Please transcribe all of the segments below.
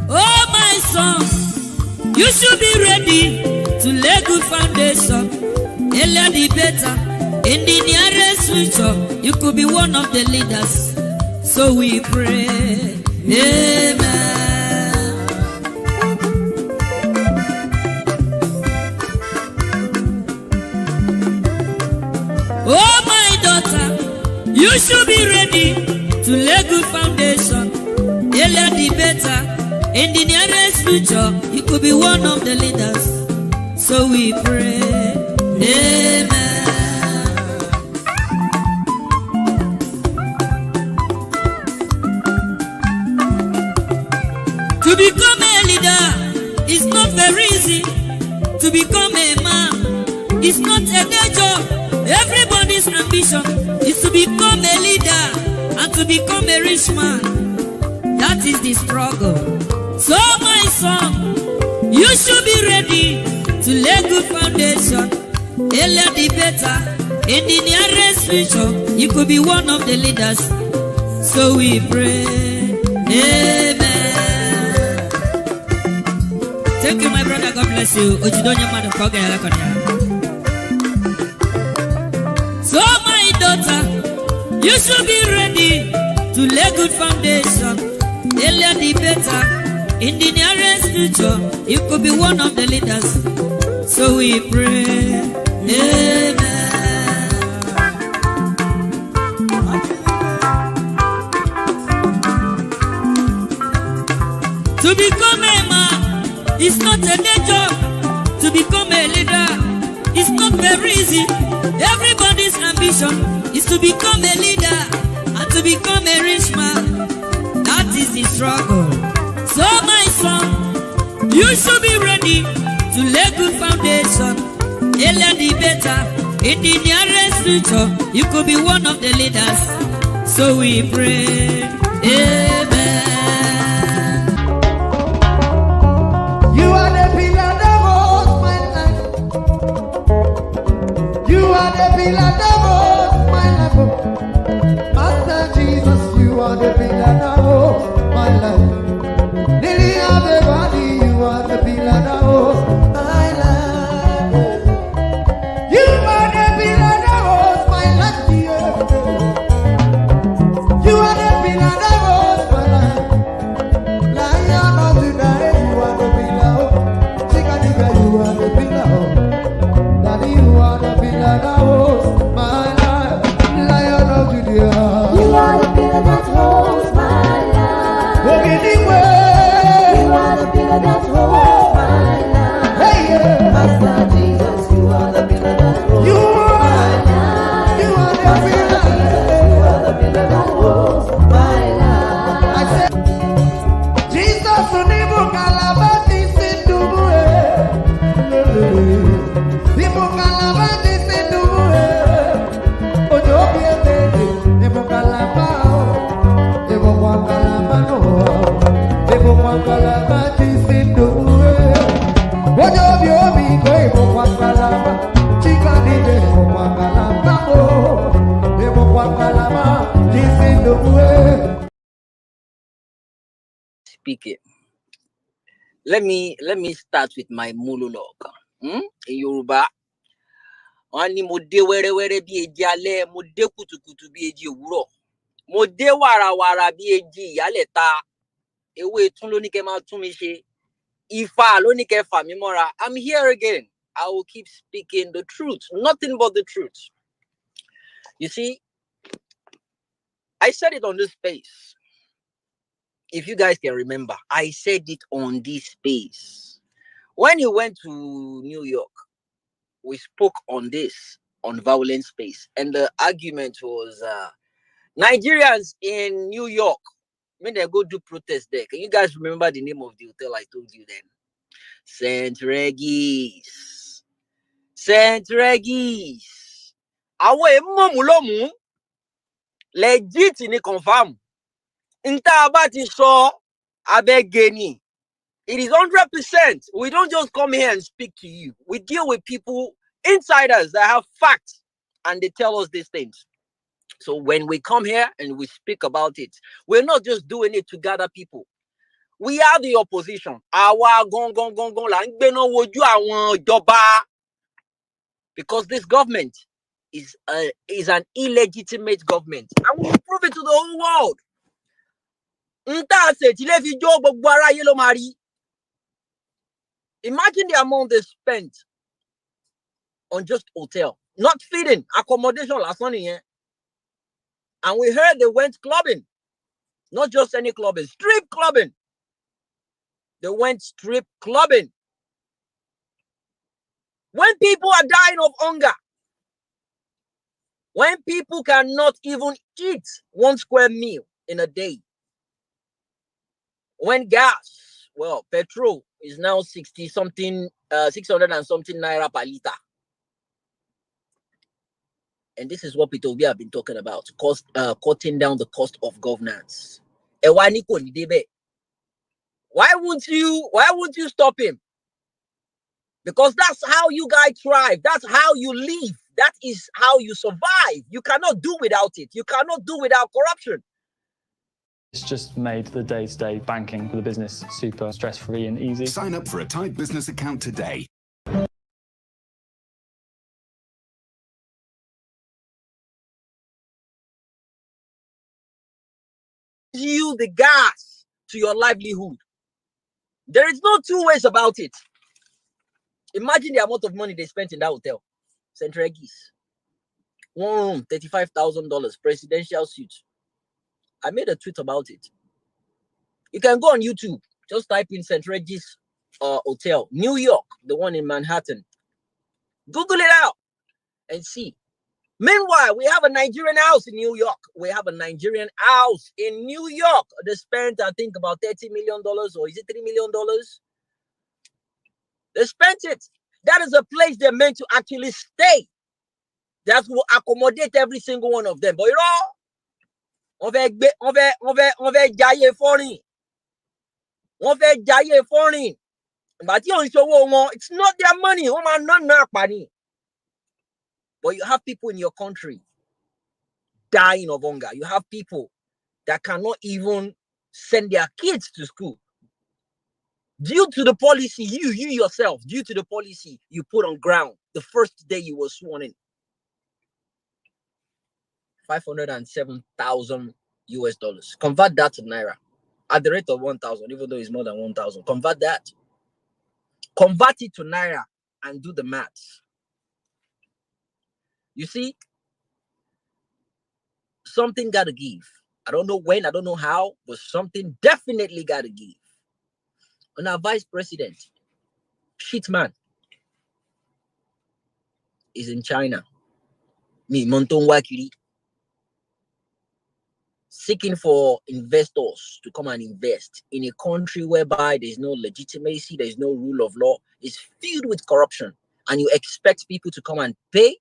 Oh, my son, you should be ready to lay good foundation. Earlier the better. In the nearest future, you could be one of the leaders. So we pray. Amen. Oh, my daughter, you should be ready to lay good foundation. Earlier the better. In the nearest future, you could be one of the leaders. So we pray. Amen. To become a leader is not very easy. To become a man is not a day job. Everybody's ambition is to become a leader and to become a rich man. That is the struggle. So my son, you should be ready to lay good foundation. Earlier the better. In the nearest future, you could be one of the leaders. So we pray. Amen. Thank you, my brother. God bless you. So my daughter, you should be ready to lay good foundation. Earlier the better. In the nearest future, you could be one of the leaders. So we pray. Amen. To become a man is not a day job. To become a leader is not very easy. Everybody's ambition is to become a leader and to become a rich man. That is the struggle. So my son, you should be ready to lay good foundation. Earlier the better. In the nearest future, you could be one of the leaders. So we pray. Amen. You are the pillar that holds my life. You are the pillar that holds my life. Master Jesus, you are the pillar that holds my life. Lily of the valley, you are the pillar that holds my life. You are the pillar that holds my life, dear. You are the pillar that holds my life. Lion of Judah, you are the pillar. Chickadee, you are the pillar. Daddy, you are the pillar that holds my life. Lion of Judah, you are the pillar that holds my life. Walk anywhere. You are the pillar that holds my life. Hey, yeah. Master Jesus, you are the pillar that holds You my are, life. you are the Master pillar. Jesus, you are the pillar that holds my life. I said, Jesus, unibu kalabati sinduwe. Nibu kalabati sinduwe. Ojo bienvenido, nibu kalabao, nibu kwa kalabano, nibu kwa kalabati sinduwe. Ojo bienvenido, nibu kwa kalaba, chikani nibu kwa kalabao, nibu kwa kalabati sinduwe. Speaking. Let me start with my monologue. In Yoruba, oni mo de were were bi eji ale, mo de kutukutu bi eji òwúrọ̀, mo de warawara bi eji ìyálẹ̀ta, ewe tun lo ni ke ma tun mi ṣe, Ifá lo ni ke fà mí mọ́ra. I'm here again. I will keep speaking the truth, nothing but the truth. You see, I said it on this space. If you guys can remember, I said it on this space. When you went to New York, we spoke on this, on violent space. And the argument was Nigerians in New York, when they go do protest there. Can you guys remember the name of the hotel I told you then? St. Regis. St. Regis. Awe momulomu. Legit ni confirm. Inta abati so abegeni. It is 100%. We don't just come here and speak to you. We deal with people, insiders that have facts, and they tell us these things. So when we come here and we speak about it, we're not just doing it to gather people. We are the opposition. Because this government is an illegitimate government. And we will prove it to the whole world. Imagine the amount they spent on just hotel, not feeding, accommodation last money. And we heard they went clubbing, not just any clubbing, strip clubbing. They went strip clubbing. When people are dying of hunger, when people cannot even eat 1 square meal in a day, when gas, well, petrol is now 600 and something naira per liter. And this is what Petroleum have been talking about, cutting down the cost of governance. Why won't you stop him? Because that's how you guys thrive. That's how you live. That is how you survive. You cannot do without it. You cannot do without corruption. It's just made the day-to-day banking for the business super stress-free and easy. Sign up for a Tide business account today. You the gas to your livelihood. There is no two ways about it. Imagine the amount of money they spent in that hotel. St. Regis. 1 room, $35,000, presidential suite. I made a tweet about it. You can go on YouTube. Just type in St. Regis Hotel, New York, the one in Manhattan. Google it out and see. Meanwhile, we have a Nigerian house in New York. We have a Nigerian house in New York. They spent, I think, about $30 million, or is it $3 million? They spent it. That is a place they're meant to actually stay. That will accommodate every single one of them. But you know, on va jaye foreign. On va jaye foreign. But it's not their money. But you have people in your country dying of hunger. You have people that cannot even send their kids to school. Due to the policy, you yourself, due to the policy you put on ground the first day you were sworn in. 507,000 US dollars. Convert that to naira at the rate of 1,000, even though it's more than 1,000. Convert that. Convert it to naira and do the maths. You see, something got to give. I don't know when, I don't know how, but something definitely got to give. And our vice president, Shitman, is in China. Monton Wakiri, seeking for investors to come and invest in a country whereby there's no legitimacy, there's no rule of law, it's filled with corruption, and you expect people to come and pay.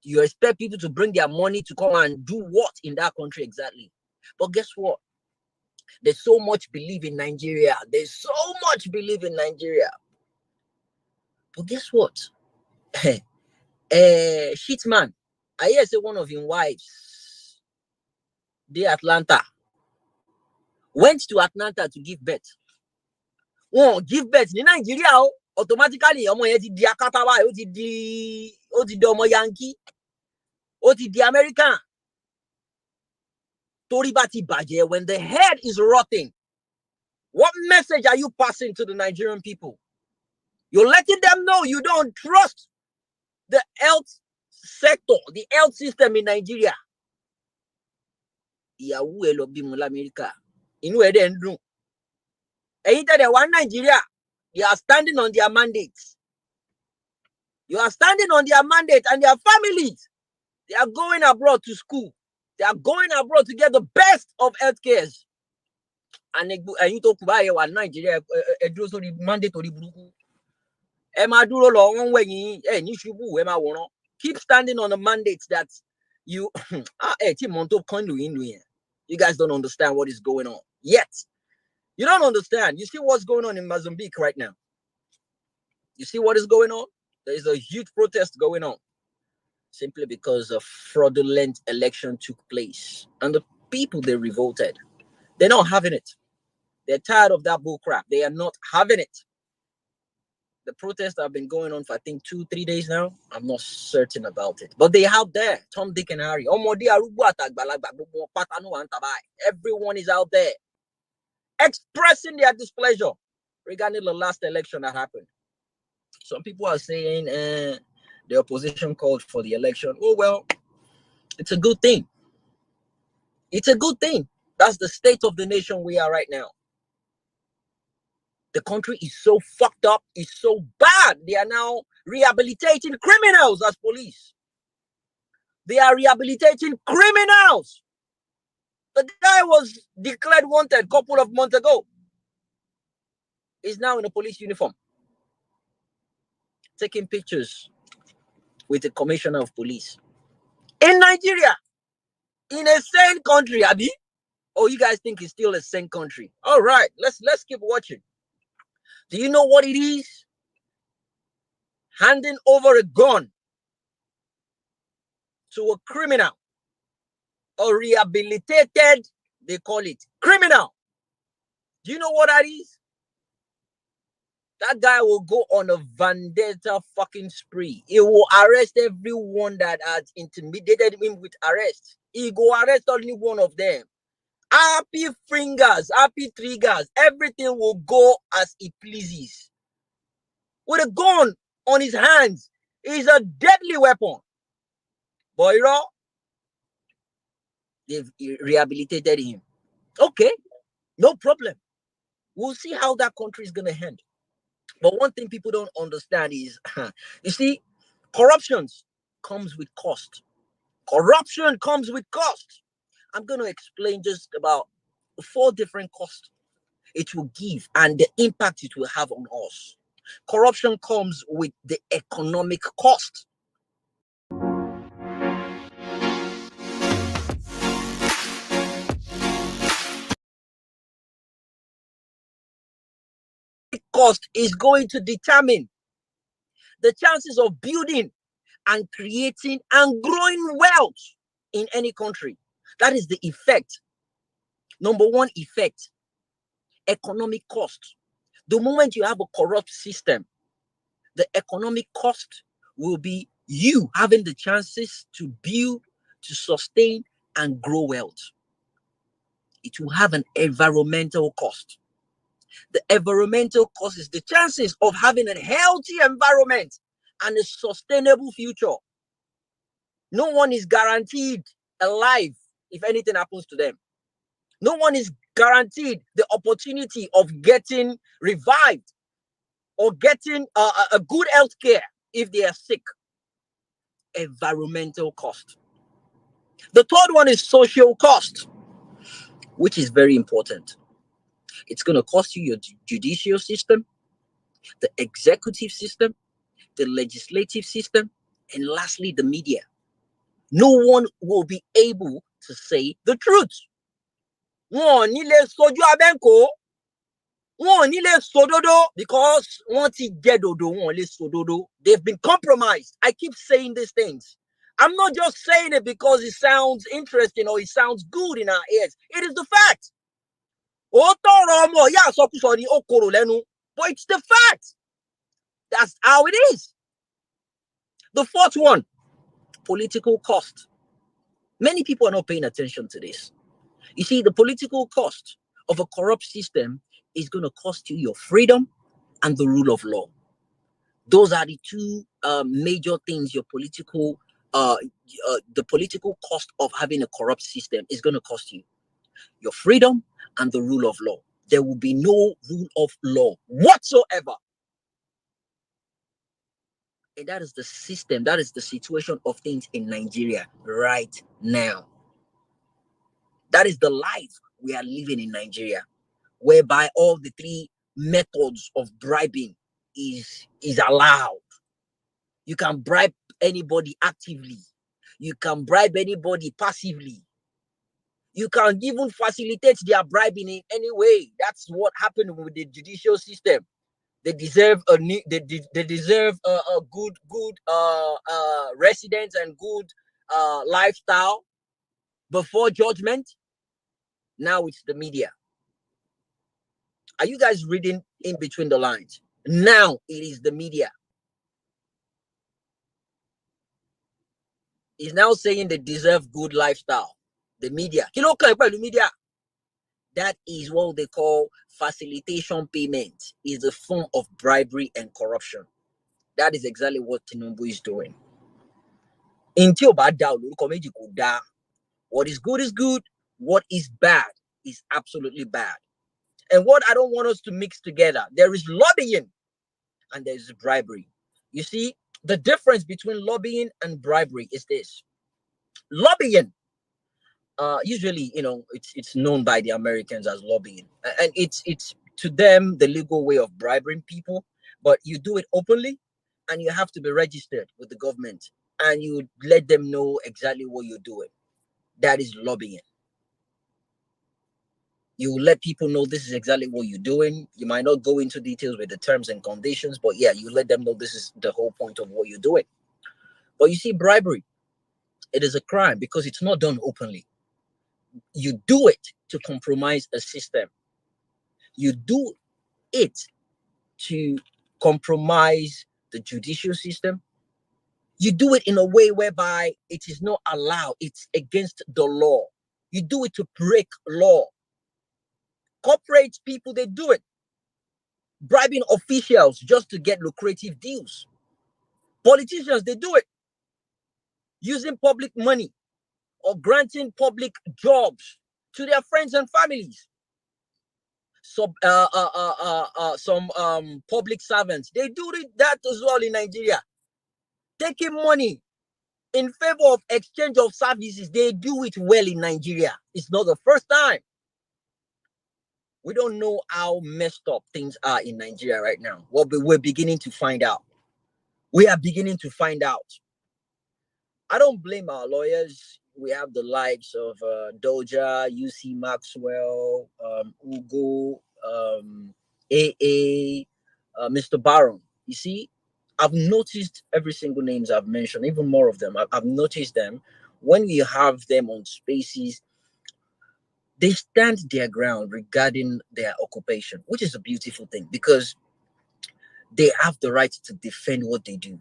You expect people to bring their money to come and do what in that country exactly? But guess what? There's so much belief in Nigeria. There's so much belief in Nigeria. But guess what? Shitman, I hear say one of his wives, the Atlanta, went to Atlanta to give birth. Oh, give birth in Nigeria, automatically, ọmọ yẹn ti di akata wa, ó ti di ọmọ Yankee. The American Tori bati baje, when the head is rotting, what message are you passing to the Nigerian people? You're letting them know you don't trust the health sector, the health system in Nigeria. America. Nigeria, they are standing on their mandates. You are standing on their mandate and their families. They are going abroad to school. They are going abroad to get the best of health care. And you talk about Nigeria, mandatory. Keep standing on the mandates that you you guys don't understand what is going on yet. You don't understand. You see what's going on in Mozambique right now. You see what is going on? There is a huge protest going on. simply because a fraudulent election took place. And the people, they revolted. They're not having it. They're tired of that bull crap. They are not having it. The protests have been going on for, I think, 2-3 days now. I'm not certain about it. But they out there. Tom, Dick, and Harry. Everyone is out there expressing their displeasure regarding the last election that happened. Some people are saying the opposition called for the election. Oh, well, it's a good thing. It's a good thing. That's the state of the nation we are right now. The country is so fucked up, it's so bad. They are now rehabilitating criminals as police. They are rehabilitating criminals. The guy was declared wanted a couple of months ago. He's now in a police uniform, taking pictures with the commissioner of police. In Nigeria, in a sane country, Abi. Oh, you guys think it's still a sane country? All right, let's keep watching. Do you know what it is? Handing over a gun to a criminal, a rehabilitated, they call it, criminal. Do you know what that is? That guy will go on a vendetta fucking spree. He will arrest everyone that has intimidated him with arrest. He go arrest only one of them. Happy fingers, happy triggers, everything will go as he pleases. With a gun on his hands, is a deadly weapon. But you know, they've rehabilitated him. Okay, no problem. We'll see how that country is going to end. But one thing people don't understand is, you see, corruption comes with cost. Corruption comes with cost. I'm going to explain just about 4 different costs it will give and the impact it will have on us. Corruption comes with the economic cost. Cost is going to determine the chances of building and creating and growing wealth in any country. That is the effect. Number 1 effect, economic cost. The moment you have a corrupt system, the economic cost will be you having the chances to build, to sustain, and grow wealth. It will have an environmental cost. The environmental cost is the chances of having a healthy environment and a sustainable future. No one is guaranteed alive if anything happens to them. No one is guaranteed the opportunity of getting revived or getting a good health care if they are sick. Environmental cost. The third one is social cost, which is very important. It's going to cost you your judicial system, the executive system, the legislative system, and lastly, the media. No one will be able to say the truth. Because they've been compromised. I keep saying these things. I'm not just saying it because it sounds interesting or it sounds good in our ears. It is the fact. But it's the fact. That's how it is. The fourth one, political cost. Many people are not paying attention to this. You see, the political cost of a corrupt system is going to cost you your freedom and the rule of law. Those are the 2 major things your political, the political cost of having a corrupt system is going to cost you. Your freedom and the rule of law. There will be no rule of law whatsoever. And that is the system, that is the situation of things in Nigeria right now. That is the life we are living in Nigeria, whereby all the 3 methods of bribing is allowed. You can bribe anybody actively. You can bribe anybody passively. You can even facilitate their bribing in any way. That's what happened with the judicial system. They deserve a new. They deserve a good residence and good lifestyle before judgment. Now it's the media. Are you guys reading in between the lines? Now it is the media. He's now saying they deserve good lifestyle. The media. The media. That is what they call facilitation payment. Is a form of bribery and corruption. That is exactly what Tinubu is doing. What is good is good. What is bad is absolutely bad. And what I don't want us to mix together, there is lobbying and there is bribery. You see, the difference between lobbying and bribery is this. Lobbying, usually, it's known by the Americans as lobbying. And it's to them the legal way of bribing people. But you do it openly and you have to be registered with the government. And you let them know exactly what you're doing. That is lobbying. You let people know this is exactly what you're doing. You might not go into details with the terms and conditions, but yeah, you let them know this is the whole point of what you're doing. But you see, bribery, it is a crime because it's not done openly. You do it to compromise a system. You do it to compromise the judicial system. You do it in a way whereby it is not allowed. It's against the law. You do it to break law. Corporate people, they do it. Bribing officials just to get lucrative deals. Politicians, they do it. Using public money or granting public jobs to their friends and families. Some public servants, they do that as well in Nigeria. Taking money in favor of exchange of services, they do it well in Nigeria. It's not the first time. We don't know how messed up things are in Nigeria right now. Well, but we're beginning to find out. We are beginning to find out. I don't blame our lawyers. We have the likes of Doja, UC Maxwell, Ugo, AA, Mr. Baron. You see, I've noticed every single names I've mentioned, even more of them. I've noticed them. When you have them on spaces, they stand their ground regarding their occupation, which is a beautiful thing because they have the right to defend what they do.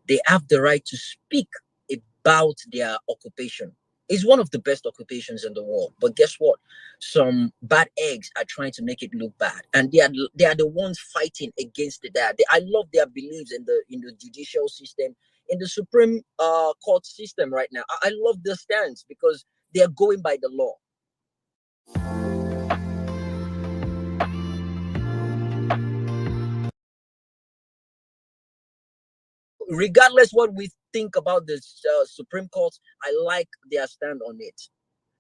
They have the right to speak about their occupation. It's one of the best occupations in the world. But guess what? Some bad eggs are trying to make it look bad. And they are the ones fighting against that. I love their beliefs in the judicial system, in the Supreme Court system right now. I love their stance because they are going by the law. Regardless what we think about the Supreme Court, I like their stand on it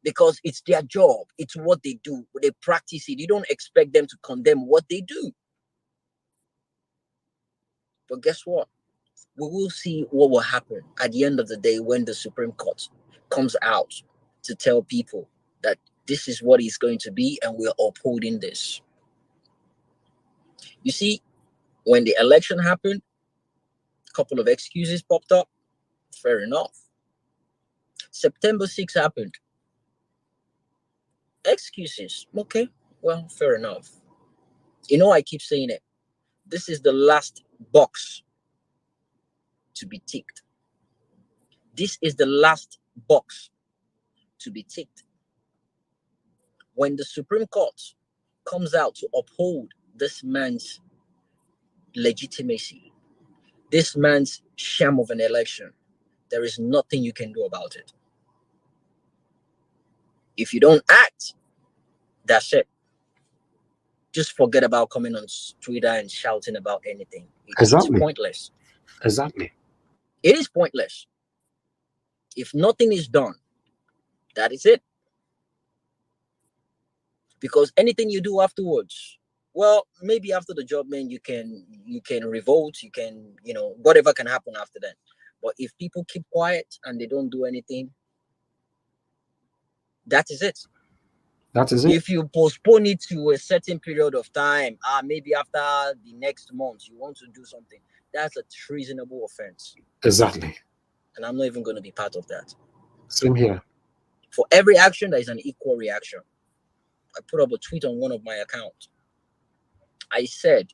because it's their job. It's what they do. They practice it. You don't expect them to condemn what they do. But guess what? We will see what will happen at the end of the day when the Supreme Court comes out to tell people that this is what it's going to be and we're upholding this. You see, when the election happened, a couple of excuses popped up. Fair enough. September 6th happened. Excuses. Okay, well, fair enough. I keep saying it. This is the last box to be ticked. This is the last box to be ticked. When the Supreme Court comes out to uphold this man's legitimacy, this man's sham of an election, there is nothing you can do about it. If you don't act, that's it. Just forget about coming on Twitter and shouting about anything. It's pointless. Exactly. It is pointless. If nothing is done, that is it. Because anything you do afterwards, well, maybe after the judgment, you can revolt, you can, whatever can happen after that. But if people keep quiet and they don't do anything, that is it. That is it. If you postpone it to a certain period of time, maybe after the next month, you want to do something, that's a treasonable offense. Exactly. And I'm not even going to be part of that. Same here. For every action, there is an equal reaction. I put up a tweet on one of my accounts. I said,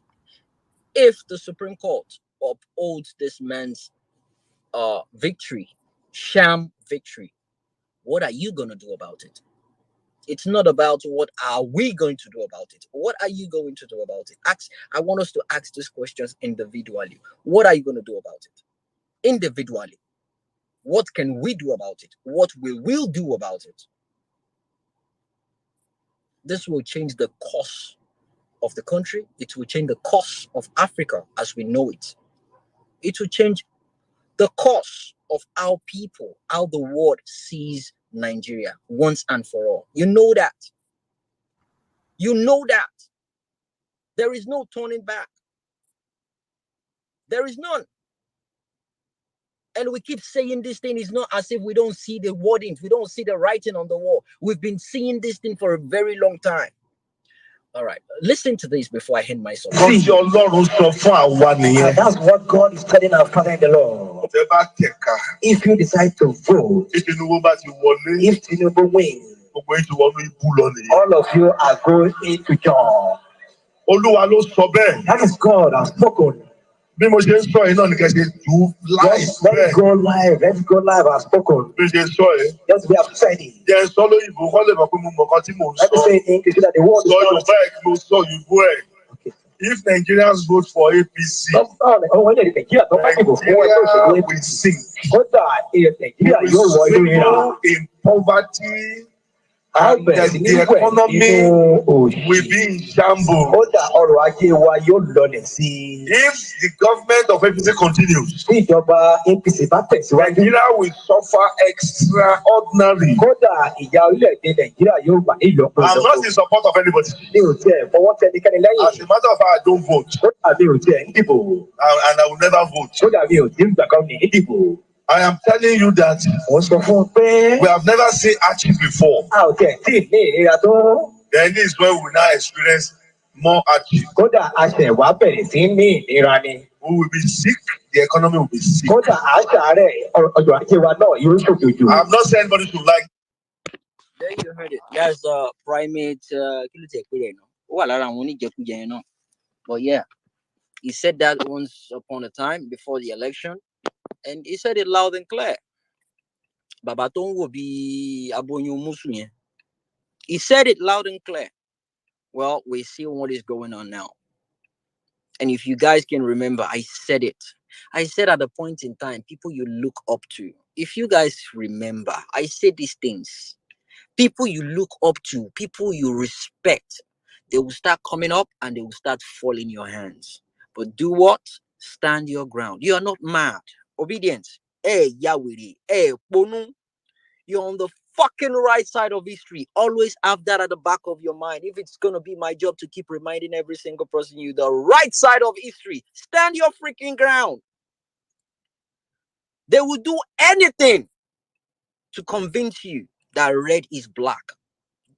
if the Supreme Court upholds this man's victory, sham victory, what are you going to do about it? It's not about what are we going to do about it. What are you going to do about it? I want us to ask these questions individually. What are you going to do about it? Individually. What can we do about it? What will we do about it? This will change the course of the country. It will change the course of Africa as we know it. It will change the course of how people, how the world sees Nigeria once and for all. You know that. You know that. There is no turning back. There is none. And we keep saying this thing is not as if we don't see the wordings. We don't see the writing on the wall. We've been seeing this thing for a very long time. All right. Listen to this before I end myself. That's what God is telling our Father in the Lord. If you decide to vote, if Tinubu wins, all of you are going into job. That is God has spoken. Let's go live. Let's go live. I've spoken. Just we have said it. Let me say in English that the word is not. Okay. If Nigerians vote for APC, Nigeria will sink. People in poverty, and the economy will be in shambles. If the government of APC continues, Nigeria will suffer extraordinary. I'm not in support of anybody. As a matter of fact, I don't vote. And I will never vote. I am telling you that we have never seen Archie before. Then this is where we now experience more Archie. We will be sick, the economy will be sick. I have not said anybody to like. There you heard it. That's primate. But yeah, he said that once upon a time before the election. And he said it loud and clear. He said it loud and clear. Well, we see what is going on now. And if you guys can remember, I said it. I said at a point in time, people you look up to. If you guys remember, I said these things. People you look up to, people you respect, they will start coming up and they will start falling in your hands. But do what? Stand your ground. You are not mad. Obedience. Hey, Yahweh. Hey, Bonu. You're on the fucking right side of history. Always have that at the back of your mind. If it's going to be my job to keep reminding every single person you the right side of history. Stand your freaking ground. They will do anything to convince you that red is black.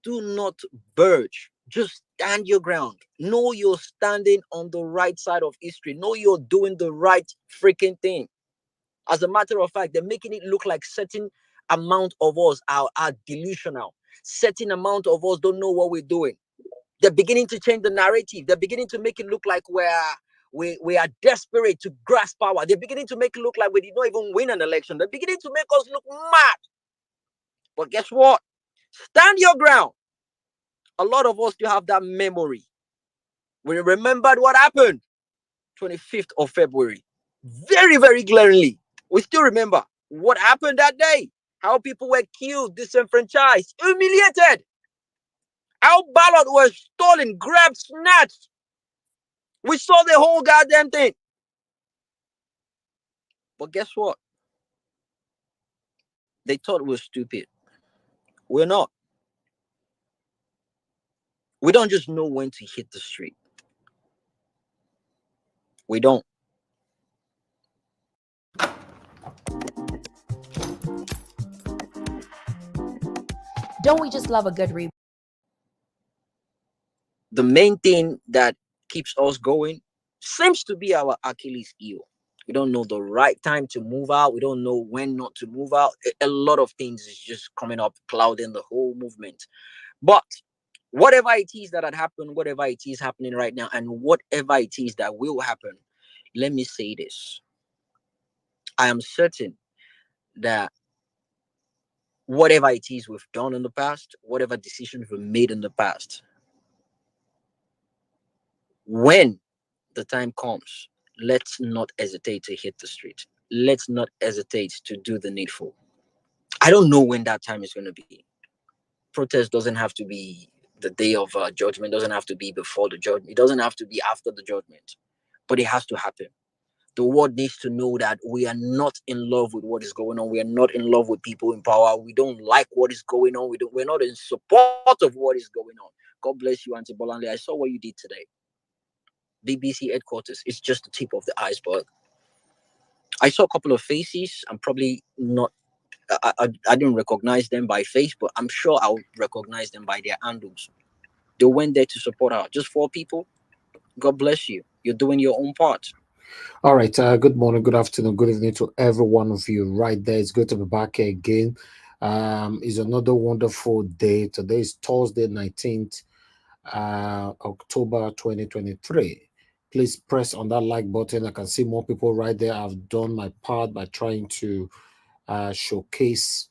Do not budge. Just stand your ground. Know you're standing on the right side of history. Know you're doing the right freaking thing. As a matter of fact, they're making it look like certain amount of us are delusional. Certain amount of us don't know what we're doing. They're beginning to change the narrative. They're beginning to make it look like we are desperate to grasp power. They're beginning to make it look like we did not even win an election. They're beginning to make us look mad. But guess what? Stand your ground. A lot of us still have that memory. We remembered what happened 25th of February. Very, very glaringly. We still remember what happened that day. How people were killed, disenfranchised, humiliated. How ballots were stolen, grabbed, snatched. We saw the whole goddamn thing. But guess what? They thought we were stupid. We're not. We don't just know when to hit the street. We don't. Don't we just love a good read? the main thing that keeps us going seems to be our Achilles heel. We don't know the right time to move out. We don't know when not to move out. A lot of things is just coming up, clouding the whole movement. But whatever it is that had happened, whatever it is happening right now, and whatever it is that will happen, let me say this. I am certain that whatever it is we've done in the past, whatever decisions we've made in the past, when the time comes, let's not hesitate to hit the street. Let's not hesitate to do the needful. I don't know when that time is going to be. Protest doesn't have to be the day of judgment, doesn't have to be before the judgment, it doesn't have to be after the judgment, but it has to happen. The world needs to know that we are not in love with what is going on. We are not in love with people in power. We don't like what is going on. We're not in support of what is going on. God bless you, Auntie Bolanle. I saw what you did today. BBC headquarters, it's just the tip of the iceberg. I saw a couple of faces. I'm probably not, I didn't recognize them by face, but I'm sure I'll recognize them by their handles. They went there to support her. Just 4 people. God bless you. You're doing your own part. All right. Good morning, good afternoon, good evening to every one of you right there. It's good to be back here again. It's another wonderful day. Today is Thursday, 19th October 2023. Please press on that like button. I can see more people right there. I've done my part by trying to showcase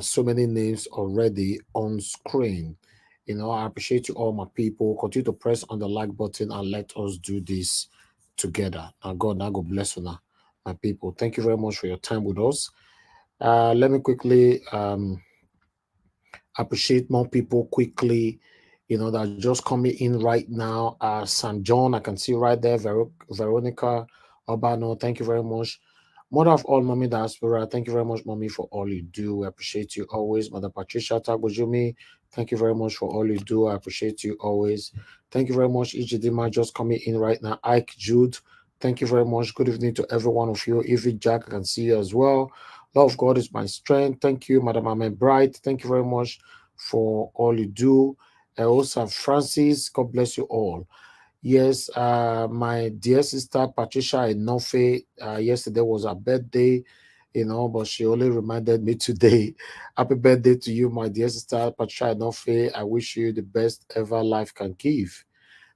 so many names already on screen. You know, I appreciate you all, my people. Continue to press on the like button and let us do this together. Now God bless you now, my people. Thank you very much for your time with us. Let me quickly appreciate more people quickly, you know, that are just coming in right now. Sam John, I can see right there. Veronica Obano, thank you very much. Mother of all, Mommy Diaspora, thank you very much, Mommy, for all you do. We appreciate you always. Mother Patricia Tagbojumi, thank you very much for all you do. I appreciate you always. Thank you very much, Ijidima, just coming in right now. Ike Jude, thank you very much. Good evening to every one of you. Evie Jack, I can see you as well. Love of God is my strength. Thank you, Madam Ahmed Bright. Thank you very much for all you do. Also, Francis, God bless you all. Yes, my dear sister Patricia Enofe, yesterday was her birthday, you know, but she only reminded me today. Happy birthday to you, my dear sister Patricia Enofe. I wish you the best ever life can give.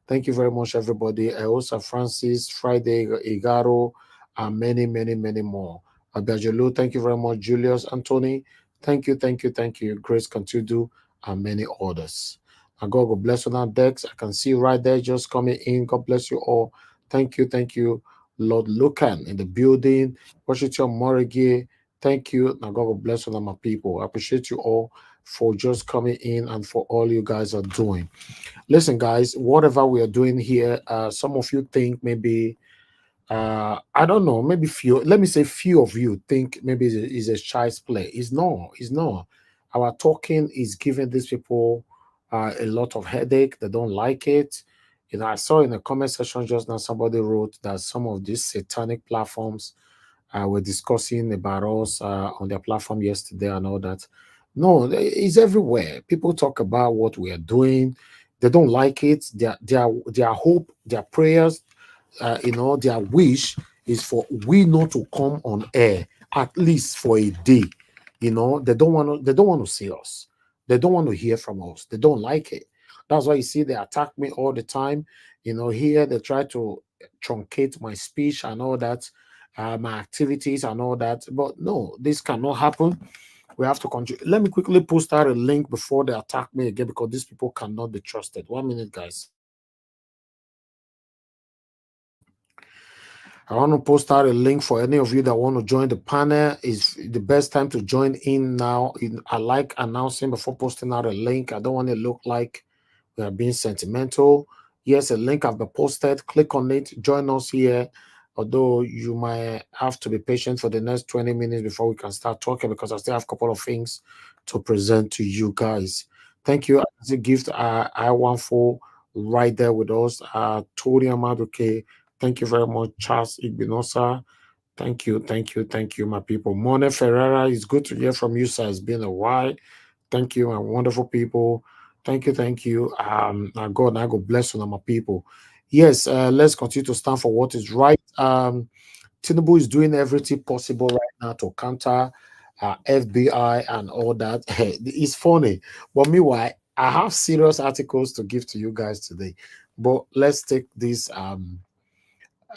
Thank you very much, everybody. Also, Francis, Friday, Igaro, and many, many, many more. Abiajulu, thank you very much. Julius, Anthony, thank you, thank you, thank you. Grace Cantudu, and many others. And God bless you now, Dex. I can see you right there just coming in. God bless you all. Thank you, thank you. Lord Lucan in the building. Washington Morigi, thank you. Now God bless you now, my people. I appreciate you all for just coming in and for all you guys are doing. Listen, guys, whatever we are doing here, some of you think maybe, I don't know, maybe few, let me say few of you think maybe it's a child's play. It's not. Our talking is giving these people a lot of headache. They don't like it. You know, I saw in the comment section just now, somebody wrote that some of these satanic platforms were discussing about us on their platform yesterday and all that. No, it's everywhere. People talk about what we are doing. They don't like it. Their hope, their prayers, you know, their wish is for we not to come on air at least for a day. You know, they don't want to see us. They don't want to hear from us. They don't like it. That's why you see they attack me all the time. You know, here they try to truncate my speech and all that, my activities and all that. But no, this cannot happen. We have to continue. Let me quickly post out a link before they attack me again, because these people cannot be trusted. 1 minute, guys. I want to post out a link for any of you that want to join the panel. Is the best time to join in now. I like announcing before posting out a link. I don't want to look like we are being sentimental. Yes, a link has been posted. Click on it. Join us here. Although you might have to be patient for the next 20 minutes before we can start talking, because I still have a couple of things to present to you guys. Thank you. As a gift, I want for right there with us. Tori Amaduke. Thank you very much, Charles Igbinosa. Thank you, my people. Mone Ferrara, it's good to hear from you, sir. It's been a while. Thank you, my wonderful people. Thank you. Now God bless you, my people. Yes, let's continue to stand for what is right. Tinubu is doing everything possible right now to counter FBI and all that. It's funny, but meanwhile, I have serious articles to give to you guys today. But let's take these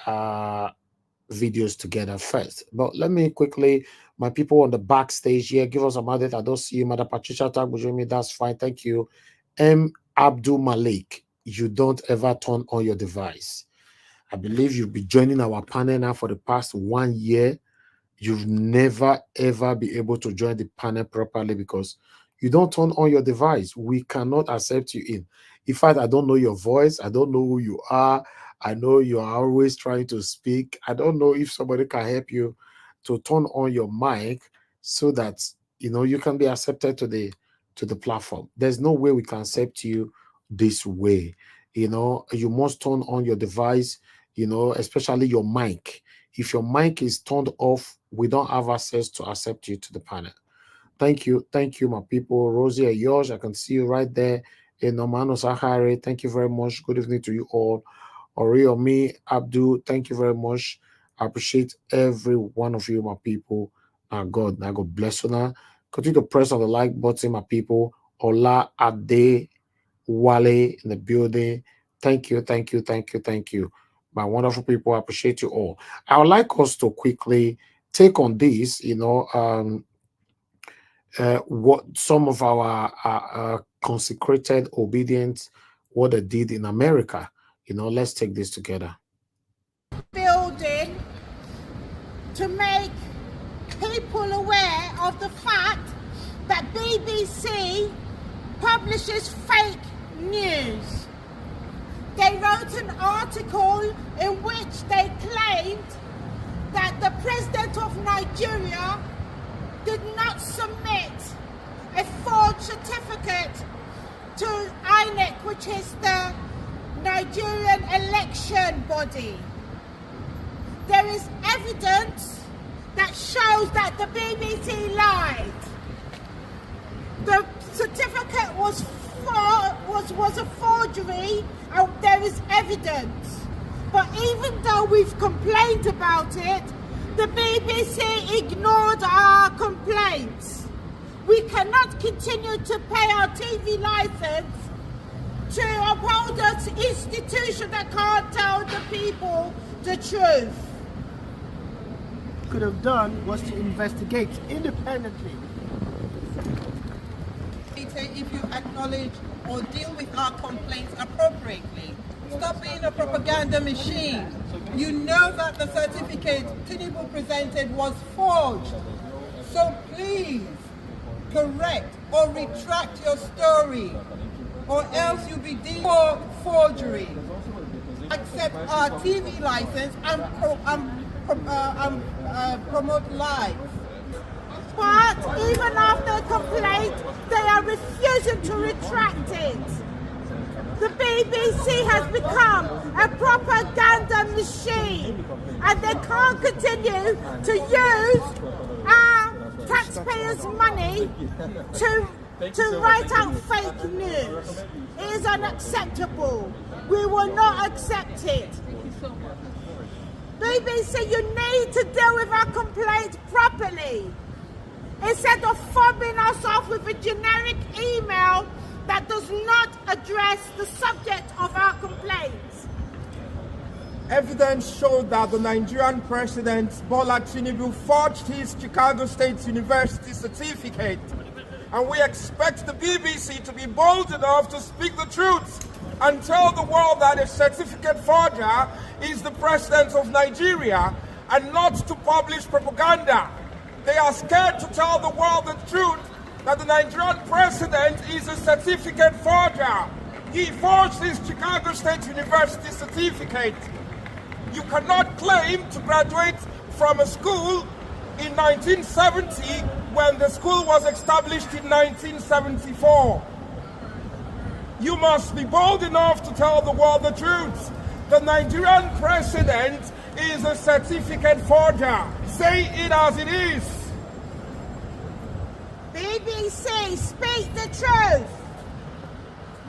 videos together first. But let me quickly, my people on the backstage here, give us a minute. I don't see you, Mother Patricia Tagbujumi. That's fine. Thank you. M. Abdul Malik, you don't ever turn on your device. I believe you'll be joining our panel now for the past 1 year. You've never ever be able to join the panel properly because you don't turn on your device. We cannot accept you in. In fact, I don't know your voice. I don't know who you are. I know you are always trying to speak. I don't know if somebody can help you to turn on your mic so that you can be accepted to the platform. There's no way we can accept you this way. You must turn on your device, especially your mic. If your mic is turned off, we don't have access to accept you to the panel. Thank you, my people. Rosie Ayosh, I can see you right there. Nomano Sahari, thank you very much. Good evening to you all. Oriomi Abdul, thank you very much. I appreciate every one of you, my people. God bless you now. Continue to press on the like button, my people. Ola Ade Wale in the building. Thank you. My wonderful people, I appreciate you all. I would like us to quickly take on this, what some of our consecrated obedience, what they did in America. Let's take this together. Building to make people aware of the fact that BBC publishes fake news. They wrote an article in which they claimed that the president of Nigeria did not submit a forged certificate to INEC, which is the Nigerian election body. There is evidence that shows that the BBC lied. The certificate was a forgery, and there is evidence. But even though we've complained about it, the BBC ignored our complaints. We cannot continue to pay our TV license to uphold an institution that can't tell the people the truth. Could have done was to investigate independently. If you acknowledge or deal with our complaints appropriately, stop being a propaganda machine. You know that the certificate Tinubu presented was forged. So please correct or retract your story, or else you'll be deemed for forgery. Accept our TV license and promote live. But even after complaint, they are refusing to retract it. The BBC has become a propaganda machine, and they can't continue to use our taxpayers' money to write out fake news. It is unacceptable. We will not accept it. BBC, you need to deal with our complaint properly. Instead of fobbing us off with a generic email that does not address the subject of our complaints. Evidence showed that the Nigerian president, Bola Tinubu, forged his Chicago State University certificate. And we expect the BBC to be bold enough to speak the truth and tell the world that a certificate forger is the president of Nigeria, and not to publish propaganda. They are scared to tell the world the truth that the Nigerian president is a certificate forger. He forged his Chicago State University certificate. You cannot claim to graduate from a school in 1970 when the school was established in 1974. You must be bold enough to tell the world the truth. The Nigerian president is a certificate forger. Say it as it is. BBC, speak the truth.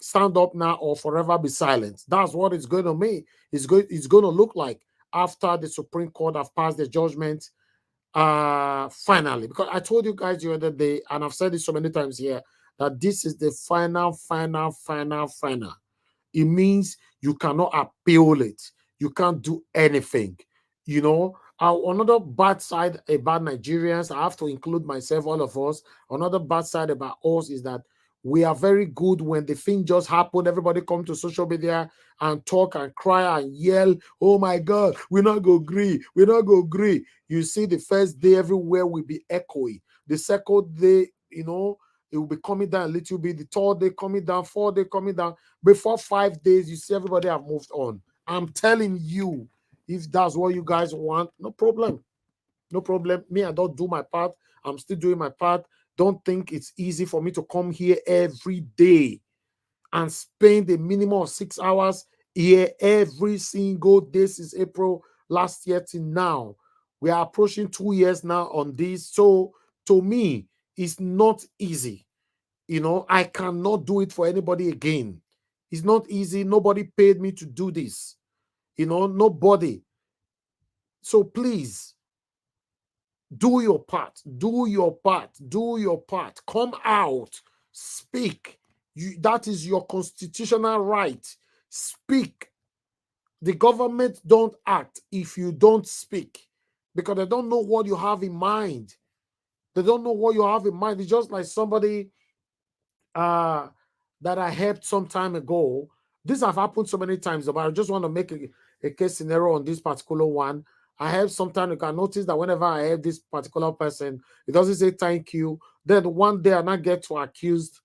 stand up now or forever be silent. That's what it's going to mean. It's going to look like after the Supreme Court have passed the judgment finally. Because I told you guys the other day, and I've said this so many times here, that this is the final. It means you cannot appeal it. You can't do anything. You know, another bad side about Nigerians, I have to include myself, all of us. Another bad side about us is that we are very good when the thing just happened. Everybody come to social media and talk and cry and yell, oh my God, we're not going to agree. We're not going to agree. You see, the first day everywhere will be echoey. The second day, you know, it will be coming down a little bit. The third day coming down, fourth day coming down. Before 5 days, you see everybody have moved on. I'm telling you, if that's what you guys want, no problem. No problem. Me, I don't do my part. I'm still doing my part. Don't think it's easy for me to come here every day and spend a minimum of 6 hours here every single day since April last year till now. We are approaching 2 years now on this. So to me, it's not easy. You know, I cannot do it for anybody again. It's not easy. Nobody paid me to do this. You know, nobody. So please, do your part. Do your part. Do your part. Come out. Speak. That is your constitutional right. Speak. The government don't act if you don't speak, because they don't know what you have in mind. They don't know what you have in mind. It's just like somebody that I helped some time ago. This have happened so many times, but I just want to make a case scenario on this particular one. I have sometimes you can notice that whenever I have this particular person, it doesn't say thank you. Then one day I not get to accuse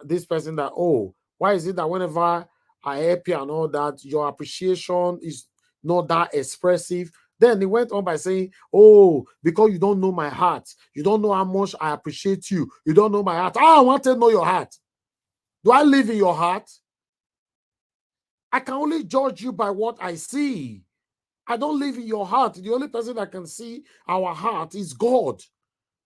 this person that, oh, why is it that whenever I help you and all that, your appreciation is not that expressive? Then he went on by saying, oh, because you don't know my heart. You don't know how much I appreciate you. You don't know my heart. I want to know your heart. Do I live in your heart? I can only judge you by what I see. I don't live in your heart. The only person that can see our heart is God.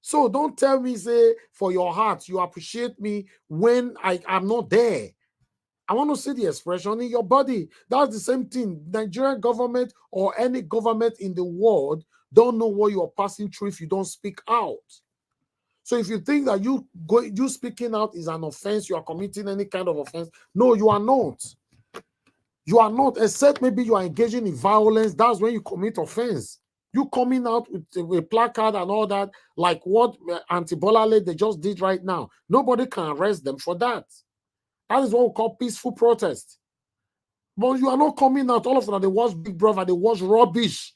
So don't tell me, say, for your heart, you appreciate me when I'm not there. I want to see the expression in your body. That's the same thing. Nigerian government or any government in the world don't know what you are passing through if you don't speak out. So if you think that you speaking out is an offense, you are committing any kind of offense. No, you are not. You are not, except maybe you are engaging in violence. That's when you commit offense. You coming out with a placard and all that, like what Anti-Bolale they just did right now. Nobody can arrest them for that. That is what we call peaceful protest. But you are not coming out all of a sudden. They watch Big Brother, they watch rubbish,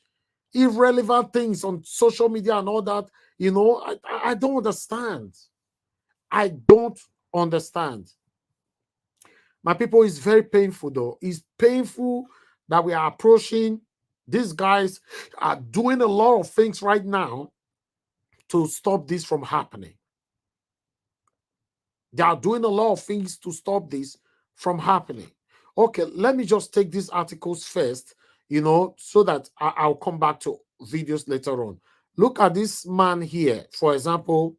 irrelevant things on social media and all that. You know, I don't understand. I don't understand. My people, it's very painful though. It's painful that we are approaching. These guys are doing a lot of things right now to stop this from happening. They are doing a lot of things to stop this from happening. Okay, let me just take these articles first, you know, so that I'll come back to videos later on. Look at this man here, for example.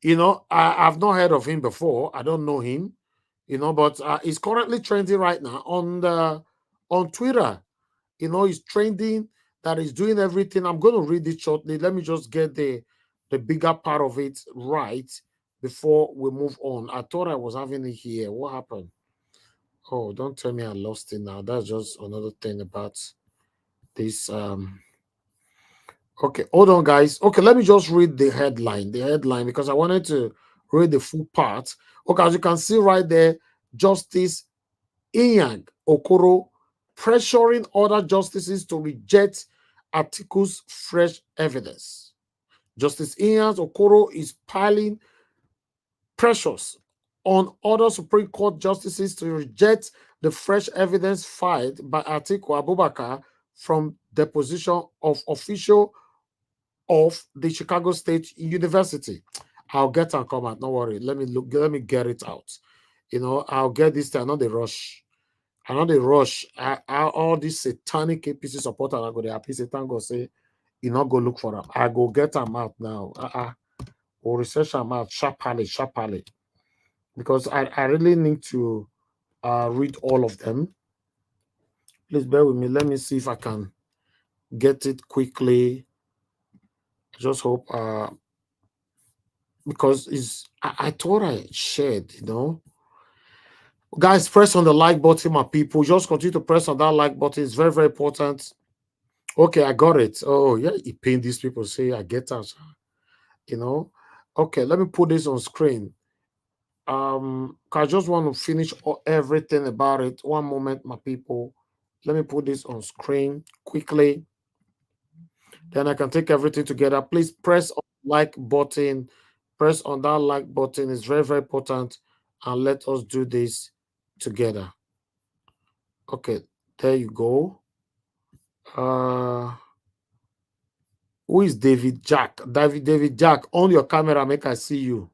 You know, I've not heard of him before. I don't know him. You know, but he's currently trending right now on Twitter. You know, he's trending, that he's doing everything. I'm going to read it shortly. Let me just get the bigger part of it right before we move on. I thought I was having it here. What happened? Oh, don't tell me I lost it now. That's just another thing about this. Okay, hold on, guys. Okay, let me just read the headline. Because I wanted to read the full part. Okay, as you can see right there, Justice Inyang Okoro pressuring other justices to reject Atiku's fresh evidence. Justice Inyang Okoro is piling pressures on other Supreme Court justices to reject the fresh evidence filed by Atiku Abubakar from deposition of official of the Chicago State University. I'll get and come out. Don't worry. Let me get it out. You know, I'll get this to another rush. Another rush. All these satanic APC supporters are going to happy. Satan go say, you not go look for them. I go get them out now. Or research them out sharply. because I really need to read all of them. Please bear with me. Let me see if I can get it quickly. Just hope because I thought I shared, you know. Guys, press on the like button, my people. Just continue to press on that like button. It's very, very important. Okay, I got it. Oh, yeah, you pain these people. Say, I get that. You know. Okay, let me put this on screen. I just want to finish everything about it. One moment, my people. Let me put this on screen quickly. Then I can take everything together. Please press on the like button. Press on that like button. It's very, very important. And let us do this together. Okay, there you go. Who is David Jack? David Jack, on your camera, make I see you.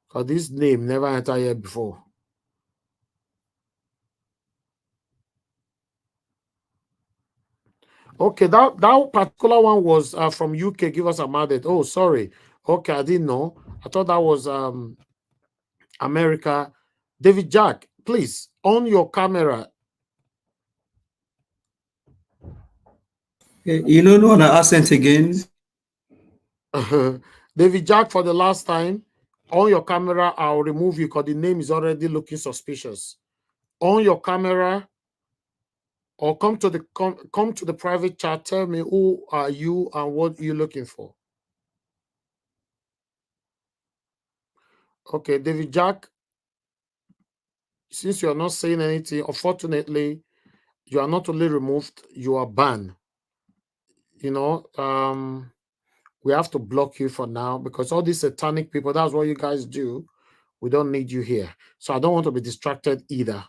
Because this name never entered here before. Okay, that particular one was from UK. Give us a mandate. Oh, sorry. Okay, I didn't know. I thought that was America. David Jack, please, on your camera. You know, no accent again. David Jack, for the last time, on your camera, I'll remove you because the name is already looking suspicious. On your camera, or come to the private chat. Tell me who are you and what you're looking for. Okay, David Jack. Since you are not saying anything, unfortunately, you are not only removed, you are banned. You know, we have to block you for now because all these satanic people, that's what you guys do. We don't need you here. So I don't want to be distracted either.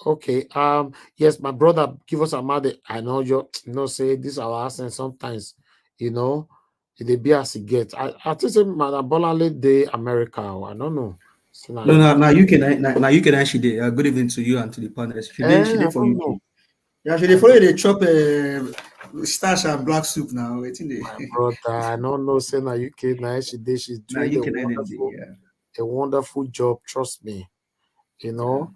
Okay. Yes, my brother, give us a mother. I know you know, say this our accent sometimes, you know, they be as it gets. I think say Madam Bolale de America. I don't know. So now you can actually good evening to you and to the panelists. She did for you. Yeah, she follow the chop starch and black soup now. My brother, I don't know. Say now UK now she's doing a wonderful job. Trust me. You know.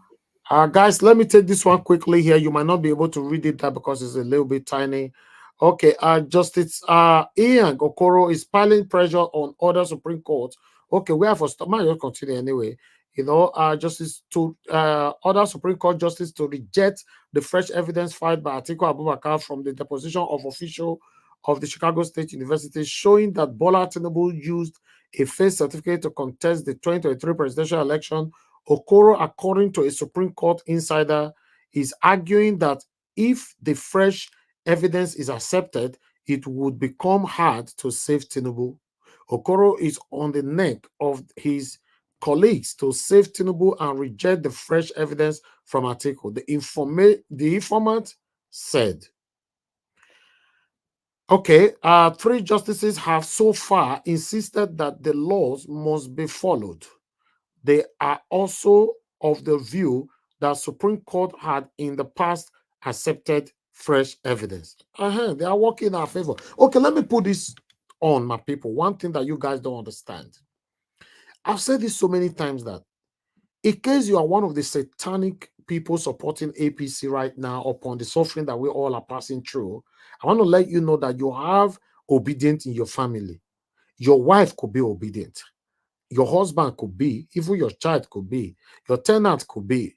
Guys, let me take this one quickly here. You might not be able to read it there because it's a little bit tiny. Okay, Justice Ian Okoro is piling pressure on other Supreme Court. Okay, we have to stop. Might just continue anyway. You know, Justice to other Supreme Court justice to reject the fresh evidence filed by Atiku Abubakar from the deposition of official of the Chicago State University showing that Bola Tinubu used a fake certificate to contest the 2023 presidential election. Okoro, according to a Supreme Court insider, is arguing that if the fresh evidence is accepted, it would become hard to save Tinubu. Okoro is on the neck of his colleagues to save Tinubu and reject the fresh evidence from Atiku. The informant said. Okay, 3 justices have so far insisted that the laws must be followed. They are also of the view that Supreme Court had in the past accepted fresh evidence. They are working in our favor. Okay, let me put this on, my people. One thing that you guys don't understand. I've said this so many times that in case you are one of the satanic people supporting APC right now upon the suffering that we all are passing through, I want to let you know that you have obedience in your family. Your wife could be obedient. Your husband could be, even your child could be, your tenant could be.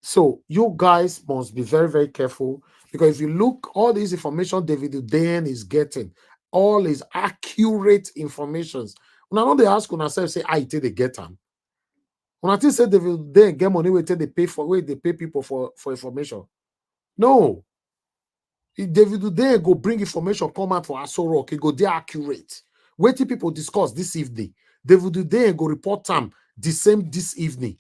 So you guys must be very, very careful because if you look, all this information David Udean is getting, all his accurate informations. When I know they ask on ourselves, say, I take they get them. When I think say David Udean get money, wait till they pay for wait, they pay people for information. No. If David Udean go bring information, come out for Aso Rock, he go there accurate. Wait till people discuss this evening. David Udean go report time the same this evening.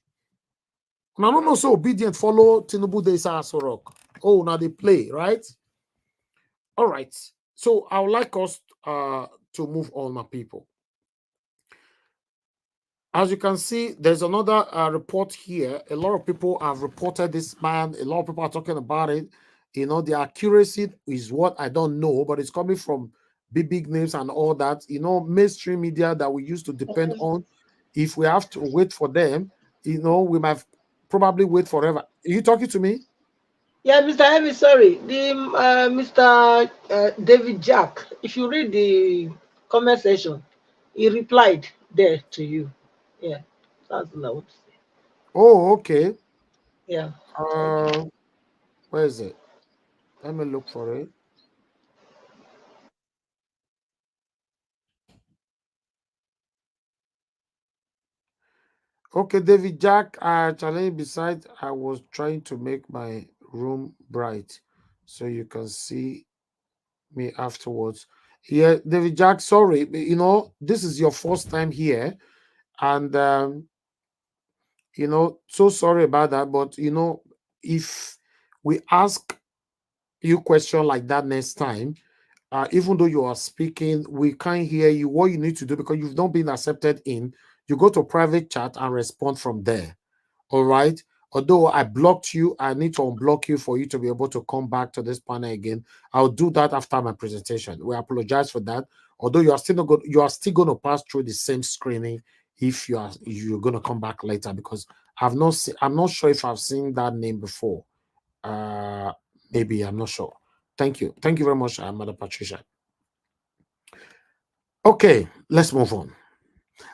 And I don't know so obedient follow Tinubu de Aso Rock. Oh, now they play, right? All right. So I would like us to move on, my people. As you can see, there's another report here. A lot of people have reported this man. A lot of people are talking about it. You know, the accuracy is what I don't know, but it's coming from big names and all that. You know, mainstream media that we used to depend on. If we have to wait for them, you know, we might probably wait forever. Are you talking to me? Yeah, Mr. Emi, sorry. The Mr. David Jack, if you read the comment section, he replied there to you. Yeah, that's what I want to say. Oh, okay. Yeah. Where is it? Let me look for it. Okay, David Jack, challenge besides, I was trying to make my room bright so you can see me afterwards. Yeah, David Jack, sorry, you know, this is your first time here, and you know, so sorry about that, but you know, if we ask you question like that next time, even though you are speaking, we can't hear you. What you need to do, because you've not been accepted in, you go to private chat and respond from there. All right. Although I blocked you, I need to unblock you for you to be able to come back to this panel again. I'll do that after my presentation. We apologize for that. Although you are still not good, you are still going to pass through the same screening if you're going to come back later, because I'm not sure if I've seen that name before. Maybe, I'm not sure. Thank you very much, Mother Patricia. Okay, let's move on.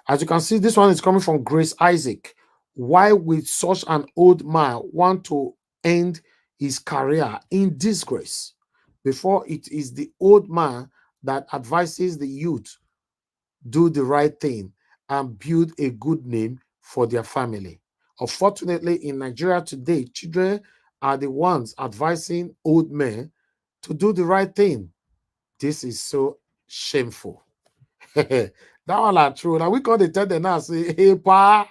As you can see, this one is coming from Grace Isaac. Why would such an old man want to end his career in disgrace? Before it is the old man that advises the youth do the right thing and build a good name for their family. Unfortunately, in Nigeria today, children are the ones advising old men to do the right thing. This is so shameful. That one are true. Now we call the tell them now, say, hey pa,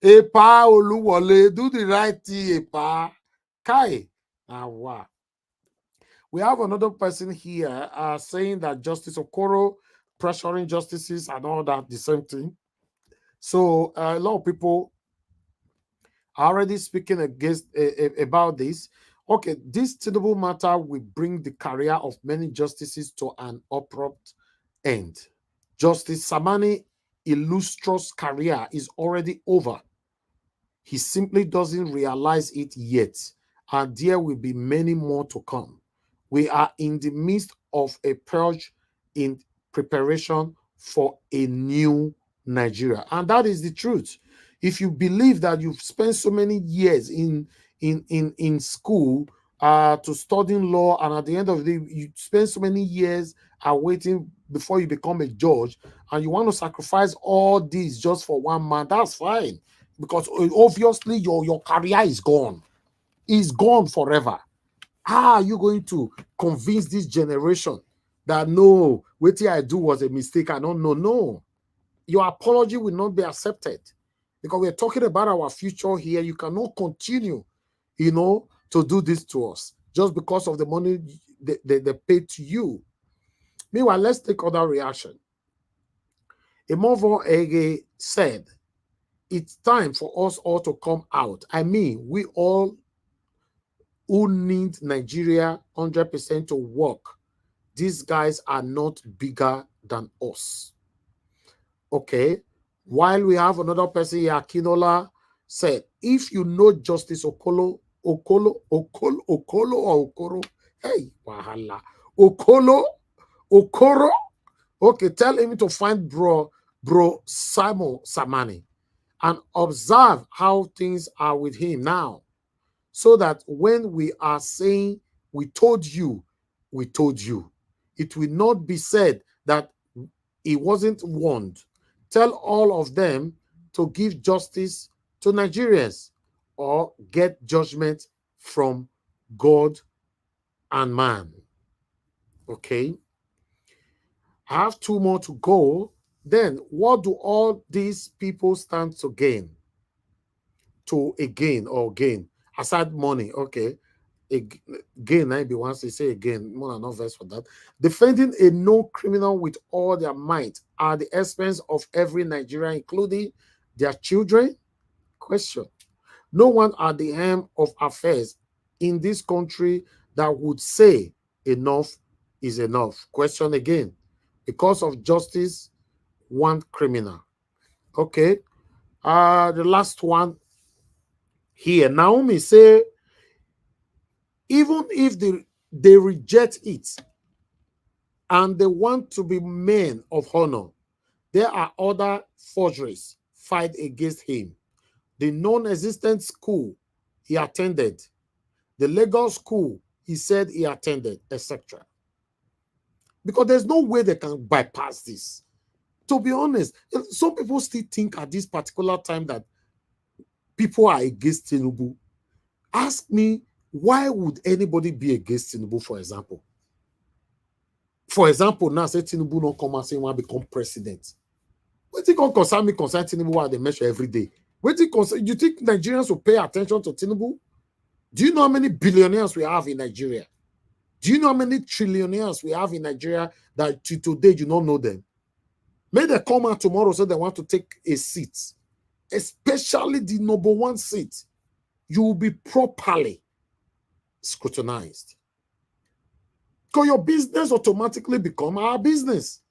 Oluwole, do the right thing, hey pa. Kai. Now wow. We have another person here saying that Justice Okoro pressuring justices and all that, the same thing. So a lot of people are already speaking against about this. Okay, this Tinubu matter will bring the career of many justices to an abrupt end. Justice Samani Illustrious career is already over. He simply doesn't realize it yet, and there will be many more to come. We are in the midst of a purge in preparation for a new Nigeria, and that is the truth. If you believe that you've spent so many years in school to studying law, and at the end of the day you spend so many years waiting before you become a judge, and you want to sacrifice all this just for one man, that's fine, because obviously your career is gone. It's gone forever. How are you going to convince this generation that no, what I do was a mistake? I don't know. No, your apology will not be accepted, because we're talking about our future here. You cannot continue, you know, to do this to us just because of the money they paid to you. Meanwhile, let's take other reaction. Imovo Ege said, it's time for us all to come out. I mean, we all who need Nigeria 100% to work. These guys are not bigger than us. Okay. While we have another person here, Kinola said, if you know Justice Okoro, hey, wahala, Okoro, okay, tell him to find bro Simon Samani and observe how things are with him now, so that when we are saying we told you, it will not be said that he wasn't warned. Tell all of them to give justice to Nigerians or get judgment from God and man. Okay. I have 2 more to go. Then what do all these people stand to gain? Gain aside money. Okay. Again, I be once they say again, more than no verse for that. Defending a no criminal with all their might at the expense of every Nigerian, including their children? Question. No one at the helm of affairs in this country that would say enough is enough. Question again. Because of justice, one criminal. Okay. The last one here. Naomi say, even if they reject it and they want to be men of honor, there are other forgeries fight against him. The non-existent school he attended, the legal school he said he attended, etc. Because there's no way they can bypass this. To be honest, some people still think at this particular time that people are against Tinubu. Ask me, why would anybody be against Tinubu, for example? For example, now say Tinubu don't come and say he want to become president. What do you concern me concern Tinubu while they measure every day? What do you concern? You think Nigerians will pay attention to Tinubu? Do you know how many billionaires we have in Nigeria? Do you know how many trillionaires we have in Nigeria that today you don't know them? May they come out tomorrow so they want to take a seat, especially the number one seat. You will be properly scrutinized. Because your business automatically become our business.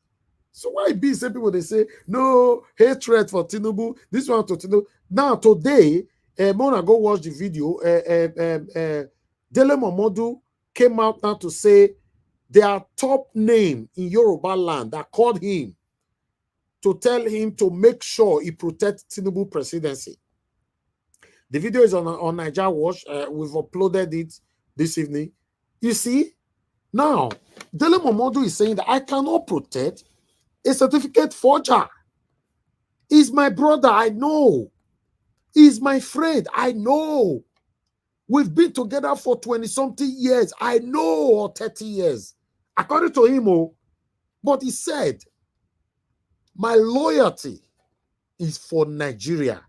So why be say people they say no hatred for Tinubu, this one to Tinubu. Now today, Mona go watch the video. Dele Momodu came out now to say their top name in Yoruba land that called him to tell him to make sure he protects Tinubu presidency. The video is on Niger Watch. We've uploaded it this evening. You see, now Dele Momodu is saying that I cannot protect a certificate forger. He's my brother, I know. He's my friend, I know. We've been together for 20-something years, I know, or 30 years. According to him, but he said, my loyalty is for Nigeria,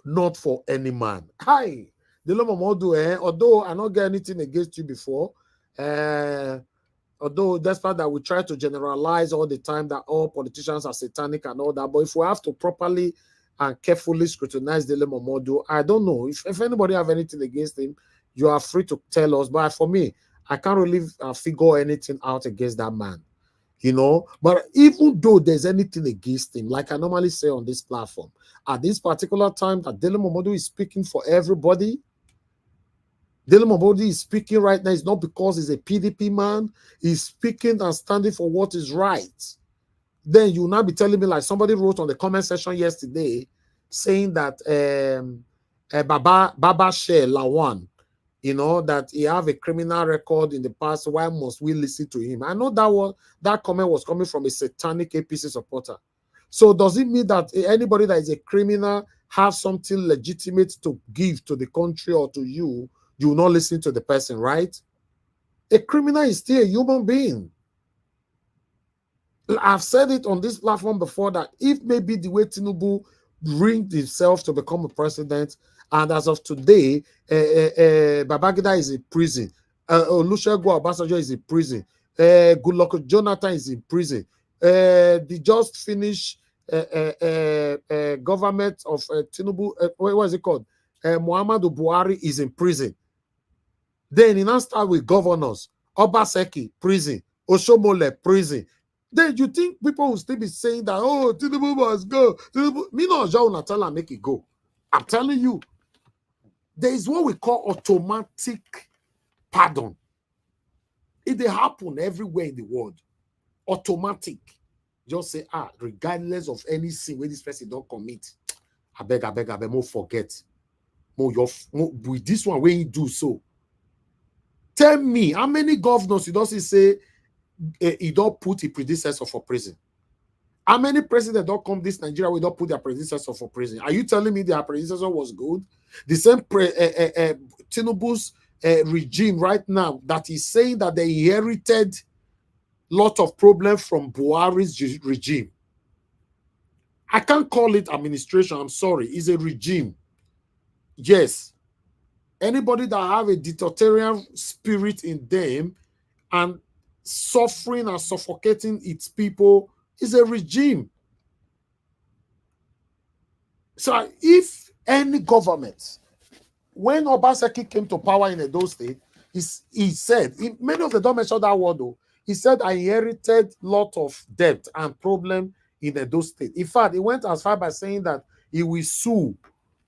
not for any man. Hi, Dele Momodu, although I don't get anything against you before, although despite that we try to generalize all the time that all politicians are satanic and all that, but if we have to properly and carefully scrutinize Dele Momodu, I don't know. If anybody have anything against him, you are free to tell us. But for me, I can't really figure anything out against that man. You know, but even though there's anything against him, like I normally say on this platform, at this particular time that Dele Momodu is speaking for everybody, Dele Momodu is speaking right now. It's not because he's a PDP man. He's speaking and standing for what is right. Then you will now be telling me, like somebody wrote on the comment section yesterday, saying that Baba Sheh Lawan, you know, that he have a criminal record in the past. Why must we listen to him? I know that comment was coming from a satanic APC supporter. So does it mean that anybody that is a criminal have something legitimate to give to the country or to you? You will not listen to the person, right? A criminal is still a human being. I've said it on this platform before that if maybe the way Tinubu bring himself to become a president, and as of today, Babangida is in prison, Olusegun Obasanjo is in prison, Goodluck Jonathan is in prison, the just finished government of Tinubu, what is it called? Muhammadu Buhari is in prison. Then he now start with governors, Obaseki, prison, Oshomole, prison. Then you think people will still be saying that, oh, Tinubu must go. Tinubu. Me no Jao tell and make it go. I'm telling you, there is what we call automatic pardon. It happen everywhere in the world. Automatic. Just say, regardless of any sin where this person don't commit, I beg, more forget. More with this one, when you do so. Tell me, how many governors you don't say he don't put a predecessor for prison? How many presidents don't come this Nigeria we don't put their predecessor for prison? Are you telling me their predecessor was good? The same Tinubu's regime right now that is saying that they inherited lot of problems from Buhari's regime. I can't call it administration. I'm sorry. It's a regime. Yes. Anybody that have a dictatorial spirit in them and suffering and suffocating its people is a regime. So if any government, when Obaseki came to power in Edo State, he said, many of them don't mention that word though, he said, I inherited a lot of debt and problem in Edo State. In fact, he went as far by saying that he will sue,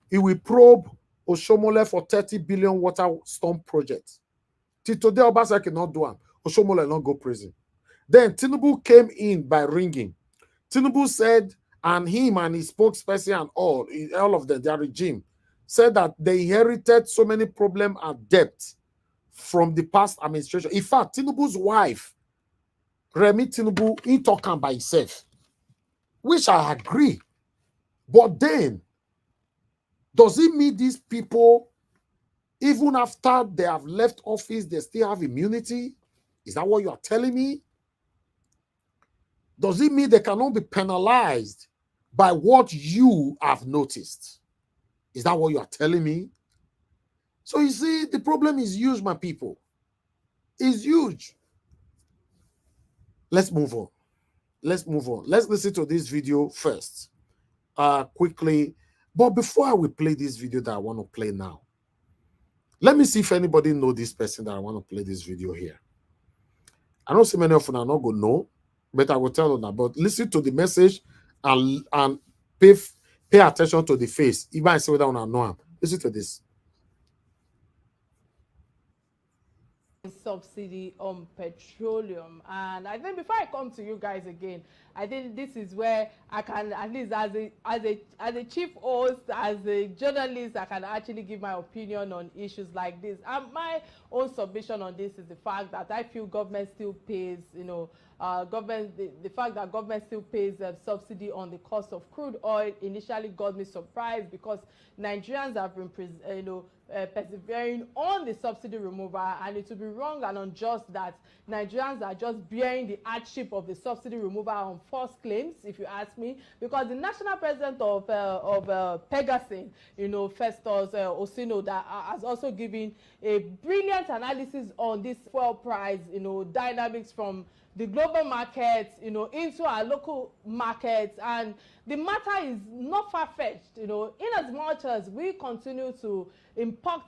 he will probe Oshomole for 30 billion water storm project. Till today, Obasa cannot do it. Oshomole not go prison. Then Tinubu came in by ringing. Tinubu said, and him and his spokesperson and all of them, their regime, said that they inherited so many problems and debt from the past administration. In fact, Tinubu's wife, Remi Tinubu, he talking by himself, which I agree. But then, does it mean these people, even after they have left office, they still have immunity? Is that what you are telling me? Does it mean they cannot be penalized by what you have noticed? Is that what you are telling me? So you see, the problem is huge, my people. It's huge. Let's move on. Let's move on. Let's listen to this video first, quickly. But before I will play this video that I want to play now, let me see if anybody know this person that I want to play this video here. I don't see many of them are not going to know, but I will tell them. But listen to the message and pay attention to the face. Even I say whether I know him. Listen to this. Subsidy on petroleum, and I think before I come to you guys again, I think this is where I can, at least as a chief host, as a journalist, I can actually give my opinion on issues like this. And my own submission on this is the fact that I feel government still pays, the fact that government still pays a subsidy on the cost of crude oil initially got me surprised, because Nigerians have been persevering on the subsidy removal, and it would be wrong and unjust that Nigerians are just bearing the hardship of the subsidy removal on false claims, if you ask me, because the national president of Pegasin, Festus Osino, that has also given a brilliant analysis on this fuel price, dynamics from the global markets, into our local markets, and the matter is not far-fetched, in as much as we continue to import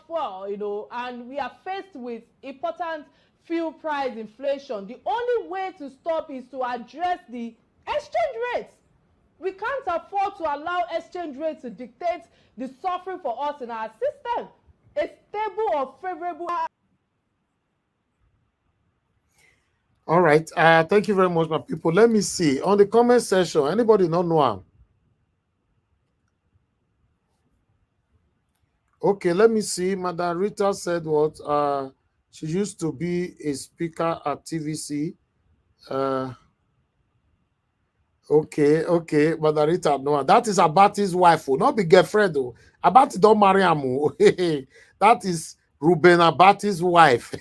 fuel, and we are faced with important fuel price inflation. The only way to stop is to address the exchange rates. We can't afford to allow exchange rates to dictate the suffering for us in our system. A stable or favorable. All right. Thank you very much, my people. Let me see. On the comment section, anybody not know him? Okay, let me see. Madam Rita said what? She used to be a speaker at TVC. Okay. Madam Rita, no. That is Abati's wife, not be girlfriend, though. Abati don't marry him. That is Ruben Abati's wife.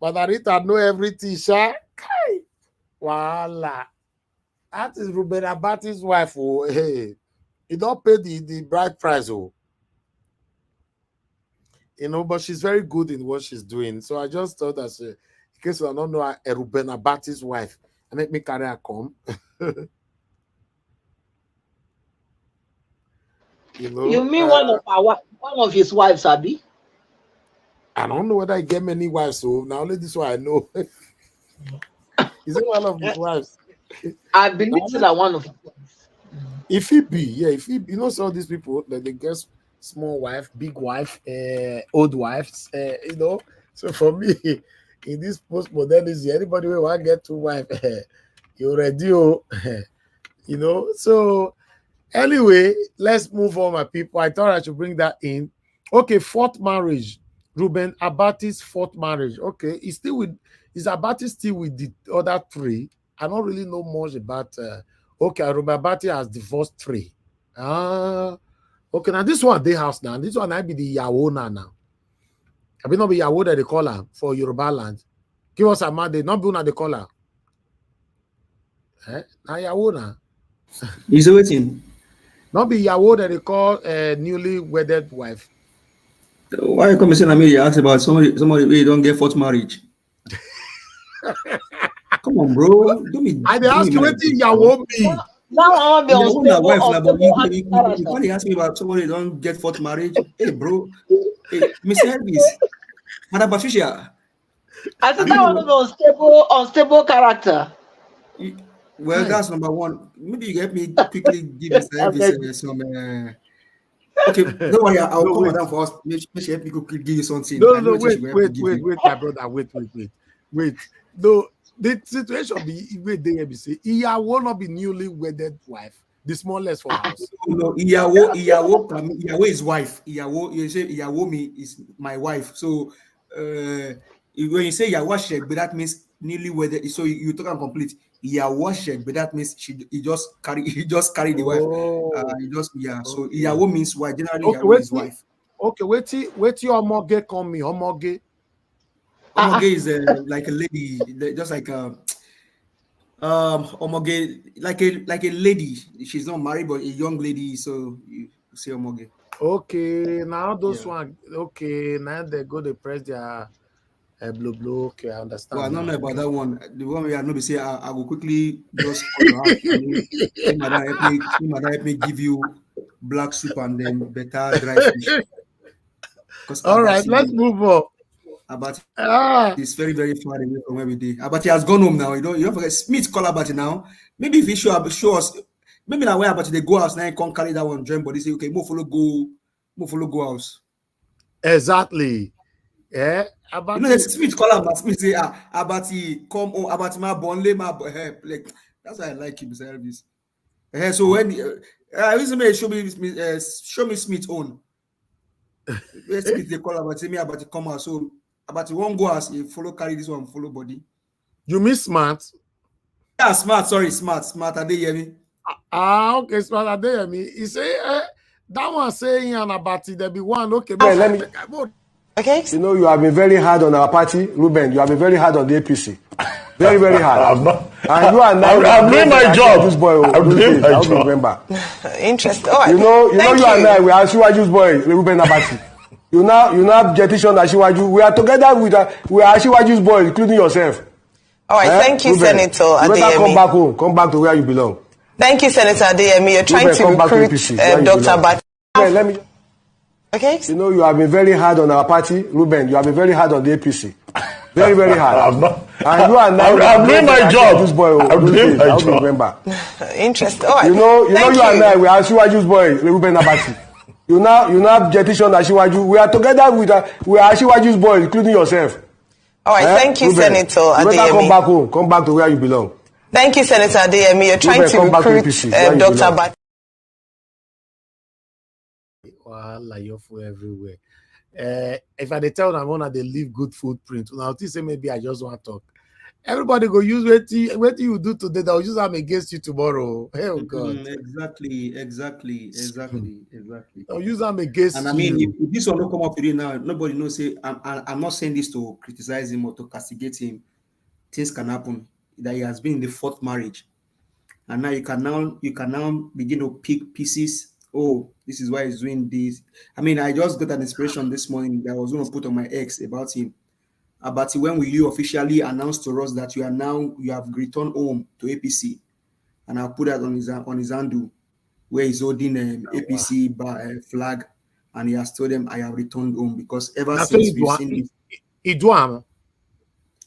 Madam Rita know everything, Sha. Voila. That is Ruben Abati's wife. Hey. He don't pay the bride price, but she's very good in what she's doing. So I just thought that, in case you don't know, a Ruben Abati's wife, I make me carry her come. You mean one of his wives, Abi? I don't know whether he get many wives, so now only this one I know. Is it one of his wives? I believe that one of his wives. If he be, some of these people that they get small wife, big wife, old wives, So for me, in this post-modernity, anybody who want to get two wives, you're ready, So anyway, let's move on, my people. I thought I should bring that in. Okay, fourth marriage. Ruben Abati's fourth marriage. Okay, is Abati still with the other three? I don't really know much about. Okay, Ruben Abati has divorced 3. Okay, now this one they house now. This one might be the Yawona now. I mean, not be Yawo that they call her for Yoruba land. Give us a man, they not be one they call her. Now Yawona. He's waiting. Not be Yawo that they call a newly wedded wife. Why you come and say to me? You ask about somebody who don't get fourth marriage. Come on, bro. I ask you what Yawo me. Now I want to be unstable. You can't ask me about somebody who don't get fourth marriage. Hey, bro. Hey, Miss Elvis. Madam Patricia. I said I want to be unstable character. Well, that's number one. Maybe you help me quickly give Mr. Elvis some. Okay, don't worry. I'll call Madam for us. Maybe she help me quickly give you something. No, wait, my brother, wait. No, the situation be where they be say, "Iya will not be newly wedded wife, the smallest for house." No, Iyawo is wife. You say Iyawo me is my wife. So, when you say Iyawo Sheikh, but that means newly wedded. So you talk and complete. Iyawo Sheikh, but that means he just carry the wife. So Iyawo means wife. Generally, Iyawo is wife. Okay, wait your Omoge call me Omoge. Omoge is like a lady, just like Omoge, like a lady. She's not married, but a young lady. So you say Omoge. Okay, now those one. Okay, now they go to press their blue. Okay, I understand. Well, I don't know about that one. The one we are not say I will quickly just call you out. Madam help me give you black soup and then better dry fish. All right, let's move on. Abati is very, very far away from where we did. Abati has gone home now. You don't forget. Smith call Abati now. Maybe if he show us, maybe now where Abati they go house now, you can't carry that one join, but they say, okay, more follow go house. Exactly. Yeah. Abati. You know, Smith call Abati. Smith say, Abati, come home. Abati, my bonle, my like. That's why I like him, Mr. Elvis. So when show me Smith own. Smith they call Abati, me Abati come out. So Abati won't go as you follow carry this one, follow body. You mean smart? Yeah, smart. Sorry, smart. I didn't hear me. Okay, smart. I didn't hear me. He say that one saying and Abati there be one. Okay, but let me. Okay. You know, you have been very hard on our party, Ruben. You have been very hard on the APC. Very, very hard. And you are now. I'm doing my job. This boy, I'm doing my job. Remember. Interesting. Oh, you know, you and I, we are Shiwaju's boy, Ruben Abati. You now have Judicial and Shiwaju. We are together with we are Shiwaju's boy, including yourself. All right, thank you, Ruben, Senator Adeyemi. You better come back home. Come back to where you belong. Thank you, Senator Adeyemi. You're trying to recruit Dr. Abati. Let me. Okay. You know, you have been very hard on our party, Ruben. You have been very hard on the APC. Very, very hard. And you are now. I'm doing my job. This boy, I'm doing my job. Remember. Interesting. All right. You know, you and I, we are Shiwaju's boy, Ruben Abati. You now have Judicial and Shiwaju. We are together with we are Shiwaju's boy, including yourself. All right. Thank you, Ruben, Senator Adeyemi. You better come back home. Come back to where you belong. Thank you, Senator Adeyemi. You're trying to recruit Dr. Abati. Wow, you're full everywhere. If I tell them one they leave good footprint, now say maybe I just want to talk. Everybody go use what you do today, they'll use them against you tomorrow. Oh God. Exactly. They'll use them against you. And I mean, if this one don't come up today now, nobody knows. Say, I'm not saying this to criticize him or to castigate him. Things can happen. That he has been in the fourth marriage, and now you can now begin to pick pieces. Oh, this is why he's doing this. I mean, I just got an inspiration this morning that I was going to put on my ex about him. About when will you officially announce to us that you have returned home to APC? And I'll put that on his handle where he's holding an APC flag, and he has told them I have returned home because ever since we've seen this.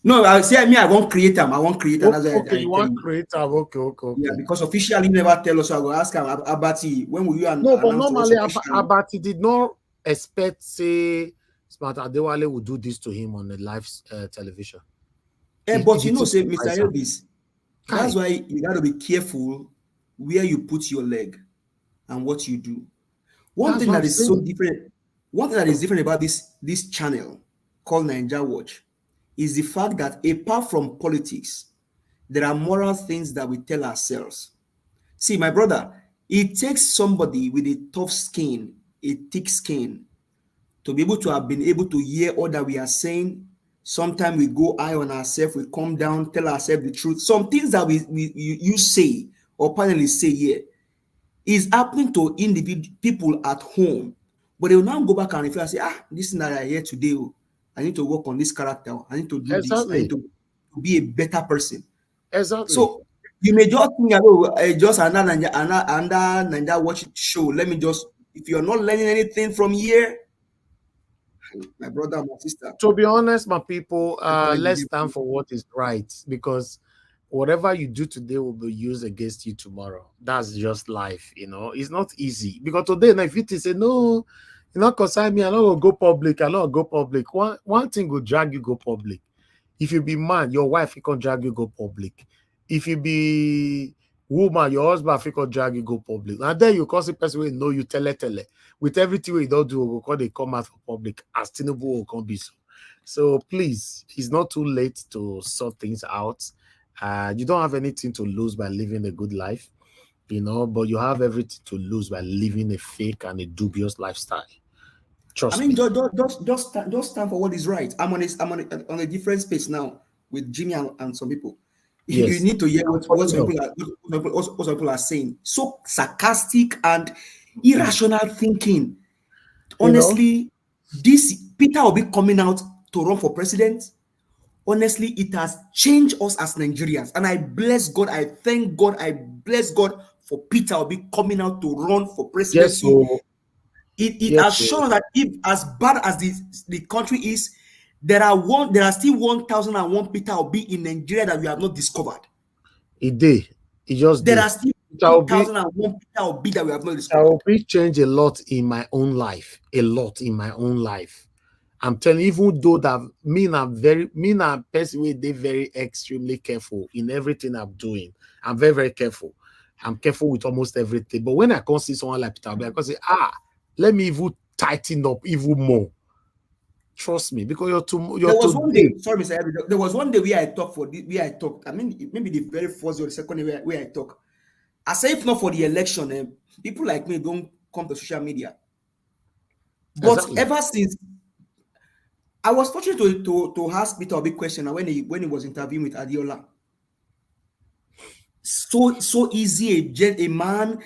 No, I say I won't create them. I won't create them. Okay, you want create them. Okay. Yeah, because officially never tell us. So I will ask him, Abati, when will you No, but normally Abati did not expect, say, Smart Adewale would do this to him on the live television. But you know, say, Mr. Elvis, that's why you got to be careful where you put your leg and what you do. One thing that is so different, one thing that is different about this channel called Naija Watch is the fact that apart from politics, there are moral things that we tell ourselves. See, my brother, it takes somebody with a tough skin, a thick skin, to be able to have been able to hear all that we are saying. Sometimes we go high on ourselves, we come down, tell ourselves the truth. Some things that you say or panelists say here is happening to people at home, but they will now go back and reflect and say, this thing that I hear today, I need to work on this character. I need to do this. I need to be a better person. Exactly. So you may just think, just another Naija Watch show. Let me just, if you're not learning anything from here, my brother, my sister. To be honest, my people, let's stand for what is right, because whatever you do today will be used against you tomorrow. That's just life, you know. It's not easy because today, if you say no, you not consign me, I don't go public, I don't go public. One thing will drag you go public. If you be man, your wife can drag you go public. If you be woman, your husband can drag you go public. And then you call the person will know you tele. With everything we don't do, because they come out for public as Tinubu will come be so. So please, it's not too late to sort things out. You don't have anything to lose by living a good life, you know, but you have everything to lose by living a fake and a dubious lifestyle. Trust me. Just stand for what is right. I'm on a different space now with Jimmy and some people. Yes. You need to hear what some people are saying. So sarcastic and irrational thinking. Honestly, this Peter will be coming out to run for president. Honestly, it has changed us as Nigerians. And I bless God, I thank God, I bless God for Peter will be coming out to run for presidency. Yes, so, it has shown that if as bad as the country is, there are still 1,001 Peter Obi in Nigeria that we have not discovered. There are still 1,001 Peter Obi that we have not discovered. Peter Obi changed a lot in my own life. I'm telling you, even though that me na person wey dey very extremely careful in everything I'm doing. I'm very, very careful. I'm careful with almost everything. But when I can see someone like Peter Obi, I can say, let me even tighten up even more. Trust me, because there was one day, sorry, Mr. Abby, there was one day where I talked. I mean, maybe the very first or the second day where I talk. I say, if not for the election, people like me don't come to social media. But ever since, I was fortunate to ask Peter a big question when he was interviewing with Adiola. So easy, a man.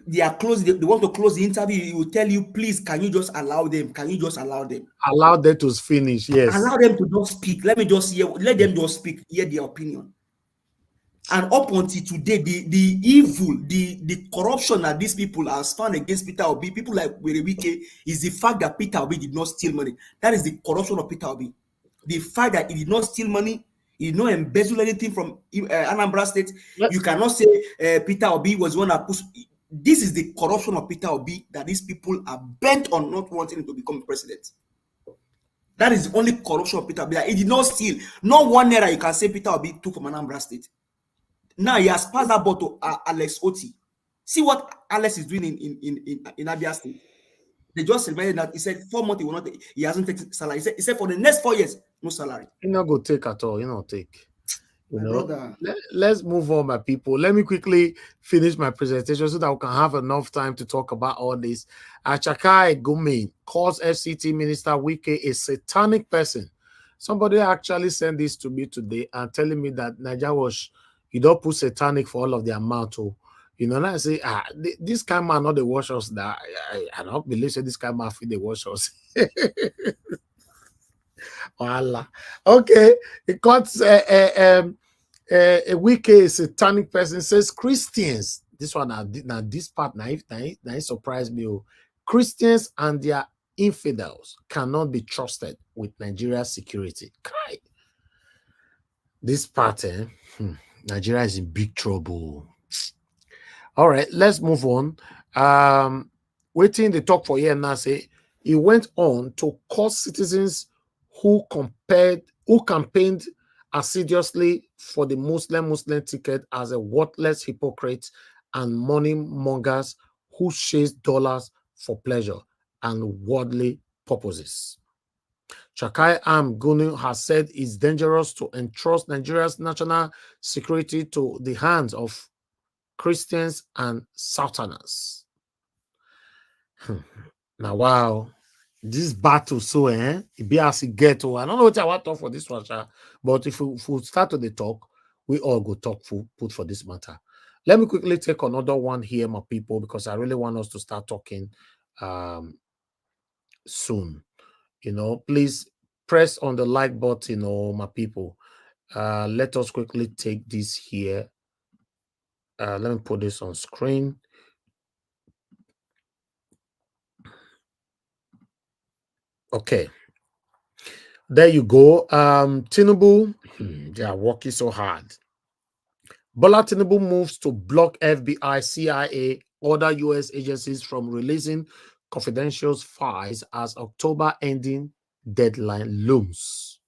They are close. They want to close the interview. He will tell you, please, can you just allow them? Can you just allow them? Allow them to finish. Yes. Allow them to just speak. Let them just speak. Hear their opinion. And up until today, the evil, the corruption that these people are found against Peter Obi, people like Wike, is the fact that Peter Obi did not steal money. That is the corruption of Peter Obi. The fact that he did not steal money, he did not embezzle anything from Anambra State. You cannot say Peter Obi was one that pushed. This is the corruption of Peter Obi that these people are bent on not wanting him to become president. That is the only corruption of Peter Obi. He did not steal. Not one naira you can say Peter Obi took from Anambra State. Now he has passed that ball to Alex Oti. See what Alex is doing in Abia State. They just celebrated that. He said 4 months he hasn't taken salary. He said for the next 4 years, no salary. He not go take at all. He not take. You know, let's move on, my people. Let me quickly finish my presentation so that we can have enough time to talk about all this. Achakai Gumi calls FCT Minister Wike a satanic person. Somebody actually sent this to me today and telling me that Nigeria was, you don't put satanic for all of the amount. You know, and I say, this kind of man not the wash us. That I don't believe this kind of man feed the wash us. Voila. Okay, it cuts a Wike, a satanic person, says Christians. This one now this part now surprised me. Christians and their infidels cannot be trusted with Nigeria's security. Kai. This part, Nigeria is in big trouble. All right, let's move on. Waiting the talk for here now. Say he went on to call citizens who campaigned assiduously for the Muslim ticket as a worthless hypocrite and money mongers who chase dollars for pleasure and worldly purposes. Chakai Gunu has said it's dangerous to entrust Nigeria's national security to the hands of Christians and Southerners. Now, wow. This battle, so it be as it get to. I don't know what I want to talk for this one, but if we start to the talk, we all go talk put for this matter. Let me quickly take another one here, my people, because I really want us to start talking soon. You know, please press on the like button, my people. Let us quickly take this here. Let me put this on screen. Okay, there you go. Tinubu, they are working so hard. Bola Tinubu moves to block FBI, CIA, other U.S. agencies from releasing confidential files as October ending deadline looms.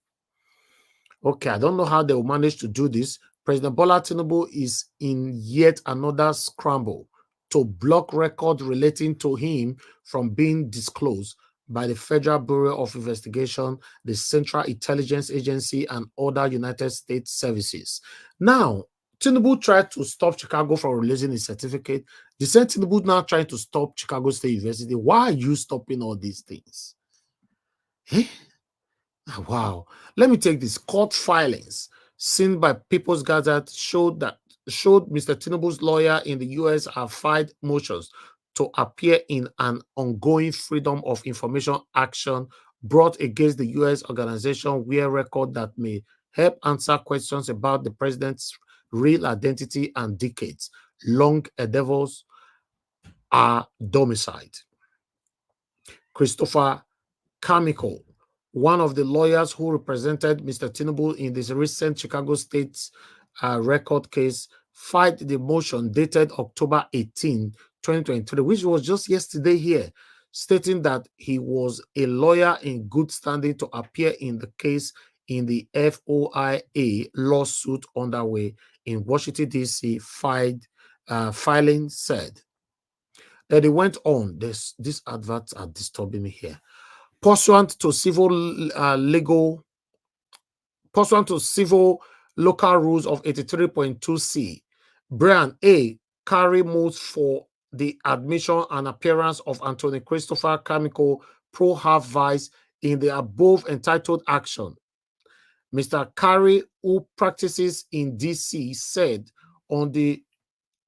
Okay, I don't know how they will manage to do this. President Bola Tinubu is in yet another scramble to block records relating to him from being disclosed by the Federal Bureau of Investigation, the Central Intelligence Agency, and other United States services. Now, Tinubu tried to stop Chicago from releasing his certificate. The same Tinubu now trying to stop Chicago State University. Why are you stopping all these things? Eh? Wow. Let me take this. Court filings seen by People's Gazette showed Mr. Tinubu's lawyer in the U.S. have filed motions to appear in an ongoing Freedom of Information action brought against the U.S. organization where record that may help answer questions about the president's real identity and decades-long endeavors are domiciled. Christopher Carmichael, one of the lawyers who represented Mr. Tinubu in this recent Chicago State record case, filed the motion dated October 18, 2023, which was just yesterday here, stating that he was a lawyer in good standing to appear in the case in the FOIA lawsuit underway in Washington, D.C., filing said. Then they went on. These adverts are disturbing me here. Pursuant to civil local rules of 83.2c, Brian A. Carey moves for the admission and appearance of Anthony Christopher Carmichael pro half vice in the above entitled action. Mr. Carey, who practices in D.C., said on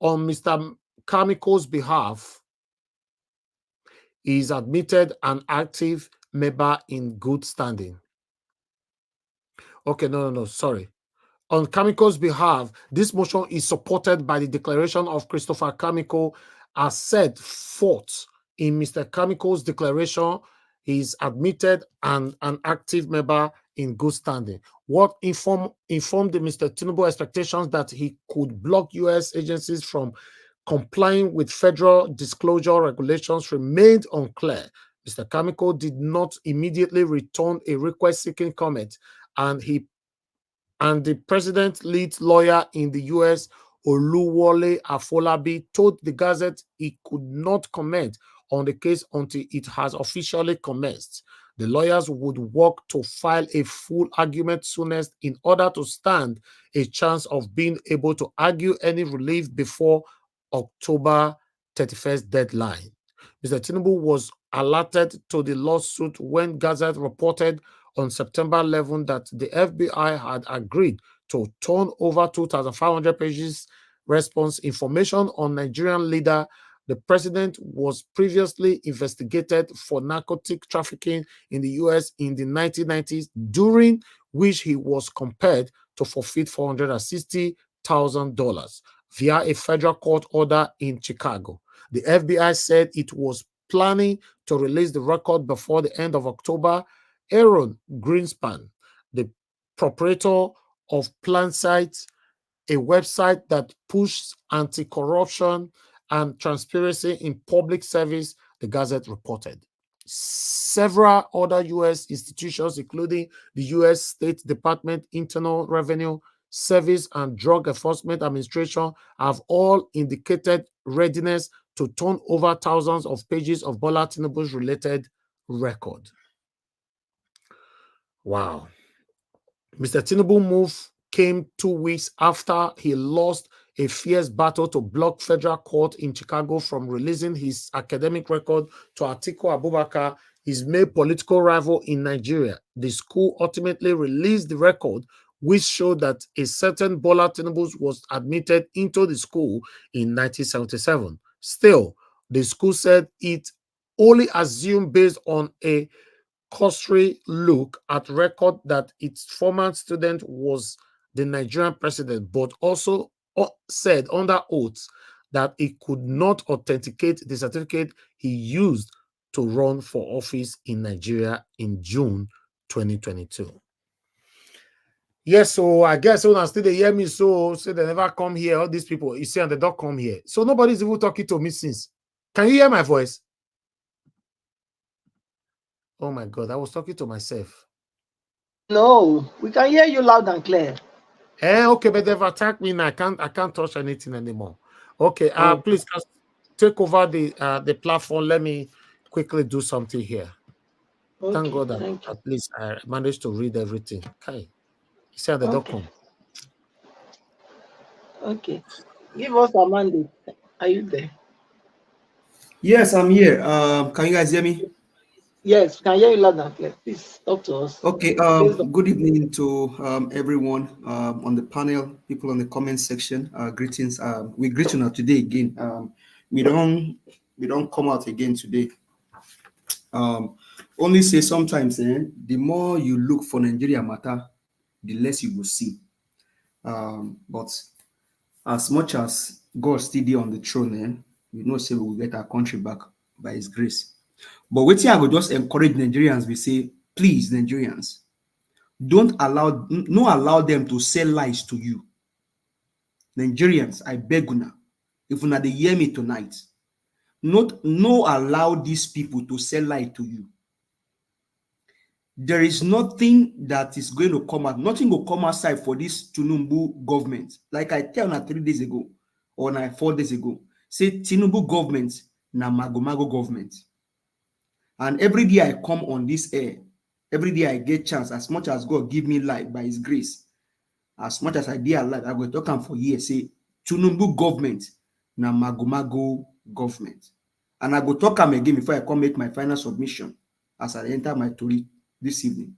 Mr. Carmichael's behalf, he is admitted an active member in good standing. Okay, no, sorry. On Carmichael's behalf, this motion is supported by the declaration of Christopher Carmichael as set forth in Mr. Carmichael's declaration. He is admitted and an active member in good standing. What informed Mr. Tinubu expectations that he could block U.S. agencies from complying with federal disclosure regulations remained unclear. Mr. Carmichael did not immediately return a request seeking comment, and the president's lead lawyer in the U.S., Oluwole Afolabi, told the Gazette he could not comment on the case until it has officially commenced. The lawyers would work to file a full argument soonest in order to stand a chance of being able to argue any relief before October 31st deadline. Mr. Tinubu was alerted to the lawsuit when Gazette reported on September 11 that the FBI had agreed to turn over 2,500 pages response information on Nigerian leader. The president was previously investigated for narcotic trafficking in the U.S. in the 1990s, during which he was compelled to forfeit $460,000 via a federal court order in Chicago. The FBI said it was planning to release the record before the end of October. Aaron Greenspan, the proprietor of PlanSite, a website that pushes anti-corruption and transparency in public service, the Gazette reported. Several other U.S. institutions, including the U.S. State Department, Internal Revenue Service, and Drug Enforcement Administration, have all indicated readiness to turn over thousands of pages of Bola Tinubu's related record. Wow. Mr. Tinubu move came 2 weeks after he lost a fierce battle to block federal court in Chicago from releasing his academic record to Atiku Abubakar, his main political rival in Nigeria. The school ultimately released the record, which showed that a certain Bola Tinubu was admitted into the school in 1977. Still, the school said it only assumed, based on a cursory look at record, that its former student was the Nigerian president, but also said under oath that it could not authenticate the certificate he used to run for office in Nigeria in June 2022. Yes, so I guess when I still they hear me, so say they never come here. All these people, you see, and they don't come here. So nobody's even talking to me since. Can you hear my voice? Oh my God, I was talking to myself. No, we can hear you loud and clear. Okay, but they've attacked me now. I can't touch anything anymore. Okay, please take over the platform. Let me quickly do something here. Okay, thank God that at least I managed to read everything. Okay, you said they don't come. Okay, give us a mandate. Are you there? Yes, I'm here. Can you guys hear me? Yes, can hear you loud and clear. Please talk to us. Okay. Good evening to everyone on the panel, people on the comment section. Greetings. We greet you now today again. We don't come out again today. Only say sometimes, the more you look for Nigeria matter, the less you will see. But as much as God still there on the throne, we know say we will get our country back by His grace. But waiting, I will just encourage Nigerians. We say, please, Nigerians, don't allow them to sell lies to you. Nigerians, I beg you, if una dey hear me tonight, no allow these people to sell lies to you. There is nothing that is going to come out. Nothing will come outside for this Tinubu government. Like I tell you 3 days ago or 4 days ago, say Tinubu government na mago government. And every day I come on this air, every day I get chance, as much as God give me life by His grace, as much as I be alive, I will talk for years. Say Tinubu government na mago government. And I go talk again before I come make my final submission as I enter my story this evening.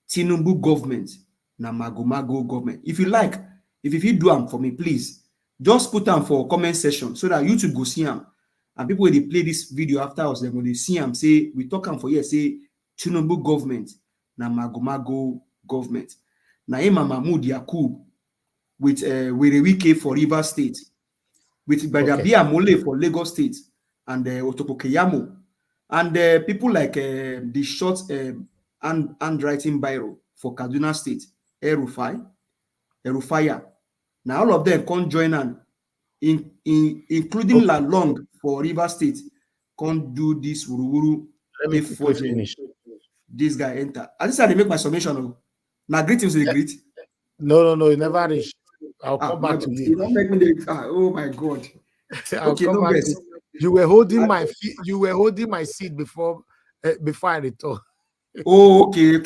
Tinubu government na mago government. If you like, if you do them for me, please just put them for comment section so that YouTube go see them. And people when they play this video after us, when they see them, say we talk them for here, say Tinubu government na mago government. Na Mahmoud Yakub with Wike for River State, with Bajabia Mole for Lagos State, and Otoko Keyamo, and people like the short handwriting biro for Kaduna State, Erufaya. Now all of them can't join on, including Lalong for River State, can't do this wuru. Let me finish. This guy enter. At least I make my submission. Now greetings, they greet. No, you never reach. I'll come back to you. You don't make me oh my God. Okay, no best. You were holding my feet. You were holding my seat before I return. Oh, okay.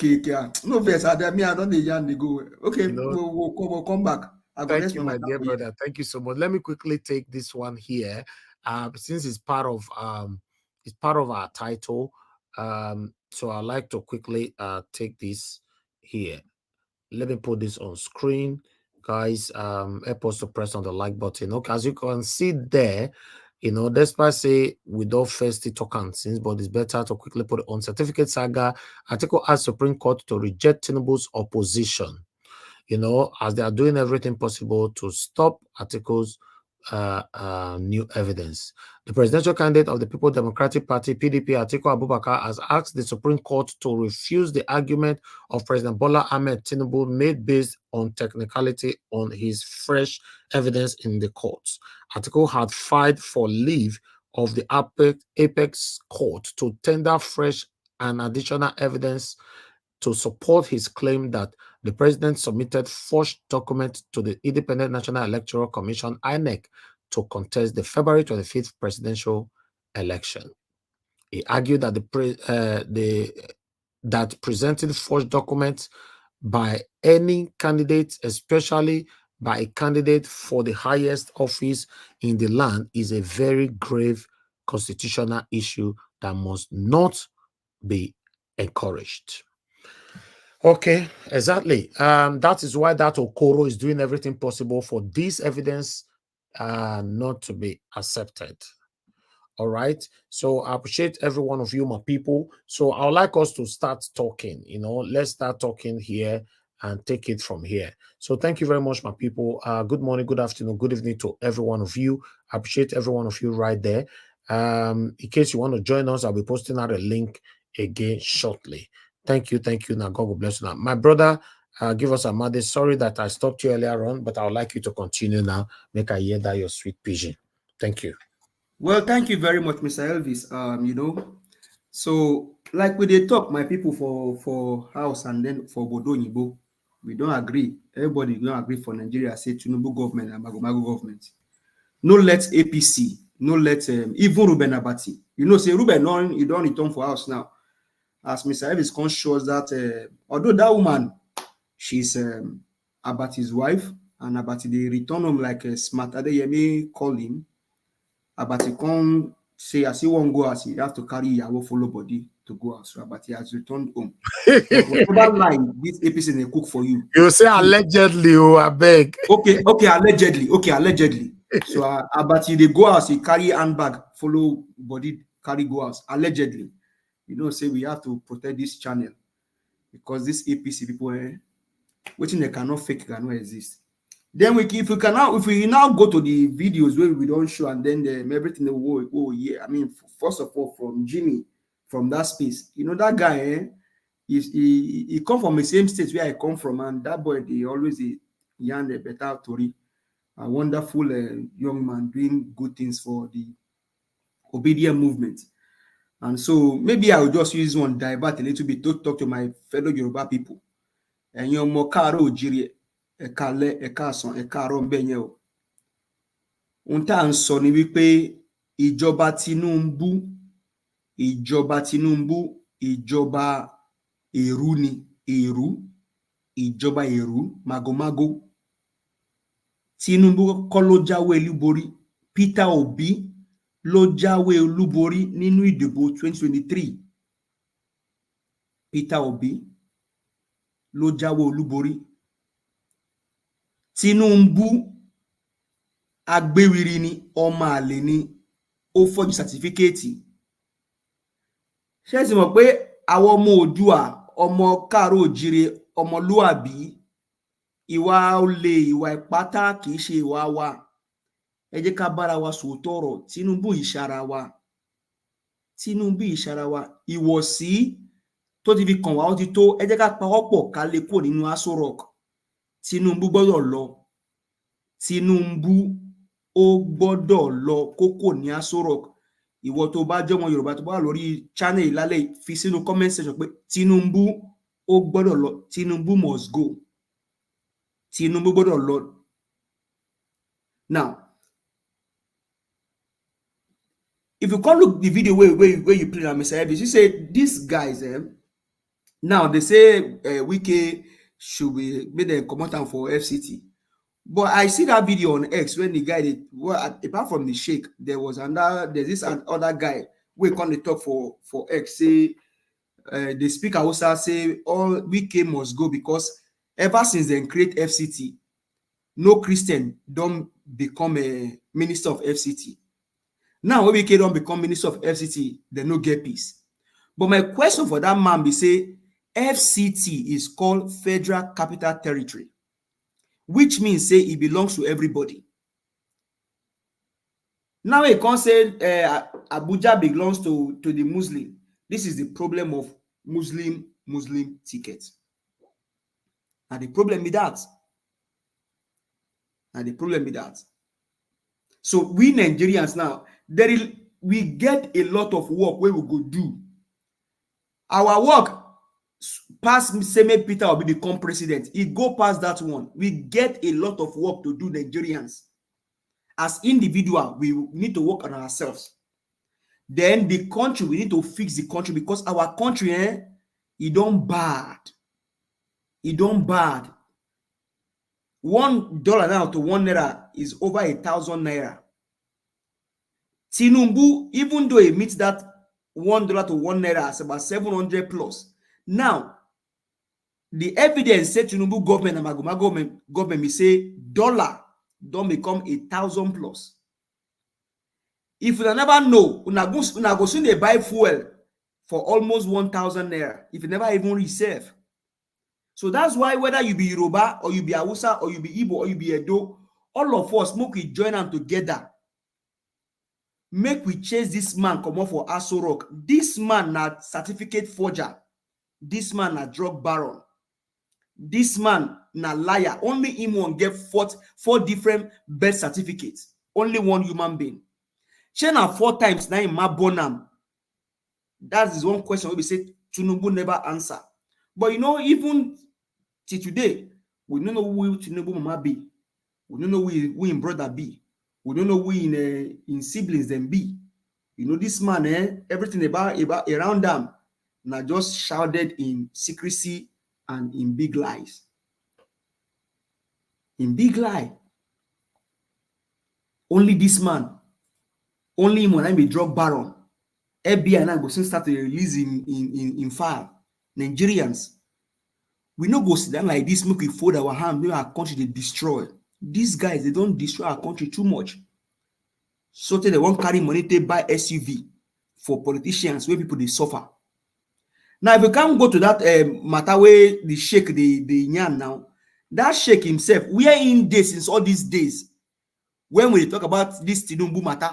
No best. I don't go. Okay, we'll come back. Thank you, my dear brother. Thank you so much. Let me quickly take this one here. Since it's part of our title. So I'd like to quickly take this here. Let me put this on screen, guys. Help us to press on the like button. Okay, as you can see there, despite say we don't first talk on things, but it's better to quickly put it on certificate saga. Atiku asked Supreme Court to reject Tinubu's opposition. As they are doing everything possible to stop Atiku's new evidence. The presidential candidate of the People Democratic Party, PDP, Atiku Abubakar, has asked the Supreme Court to refuse the argument of President Bola Ahmed Tinubu made based on technicality on his fresh evidence in the courts. Atiku had filed for leave of the Apex Court to tender fresh and additional evidence to support his claim that the president submitted forged documents to the Independent National Electoral Commission, INEC, to contest the February 25th presidential election. He argued that that presenting forged documents by any candidate, especially by a candidate for the highest office in the land, is a very grave constitutional issue that must not be encouraged. Okay, exactly. That is why that Okoro is doing everything possible for this evidence not to be accepted. All right. So I appreciate every one of you, my people. So I would like us to start talking. Let's start talking here and take it from here. So thank you very much, my people. Good morning, good afternoon, good evening to every one of you. I appreciate every one of you right there. In case you want to join us, I'll be posting out a link again shortly. Thank you. Now, God will bless you. Now, my brother, Give us a Monday. Sorry that I stopped you earlier on, but I would like you to continue now. Make I hear that your sweet pigeon. Thank you. Well, thank you very much, Mr. Elvis. So like we did talk, my people for house and then for Bodonibo, we don't agree. Everybody don't agree for Nigeria. Say Tinubu government and Magomago government. No let APC. No let even Ruben Abati. Say Ruben you don't return for house now. As Mr. Elvis shows that although that woman, she's Abati's wife, and Abati they return him like a smart Adeyemi call him. Abati come say as he won't go as he have to carry Yahoo follow body to go out. So Abati has returned home. Whatever line this APC they cook for you. You say allegedly, I beg. Okay, allegedly. So Abati they go out, he carry handbag, follow body, carry go out. Allegedly. Say we have to protect this channel because this APC people, which they cannot fake, cannot exist. Then if we now go to the videos where we don't show and then everything, first of all, from Jimmy, from that space, that guy, he come from the same state where I come from, and that boy, they always yarn a better story, a wonderful young man doing good things for the obedient movement. And so maybe I will just use one divert a little bit to talk to my fellow Yoruba people. And your mokaro jiri ekale ekason ekaro mbenye o. Unta anso ni wípé ìjọba Tinubu, ìjọba èrú ni, ìjọba èrú, magomago. Tinubu kọ́ ló jáwé olúborí, Peter Obi ló jáwé olúborí nínú ìdìbò 2023. Peter Obi ló jáwé olúborí. Tinubu agbéwiri ni, ọmọ àlè ni, ó fọ́jú certificate. Ṣé sì mọ̀ pé àwọn ọmọ Oòduà, ọmọ káàárọ̀ oòjíire, ọmọlúàbí, ìwà olè, ìwà ìpátá kìí ṣe ìwà wa. Ẹ jẹ́ ká bára wa sòótọ́ ọ̀rọ̀. Tinubu ìṣara wa, ìwọ̀sí tó ti fi kàn wá ó ti tó. Ẹ jẹ́ ká pawọ́pọ̀ ká lè kúrò nínú Aso Rock. Tinubu gbọ́dọ̀ lọ. Tinubu ó gbọ́dọ̀ lọ kókò ní Aso Rock. Ìwọ tó bá jẹ́ ọmọ Yorùbá tó bá lórí channel lálẹ́ fi sínú comment section pé Tinubu ó gbọ́dọ̀ lọ. Tinubu must go. Tinubu gbọ́dọ̀ lọ. Now, if you come look the video where you play on Mr. Elvis, you say these guys, now they say Wike should be made them come out for FCT. But I see that video on X when the guy, apart from the Sheikh, there's this other guy we come to talk for X, say the speaker also say all Wike must go because ever since they create FCT, no Christian don't become a minister of FCT. Now, when Wike don't become minister of FCT, they no get peace. But my question for that man be say, FCT is called Federal Capital Territory, which means say it belongs to everybody. Now he can't say Abuja belongs to the Muslim. This is the problem of Muslim tickets. And the problem with that. So we Nigerians now, we get a lot of work where we go do. Our work past Seme Peter will become president. It go past that one. We get a lot of work to do, Nigerians. As individual, we need to work on ourselves. Then the country, we need to fix the country because our country, it don't bad. $1 now to $1 is over 1,000 naira. Tinubu, even though he meets that $1 to $1, it's about 700 plus. Now, the evidence said Tinubu government and Maguma government may say dollar don't become 1,000 plus. If you never know, una go soon they buy fuel for almost 1,000 naira. If you never even reserve. So that's why whether you be Yoruba or you be Hausa or you be Igbo or you be Edo, all of us make we join them together. Make we chase this man come off for Aso Rock. This man na certificate forger. This man na drug baron. This man na liar. Only him won't get four different birth certificates. Only one human being. She na 4 times now in my bonam. That is one question we say Tinubu never answer. But you know, even till today, we don't know who Tinubu mama be. We don't know who in brother be. We don't know who in siblings them be. You know, this man, everything about around them, now just shrouded in secrecy and in big lies. In big lie. Only this man, only him when I be drug baron. FBI now go soon start to release in file. Nigerians, we no go sit down like this, make we fold our hand, make our country they destroy. These guys, they don't destroy our country too much. So they won't carry money to buy SUV for politicians where people they suffer. Now, if you can't go to that matter where the Sheikh, the Nyan now, that Sheikh himself, we are in this since all these days when we talk about this Tinubu matter.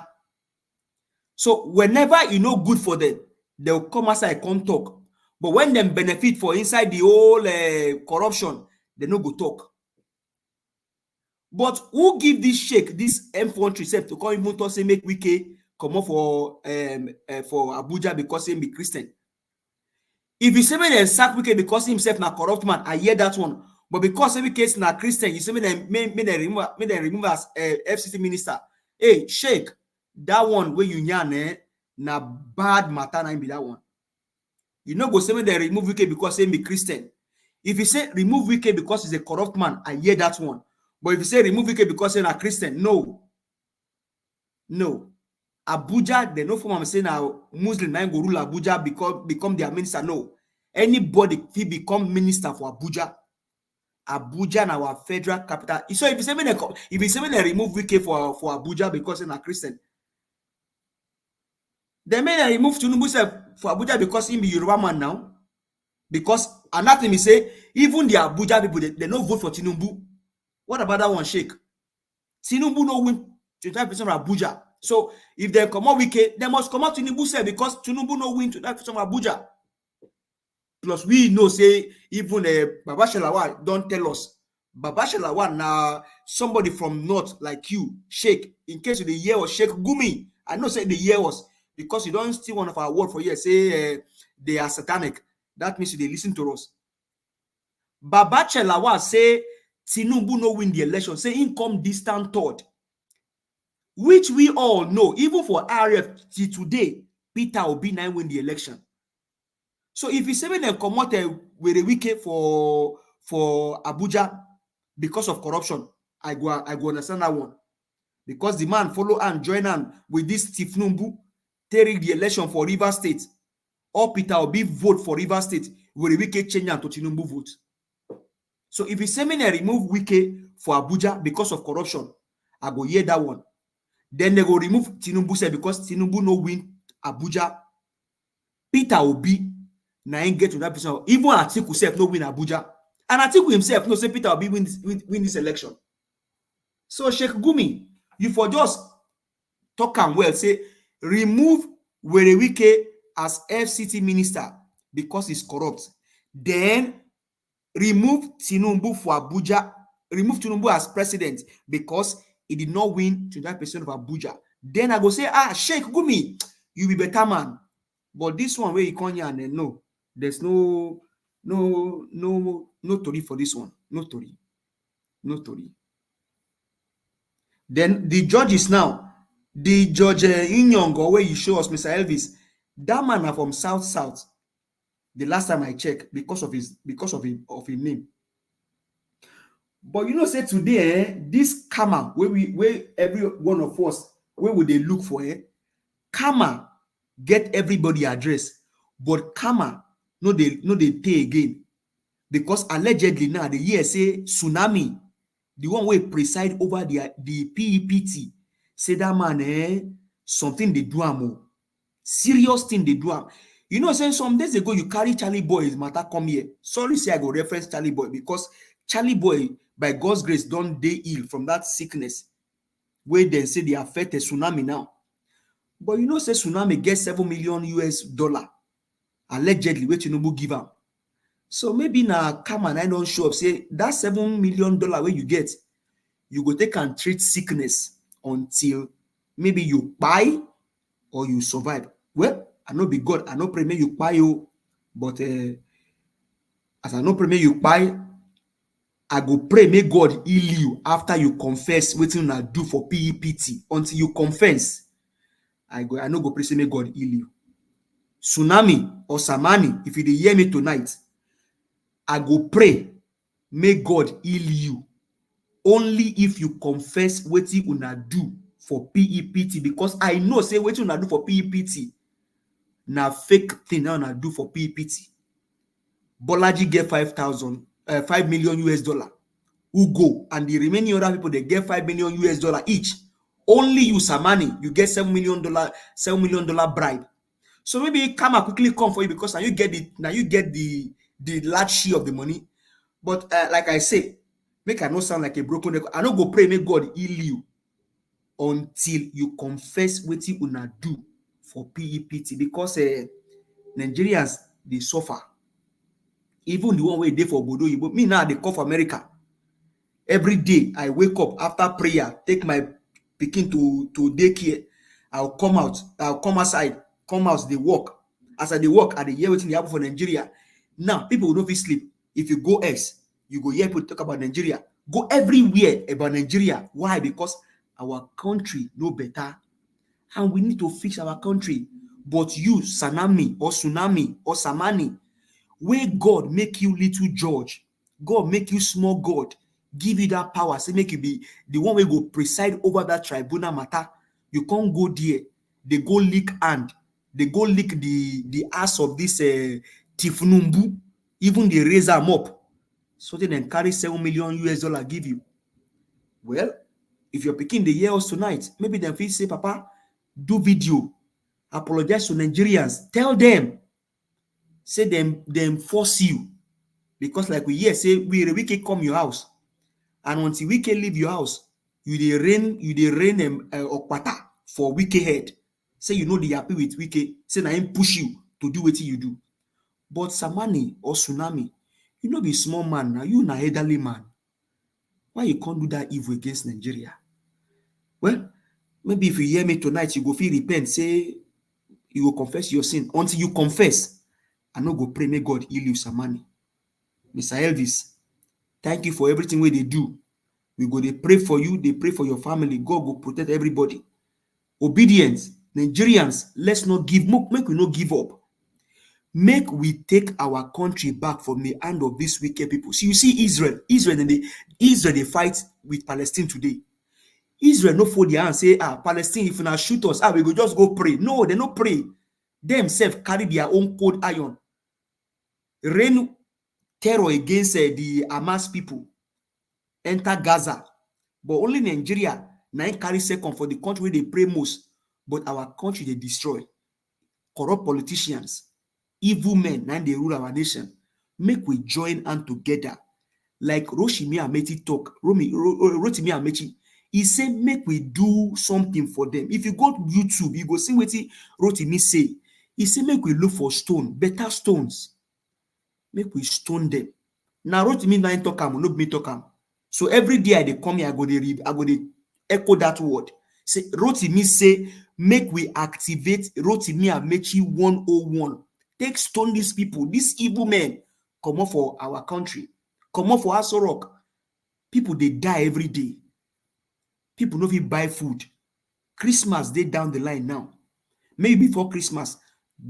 So whenever you know good for them, they'll come outside, come talk. But when them benefit for inside the whole corruption, they no go talk. But who give this Sheikh, this M4 to come even to say make Wike come up for Abuja because he be Christian? If you say me then sack Wike because himself na corrupt man, I hear that one. But because every case na Christian, you say me then remove as FCC minister. Hey, Sheikh, that one where you yarn na bad matter na be that one. You know go say me then remove Wike because he be Christian. If you say remove Wike because he's a corrupt man, I hear that one. But if you say remove Wike because he's a Christian, no. Abuja, they no form say now Muslim man go rule Abuja become their minister. No. Anybody can become minister for Abuja. Abuja na our federal capital. So if you say me they remove Wike for Abuja because he's a Christian, they may remove Tinubu for Abuja because he be Yoruba man now. Because another thing is say even the Abuja people they no vote for Tinubu. What about that one, Sheikh? Tinubu no win 25% of Abuja. So if they come out Wike, they must come out Tinubu because Tinubu no win 25% of Abuja. Plus we know say even Baba Shalawa don't tell us. Baba Shalawa now somebody from north like you, Sheikh. In case of the year was Sheikh Gumi, I know say the year was because you don't steal one of our word for years. Say they are satanic. That means they listen to us. Baba Shalawa say Tinubu no win the election. Say income distant third. Which we all know, even for RF today, Peter Obi now win the election. So if you say when they come out with a Wike for Abuja because of corruption, I go understand that one. Because the man follow and join on with this Tinubu, take the election for Rivers State, or Peter Obi vote for Rivers State, with a Wike change to Tinubu vote. So if you say when they remove Wike for Abuja because of corruption, I go hear that one. Then they go remove Tinubu because Tinubu no win Abuja. Peter Obi na get to that person. Even Atiku self no win Abuja. And Atiku himself no say Peter Obi win this election. So Sheikh Gumi, you for just talk and well say remove Wike as FCT minister because he's corrupt. Then remove Tinubu for Abuja. Remove Tinubu as president because he did not win 25% of Abuja. Then I go say, Sheikh Gumi, you be better man. But this one where you come here and then no, there's no story for this one. No story. Then the judges now, the judge Inyongo where you show us, Mr. Elvis, that man are from South. The last time I checked because of his name. But you know, say today, this karma where every one of us, where would they look for? Karma get everybody address, but karma no they pay again because allegedly now the year say tsunami, the one way preside over the PEPT, say that man something they do am, serious thing they do am. You know, saying some days ago you carry Charlie Boy's matter come here. Sorry, say I go reference Charlie Boy because Charlie Boy, by God's grace, don't they ill from that sickness where they say they affect a tsunami now. But you know, say tsunami gets $7 million allegedly, where Tinubu give up. So maybe now come and I don't show up. Say that $7 million where you get, you go take and treat sickness until maybe you buy or you survive. Well, I know be God, I know pray may you buy you, but as I know pray may you buy, I go pray may God heal you after you confess what you do for PEPT. Until you confess, I no go pray say may God heal you. Tsunami or Samani, if you hear me tonight, I go pray may God heal you only if you confess what you una do for PEPT, because I know say what you una do for PEPT na fake thing now una do for PEPT. Bolaji get 5 million US dollar. Ugo and the remaining other people, they get 5 million US dollar each. Only you, Samani, you get $7 million bribe. So maybe Kama quickly come for you because now you get the large share of the money. But like I say, make I not sound like a broken record. I don't go pray, make God heal you until you confess what you una do for PEPT, because Nigerians they suffer. Even the one way they for Bodo, but me now they call for America. Every day I wake up after prayer, take my pikin to daycare. I'll come outside, come out, they walk. As I they walk, I they hear what's in the happen for Nigeria. Now people will not be sleep. If you go X, you go hear people talk about Nigeria. Go everywhere about Nigeria. Why? Because our country no better, and we need to fix our country. But you, Tsunami or Samani, where God make you little judge, God make you small God, give you that power, say make you be the one way go preside over that tribunal matter. You can't go there. They go lick hand. They go lick the ass of this Tinubu. Even they raise them up. So they then carry $7 million US dollar give you. Well, if you're picking the year us tonight, maybe then feel say, Papa, do video, apologize to Nigerians, tell them, say them force you. Because like we hear say we can come your house, and until we can leave your house, you dey rain okpata for Wike head. Say you know they happy with Wike, say na him push you to do what you do. But Samani or Tsunami, you know be small man now, you na elderly man. Why you can't do that evil against Nigeria? Well, maybe if you hear me tonight, you go feel repent, say you will confess your sin. Until you confess, I no go pray, may God heal you, Samani. Mr. Elvis, thank you for everything we they do. We go, they pray for you, they pray for your family. God will protect everybody. Obedience, Nigerians, let's not give, make we not give up. Make we take our country back from the hand of these wicked people. So you see Israel they fight with Palestine today. Israel no fold their hand say, Palestine, if you not shoot us, we go just go pray. No, they no pray. They themselves carry their own cold iron. Rain terror against the Hamas people. Enter Gaza. But only Nigeria now carry second for the country where they pray most. But our country they destroy. Corrupt politicians, evil men, now they rule our nation. Make we join hand together. Like Rotimi Amechi talk. Rotimi Amechi, he said, make we do something for them. If you go to YouTube, you go see what Rotimi say. He said, make we look for stone, better stones. Make we stone them. Now Rotimi now talk am, no me talk am. So every day I come here, I go to echo that word. Say Rotimi say, make we activate Rotimi Amechi 101. Take stone these people, these evil men. Come up for our country. Come up for Aso Rock. People they die every day. People no fit buy food. Christmas they down the line now. Maybe before Christmas,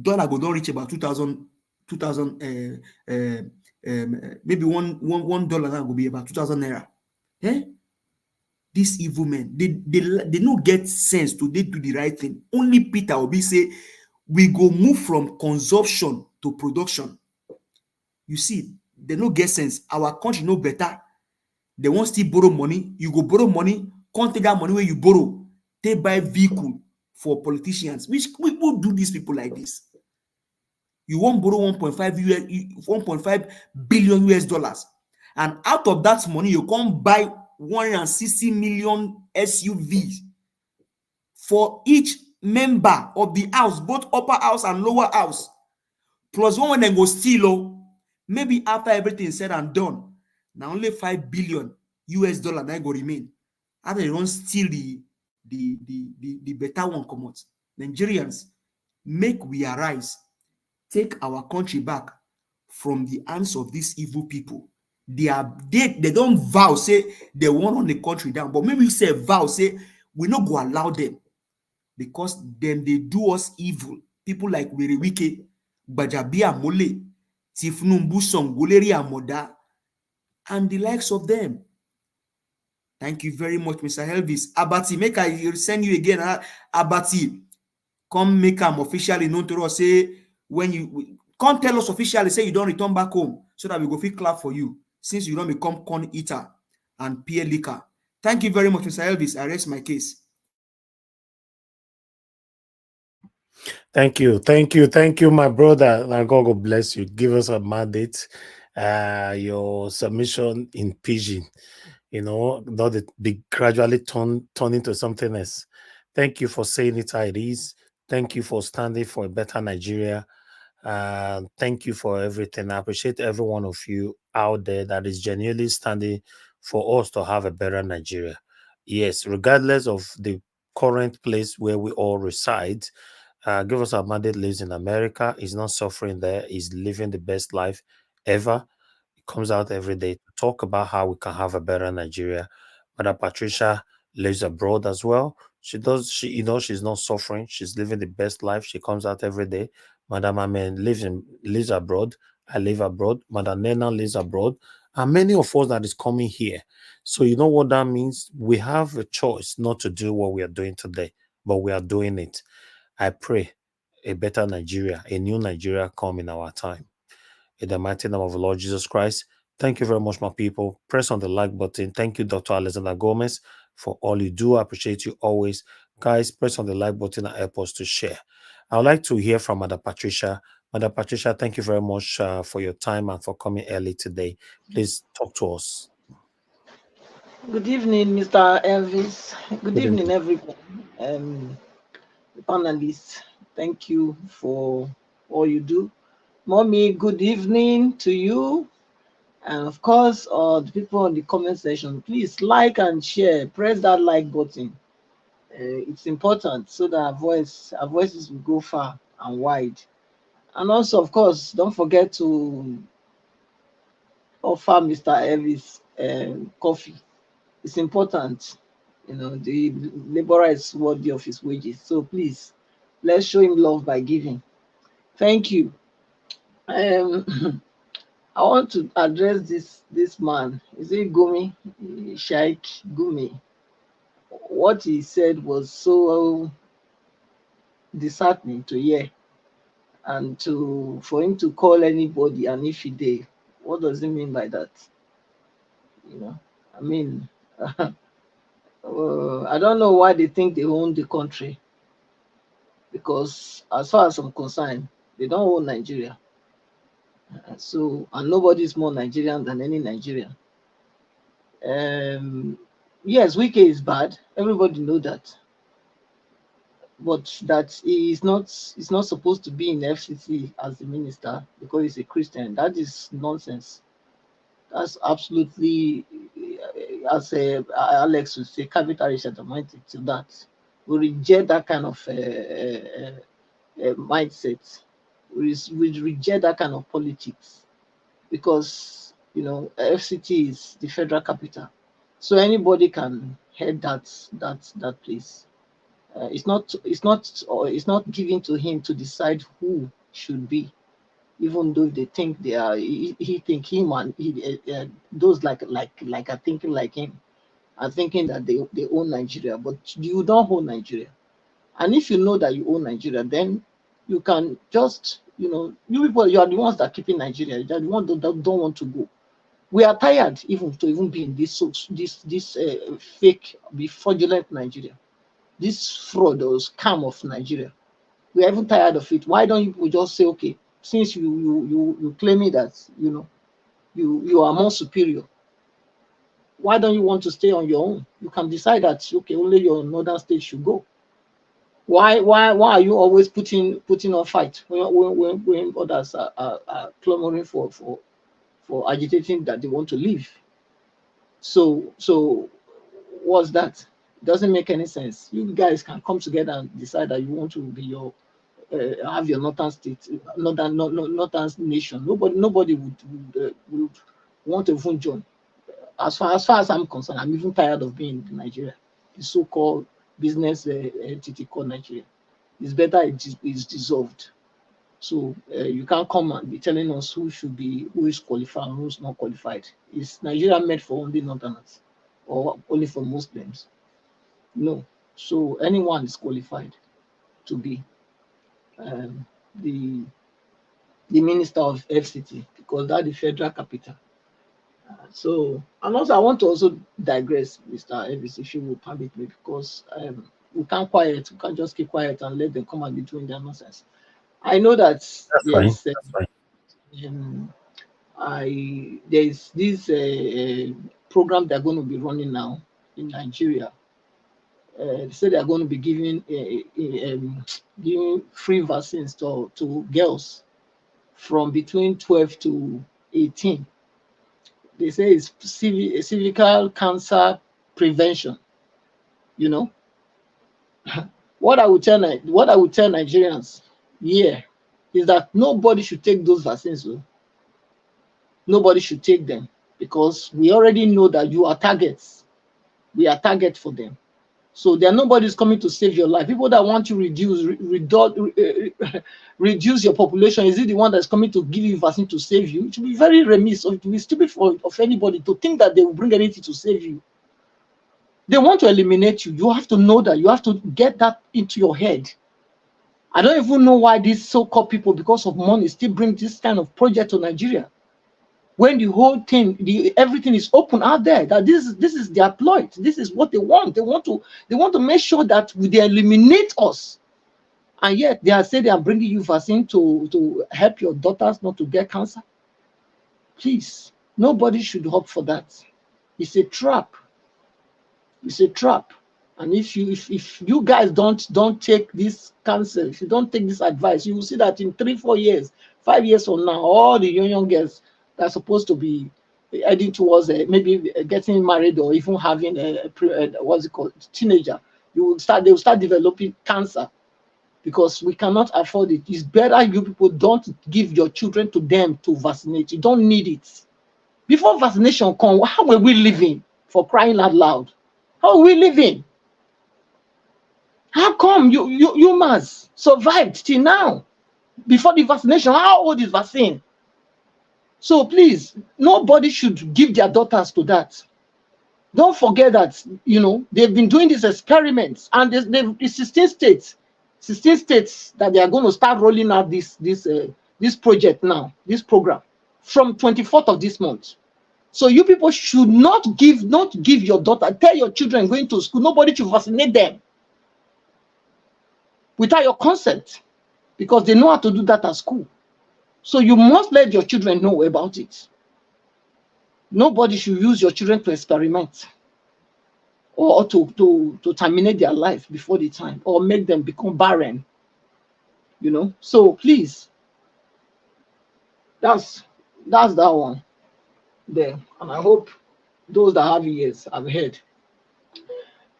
dollar go don't reach about 2,000. Maybe one dollar now will be about 2,000 naira. These evil men, they no get sense to they do the right thing. Only Peter Obi say we go move from consumption to production. You see, they no get sense. Our country no better. They want still borrow money. You go borrow money, can't take that money where you borrow. They buy vehicle for politicians. Which people do these people like this? You won't borrow 1.5 billion US dollars. And out of that money, you can't buy 160 million SUVs for each member of the house, both upper house and lower house. Plus one when they go steal, Maybe after everything is said and done, now only $5 billion that go remain. After they don't steal the better one come out. Nigerians, make we arise, take our country back from the hands of these evil people. They don't vow say they want on the country down, but maybe say vow say we not go allow them, because them they do us evil. People like Wike, Bajabia Mole, Tifnumbu Songoleri Amoda, and the likes of them. Thank you very much, Mr. Elvis. Abati, make I send you again. Abati, come make them officially known to us. Say when you come tell us officially, say you don't return back home, so that we go fit clap for you, since you don't become corn eater and peer liquor. Thank you very much, Mr. Elvis. I rest my case. Thank you, my brother. Now God bless you. Give us a mandate. Your submission in pidgin, not be gradually turn into something else. Thank you for saying it how it is. Thank you for standing for a better Nigeria. Thank you for everything. I appreciate every one of you out there that is genuinely standing for us to have a better Nigeria. Yes, regardless of the current place where we all reside. Give us a mandate lives in America. He's not suffering there. He's living the best life ever. He comes out every day to talk about how we can have a better Nigeria. Mother Patricia lives abroad as well. She's not suffering. She's living the best life. She comes out every day. Madam Amen lives abroad. I live abroad. Madam Nena lives abroad. And many of us that is coming here. So you know what that means? We have a choice not to do what we are doing today, but we are doing it. I pray a better Nigeria, a new Nigeria come in our time. In the mighty name of the Lord Jesus Christ. Thank you very much, my people. Press on the like button. Thank you, Dr. Alexander Gomez, for all you do. I appreciate you always. Guys, press on the like button and help us to share. I would like to hear from Mother Patricia. Mother Patricia, thank you very much for your time and for coming early today. Please talk to us. Good evening, Mr. Elvis. Good evening, everyone. Panelists, thank you for all you do. Mommy, good evening to you. And of course, the people in the comment section, please like and share. Press that like button. It's important so that our voices will go far and wide. And also, of course, don't forget to offer Mr. Elvis coffee. It's important. The laborer is worthy of his wages. So please, let's show him love by giving. Thank you. I want to address this man. Is it Gumi? Sheikh Gumi. What he said was so disheartening to hear, and for him to call anybody an infidel. What does he mean by that? I mean, I don't know why they think they own the country, because as far as I'm concerned, they don't own Nigeria. And nobody is more Nigerian than any Nigerian. Yes, Wike is bad. Everybody know that. But that he is not supposed to be in FCC as the minister because he's a Christian. That is nonsense. That's absolutely, as Alex would say, capital anointed to that. We reject that kind of mindset. We reject that kind of politics, because FCT is the federal capital, so anybody can head that place. It's not given to him to decide who should be, even though they think they are. He think him and those like are thinking like him, are thinking that they own Nigeria, but you don't own Nigeria. And if you know that you own Nigeria, then you can just, you people, you are the ones that are keeping Nigeria. You are the ones that don't want to go. We are tired to be in this fake, be fraudulent Nigeria, this fraud or scam of Nigeria. We are even tired of it. Why don't you just say, okay, since you claiming that you are more superior, why don't you want to stay on your own? You can decide that, okay, only your northern state should go. Why are you always putting on fight when others are clamoring for for agitating that they want to leave. So what's that? Doesn't make any sense. You guys can come together and decide that you want to be your have your northern state, northern nation. Nobody would want to even join. As far as I'm concerned, I'm even tired of being in Nigeria, the so-called business entity called Nigeria. It's better it's dissolved. So you can't come and be telling us who is qualified and who's not qualified. Is Nigeria made for only northerners or only for Muslims? No. So anyone is qualified to be the minister of FCT, because that's the federal capital. So, and also I want to also digress, Mr. Elvis, if you will permit me, because we can't just keep quiet and let them come and be doing their nonsense. I know that there's this program they're going to be running now in Nigeria. They say they're going to be giving free vaccines to girls from between 12 to 18. They say it's cervical cancer prevention. You know, what I would tell Nigerians here is that nobody should take those vaccines. Though. Nobody should take them, because we already know that you are targets. We are target for them. So there nobody's coming to save your life. People that want to reduce your population, is it the one that's coming to give you vaccine to save you? It should be very remiss, or it will be stupid of anybody to think that they will bring anything to save you. They want to eliminate you. You have to know that. You have to get that into your head. I don't even know why these so-called people, because of money, still bring this kind of project to Nigeria, when the whole thing, everything is open out there. That this is their ploy. This is what they want. They want to make sure that they eliminate us, and yet they are saying they are bringing you vaccine to help your daughters not to get cancer. Please, nobody should hope for that. It's a trap. It's a trap. And if you guys don't take this counsel, if you don't take this advice, you will see that in 3-4 years, 5 years from now, all the young girls that are supposed to be heading towards maybe getting married or even having what's it called, teenager, they will start developing cancer, because we cannot afford it. It's better you people don't give your children to them to vaccinate. You don't need it. Before vaccination come, how were we living, for crying out loud? How are we living? How come you must survived till now? Before the vaccination, how old is vaccine? So please, nobody should give their daughters to that. Don't forget that, you know, they've been doing these experiments, and there's 16 states that they are going to start rolling out this project now, this program, from 24th of this month. So you people should not give your daughter, tell your children going to school, nobody should vaccinate them without your consent, because they know how to do that at school. So you must let your children know about it. Nobody should use your children to experiment or to terminate their life before the time, or make them become barren. You know, so please, that's that one there, and I hope those that have ears have heard.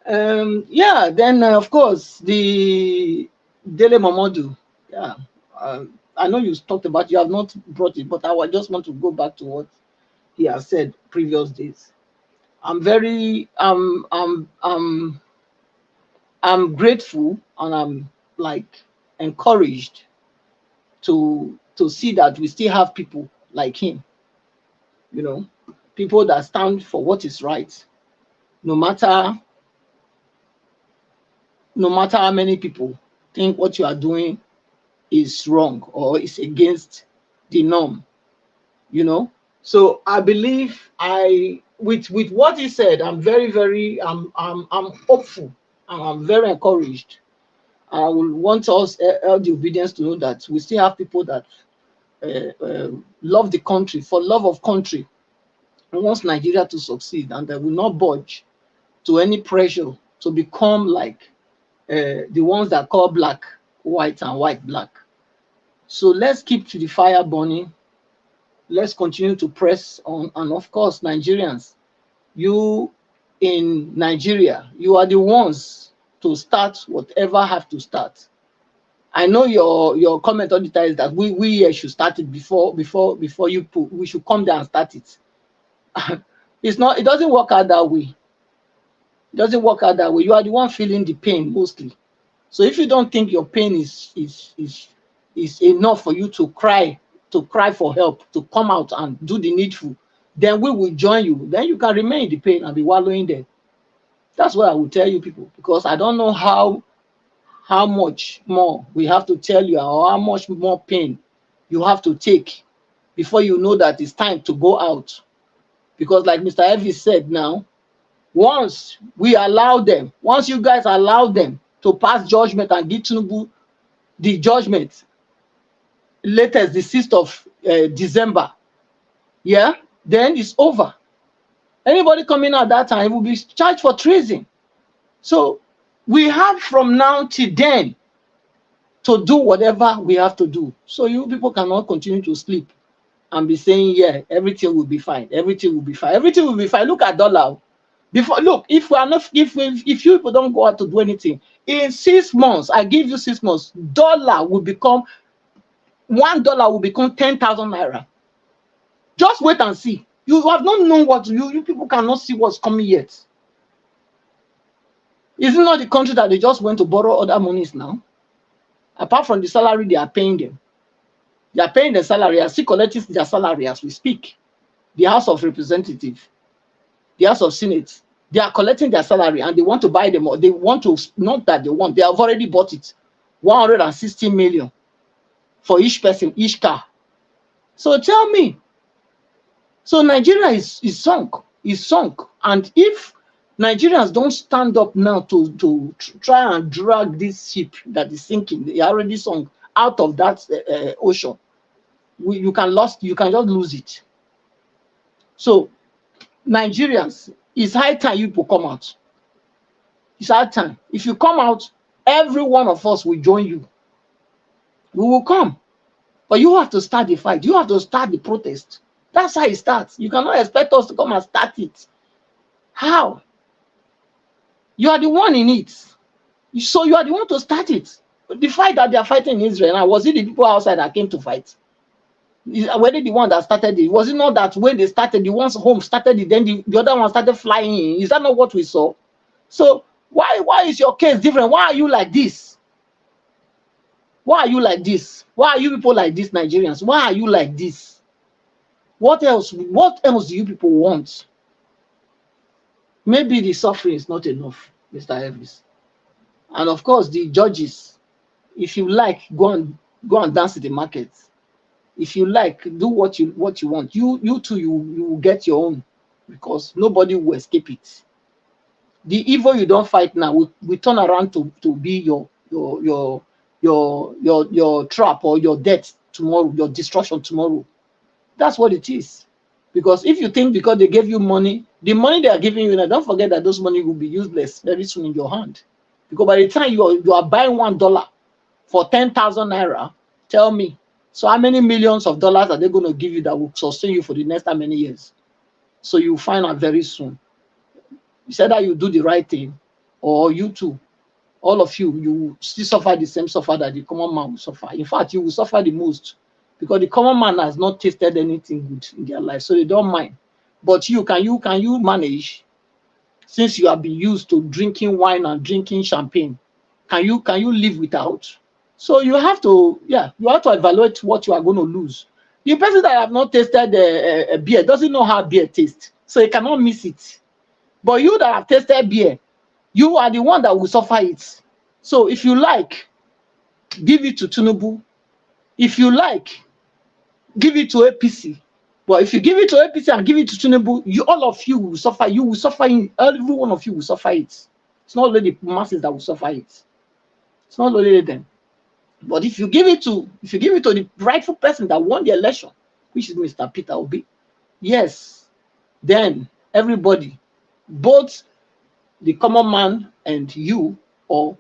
Yeah, then of course the Dele Momodu. Yeah, I know you talked about, you have not brought it, but I just want to go back to what he has said previous days. I'm grateful, and I'm like encouraged to see that we still have people like him, you know, people that stand for what is right, no matter how many people think what you are doing is wrong or is against the norm, you know. So I believe with what he said, I'm very I'm hopeful, and I'm very encouraged. I will want us all the obedience to know that we still have people that love the country, for love of country, and wants Nigeria to succeed, and they will not budge to any pressure to become like the ones that call black white and white black. So let's keep to the fire burning. let's continue to press on. And of course, Nigerians, you in Nigeria, you are the ones to start whatever have to start. I know your comment on the time is that we here should start it before you put, we should come there and start it. It's not, it doesn't work out that way. It doesn't work out that way. You are the one feeling the pain mostly. So if you don't think your pain is enough for you to cry for help, to come out and do the needful, then we will join you. Then you can remain in the pain and be wallowing there. That's what I will tell you people, because I don't know how much more we have to tell you, or how much more pain you have to take before you know that it's time to go out. Because like Mr. Evie said now, once we allow them, once you guys allow them to pass judgment and give Tinubu the judgment latest the 6th of December, yeah, then it's over. Anybody coming out that time will be charged for treason. So we have from now till then to do whatever we have to do. So you people cannot continue to sleep and be saying, yeah, everything will be fine. Everything will be fine. Everything will be fine. Look at dollar. Before, look, if we are not, if you people don't go out to do anything, in 6 months, I give you 6 months, dollar will become $1 will become 10,000 naira. Just wait and see. You have not known what you people cannot see what's coming yet. Is it not the country that they just went to borrow other monies now? Apart from the salary they are paying them. They are paying the salary, are still collecting their salary as we speak. The House of Representatives, the House of Senate, they are collecting their salary and they want to buy them. Or they want to, not that they want, they have already bought it. 160 million for each person, each car. So tell me. So Nigeria is sunk. And if Nigerians don't stand up now to try and drag this ship that is sinking, they are already sunk, out of that ocean, you can just lose it. So Nigerians, it's high time you people come out. It's high time. If you come out, every one of us will join you. We will come. But you have to start the fight. You have to start the protest. That's how it starts. You cannot expect us to come and start it. How? You are the one in it. So you are the one to start it. The fight that they are fighting in Israel now, was it the people outside that came to fight? Were they the one that started it? Was it not that when they started, the ones home started it, then the other one started flying in? Is that not what we saw? So why is your case different? Why are you like this? Why are you like this? Why are you people like this, Nigerians? Why are you like this? What else do you people want? Maybe the suffering is not enough, Mr. Elvis. And of course, the judges, if you like, go and dance in the market. If you like, do what you want. You too, you will get your own, because nobody will escape it. The evil you don't fight now will turn around to be your trap or your death tomorrow, your destruction tomorrow. That's what it is. Because if you think because they gave you money, the money they are giving you now, don't forget that those money will be useless very soon in your hand. Because by the time you are buying $1 for 10,000 naira, tell me, so how many millions of dollars are they going to give you that will sustain you for the next how many years? So you find out very soon. You said that you do the right thing, or you too, all of you, you will still suffer the same suffer that the common man will suffer. In fact, you will suffer the most, because the common man has not tasted anything good in their life, so they don't mind. But can you manage, since you have been used to drinking wine and drinking champagne? Can you live without? So you have to, you have to evaluate what you are going to lose. The person that have not tasted a beer doesn't know how beer tastes, so he cannot miss it. But you that have tasted beer, you are the one that will suffer it. So if you like, give it to Tinubu. If you like, give it to APC. But if you give it to APC and give it to Tinubu, all of you will suffer. You will suffer. Every one of you will suffer it. It's not only the masses that will suffer it. It's not only them. But if you give it to the rightful person that won the election, which is Mr. Peter Obi, yes, then everybody, both the common man and you, or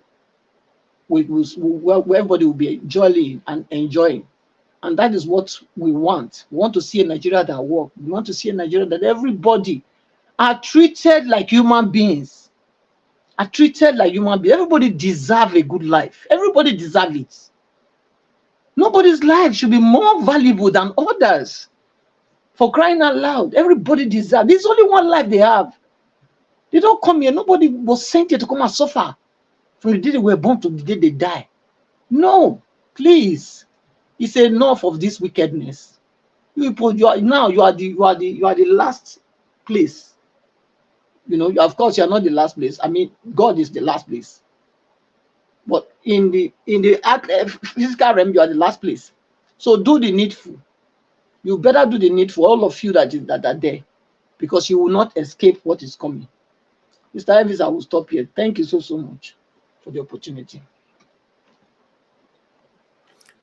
everybody will be jolly and enjoying. And that is what we want. We want to see a Nigeria that works. We want to see a Nigeria that everybody are treated like human beings. Are treated like human beings. Everybody deserves a good life. Everybody deserves it. Nobody's life should be more valuable than others. For crying out loud, everybody deserves. There's only one life they have. They don't come here. Nobody was sent here to come and suffer from the day they were born to the day they die. No, please. It's enough of this wickedness. You people, you are the last place. You know, of course, you are not the last place. I mean, God is the last place. But in the physical realm, you are the last place. So do the needful. You better do the needful, all of you that are there, because you will not escape what is coming. Mr. Elvis, I will stop here. Thank you so much for the opportunity.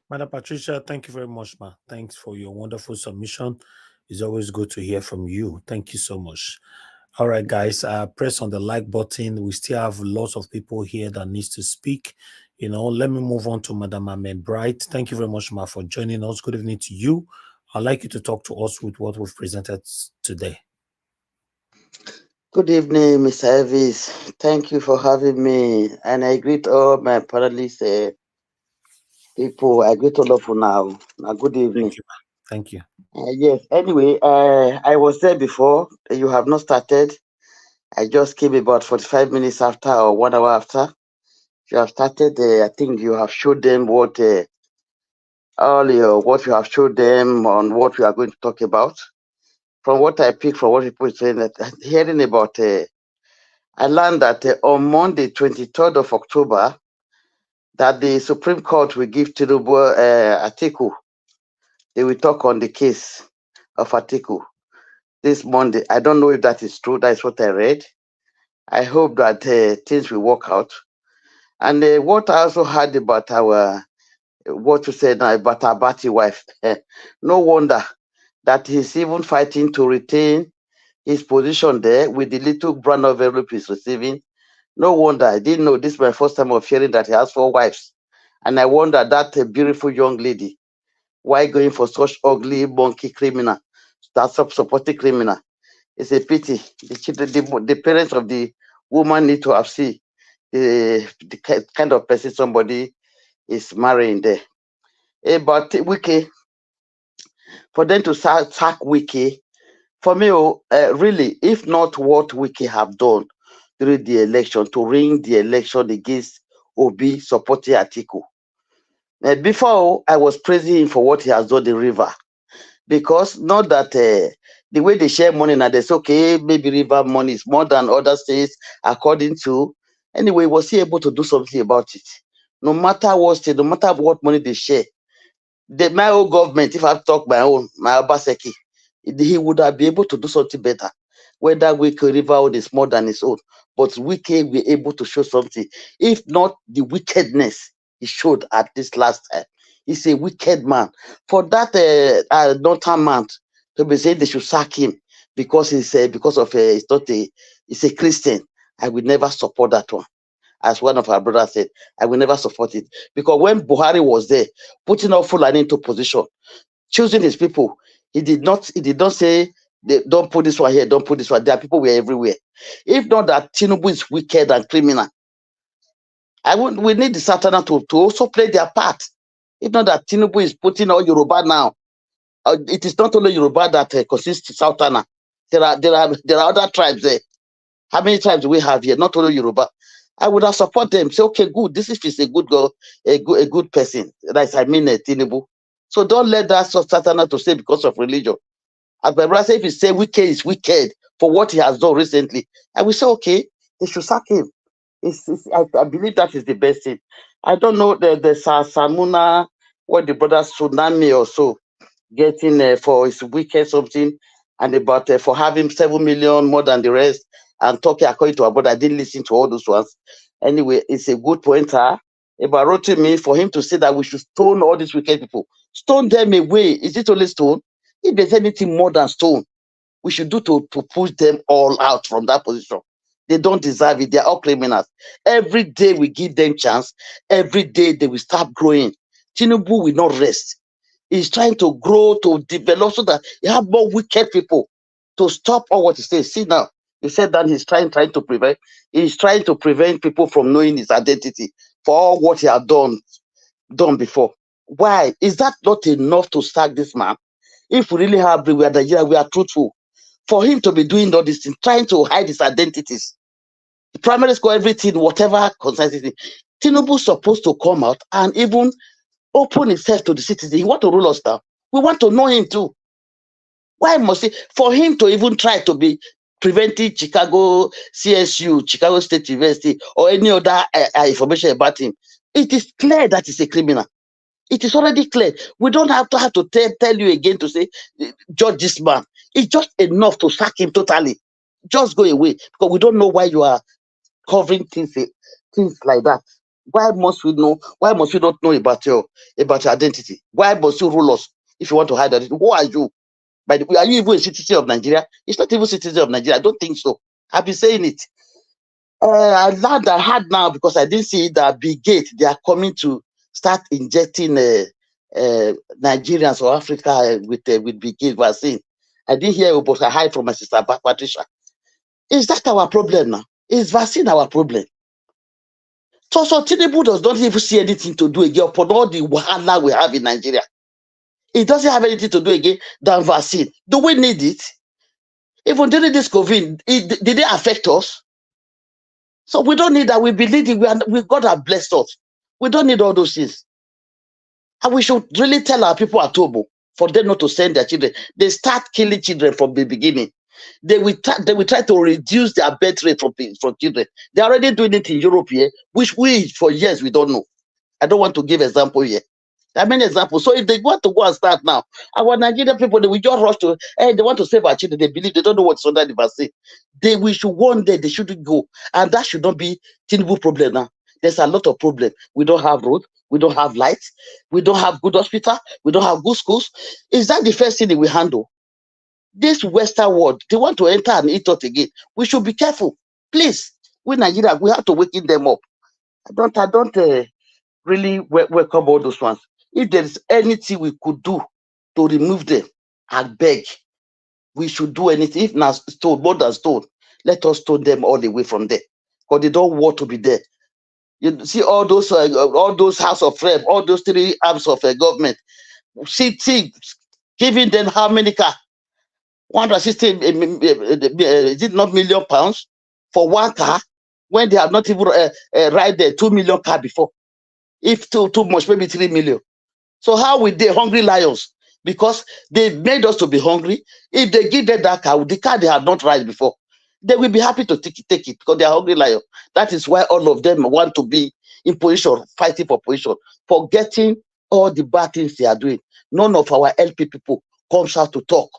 Madam Patricia, thank you very much, ma. Thanks for your wonderful submission. It's always good to hear from you. Thank you so much. All right, guys, press on the like button. We still have lots of people here that needs to speak. You know, let me move on to Madam Amen Bright. Thank you very much, ma, for joining us. Good evening to you. I'd like you to talk to us with what we've presented today. Good evening, Mr. Elvis. Thank you for having me. And I greet all my panelists, people. I greet all of you now. Good evening. Thank you. Yes, anyway, I was there before. You have not started. I just came about 45 minutes after or 1 hour after. You have started. I think you have showed them what what you have showed them on what we are going to talk about. From what I picked from what people are saying, hearing about, I learned that on Monday, 23rd of October, that the Supreme Court will give Tinubu Atiku. They will talk on the case of Atiku this Monday. I don't know if that is true. That is what I read. I hope that things will work out. And what I also heard about what you said now about our Bati wife, no wonder that he's even fighting to retain his position there with the little brown envelope he's receiving. No wonder. I didn't know. This is my first time of hearing that he has 4 wives. And I wonder that beautiful young lady, why going for such ugly, monkey criminal, that supporting criminal? It's a pity. The parents of the woman need to have seen the kind of person somebody is marrying there. But Wike, for them to sack Wike, for me, really, if not what Wike have done during the election to ring the election against Obi supporting Atiku. Before, I was praising him for what he has done in River, because not that the way they share money now, they say, okay, maybe River money is more than other states, according to. Anyway, was he able to do something about it? No matter what state, no matter what money they share, my own government, if I talk my own, my Obaseki, he would have been able to do something better. Whether Wike River own is more than his own, but Wike will be able to show something. If not the wickedness he showed at this last time, he's a wicked man. For that northern man to be saying they should sack him because he's he's a Christian, I will never support that one. As one of our brothers said, I will never support it. Because when Buhari was there, putting all Fulani into position, choosing his people, he did not say, don't put this one here, don't put this one there. People were everywhere. If not that Tinubu is wicked and criminal, we need the Satana to also play their part. If not that Tinubu is putting all Yoruba now. It is not only Yoruba that consists Southern. There are other tribes there. How many tribes do we have here? Not only Yoruba. I would have support them. Say, okay, good. This is a good girl, a good person. That's Tinubu. So don't let that Satana to say because of religion. As my brother say, if he say wicked is wicked for what he has done recently, I will say, okay, they should sack him. I believe that is the best thing. I don't know the Samuna, what the brother Tsunami or so getting for his wicked something, and about for having 7 million more than the rest, and talking according to our brother. I didn't listen to all those ones. Anyway, it's a good pointer. About wrote to me for him to say that we should stone all these wicked people. Stone them away. Is it only stone? If there's anything more than stone, we should do to push them all out from that position. They don't deserve it. They are all criminals. Every day we give them chance. Every day they will start growing. Tinubu will not rest. He's trying to grow, to develop so that you have more wicked people to stop all what he says. See now, he said that he's trying to prevent. He's trying to prevent people from knowing his identity for all what he had done before. Why? Is that not enough to sack this man? If we really have, we are Nigeria, we are truthful. For him to be doing all these things, trying to hide his identities, the primary school, everything, whatever concerns it, Tinubu supposed to come out and even open himself to the citizens. He want to rule us down. We want to know him too. Why must he? For him to even try to be preventing Chicago CSU, Chicago State University, or any other information about him, it is clear that he's a criminal. It is already clear. We don't have to tell you again to say, judge this man. It's just enough to sack him totally. Just go away, because we don't know why you are covering things like that. Why must we know? Why must we not know about your identity? Why must you rule us if you want to hide identity? Who are you? Are you even a citizen of Nigeria? It's not even a citizen of Nigeria. I don't think so. I've been saying it. I had now, because I didn't see that Big Gate, they are coming to start injecting Nigerians or Africa with Big Gate vaccine. I didn't hear about a high from my sister Patricia. Is that our problem now? Is vaccine our problem? So Tinubu does not even see anything to do again upon all the wahala we have in Nigeria. It doesn't have anything to do again than vaccine. Do we need it? Even during this COVID, did it affect us? So we don't need that. We believe we God has blessed us. We don't need all those things. And we should really tell our people at home for them not to send their children. They start killing children from the beginning. They will try to reduce their birth rate from children. They're already doing it in Europe here, which we, for years, we don't know. I don't want to give example here. There are many examples. So if they want to go and start now, our Nigerian people, they will just rush to, they want to save our children. They believe they don't know what's under the vaccine. We should one day, they shouldn't go. And that should not be Tinubu problem now. There's a lot of problems. We don't have road. We don't have lights. We don't have good hospital. We don't have good schools. Is that the first thing that we handle? This Western world, they want to enter and eat us again. We should be careful. Please, we Nigeria, we have to waken them up. I don't really welcome all those ones. If there is anything we could do to remove them, I beg, we should do anything. If not stone, more than stone, let us stone them all away from there, because they don't want to be there. You see all those House of Rep, all those three arms of government, see, giving them how many cars? 160, is it not million pounds for one car, when they have not even ride the 2 million car before? If too much, maybe 3 million. So how will they hungry lions? Because they made us to be hungry. If they give them that car, the car they have not ride before, they will be happy to take it because they are hungry lions. That is why all of them want to be in position, fighting for position, forgetting all the bad things they are doing. None of our LP people comes out to talk.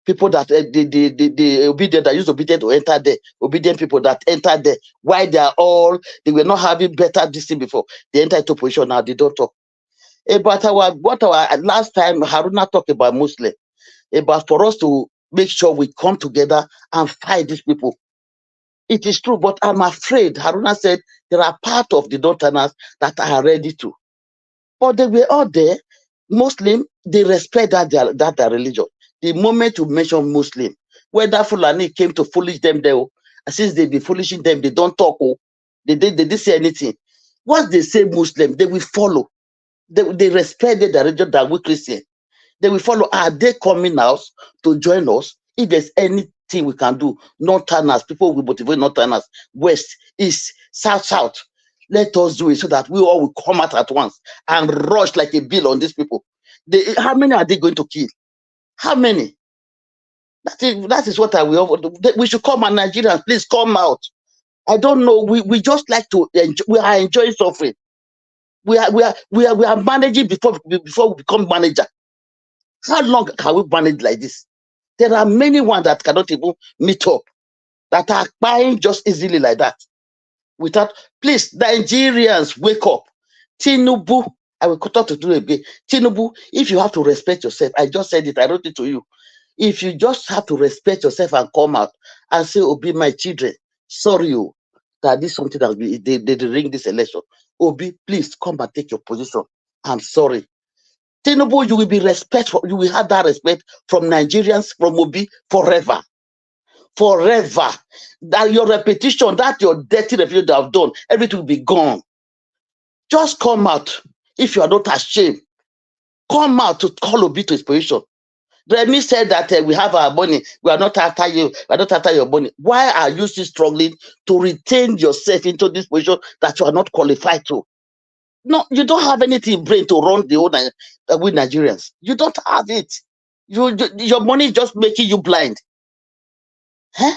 People that the obedient, that used obedient to enter there, obedient people that enter there, why they were not having better this thing before. They enter into position now, they don't talk. But our last time Haruna talked about Muslim, about for us to make sure we come together and fight these people. It is true, but I'm afraid Haruna said there are part of the Northerners that are ready to. But they were all there. Muslim, they respect that their religion. The moment you mention Muslim, whether Fulani came to foolish them there, since they be foolishing them, they don't talk. They didn't say anything. Once they say Muslim, they will follow. They respect their religion than we Christian. They will follow. Are they coming out to join us? If there's anything we can do, Northerners, people will motivate Northerners, West, East, South. Let us do it so that we all will come out at once and rush like a bill on these people. How many are they going to kill? How many? That is what I will. We should come out, Nigerians. Please come out. I don't know. We just like to enjoy. We are enjoying suffering. We are managing before we become manager. How long can we manage like this? There are many ones that cannot even meet up, that are buying just easily like that. Please, Nigerians, wake up. Tinubu, I will talk to you again. Tinubu, if you have to respect yourself, I just said it, I wrote it to you. If you just have to respect yourself and come out and say, Obi, my children, sorry, that this is something that they ring this election. Obi, please come and take your position. I'm sorry. Tinubu, you will be respectful. You will have that respect from Nigerians, from Obi, forever. Forever. That your repetition, that your dirty reputation that I've done, everything will be gone. Just come out. If you are not ashamed, come out to call Obi to his position. Remy said that we have our money. We are not after you. We are not after your money. Why are you still struggling to retain yourself into this position that you are not qualified to? No, you don't have anything in brain to run the whole with Nigerians. You don't have it. Your money is just making you blind. Huh?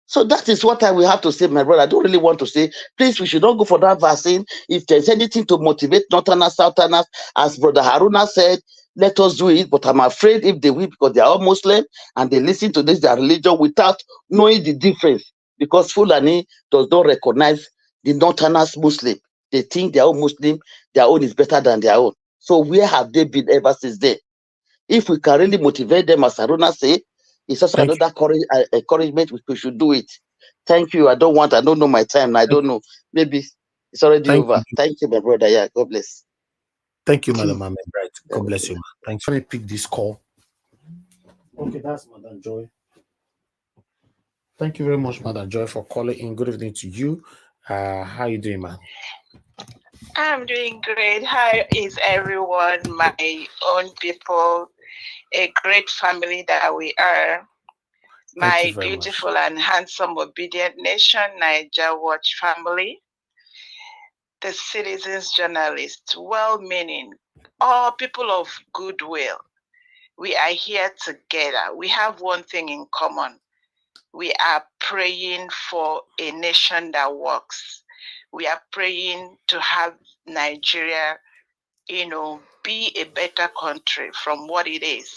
So that is what I will have to say, my brother. I don't really want to say, please, we should not go for that vaccine. If there's anything to motivate Northerners, Southerners, as Brother Haruna said, let us do it. But I'm afraid if they will, because they are all Muslim and they listen to this, their religion, without knowing the difference. Because Fulani does not recognize the Northerners Muslim. They think their own Muslim, their own is better than their own. So where have they been ever since then? If we can really motivate them, as Haruna said, it's also another encouragement we should do it. Thank you. I don't know my time. I don't know. Maybe it's already over. Thank you, my brother. Yeah, God bless. Thank you, Madam Ahmed. Right. God bless you, man. Thanks. Let me pick this call. Okay, that's Madam Joy. Thank you very much, Madam Joy, for calling in. Good evening to you. How you doing, man? I'm doing great. How is everyone? My own people, a great family that we are. My beautiful and handsome, obedient nation, Niger Watch family, the citizens, journalists, well-meaning, all people of goodwill. We are here together. We have one thing in common. We are praying for a nation that works. We are praying to have Nigeria, be a better country from what it is.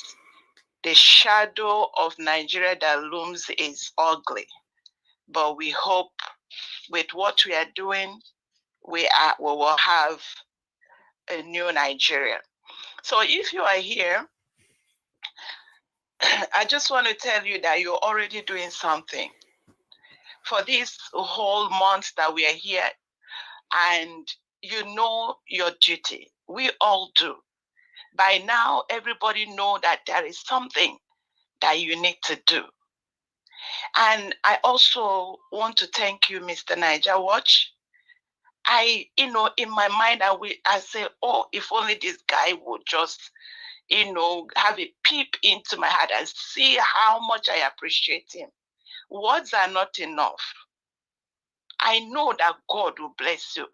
The shadow of Nigeria that looms is ugly, but we hope with what we are doing, we will have a new Nigeria. So if you are here, I just want to tell you that you're already doing something. For this whole month that we are here, and you know your duty. We all do. By now, everybody know that there is something that you need to do. And I also want to thank you, Mr. Niger Watch. In my mind, I say, oh, if only this guy would just, have a peep into my heart and see how much I appreciate him. Words are not enough. I know that God will bless you.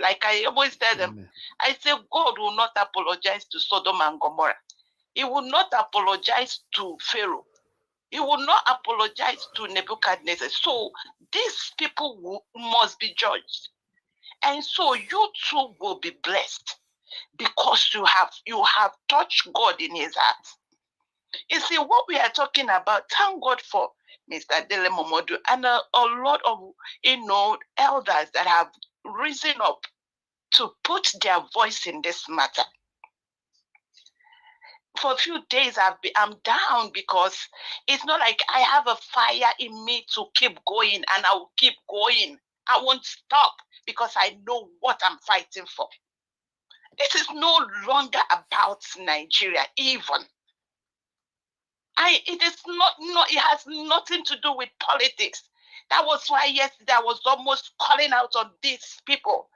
Like I always tell them, I say God will not apologize to Sodom and Gomorrah. He will not apologize to Pharaoh. He will not apologize to Nebuchadnezzar. So these people must be judged. And so you too will be blessed because you have touched God in his heart. You see, what we are talking about, thank God for Mr. Dele Momodu and a lot of, elders that have risen up to put their voice in this matter. For a few days, I'm down because it's not like I have a fire in me to keep going, and I will keep going. I won't stop because I know what I'm fighting for. This is no longer about Nigeria, even. It has nothing to do with politics. That was why yesterday I was almost calling out on these people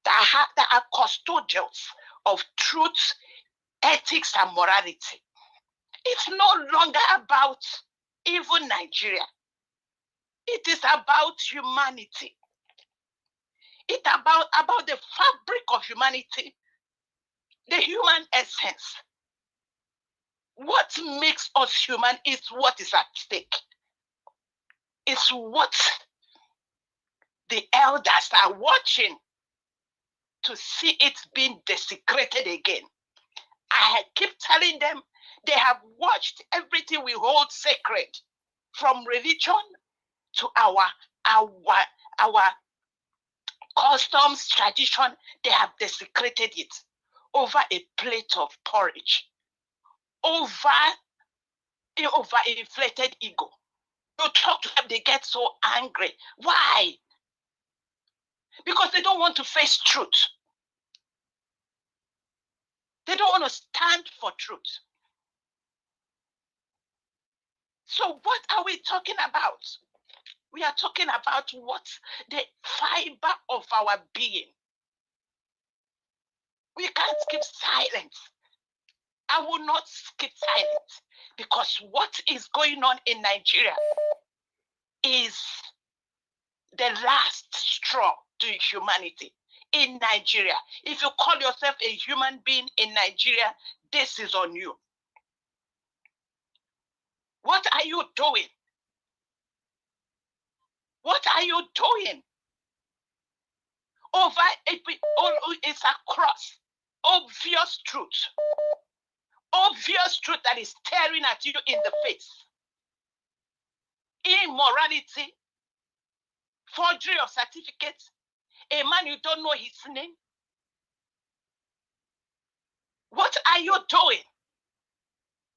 that are custodians of truth, ethics, and morality. It's no longer about even Nigeria. It is about humanity. It's about the fabric of humanity, the human essence. What makes us human is what is at stake. It's what the elders are watching to see it being desecrated again. I keep telling them they have watched everything we hold sacred, from religion to our customs, tradition. They have desecrated it over a plate of porridge, over inflated ego. You talk to them, they get so angry. Why? Because they don't want to face truth. They don't want to stand for truth. So what are we talking about? We are talking about what the fiber of our being. We can't keep silent. I will not keep silent because what is going on in Nigeria is the last straw to humanity in Nigeria. If you call yourself a human being in Nigeria, this is on you. What are you doing? What are you doing? It's across obvious truth. Obvious truth that is staring at you in the face. Immorality, forgery of certificates, a man you don't know his name. What are you doing?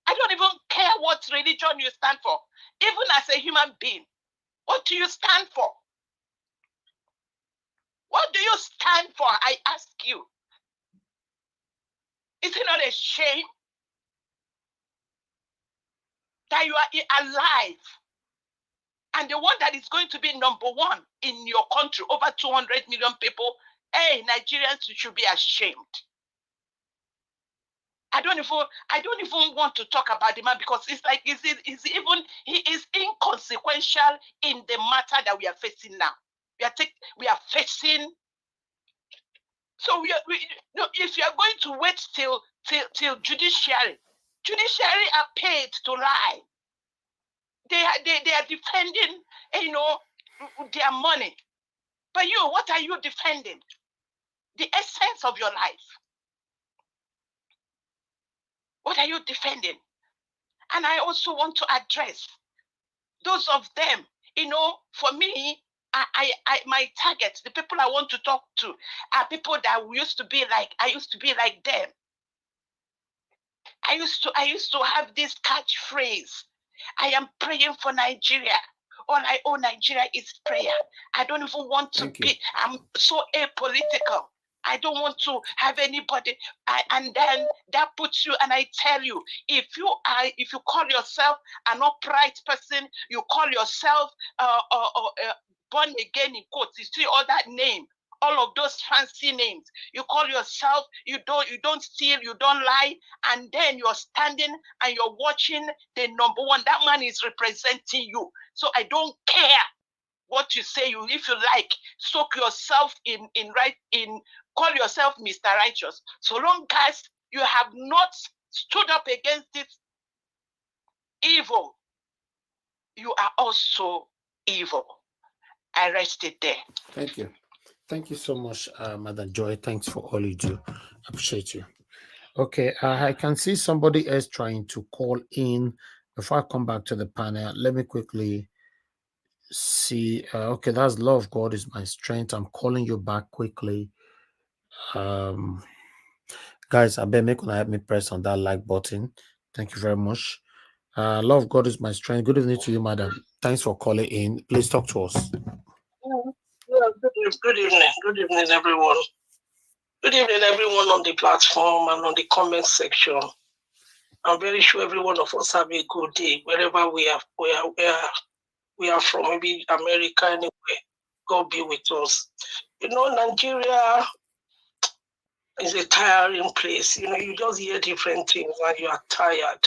I don't even care what religion you stand for. Even as a human being, what do you stand for? What do you stand for? I ask you. Is it not a shame that you are alive? And the one that is going to be number one in your country, over 200 million people, hey, Nigerians should be ashamed. I don't even want to talk about the man because it's like he is inconsequential in the matter that we are facing now. We are facing. So if you are going to wait till judiciary are paid to lie. They are defending, their money. But you, what are you defending? The essence of your life. What are you defending? And I also want to address those of them, for me, my target, the people I want to talk to are people that used to be like them. I used to have this catchphrase. I am praying for Nigeria. All I owe Nigeria is prayer. I don't even want to I'm so apolitical. I don't want to have anybody. And then that puts you, and I tell you, if you call yourself an upright person, you call yourself born again in quotes, you see all that name, all of those fancy names. You call yourself, you don't steal, you don't lie, and then you're standing and you're watching the number one. That man is representing you. So I don't care what you say. If you like, soak yourself in call yourself Mr. Righteous. So long as you have not stood up against this evil, you are also evil. I rest it there. Thank you. Thank you so much, Madam Joy. Thanks for all you do. Appreciate you. Okay, I can see somebody else trying to call in. Before I come back to the panel, let me quickly see. Okay, that's Love of God is my strength. I'm calling you back quickly. Guys, I bet make help me press on that like button. Thank you very much. Love of God is my strength. Good evening to you, madam. Thanks for calling in. Please talk to us. Good evening. Good evening, everyone. Good evening, everyone on the platform and on the comment section. I'm very sure every one of us have a good day wherever we are from, maybe America, anywhere. God be with us. Nigeria is a tiring place. You just hear different things and you are tired.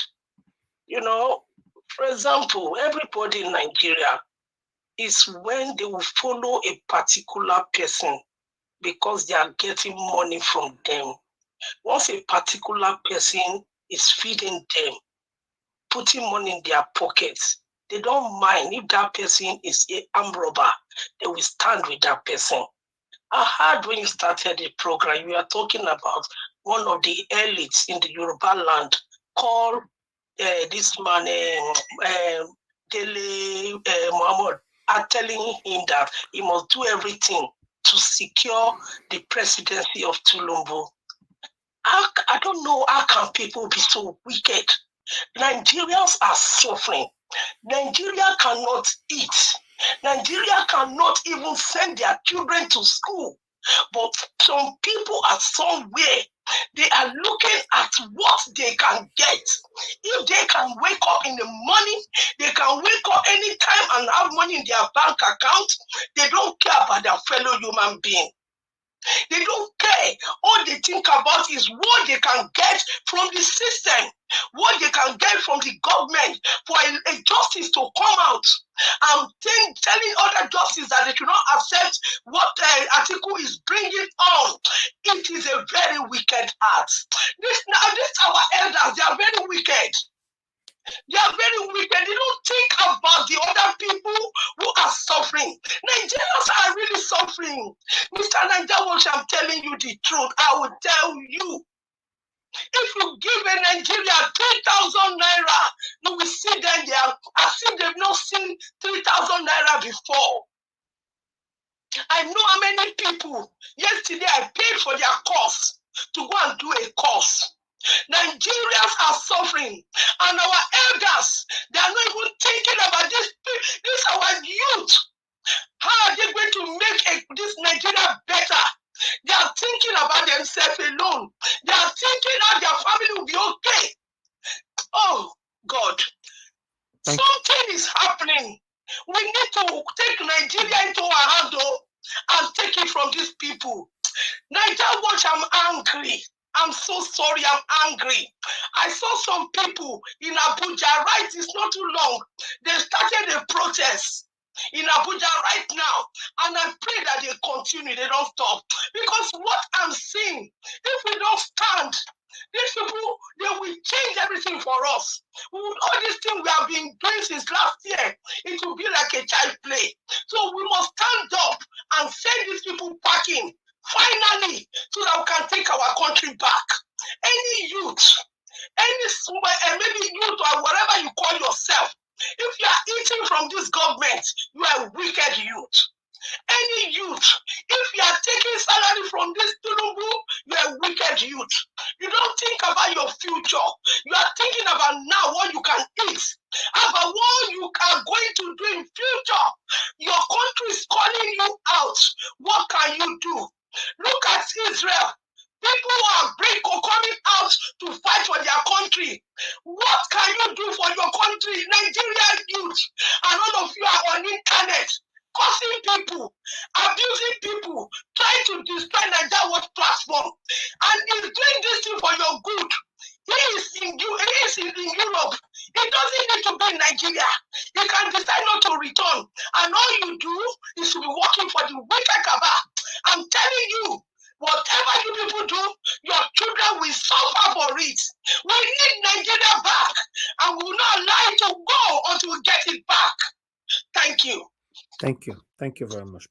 For example, everybody in Nigeria is when they will follow a particular person because they are getting money from them. Once a particular person is feeding them, putting money in their pockets, they don't mind if that person is an armed robber. They will stand with that person. I heard when you started the program, you are talking about one of the elites in the Yoruba land called this man, Dele Muhammad, are telling him that he must do everything to secure the presidency of Tinubu. I don't know how can people be so wicked. Nigerians are suffering. Nigeria cannot eat. Nigeria cannot even send their children to school. But some people are somewhere They are looking at what they can get. If they can wake up in the morning, they can wake up anytime and have money in their bank account. They don't care about their fellow human being. They don't care. All they think about is what they can get from the system, what they can get from the government for a justice to come out. I'm telling other justices that they should not accept what Atiku is bringing on. It is a very wicked act. This our elders, they are very wicked. They are very wicked. They don't think about the other people who are suffering. Nigerians are really suffering. Mr. Nigeria, I'm telling you the truth. I will tell you. If you give a Nigeria 3,000 naira, you will see them there as if they've not seen 3,000 naira before. I know how many people. Yesterday I paid for their course to go and do a course. Nigerians are suffering, and our elders, they are not even thinking about this our youth. How are they going to make this Nigeria better? They are thinking about themselves alone. They are thinking how their family will be okay. Oh, God. Something is happening. We need to take Nigeria into our hand and take it from these people. Nigeria Watch, I'm angry. I'm so sorry, I'm angry. I saw some people in Abuja, right? It's not too long. They started a protest in Abuja right now. And I pray that they continue, they don't stop. Because what I'm seeing, if we don't stand, these people, they will change everything for us. All these things we have been doing since last year, it will be like a child play. So we must stand up and send these people packing. Finally, so that we can take our country back. Any youth, maybe youth or whatever you call yourself, if you are eating from this government, you are a wicked youth. Any youth, if you are taking salary from this Tinubu, you are a wicked youth. You don't think about your future. You are thinking about now what you can eat, about what you are going to do in future. Your country is calling you out. What can you do? Look at Israel. People who are coming out to fight for their country. What can you do for your country? Nigerian youth, and all of you are on internet, cursing people, abusing people, trying to destroy Nigeria's platform. And he's doing this thing for your good. He is in Europe. He doesn't need to be in Nigeria. He can decide not to return. And all you do is to be working for the wicked cabal. I'm telling you, whatever you people do, your children will suffer for it. We need Nigeria back, and we will not allow it to go until we get it back. Thank you. Thank you. Thank you very much.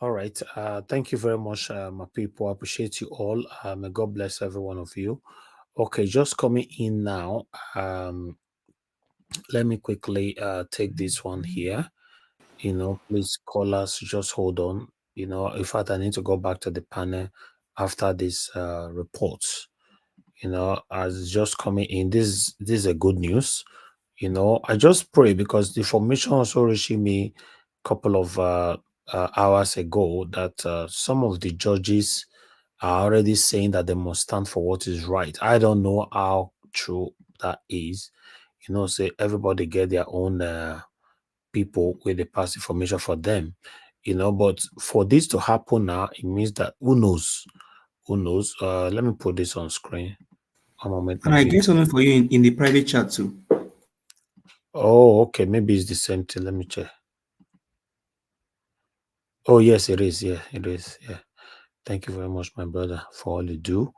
All right. Thank you very much, my people. I appreciate you all. May God bless every one of you. Okay, just coming in now. Let me quickly take this one here. Please call us. Just hold on. In fact, I need to go back to the panel after this reports. As just coming in, this is a good news. I just pray because the information also reached me a couple of hours ago that some of the judges are already saying that they must stand for what is right. I don't know how true that is. Say everybody get their own people with the past information for them. But for this to happen now, it means that who knows? Let me put this on screen. One moment. And I get something for you in the private chat too. Oh, okay. Maybe it's the same thing. Let me check. Oh, yes, it is. Yeah, it is. Yeah. Thank you very much, my brother, for all you do.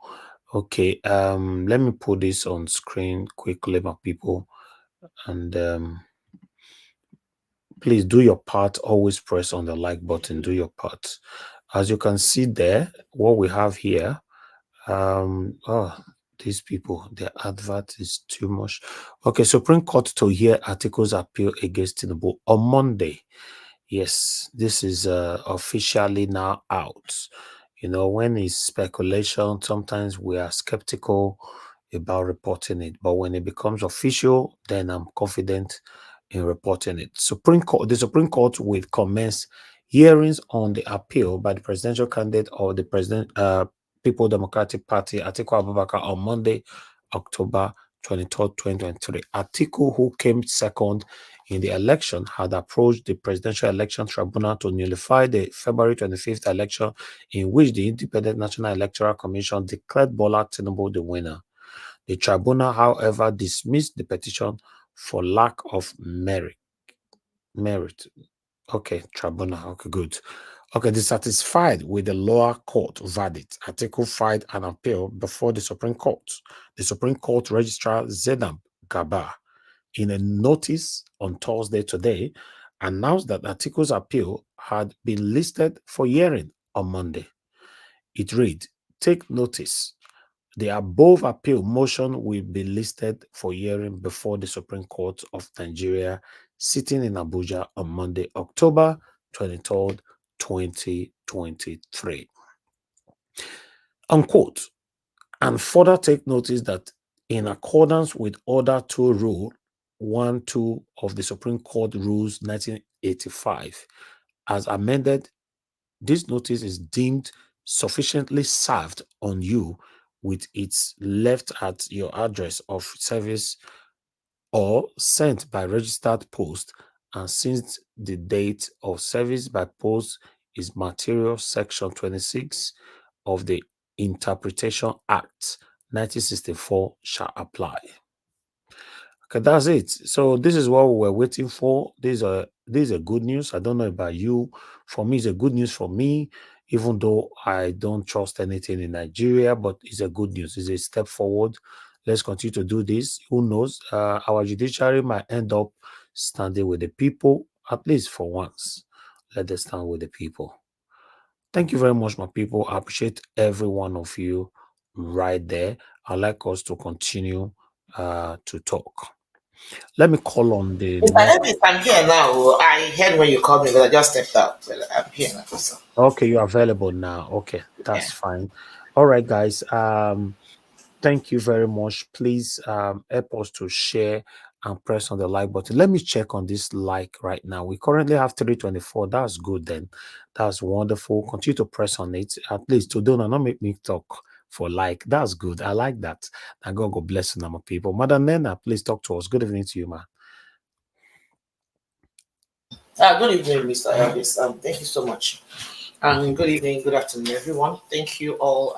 Okay. Let me put this on screen quickly, my people. And please do your part. Always press on the like button. Do your part. As you can see there, what we have here. These people, their advert is too much. Okay, Supreme Court to hear Atiku's appeal against Tinubu on Monday. Yes, this is officially now out. When it's speculation, sometimes we are skeptical about reporting it. But when it becomes official, then I'm confident in reporting it. The Supreme Court will commence hearings on the appeal by the presidential candidate or the People Democratic Party, Atiku Abubakar, on Monday, October 23rd, 2023. Atiku, who came second in the election, had approached the Presidential Election Tribunal to nullify the February 25th election in which the Independent National Electoral Commission declared Bola Tinubu the winner. The tribunal, however, dismissed the petition for lack of merit. Okay, tribunal. Okay, good. Okay, dissatisfied with the lower court verdict, Atiku filed an appeal before the Supreme Court. The Supreme Court Registrar Zainab Gaba, in a notice on Thursday today, announced that Atiku's appeal had been listed for hearing on Monday. It read, "Take notice. The above appeal motion will be listed for hearing before the Supreme Court of Nigeria, sitting in Abuja on Monday, October 23rd, 2023. Unquote. And further take notice that in accordance with Order 2 Rule 1-2 of the Supreme Court Rules 1985, as amended, this notice is deemed sufficiently served on you with its left at your address of service or sent by registered post, and since the date of service by post is material, Section 26 of the Interpretation Act 1964 shall apply." Okay, that's it. So this is what we were waiting for. These are good news. I don't know about you. For me, it's a good news for me, even though I don't trust anything in Nigeria, but it's a good news. It's a step forward. Let's continue to do this. Who knows? Our judiciary might end up standing with the people, at least for once. Let us stand with the people. Thank you very much, my people. I appreciate every one of you right there. I'd like us to continue to talk. Let me call on the next. I'm here now. I heard when you called me, but I just stepped out. But I'm here now. So. Okay, you're available now. Okay, that's fine. All right, guys. Thank you very much. Please help us to share and press on the like button. Let me check on this like right now. We currently have 324. That's good then. That's wonderful. Continue to press on it. At least to do not make me talk for like. That's good. I like that. And God bless you, my people. Madam Nena, please talk to us. Good evening to you, man. Good evening, Mr. Elvis. Thank you so much. Good evening, good afternoon, everyone. Thank you all.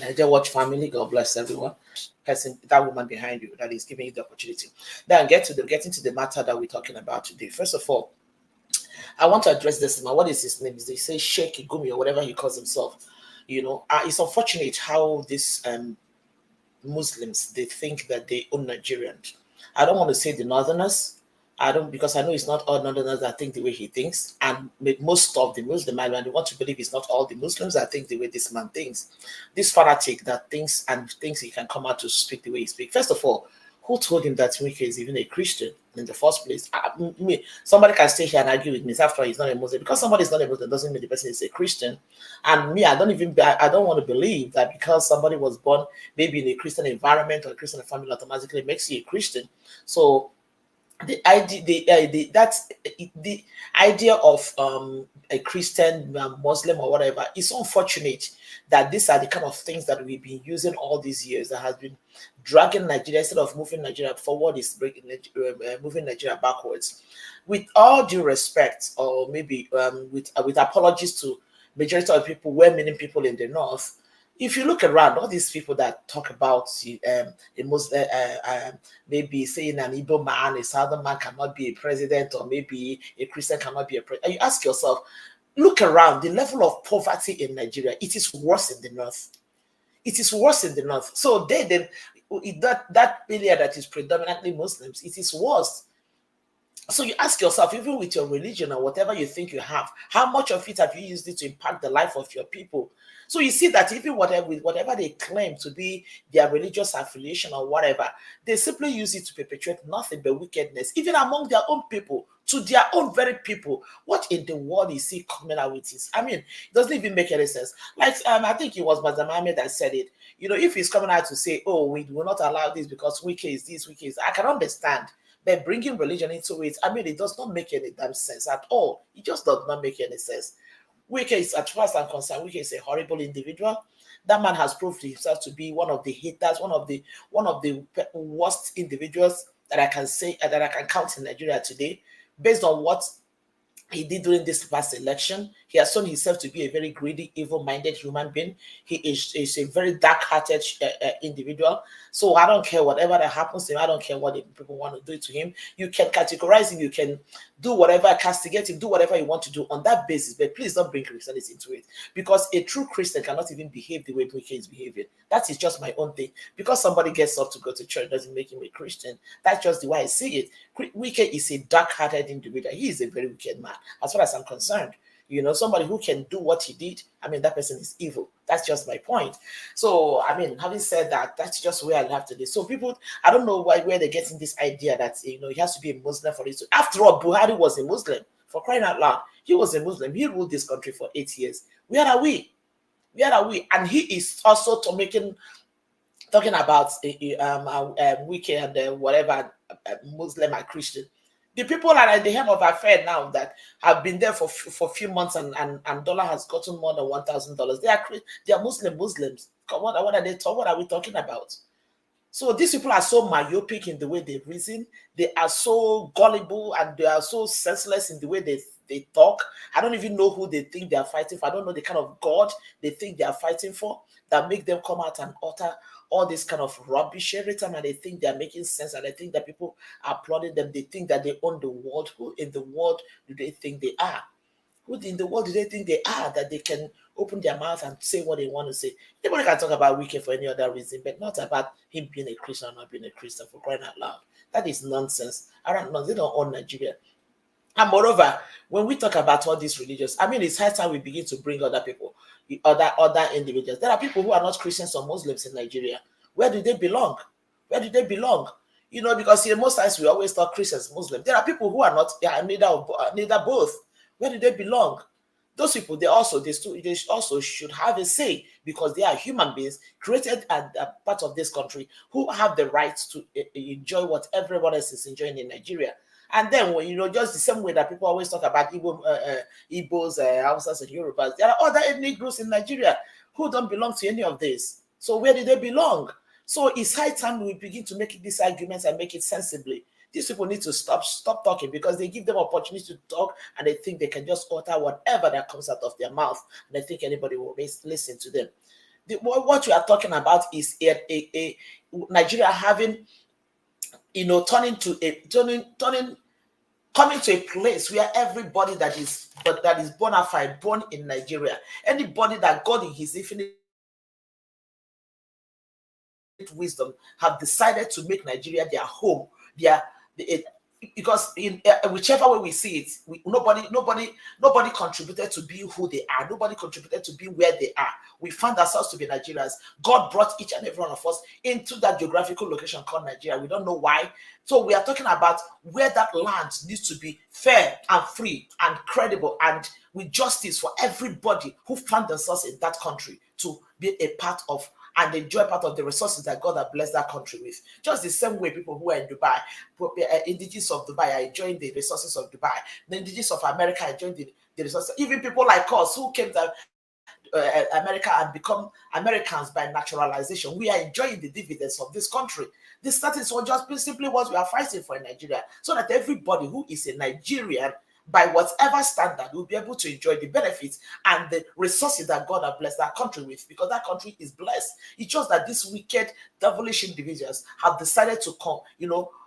Nigeria Watch family, God bless everyone. Person, that woman behind you that is giving you the opportunity. Then getting to the matter that we're talking about today. First of all, I want to address this man. What is his name? They say Sheikh Gumi or whatever he calls himself. You know, it's unfortunate how these Muslims, they think that they own Nigerians. I don't want to say the Northerners. Because I know it's not all Northerners that think the way he thinks, and most of the Muslim island, they want to believe it's not all the Muslims that think the way this man thinks. This fanatic that thinks he can come out to speak the way he speaks. First of all, who told him that Wike is even a Christian in the first place? Somebody can stay here and argue with me. After all, he's not a Muslim. Because somebody is not a Muslim doesn't mean the person is a Christian. And me, I don't want to believe that because somebody was born maybe in a Christian environment or a Christian family automatically makes you a Christian. So the idea of a Christian, Muslim, or whatever is unfortunate. That these are the kind of things that we've been using all these years that has been dragging Nigeria instead of moving Nigeria forward, is moving Nigeria backwards. With all due respect, or maybe with apologies to majority of people, well-meaning people in the north. If you look around, all these people that talk about maybe saying an Igbo man, a Southern man cannot be a president, or maybe a Christian cannot be a president, you ask yourself, look around, the level of poverty in Nigeria, it is worse in the north. It is worse in the north. So that area that is predominantly Muslims, it is worse. So you ask yourself, even with your religion or whatever you think you have, how much of it have you used it to impact the life of your people? So you see that even whatever they claim to be their religious affiliation or whatever, they simply use it to perpetuate nothing but wickedness, even among their own people, to their own very people. What in the world is he coming out with this? I mean, it doesn't even make any sense. Like, I think it was Mazam Ahmed that said it. You know, if he's coming out to say, oh, we will not allow this because Wike is this, Wike is, I can understand. But bringing religion into it, I mean, it does not make any damn sense at all. It just does not make any sense. Wike is, as far as I'm concerned, Wike is a horrible individual. That man has proved himself to be one of the haters, one of the worst individuals that I can say that I can count in Nigeria today, based on what he did during this past election. He has shown himself to be a very greedy, evil-minded human being. He is a very dark-hearted individual. So I don't care whatever that happens to him. I don't care what the people want to do to him. You can categorize him. You can do whatever, castigate him, do whatever you want to do on that basis. But please don't bring Christianity into it, because a true Christian cannot even behave the way Wike is behaving. That is just my own thing. Because somebody gets up to go to church doesn't make him a Christian. That's just the way I see it. Wike is a dark-hearted individual. He is a very wicked man, as far as I'm concerned. You know, somebody who can do what he did, I mean, that person is evil. That's just my point. So, I mean, having said that, that's just where I have to do. So people, I don't know where they're getting this idea that, you know, he has to be a Muslim for it. After all, Buhari was a Muslim, for crying out loud. He was a Muslim. He ruled this country for 8 years. Where are we? Where are we? And he is also talking about Wike and whatever, Muslim and Christian. The people are at the helm of affair now that have been there for a few months, and dollar has gotten more than $1,000. They are Muslims. What are they talking? What are we talking about? So these people are so myopic in the way they reason. They are so gullible, and they are so senseless in the way they talk. I don't even know who they think they are fighting for. I don't know the kind of God they think they are fighting for that make them come out and utter all this kind of rubbish every time, and they think they're making sense, and they think that people are applauding them. They think that they own the world. Who in the world do they think they are? Who in the world do they think they are that they can open their mouth and say what they want to say? Nobody can talk about Wike for any other reason, but not about him being a Christian or not being a Christian, for crying out loud. That is nonsense. I don't know. They don't own Nigeria. And moreover, when we talk about all these religions, I mean, it's high time we begin to bring other people, other individuals. There are people who are not Christians or Muslims in Nigeria. Where do they belong? Where do they belong? You know, because here most times we always talk Christians, Muslims. There are people who are not, they are neither both. Where do they belong? Those people, they also should have a say, because they are human beings created and part of this country who have the right to enjoy what everyone else is enjoying in Nigeria. And then, when you know, just the same way that people always talk about Igbos, Hausas, and Yorubas, there are other ethnic groups in Nigeria who don't belong to any of this. So where do they belong? So it's high time we begin to make these arguments and make it sensibly. These people need to stop talking, because they give them opportunity to talk, and they think they can just utter whatever that comes out of their mouth, and they think anybody will listen to them. What we are talking about is a Nigeria having, you know, coming to a place where everybody that is bona fide, born in Nigeria, anybody that God in his infinite wisdom have decided to make Nigeria their home, because in whichever way we see it, nobody contributed to be who they are. Nobody contributed to be where they are. We found ourselves to be Nigerians. God brought each and every one of us into that geographical location called Nigeria. We don't know why. So we are talking about where that land needs to be fair and free and credible, and with justice for everybody who found themselves in that country to be a part of and enjoy part of the resources that God has blessed that country with. Just the same way people who are in Dubai, indigenous of Dubai are enjoying the resources of Dubai. The indigenous of America are enjoying the resources. Even people like us who came to America and become Americans by naturalization, we are enjoying the dividends of this country. This is just simply what we are fighting for in Nigeria, so that everybody who is a Nigerian, by whatever standard, will be able to enjoy the benefits and the resources that God has blessed that country with, because that country is blessed. It's just that these wicked, devilish individuals have decided to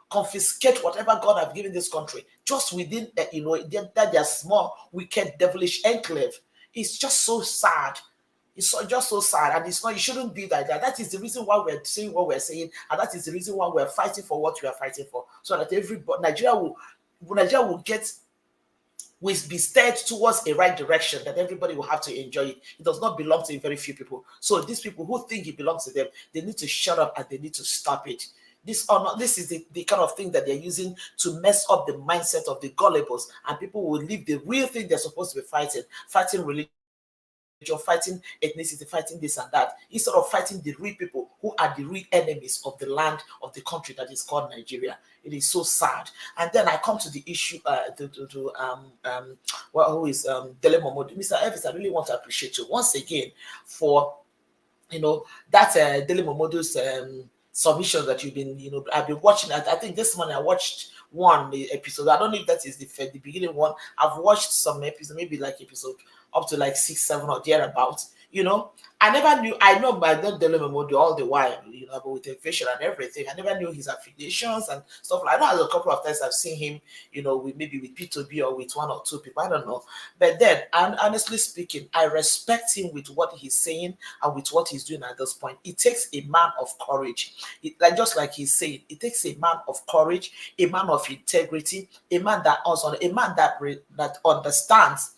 confiscate whatever God has given this country, just within their small, wicked, devilish enclave. It's just so sad. It's just so sad, and it's not. It shouldn't be like that. That is the reason why we're saying what we're saying, and that is the reason why we're fighting for what we are fighting for, so that Nigeria will be steered towards a right direction, that everybody will have to enjoy it. It does not belong to very few people. So these people who think it belongs to them, they need to shut up and they need to stop it. This is the kind of thing that they're using to mess up the mindset of the gullibles, and people will leave the real thing they're supposed to be fighting religion you're fighting ethnicity, fighting this and that, instead of fighting the real people who are the real enemies of the land, of the country that is called Nigeria. It is so sad. And then I come to the issue who is Dele Momodu. Mr. Elvis, I really want to appreciate you once again for that Dele Momodu's submission that you've been, I've been watching. I think this morning I watched one episode. I don't know if that is the beginning one. I've watched some episodes, maybe like episode up to like 6, 7 or thereabouts. I never knew. I know Dele Momodu all the while, but with inflation and everything, I never knew his affiliations and stuff like that. I know a couple of times I've seen him, maybe with P2B or with 1 or 2 people. I don't know. But then, and honestly speaking, I respect him with what he's saying and with what he's doing at this point. It takes a man of courage. Just like he's saying, it takes a man of courage, a man of integrity, a man that understands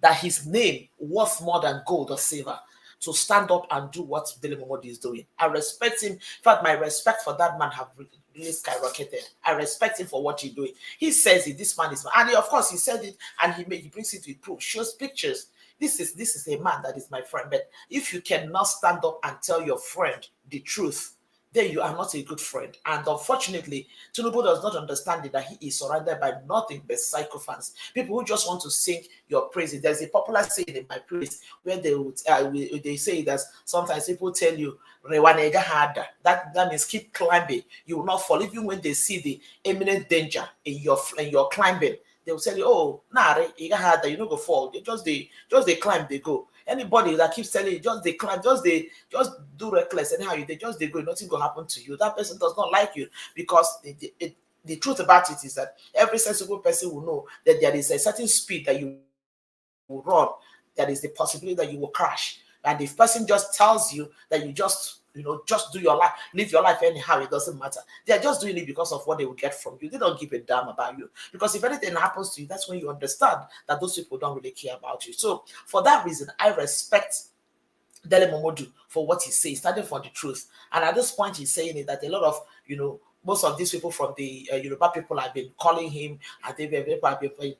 that his name worth more than gold or silver, to stand up and do what Dele Momodu is doing. I respect him. In fact, my respect for that man have really skyrocketed. I respect him for what he's doing. He says it. This man is, and of course he said it, and he brings it with proof, shows pictures. This is a man that is my friend. But if you cannot stand up and tell your friend the truth, then you are not a good friend. And unfortunately, Tinubu does not understand it, that he is surrounded by nothing but psychophants, people who just want to sing your praises. There's a popular saying in my place where they say that sometimes people tell you, that means keep climbing, you will not fall, even when they see the imminent danger in your climbing. They will tell you, oh, you don't go fall. They just they climb, they go. Anybody that keeps telling you, just they climb, just do reckless, anyhow they go, nothing will happen to you. That person does not like you, because the truth about it is that every sensible person will know that there is a certain speed that you will run, that is the possibility that you will crash. And if person just tells you that you just do your life, live your life anyhow, it doesn't matter. They're just doing it because of what they will get from you. They don't give a damn about you. Because if anything happens to you, that's when you understand that those people don't really care about you. So for that reason, I respect Dele Momodu for what he says, starting from the truth. And at this point, he's saying it that a lot of, most of these people from the Yoruba people have been calling him, and they've been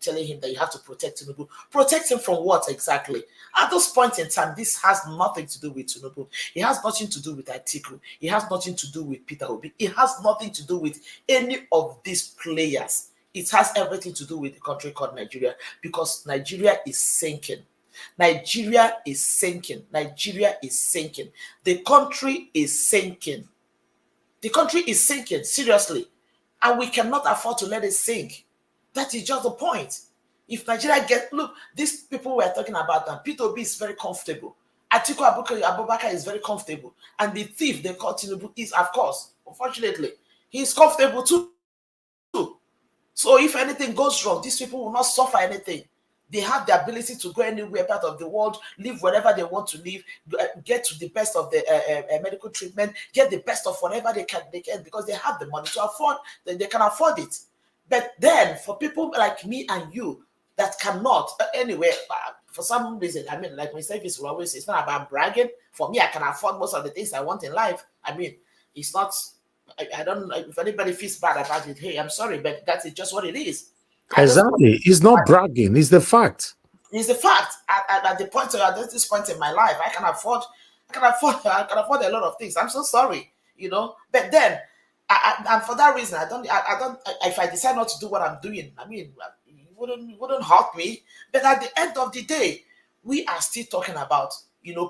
telling him that you have to protect Tinubu. Protect him from what exactly? At this point in time, this has nothing to do with Tinubu. It has nothing to do with Atiku. It has nothing to do with Peter Obi. It has nothing to do with any of these players. It has everything to do with the country called Nigeria, because Nigeria is sinking. Nigeria is sinking. Nigeria is sinking. The country is sinking. The country is sinking, seriously. And we cannot afford to let it sink. That is just the point. If Nigeria look, these people we're talking about now, P2B is very comfortable. Atiku Abubakar is very comfortable. And the thief they call Tinubu is, of course, unfortunately, he's comfortable too. So if anything goes wrong, these people will not suffer anything. They have the ability to go anywhere part of the world, live wherever they want to live, get to the best of the medical treatment, get the best of whatever they can, because they have the money to afford. They can afford it. But then for people like me and you that cannot, anyway, for some reason, I mean, like myself, will always say, it's not about bragging. For me, I can afford most of the things I want in life. I mean, it's not. I don't know if anybody feels bad about it. Hey, I'm sorry, but that is just what it is. Exactly. It's not bragging. It's the fact. It's the fact. At this point in my life, I can afford a lot of things. I'm so sorry, But then, and for that reason, I don't. If I decide not to do what I'm doing, I mean, it wouldn't hurt me. But at the end of the day, we are still talking about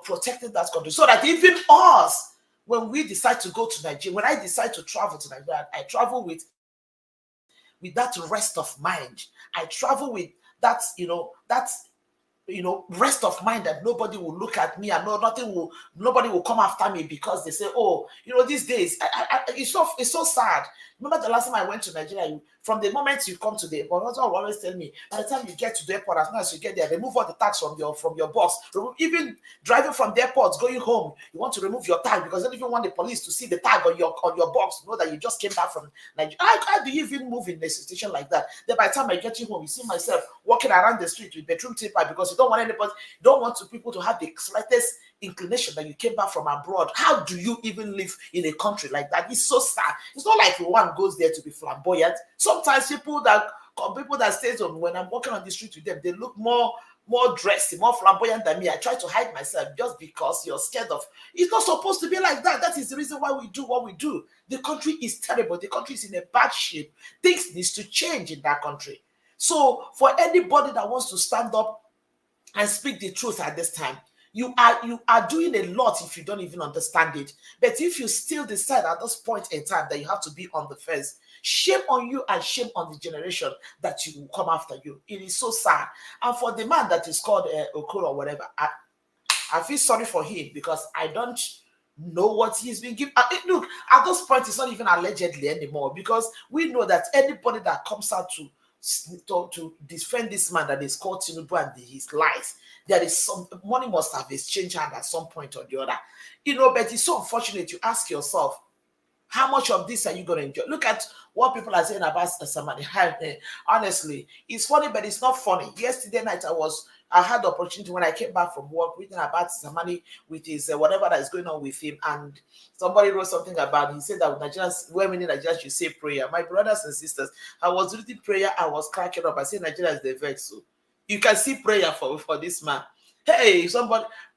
protecting that country, so that even us, when we decide to go to Nigeria, when I decide to travel to Nigeria, I travel with that rest of mind. I travel with that, rest of mind, that nobody will look at me and nobody will come after me because they say, oh, these days, it's so sad. Remember the last time I went to Nigeria, from the moment you come to the airport, that's what always tell me, by the time you get to the airport, as soon as you get there, remove all the tags from your box. Even driving from the airport, going home, you want to remove your tag, because you don't even want the police to see the tag on your box, know that you just came back from Nigeria. How do you even move in a situation like that? Then by the time I get you home, you see myself walking around the street with bedroom tape, because you don't want people to have the slightest inclination that you came back from abroad. How do you even live in a country like that? It's so sad. It's not like one goes there to be flamboyant. Sometimes people that stays on, when I'm walking on the street with them, they look more more dressed, more flamboyant than me. I try to hide myself just because you're scared of. It's not supposed to be like that. That is the reason why we do what we do. The country is terrible. The country is in a bad shape. Things needs to change in that country. So for anybody that wants to stand up and speak the truth at this time, you are doing a lot if you don't even understand it. But if you still decide at this point in time that you have to be on the fence, shame on you and shame on the generation that you will come after you. It is so sad. And for the man that is called Okoro or whatever, I feel sorry for him because I don't know what he's been given. Look, at this point, it's not even allegedly anymore because we know that anybody that comes out to defend this man that is called Tinubu and his lies, there is some money must have exchanged hand at some point or the other. But it's so unfortunate. You ask yourself, how much of this are you going to enjoy? Look at what people are saying about somebody. Honestly, it's funny, but it's not funny. Yesterday night, I had the opportunity when I came back from work reading about Samani with his whatever that is going on with him, and somebody wrote something about. He said that Nigerians, women in Nigeria should say prayer. My brothers and sisters, I was reading prayer. I was cracking up. I said Nigeria is the vexel. You can see prayer for this man. Hey,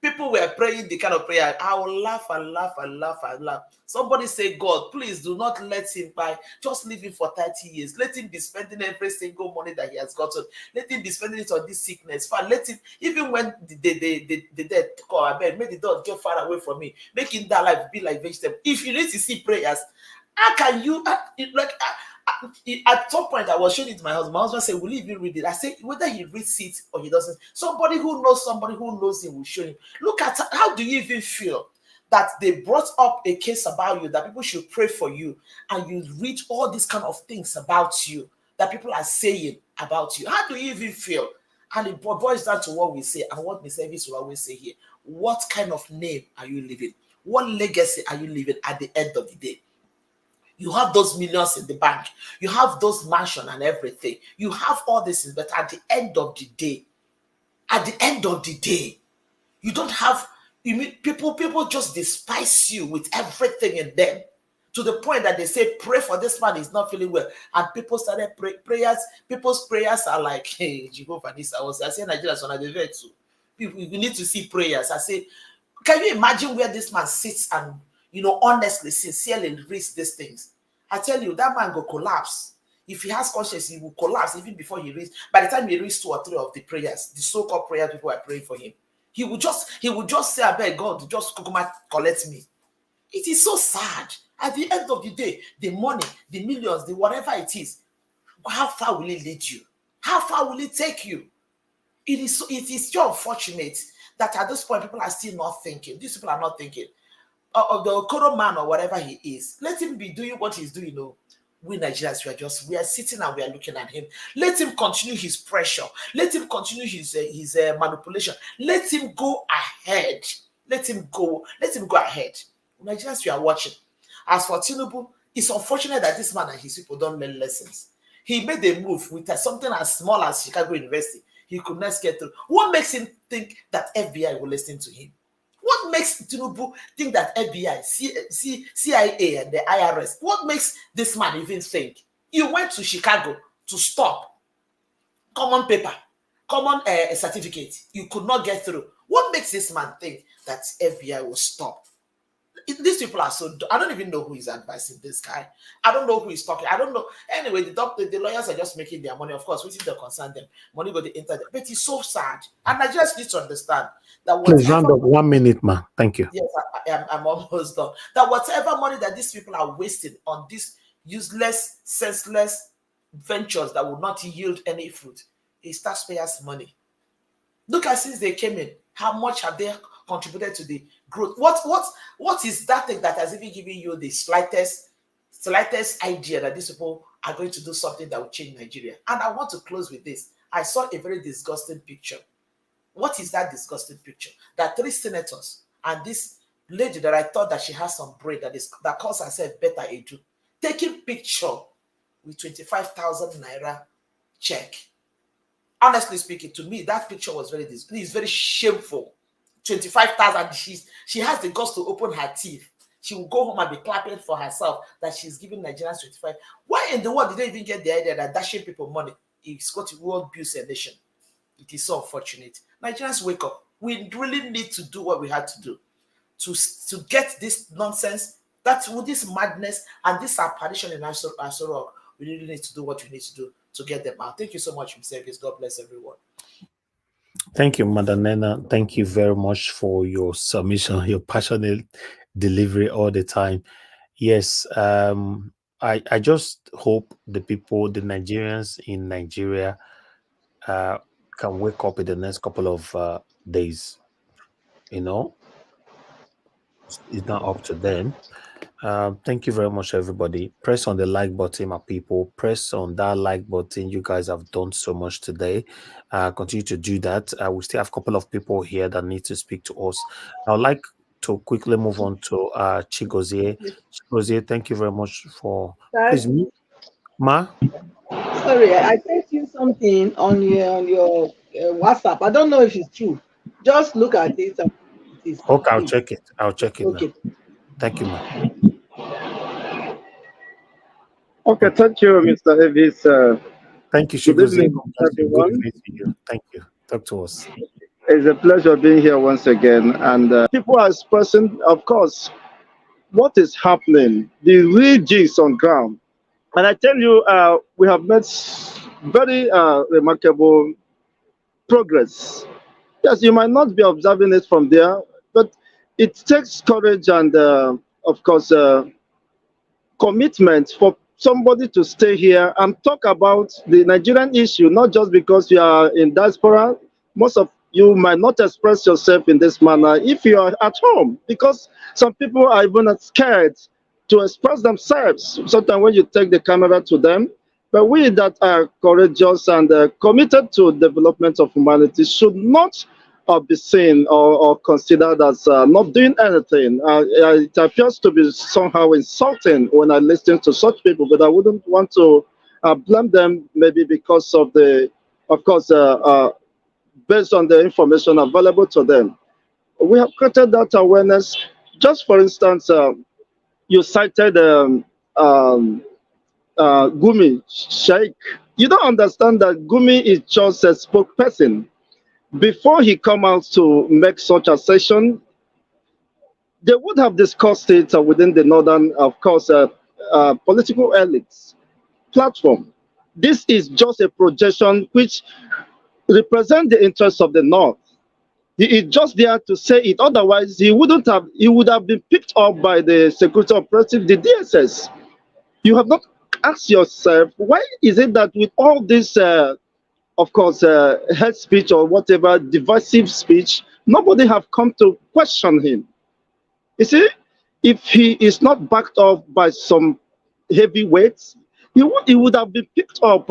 people were praying the kind of prayer. I will laugh and laugh and laugh and laugh. Somebody say, God, please do not let him buy. Just leave him for 30 years. Let him be spending every single money that he has gotten. Let him be spending it on this sickness. Let him, even when the death call, I beg, make the dog get far away from me. Making that life be like vegetable. If you need to see prayers, how can you, at some point, I was showing it to my husband. My husband said, will you even read it? I said, whether he reads it or he doesn't, somebody who knows him will show him. Look at how do you even feel that they brought up a case about you, that people should pray for you, and you read all these kind of things about you that people are saying about you. How do you even feel? And it boils down to what we say and what the service will always say here. What kind of name are you living? What legacy are you living at the end of the day? You have those millions in the bank. You have those mansions and everything. You have all this, but at the end of the day, you don't have, people just despise you with everything in them, to the point that they say, pray for this man, he's not feeling well. And people started prayers. People's prayers are like, hey, Jehovah, this I say Nigerians on the way too. People, you need to see prayers. I say, can you imagine where this man sits and, honestly, sincerely reads these things? I tell you, that man will collapse. If he has conscience, he will collapse even before he reads. By the time he reads 2 or 3 of the prayers, the so-called prayers people are praying for him, he will just say, I beg God, just collect me. It is so sad. At the end of the day, the money, the millions, the whatever it is, how far will it lead you? How far will it take you? It is so unfortunate that at this point, people are still not thinking. These people are not thinking. Of the Okoro man or whatever he is, let him be doing what he's doing. We Nigerians, we are sitting and we are looking at him. Let him continue his pressure. Let him continue his manipulation. Let him go ahead. Let him go ahead. Nigerians, we are watching. As for Tinubu, it's unfortunate that this man and his people don't learn lessons. He made a move with something as small as Chicago University. He could not get through. What makes him think that FBI will listen to him? What makes Tinubu think that FBI, CIA, and the IRS, what makes this man even think? You went to Chicago to stop common paper, common certificate. You could not get through. What makes this man think that FBI will stop? These people are so... I don't even know who is advising this guy. I don't know who is talking. I don't know. Anyway, the lawyers are just making their money. Of course, we see the concern them. Money go to the internet. But it's so sad. And I just need to understand that... Please round up 1 minute, man. Thank you. Yes, I'm almost done. That whatever money that these people are wasting on these useless, senseless ventures that will not yield any fruit is taxpayers' money. Look at since they came in, how much have they contributed to the growth? What is that thing that has even given you the slightest idea that these people are going to do something that will change Nigeria? And I want to close with this. I saw a very disgusting picture. What is that disgusting picture? That 3 senators and this lady that I thought that she has some brain that calls herself Beta Edu, taking picture with 25,000 naira check. Honestly speaking, to me, that picture was very shameful. 25,000. She has the guts to open her teeth. She will go home and be clapping for herself that she's giving Nigerians 25. Why in the world did they even get the idea that dashing people money is going to world abuse a nation? It is so unfortunate. Nigerians, wake up. We really need to do what we had to do to get this nonsense, with this madness and this apparition in Asoro. We really need to do what we need to do to get them out. Thank you so much, Mr. Egis. God bless everyone. Thank you, Madam Nena. Thank you very much for your submission, your passionate delivery all the time. Yes, I just hope the people, the Nigerians in Nigeria, can wake up in the next couple of days. You know, it's not up to them. Thank you very much, everybody. Press on the like button, my people. Press on that like button. You guys have done so much today. Continue to do that. We still have a couple of people here that need to speak to us. I would like to quickly move on to Chigozie. Chigozie, thank you very much for. Please, Ma. Sorry, I sent you something on your WhatsApp. I don't know if it's true. Just look at it. Okay, I'll check it. I'll check it Okay. now. Thank you, Ma. Okay, thank you, Mr. Davis. Thank you, Good Chigozie. evening, everyone. Good evening to you. Thank you. Talk to us. It's a pleasure being here once again. And people are expressing, of course, what is happening, the real gist on ground. And I tell you, we have made very remarkable progress. Yes, you might not be observing it from there, but it takes courage and, of course, commitment for somebody to stay here and talk about the Nigerian issue, not just because you are in diaspora. Most of you might not express yourself in this manner if you are at home, because some people are even scared to express themselves sometimes when you take the camera to them. But we that are courageous and committed to development of humanity should not be seen or considered as not doing anything. It appears to be somehow insulting when I listen to such people, but I wouldn't want to blame them, maybe because of the, of course, based on the information available to them. We have created that awareness. Just for instance, you cited Gumi, Sheikh. You don't understand that Gumi is just a spokesperson. Before he come out to make such assertion, they would have discussed it within the northern, of course, political elites platform. This is just a projection which represents the interests of the north. He is just there to say it. Otherwise, he wouldn't have. He would have been picked up by the security operative, the DSS. You have not asked yourself, why is it that with all this of course, hate speech or whatever, divisive speech, nobody have come to question him. You see, if he is not backed up by some heavyweights, he would have been picked up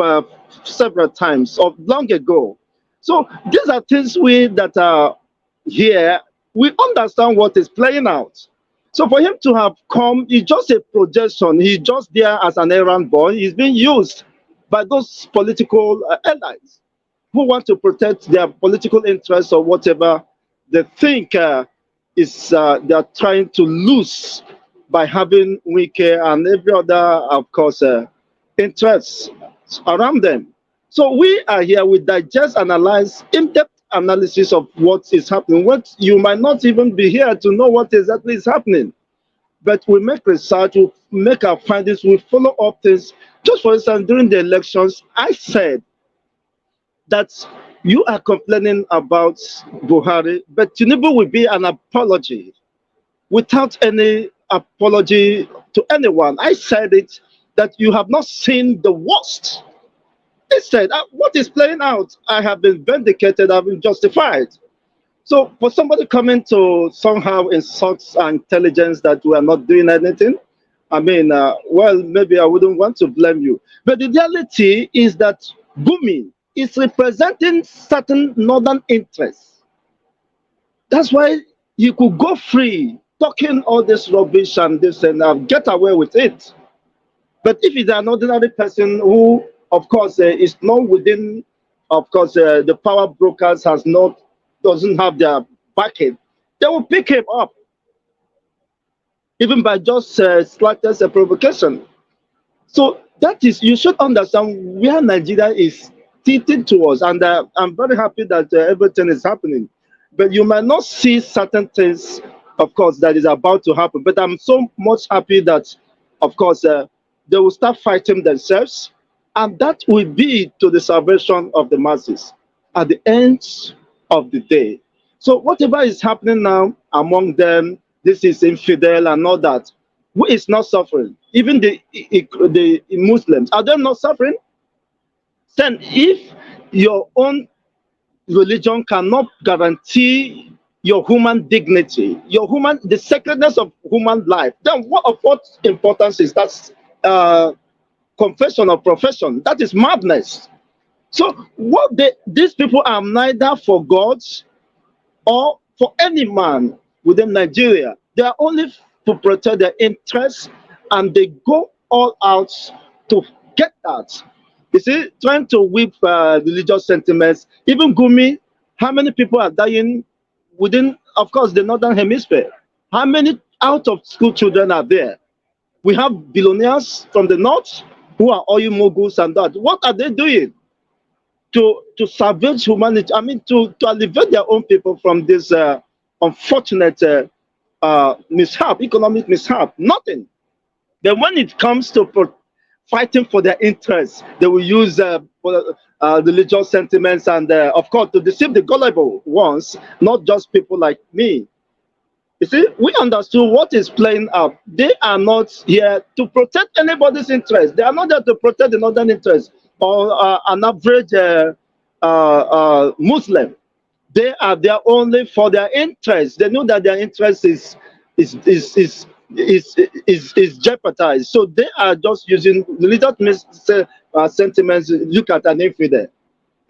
several times or long ago. So these are things we that are here, we understand what is playing out. So for him to have come, it's just a projection. He's just there as an errand boy. He's being used by those political allies who want to protect their political interests or whatever they think is they are trying to lose by having Wike and every other, of course, interests around them. So we are here, we digest, analyze, in-depth analysis of what is happening. What you might not even be here to know what exactly is happening. But we make research, we make our findings, we follow up things. Just for instance, during the elections, I said that you are complaining about Buhari, but Tinubu will be an apology without any apology to anyone. I said it, that you have not seen the worst. Instead, what is playing out, I have been vindicated, I've been justified. So for somebody coming to somehow insult our intelligence that we are not doing anything, I mean, well, maybe I wouldn't want to blame you. But the reality is that Gumi is representing certain northern interests. That's why you could go free talking all this rubbish and this and get away with it. But if it's an ordinary person who, of course, is not within, of course, the power brokers doesn't have their backing, they will pick him up, even by just slightest provocation. So that is, you should understand where Nigeria is treated to us, and I'm very happy that everything is happening. But you might not see certain things, of course, that is about to happen. But I'm so much happy that, of course, they will start fighting themselves, and that will be to the salvation of the masses at the end of the day. So whatever is happening now among them, this is infidel and all that, who is not suffering? Even the Muslims, are they not suffering? Then if your own religion cannot guarantee your human dignity, the sacredness of human life, then what importance is that confession or profession? That is madness. So these people are neither for God or for any man within Nigeria. They are only to protect their interests, and they go all out to get that. You see, trying to whip religious sentiments. Even Gumi, how many people are dying within, of course, the Northern Hemisphere? How many out-of-school children are there? We have billionaires from the north who are oil moguls and that. What are they doing to salvage humanity? I mean, to alleviate their own people from this unfortunate mishap, economic mishap? Nothing. Then when it comes to fighting for their interests, they will use religious sentiments and, of course, to deceive the gullible ones, not just people like me. You see, we understood what is playing out. They are not here to protect anybody's interest. They are not there to protect the northern interest or an average Muslim. They are there only for their interest. They know that their interest is jeopardized. So they are just using religious sentiments. Look at an infidel.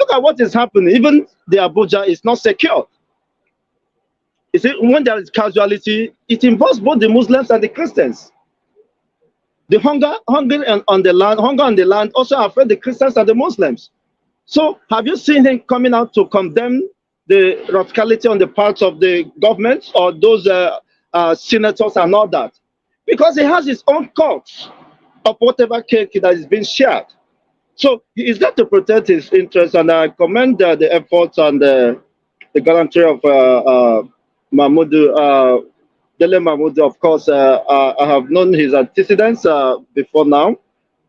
Look at what is happening. Even the Abuja is not secure. You see, when there is casualty, it involves both the Muslims and the Christians. The hunger on the land also affect the Christians and the Muslims. So have you seen him coming out to condemn the radicality on the part of the government or those senators and all that? Because he has his own courts of whatever cake that is being shared. So he is there to protect his interests, and I commend the efforts and the gallantry of Mahmoud, Dele Mahmoud. Of course, I have known his antecedents before now,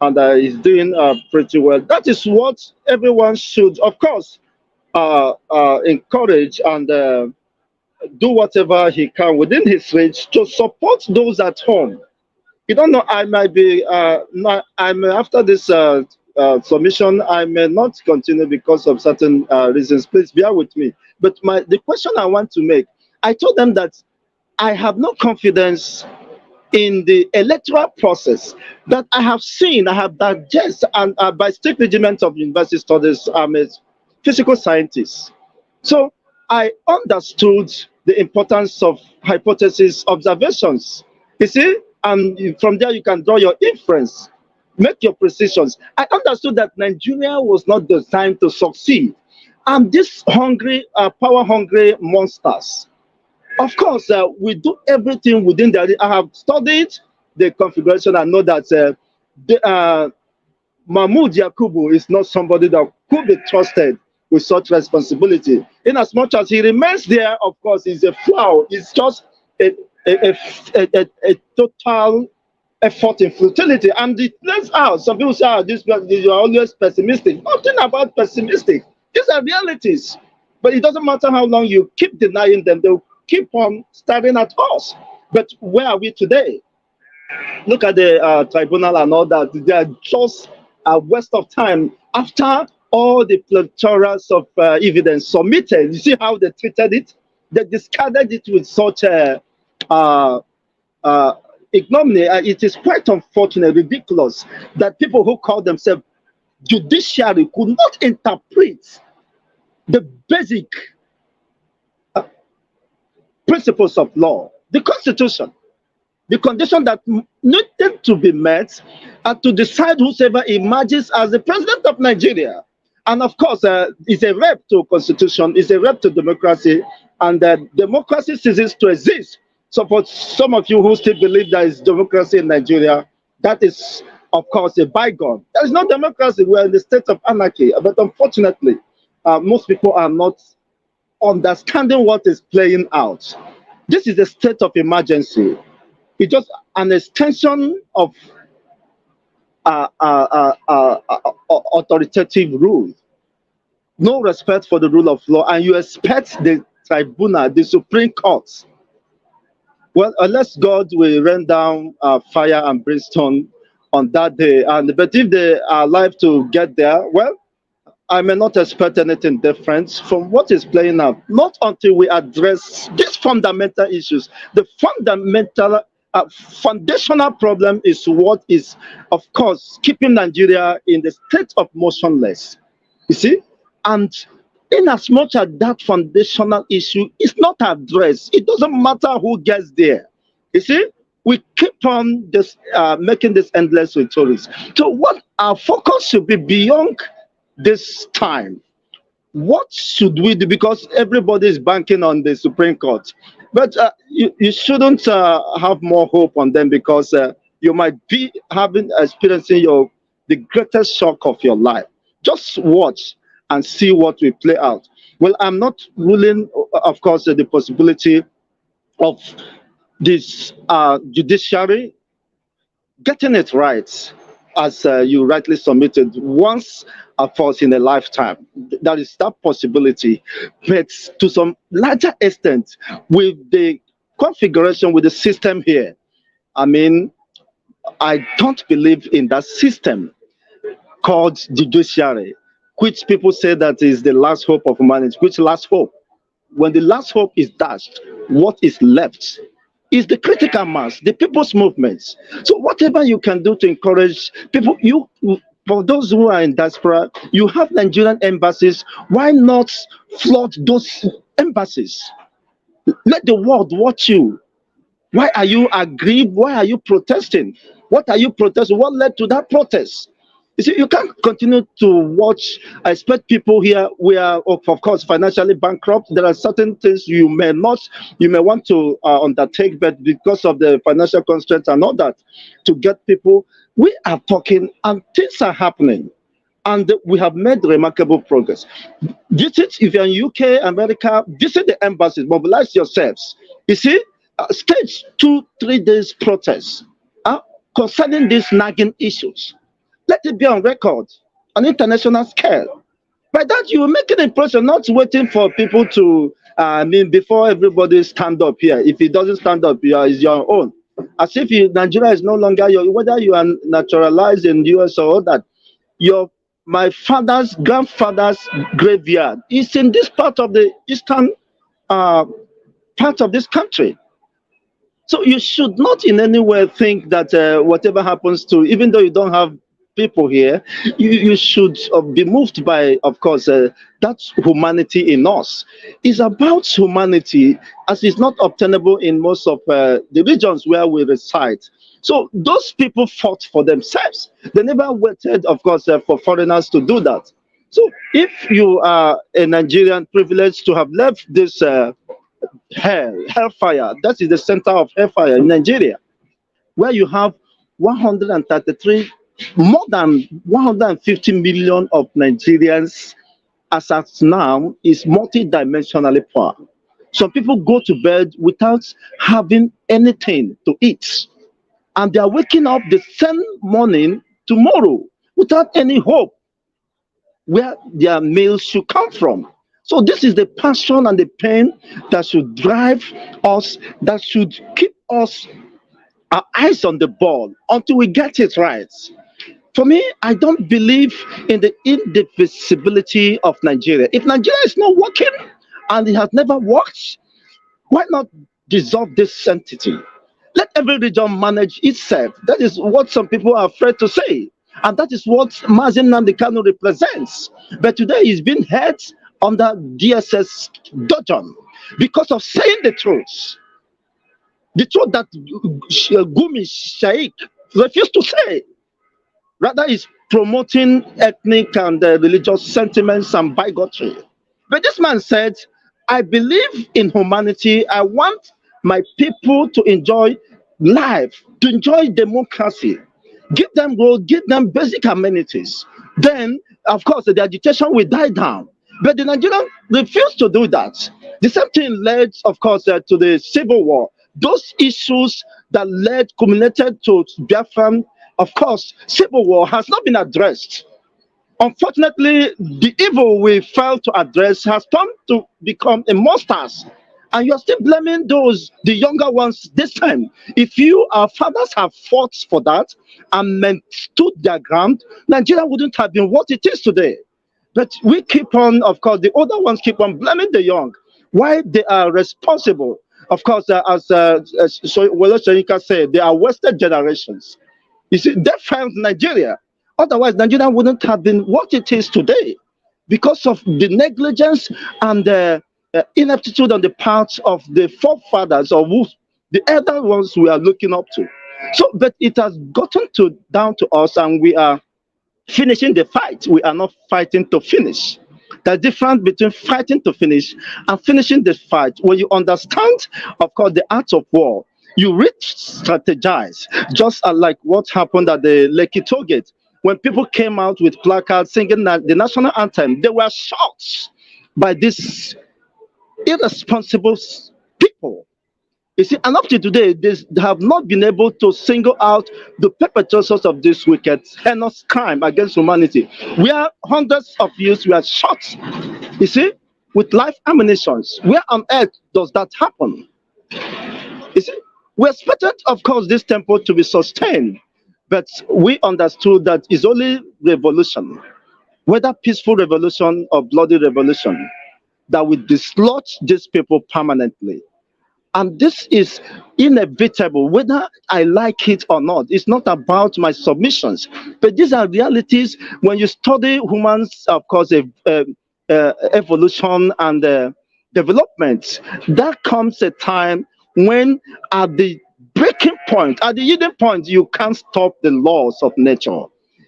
and he's doing pretty well. That is what everyone should, of course, encourage and do whatever he can within his reach to support those at home. You don't know, I might be, after this submission, I may not continue because of certain reasons. Please bear with me. But the question I want to make, I told them that I have no confidence in the electoral process that I have seen, I have digested, and by strict regiment of university studies, I'm a physical scientist. So I understood the importance of hypothesis observations. You see, and from there you can draw your inference, make your precisions. I understood that Nigeria was not designed to succeed. And these hungry, power-hungry monsters, of course, we do everything within the. I have studied the configuration. I know that Mahmoud Yakubu is not somebody that could be trusted with such responsibility. In as much as he remains there, of course, he's a flaw. It's just a total effort in futility. And it plays out. Some people say, you are always pessimistic. Nothing about pessimistic. These are realities. But it doesn't matter how long you keep denying them, they'll keep on staring at us. But where are we today? Look at the tribunal and all that. They are just a waste of time. After all the plethora of evidence submitted, you see how they treated it? They discarded it with such ignominy. It is quite unfortunate, ridiculous, that people who call themselves judiciary could not interpret the basic principles of law, the Constitution, the condition that needed to be met, and to decide whosoever emerges as the president of Nigeria. And of course, it's a rep to Constitution, it's a rep to democracy, and democracy ceases to exist. So for some of you who still believe there is democracy in Nigeria, that is of course, a bygone. There is no democracy. We're in the state of anarchy. But unfortunately, most people are not understanding what is playing out. This is a state of emergency. It's just an extension of authoritative rule. No respect for the rule of law, and you expect the tribunal, the Supreme Court. Well, unless God will rain down fire and brimstone on that day, but if they are alive to get there, well, I may not expect anything different from what is playing out. Not until we address these fundamental issues. The fundamental, foundational problem is what is, of course, keeping Nigeria in the state of motionless. You see? And in as much as that foundational issue is not addressed, it doesn't matter who gets there. You see? We keep on this, making this endless rhetoric. So what our focus should be beyond this time. What should we do? Because everybody is banking on the Supreme Court. But you shouldn't have more hope on them, because you might be experiencing the greatest shock of your life. Just watch and see what will play out. Well, I'm not ruling, of course, the possibility of this judiciary getting it right, as you rightly submitted, once for us in a lifetime. There is that possibility, but to some larger extent, with the configuration, with the system here, I mean, I don't believe in that system called judiciary, which people say that is the last hope of humanity. Which last hope? When the last hope is dashed, what is left is the critical mass, the people's movements. So whatever you can do to encourage people, for those who are in diaspora, you have Nigerian embassies. Why not flood those embassies? Let the world watch you. Why are you aggrieved? Why are you protesting? What are you protesting? What led to that protest? You see, you can't continue to watch. I expect people here, we are, of course, financially bankrupt. There are certain things you may want to undertake, but because of the financial constraints and all that, to get people, we are talking and things are happening. And we have made remarkable progress. Visit, if you're in UK, America, visit the embassies, mobilize yourselves. You see, stage 2-3 days protest concerning these nagging issues. Let it be on record, on international scale. By that, you will make an impression, not waiting for people to, before everybody stand up here. If it doesn't stand up, it's your own. As if Nigeria is no longer whether you are naturalized in the US or all that. My father's grandfather's graveyard is in this part of the eastern part of this country. So you should not in any way think that whatever happens to, even though you don't have people here, you should be moved by, of course, that humanity in us. It's about humanity, as is not obtainable in most of the regions where we reside. So those people fought for themselves. They never waited, of course, for foreigners to do that. So if you are a Nigerian privileged to have left this hellfire, that is the center of hellfire in Nigeria, where you have 133, more than 150 million of Nigerians as at now is multidimensionally poor. Some people go to bed without having anything to eat. And they are waking up the same morning tomorrow without any hope where their meals should come from. So this is the passion and the pain that should drive us, that should keep us, our eyes on the ball until we get it right. For me, I don't believe in the indivisibility of Nigeria. If Nigeria is not working and it has never worked, why not dissolve this entity? Let every region manage itself. That is what some people are afraid to say. And that is what Mazi Nnamdi Kanu represents. But today he's been held under DSS dudgeon because of saying the truth. The truth that Gumi Sheikh refused to say. Rather, is promoting ethnic and religious sentiments and bigotry. But this man said, I believe in humanity. I want my people to enjoy life, to enjoy democracy. give them road, give them basic amenities. Then, of course, the agitation will die down. But the Nigerians refused to do that. The same thing led, of course, to the civil war. Those issues that culminated to Biafran, of course, civil war has not been addressed. Unfortunately, the evil we failed to address has turned to become a monsters. And you're still blaming the younger ones this time. If our fathers have fought for that and stood their ground, Nigeria wouldn't have been what it is today. But we keep on, of course, the older ones keep on blaming the young. Why they are responsible. Of course, as Sheikh said, they are wasted generations. You see, they failed Nigeria. Otherwise, Nigeria wouldn't have been what it is today because of the negligence and the ineptitude on the part of the forefathers or the elder ones we are looking up to. So, but it has gotten down to us, and we are finishing the fight. We are not fighting to finish. The difference between fighting to finish and finishing the fight, when you understand, of course, the art of war, you strategize, just like what happened at the Lekki toll gate. When people came out with placards singing the national anthem, they were shot by these irresponsible people. You see, and up to today, they have not been able to single out the perpetrators of this wicked, heinous crime against humanity. Where hundreds of youths were shot, you see, with live ammunitions. Where on earth does that happen? You see, we expected, of course, this tempo to be sustained, but we understood that it's only revolution, whether peaceful revolution or bloody revolution, that will dislodge these people permanently. And this is inevitable, whether I like it or not. It's not about my submissions, but these are realities. When you study humans, of course, evolution and development, there comes a time when at the breaking point, at the hidden point, you can't stop the laws of nature.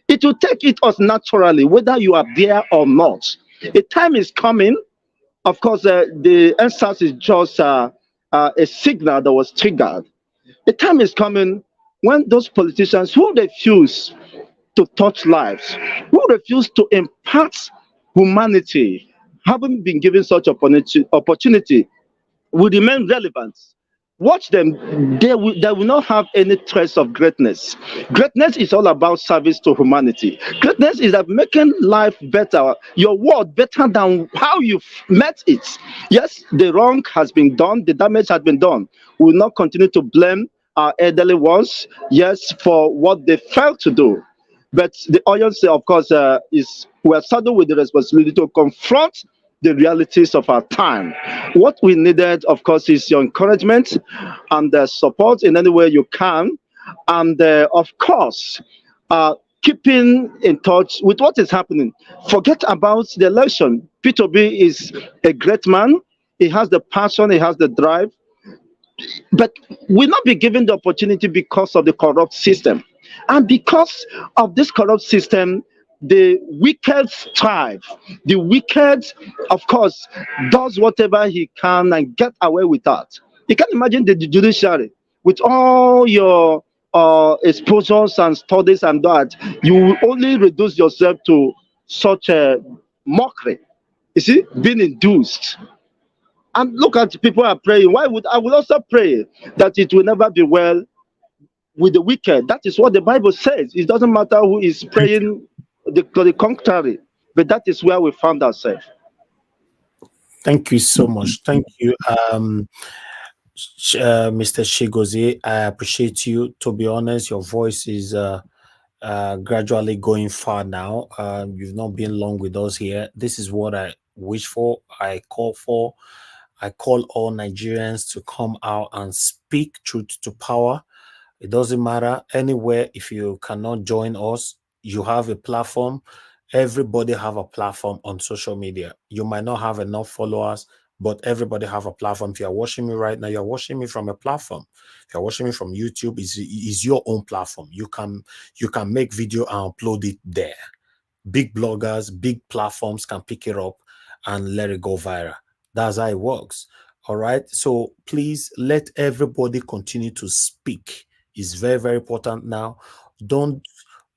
It will take it us naturally, whether you are there or not. A time is coming. Of course, the answer is just a signal that was triggered. The time is coming when those politicians who refuse to touch lives, who refuse to impart humanity, having been given such opportunity, will remain relevant. Watch them, they will not have any trace of greatness. Greatness is all about service to humanity. Greatness is that making life better, your world better than how you met it. Yes, the wrong has been done, the damage has been done. We will not continue to blame our elderly ones, yes, for what they failed to do. But the audience, of course, we are saddled with the responsibility to confront the realities of our time. What we needed, of course, is your encouragement and support in any way you can. And of course, keeping in touch with what is happening. Forget about the election. P2B is a great man. He has the passion, he has the drive. But will not be given the opportunity because of the corrupt system. And because of this corrupt system, the wicked strive. The wicked, of course, does whatever he can and get away with that. You can imagine the judiciary with all your exposures and studies and that. You will only reduce yourself to such a mockery. You see, being induced. And look at people are praying. I would also pray that it will never be well with the wicked. That is what the Bible says. It doesn't matter who is praying the contrary, but that is where we found ourselves. Thank you so much. Thank you, Mr. Shigozie. I appreciate you. To be honest, your voice is gradually going far now. You've not been long with us here. This is what I wish for, I call for. I call all Nigerians to come out and speak truth to power. It doesn't matter anywhere. If you cannot join us, you have a platform. Everybody have a platform on social media. You might not have enough followers, but everybody have a platform. If you're watching me right now, you're watching me from a platform. If you're watching me from YouTube, is your own platform. You can make video and upload it there. Big bloggers, big platforms can pick it up and let it go viral. That's how it works. All right. So please let everybody continue to speak. It's very, very important now. Don't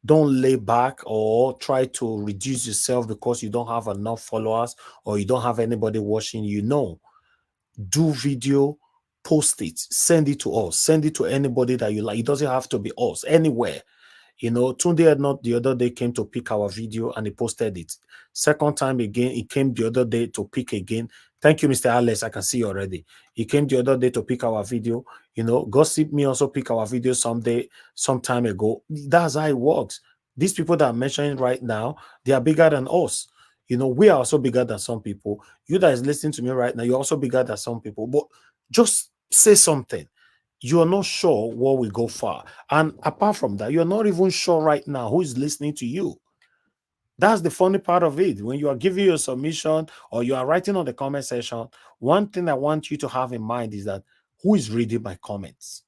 lay back or try to reduce yourself because you don't have enough followers or you don't have anybody watching you. No, do video, post it, send it to us, send it to anybody that you like. It doesn't have to be us, anywhere. You know, Tunde not the other day came to pick our video and he posted it. Second time again, he came the other day to pick again. Thank you, Mr. Alex. I can see you already. He came the other day to pick our video. You know, Gossip Me also pick our video some time ago. That's how it works. These people that I'm mentioning right now, they are bigger than us. You know, we are also bigger than some people. You that is listening to me right now, you're also bigger than some people. But just say something. You're not sure what will go far. And apart from that, you're not even sure right now who is listening to you. That's the funny part of it. When you are giving your submission or you are writing on the comment section, one thing I want you to have in mind is that who is reading my comments?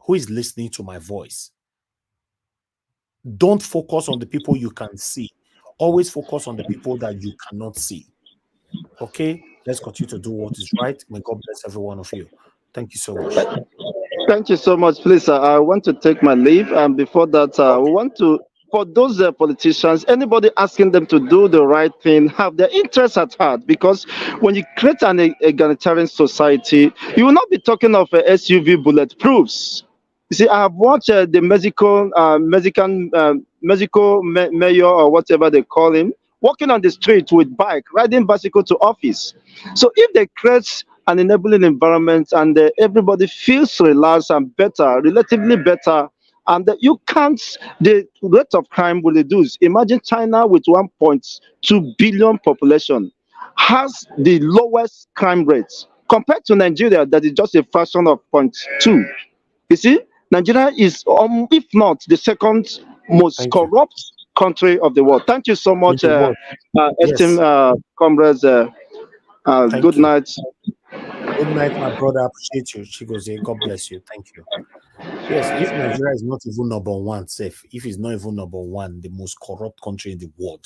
Who is listening to my voice? Don't focus on the people you can see. Always focus on the people that you cannot see. Okay? Let's continue to do what is right. May God bless every one of you. Thank you so much. Thank you so much. Please, I want to take my leave. And before that, we want to, for those politicians, anybody asking them to do the right thing, have their interests at heart. Because when you create an egalitarian society, you will not be talking of SUV bulletproofs. You see, I have watched the Mexico mayor or whatever they call him, walking on the street with bike, riding bicycle to office. So if they create an enabling environment and everybody feels relaxed and better, relatively better, and the rate of crime will reduce. Imagine China with 1.2 billion population has the lowest crime rates compared to Nigeria that is just a fraction of 0.2. You see, Nigeria is, if not the second most corrupt country of the world. Thank you so much, esteemed comrades. Good night. Good night, my brother. I appreciate you. Chigozie, God bless you. Thank you. Yes, if Nigeria is not even number one, safe, if it's not even number one, the most corrupt country in the world,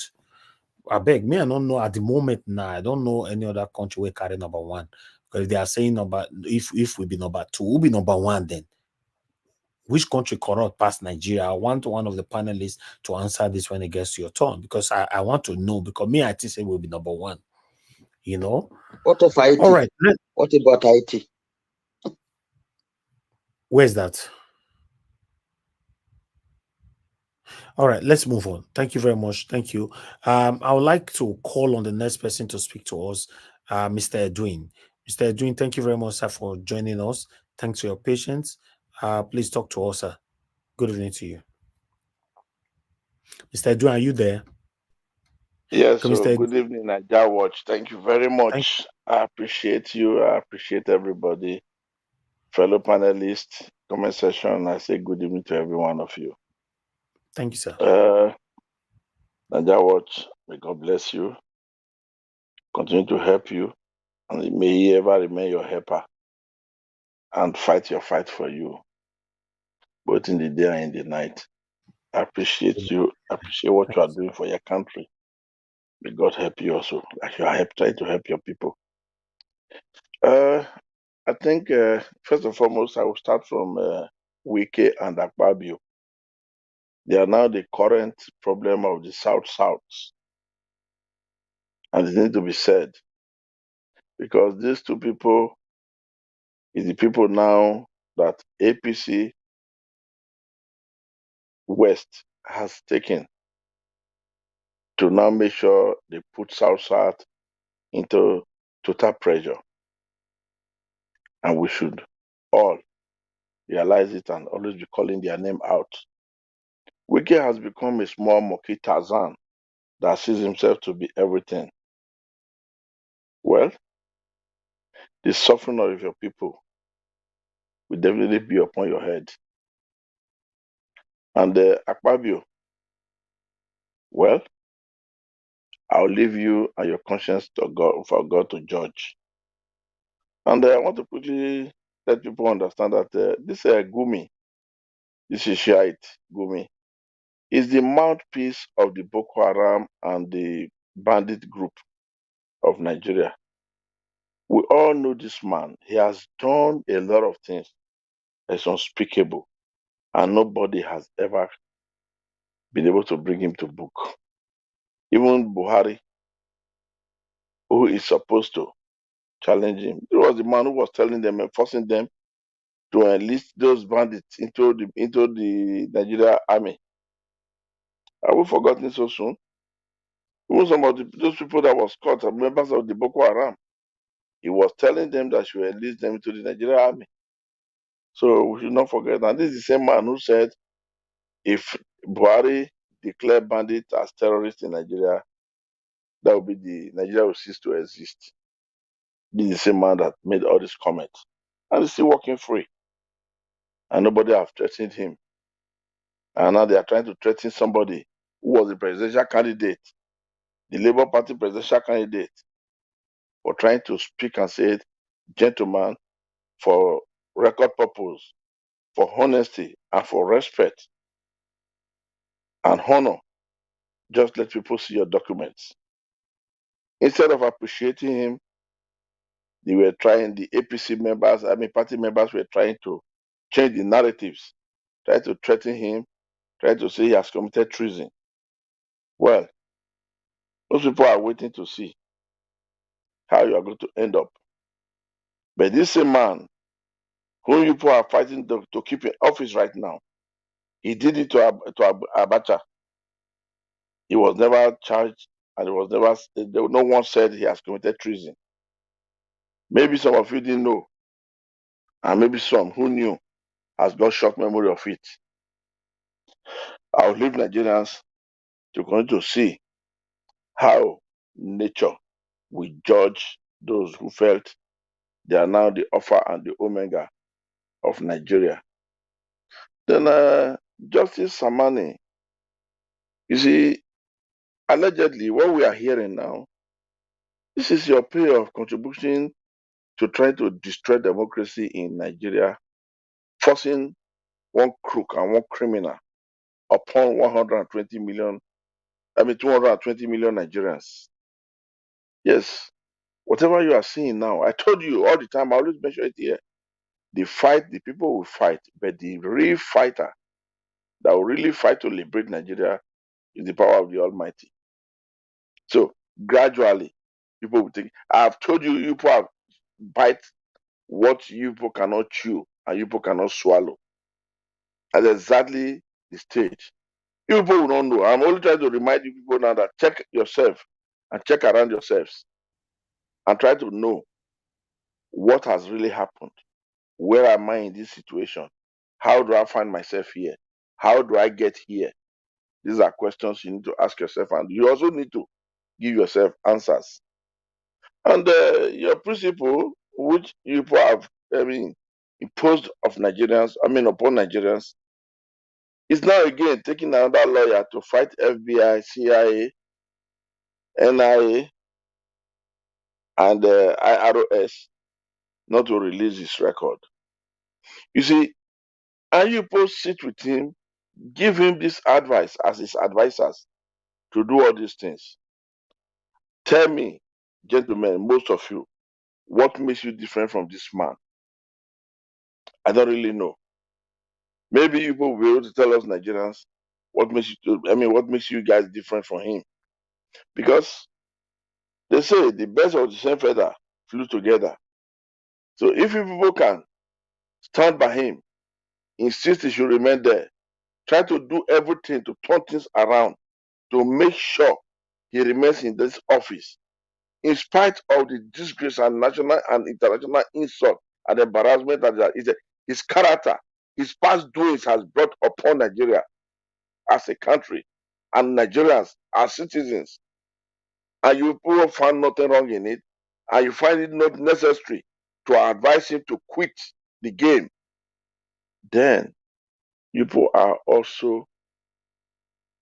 I beg me, I don't know at the moment now. I don't know any other country will carry number one. Because they are saying if we be number two, we'll be number one then. Which country corrupt past Nigeria? I want one of the panelists to answer this when it gets to your turn because I want to know because me, I think say we'll be number one. You know? What of IT? All right. What about IT? Where's that? All right, let's move on. Thank you very much. Thank you. I would like to call on the next person to speak to us, Mr. Edwin. Mr. Edwin, thank you very much, sir, for joining us. Thanks for your patience. Please talk to us, sir. Good evening to you. Mr. Edwin, are you there? Yes, so good evening, Naija Watch. Thank you very much. I appreciate you. I appreciate everybody. Fellow panelists, comment section, I say good evening to every one of you. Thank you, sir. Naija Watch, may God bless you. Continue to help you. And may He ever remain your helper and fight your fight for you, both in the day and in the night. I appreciate you. I appreciate what you are doing for your country. May God help you also, like you are trying to help your people. I think, first and foremost, I will start from Wike and Akpabio. They are now the current problem of the South-South. And it needs to be said. Because these two people is the people now that APC West has taken to now make sure they put South-South into total pressure. And we should all realize it and always be calling their name out. Wike has become a small monkey Tarzan that sees himself to be everything. Well, the suffering of your people will definitely be upon your head. And Akpabio, well, I'll leave you and your conscience to God for God to judge. And I want to quickly let people understand that this Gumi, this is Shiite Gumi, is the mouthpiece of the Boko Haram and the bandit group of Nigeria. We all know this man. He has done a lot of things that's unspeakable, and nobody has ever been able to bring him to book. Even Buhari, who is supposed to challenge him, it was the man who was telling them and forcing them to enlist those bandits into the Nigeria army. Have we forgotten so soon? Even some of those people that was caught are members of the Boko Haram. He was telling them that should enlist them into the Nigeria army. So we should not forget. And this is the same man who said if Buhari declare bandits as terrorists in Nigeria, that will be Nigeria will cease to exist. This is the same man that made all these comments. And he's still walking free. And nobody have threatened him. And now they are trying to threaten somebody who was the presidential candidate, the Labour Party presidential candidate, for trying to speak and say, gentlemen, for record purpose, for honesty, and for respect and honor, just let people see your documents. Instead of appreciating him, they were trying, the APC members, party members were trying to change the narratives, trying to threaten him, trying to say he has committed treason. Well, those people are waiting to see how you are going to end up. But this same man, whom you people are fighting to keep in office right now, he did it to Abacha. He was never charged, and no one said he has committed treason. Maybe some of you didn't know, and maybe some who knew has got short memory of it. I'll leave Nigerians to continue to see how nature will judge those who felt they are now the alpha and the omega of Nigeria. Then Justice Samani, you see, allegedly what we are hearing now, this is your pay of contribution to try to destroy democracy in Nigeria, forcing one crook and one criminal upon 220 million Nigerians. Yes, whatever you are seeing now, I told you all the time, I always mention it here. The people will fight, but the real fighter that will really fight to liberate Nigeria is the power of the Almighty. So gradually, people will think, I have told you, you people have bite what you people cannot chew and you people cannot swallow. That's exactly the stage. You people will not know. I'm only trying to remind you people now that check yourself and check around yourselves and try to know what has really happened. Where am I in this situation? How do I find myself here? How do I get here? These are questions you need to ask yourself, and you also need to give yourself answers. And your principle, which you people have imposed upon Nigerians, is now again taking another lawyer to fight FBI, CIA, NIA, and IROS not to release his record. You see, and you people sit with him, give him this advice as his advisors to do all these things. Tell me, gentlemen, most of you, what makes you different from this man? I don't really know. Maybe you will be able to tell us Nigerians what makes you guys different from him. Because they say the best of the same feather flew together. So if you people can stand by him, insist he should remain there, try to do everything to turn things around, to make sure he remains in this office, in spite of the disgrace and national and international insult and embarrassment that his character, his past doings has brought upon Nigeria as a country and Nigerians as citizens, and you people find nothing wrong in it, and you find it not necessary to advise him to quit the game, then you people are also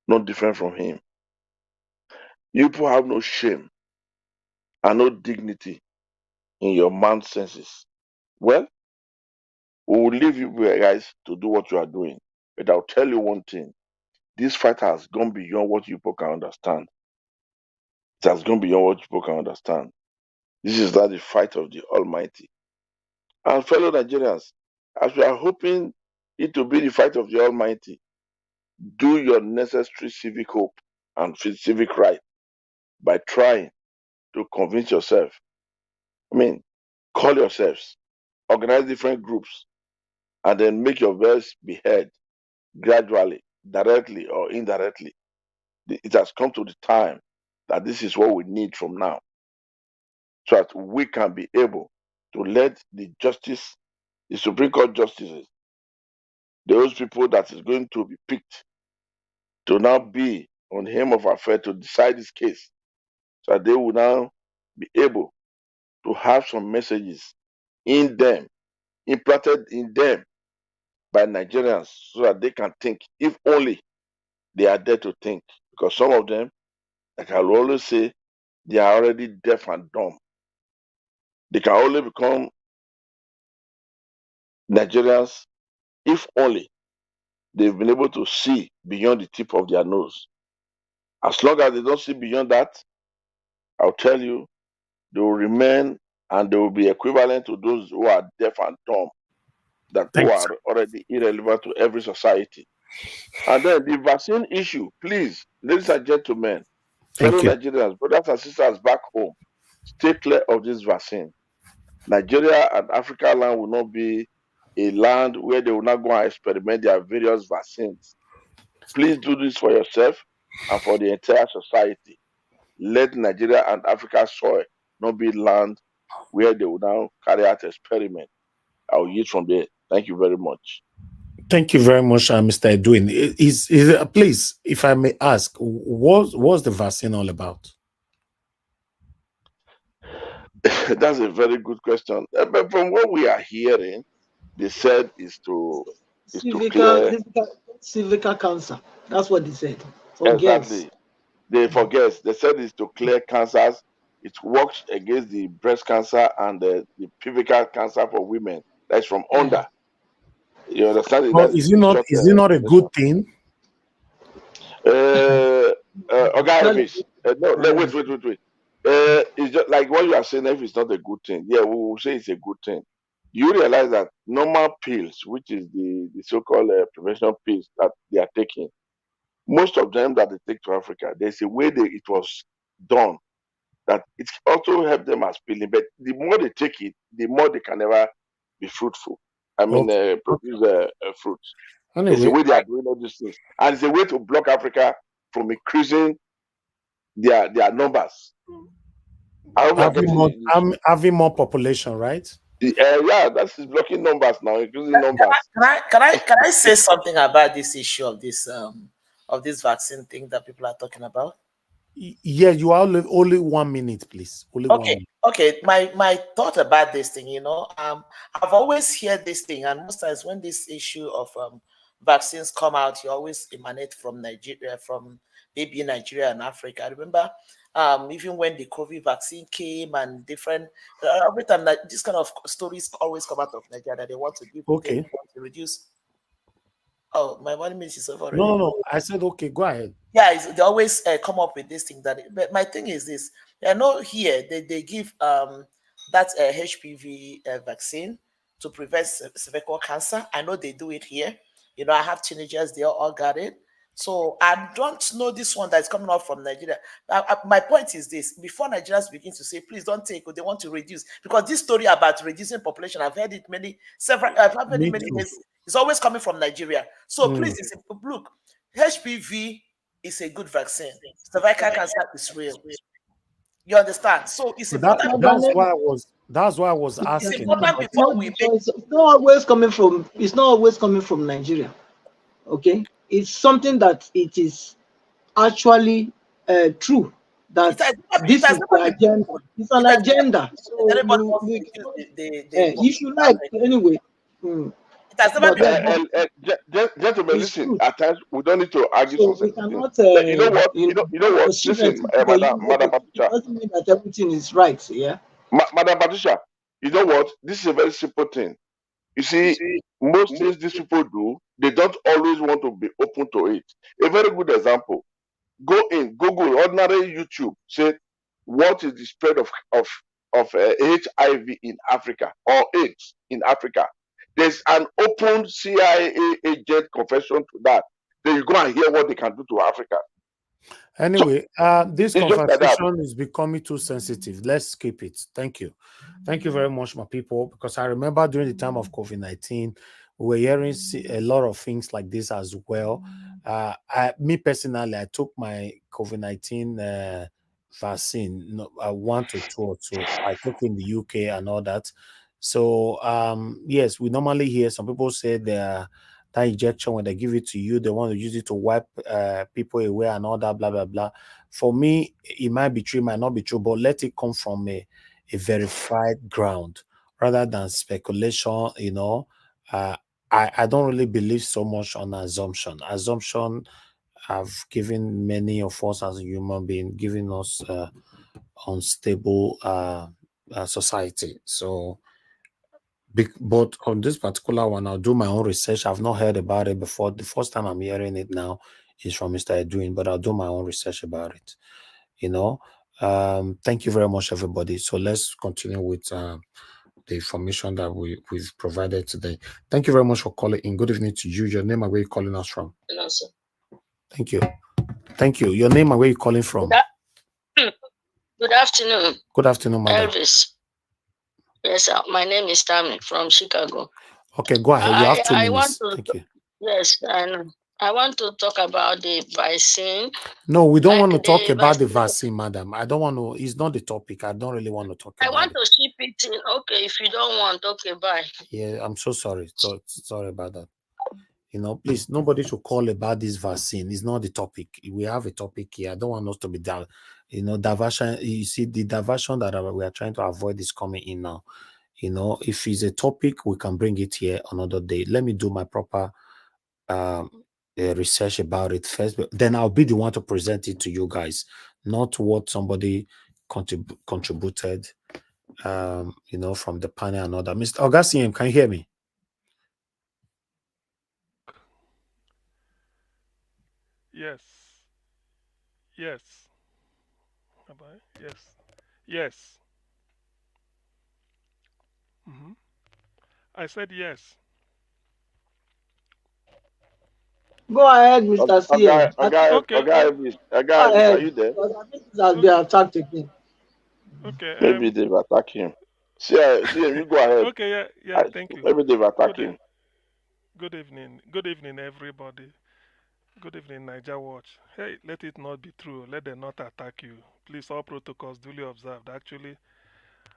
not different from him. You people have no shame and no dignity in your man's senses. Well, we will leave you guys to do what you are doing. But I'll tell you one thing. This fight has gone beyond what you people can understand. It has gone beyond what you people can understand. This is not the fight of the Almighty. And fellow Nigerians, as we are hoping it to be the fight of the Almighty, do your necessary civic hope and civic right by trying to convince yourself. I mean, call yourselves, organize different groups, and then make your voice be heard gradually, directly or indirectly. It has come to the time that this is what we need from now, so that we can be able to let the Supreme Court justices, those people that is going to be picked to now be on him of affair to decide this case, so that they will now be able to have some messages in them, implanted in them by Nigerians, so that they can think, if only they are there to think. Because some of them, like I will always say, they are already deaf and dumb. They can only become Nigerians if only they've been able to see beyond the tip of their nose. As long as they don't see beyond that, I'll tell you, they will remain and they will be equivalent to those who are deaf and dumb, who are already irrelevant to every society. And then the vaccine issue, please, ladies and gentlemen, fellow Nigerians, brothers and sisters back home, stay clear of this vaccine. Nigeria and Africa land will not be a land where they will not go and experiment their various vaccines. Please do this for yourself and for the entire society. Let Nigeria and Africa soil not be land where they will now carry out experiment. I will use from there. Thank you very much. Thank you very much, Mr. Edwin. Please, if I may ask, what's the vaccine all about? That's a very good question. But from what we are hearing, they said is to clear cervical cancer. That's what they said. Exactly. They forget. They said it's to clear cancers. It works against the breast cancer and the pelvic cancer for women. That's from under. You understand? Well, is it not a good thing? Okay, no, wait. It's just like what you are saying. If it's not a good thing, yeah, we will say it's a good thing. You realize that normal pills, which is the so-called prevention pills that they are taking, most of them that they take to Africa, there's a way it was done that it also helped them as pilling. But the more they take it, the more they can never be fruitful. I mean, produce fruit. Anyway, it's a way they are doing all these things, and it's a way to block Africa from increasing their numbers. Having more population, right? Yeah, that's blocking numbers now, increasing numbers. Can I say something about this issue of this vaccine thing that people are talking about? Yeah, you are only 1 minute, please. Only 1 minute. Okay. My thought about this thing, I've always heard this thing, and most times when this issue of vaccines come out, you always emanate from Nigeria, from maybe Nigeria and Africa. I remember even when the COVID vaccine came and different, every time that this kind of stories always come out of Nigeria that they want to give, they want to reduce. Oh, my 1 minute is over already. No. I said, okay, go ahead. Yeah, they always come up with this thing but my thing is this. I know here they give that HPV vaccine to prevent cervical cancer. I know they do it here. I have teenagers, they all got it. So I don't know this one that's coming out from Nigeria. My point is this: before Nigerians begin to say, please don't take, or they want to reduce, because this story about reducing population, I've heard it many ways. It's always coming from Nigeria. So please, look, HPV is a good vaccine. Cervical cancer is real. You understand? So it's important. That's why I was asking. It's important before we make. It's not always coming from Nigeria. Okay, it's something that it is actually true. That this is the agenda. It's an agenda. So if you like, anyway. It has never been. Gentlemen, listen. At times we don't need to argue. So we cannot. You know what? Listen, Madam Patricia. Doesn't mean that everything is right. Yeah. Madam Patricia, you know what? This is a very simple thing. You see, most things these people do, they don't always want to be open to it. A very good example: go in Google, ordinary YouTube. Say, what is the spread of HIV in Africa or AIDS in Africa? There's an open CIA agent confession to that. then you go and hear what they can do to Africa. Anyway, this It's just like that. conversation is becoming too sensitive. Let's skip it. Thank you. Thank you very much, my people, because I remember during the time of COVID-19, we were hearing a lot of things like this as well. Me personally, I took my COVID-19 vaccine, 1 to 2 or 2. I took in the UK and all that. So, yes, we normally hear some people say that injection, when they give it to you, they want to use it to wipe people away and all that, blah blah blah. For me, it might be true, it might not be true, but let it come from a verified ground rather than speculation. I don't really believe so much on assumption have given many of us as a human being, giving us unstable society. So but on this particular one, I'll do my own research. I've not heard about it before. The first time I'm hearing it now is from Mr. Edwin, but I'll do my own research about it. Thank you very much, everybody. So let's continue with the information that we've provided today. Thank you very much for calling in. Good evening to you. Your name and where you're calling us from. Hello, sir. Thank you. Thank you. Your name and where you're calling from. Good afternoon. Good afternoon, madam. Elvis. Yes, sir. My name is Tammy from Chicago. Okay, go ahead. You have 2 minutes. Thank you. Yes, and I want to talk about the vaccine. No, we don't want to talk about the vaccine, madam. I don't want to. It's not the topic. I don't really want to talk about it. I want to ship it in. Okay, if you don't want, okay, bye. Yeah, I'm so sorry. Sorry about that. Please, nobody should call about this vaccine. It's not the topic. We have a topic here. I don't want us to be down. Diversion. You see, the diversion that we are trying to avoid is coming in now. If it's a topic, we can bring it here another day. Let me do my proper research about it first. Then I'll be the one to present it to you guys, not what somebody contributed, from the panel and all that. Mr. Augustine, can you hear me? Yes. Yes. Yes. Yes. I said yes. Go ahead, Mr. CM. Are you there? That they attacked again. Okay. Maybe they've attacked him. CM, you go ahead. Okay, yeah, thank you. Maybe they've attacked him. Good evening, everybody. Good evening, Niger Watch. Hey, let it not be true. Let them not attack you. Please, all protocols duly observed. Actually,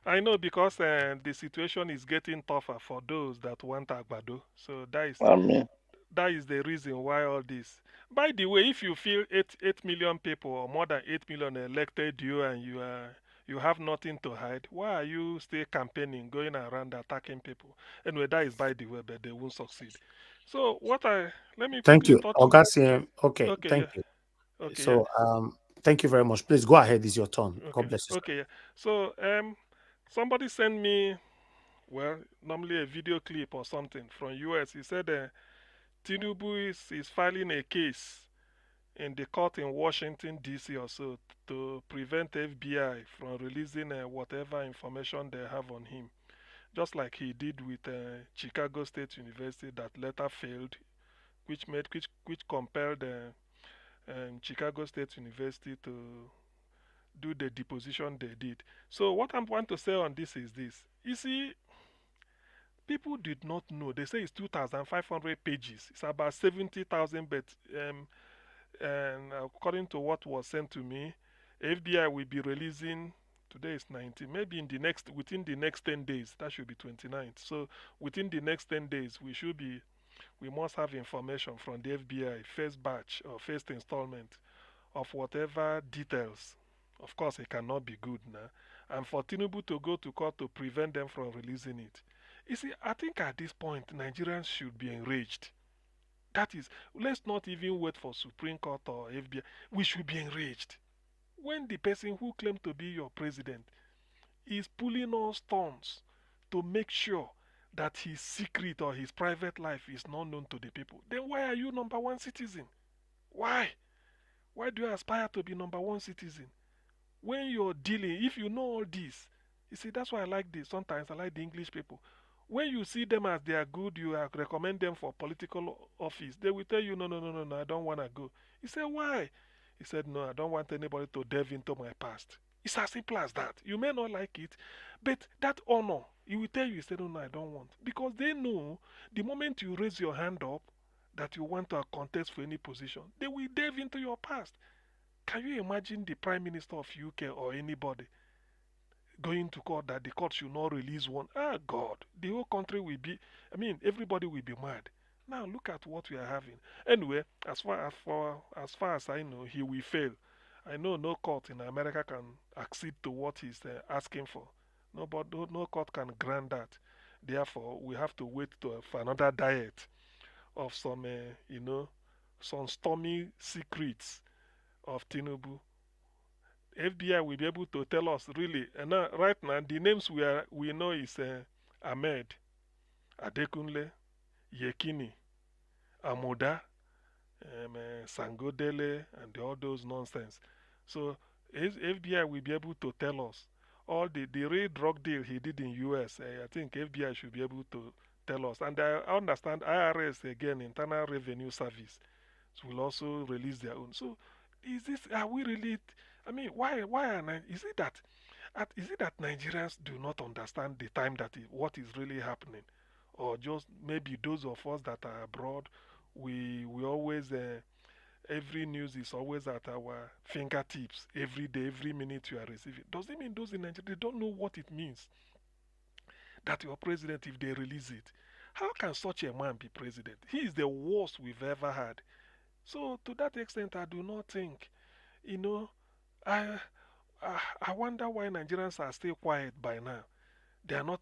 I know because the situation is getting tougher for those that want Agbado. So that is the reason why all this. By the way, if you feel 8 million people or more than 8 million elected you and you have nothing to hide, why are you still campaigning, going around attacking people? Anyway, that is by the way, but they won't succeed. So let me Thank put in you, touch. Augustine. Okay, thank you. Okay, so thank you very much. Please go ahead. It's your turn. Okay. God bless you. Okay, yeah. So somebody sent me, well, normally a video clip or something from US. He said Tinubu is filing a case in the court in Washington D.C. or so to prevent FBI from releasing whatever information they have on him, just like he did with Chicago State University that later failed, which compelled Chicago State University to do the deposition they did. So what I want to say on this is this. You see, people did not know. They say it's 2,500 pages. It's about 70,000, but and according to what was sent to me, FBI will be releasing, today is 19, maybe within the next 10 days, that should be 29th. So within the next 10 days, we must have information from the FBI, first batch or first installment of whatever details. Of course, it cannot be good now. And for Tinubu to go to court to prevent them from releasing it. You see, I think at this point, Nigerians should be enraged. That is, let's not even wait for Supreme Court or FBI. We should be enraged. When the person who claimed to be your president is pulling all stunts to make sure that his secret or his private life is not known to the people, then why are you number one citizen? Why? Why do you aspire to be number one citizen? When you're dealing, if you know all this, you see, that's why I like this. Sometimes I like the English people. When you see them as they are good, you recommend them for political office. They will tell you, no, no, no, no, no, I don't want to go. He said, why? He said, no, I don't want anybody to delve into my past. It's as simple as that. You may not like it, but that honor, he will tell you, he said, no, no, I don't want. Because they know the moment you raise your hand up that you want to contest for any position, they will delve into your past. Can you imagine the Prime Minister of UK or anybody going to court that the court should not release one? Ah, God, the whole country will be, I mean, everybody will be mad. Now look at what we are having. Anyway, as far as I know, he will fail. I know no court in America can accede to what he's asking for. No court can grant that. Therefore, we have to wait for another diet of some, some stormy secrets of Tinubu. FBI will be able to tell us really. And now, right now, the names we know is Ahmed, Adekunle, Yekini, Amoda, Sangodele, and all those nonsense. So FBI will be able to tell us all the real drug deal he did in US. I think FBI should be able to tell us. And I understand IRS again, Internal Revenue Service, will also release their own. So are we really? I mean, why is it that Nigerians do not understand the time what is really happening, or just maybe those of us that are abroad, we always every news is always at our fingertips every day, every minute you are receiving. Does it mean those in Nigeria, they don't know what it means that your president, if they release it? How can such a man be president? He is the worst we've ever had. So to that extent, I do not think, you know, I I wonder why Nigerians are still quiet by now. They are not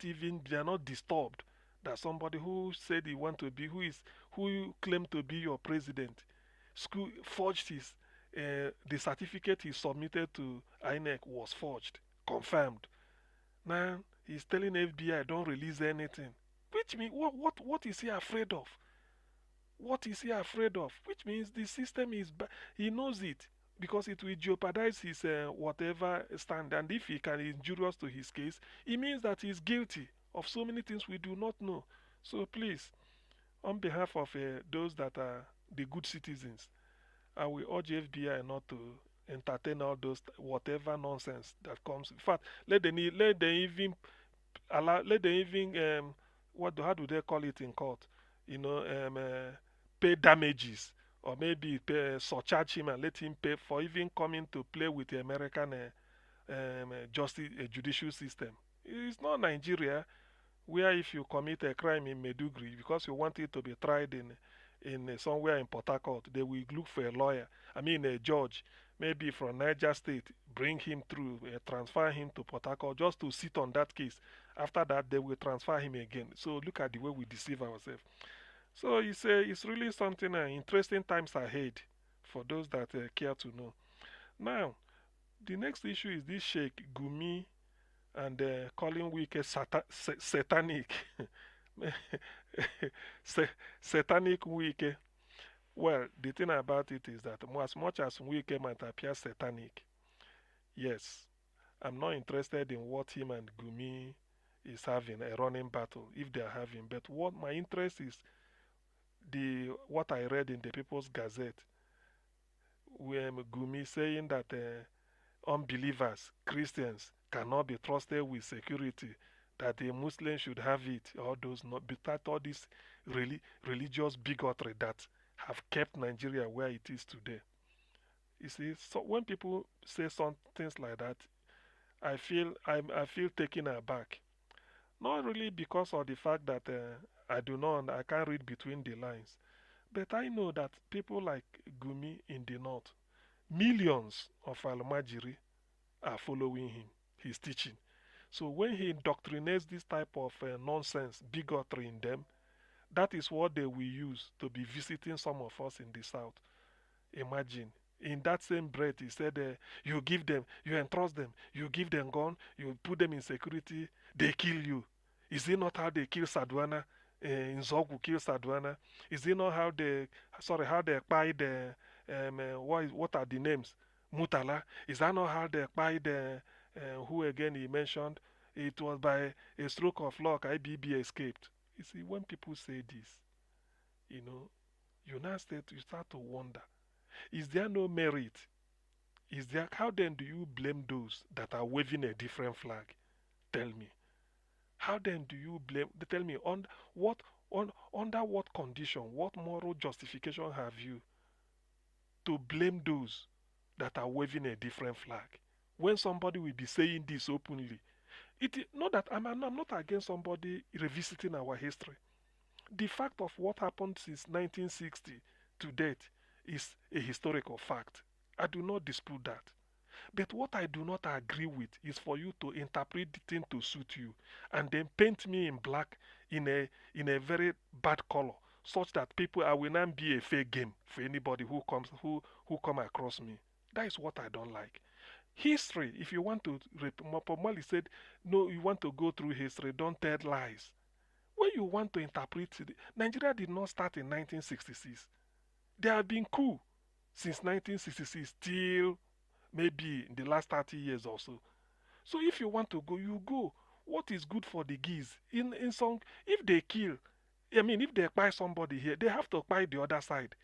disturbed that somebody who said he want to be, who claimed to be your president, forged the certificate he submitted to INEC was forged, confirmed. Now he's telling FBI don't release anything. Which means what is he afraid of? What is he afraid of? Which means the system is he knows it because it will jeopardize his whatever stand. And if he can injurious to his case, it means that he's guilty of so many things we do not know. So please, on behalf of those that are the good citizens, I will urge FBI not to entertain all those whatever nonsense that comes. In fact, let them even allow, let them even how do they call it in court? Pay damages, or maybe surcharge him and let him pay for even coming to play with the American justice judicial system. It's not Nigeria, where if you commit a crime in Medugri because you want it to be tried in somewhere in Port Harcourt, they will look for a lawyer. I mean a judge, maybe from Niger State, bring him through, transfer him to Port Harcourt just to sit on that case. After that, they will transfer him again. So look at the way we deceive ourselves. So it's really something interesting times ahead for those that care to know. Now, the next issue is this Sheikh Gumi and calling Wike satanic. Satanic Wike. Well, the thing about it is that as much as Wike might appear satanic, yes, I'm not interested in what him and Gumi is having, a running battle, if they are having. But what my interest is, what I read in the People's Gazette, where Gumi saying that unbelievers, Christians, cannot be trusted with security, that a Muslim should have it, all those not all this religious bigotry that have kept Nigeria where it is today. You see, so when people say some things like that, I feel taken aback. Not really because of the fact that I can't read between the lines, but I know that people like Gumi in the north, millions of Almajiri are following him, his teaching. So when he indoctrinates this type of nonsense, bigotry in them, that is what they will use to be visiting some of us in the south. Imagine. In that same breath, he said, you give them, you entrust them, you give them gun, you put them in security, they kill you. Is it not how they kill Sadwana? In Zogu kill Sadwana? Is it not how they buy the, what are the names? Mutala? Is that not how they buy the, who again he mentioned? it was by a stroke of luck IBB escaped. You see, when people say this, you know, you start to wonder, is there no merit? Is there, how then do you blame those that are waving a different flag? Tell me. How then do you blame? Tell me, under what condition, what moral justification have you to blame those that are waving a different flag? When somebody will be saying this openly, not that I'm not against somebody revisiting our history. The fact of what happened since 1960 to date is a historical fact. I do not dispute that. But what I do not agree with is for you to interpret the thing to suit you and then paint me in black in a very bad color, such that people I will not be a fair game for anybody who come across me. That is what I don't like. History, if you want to, Mali said, no, you want to go through history, don't tell lies. When you want to interpret it, Nigeria did not start in 1966. There have been coup since 1966 till maybe in the last 30 years or so. So if you want to go, you go. What is good for the geese? In some, if they kill, if they buy somebody here, they have to buy the other side.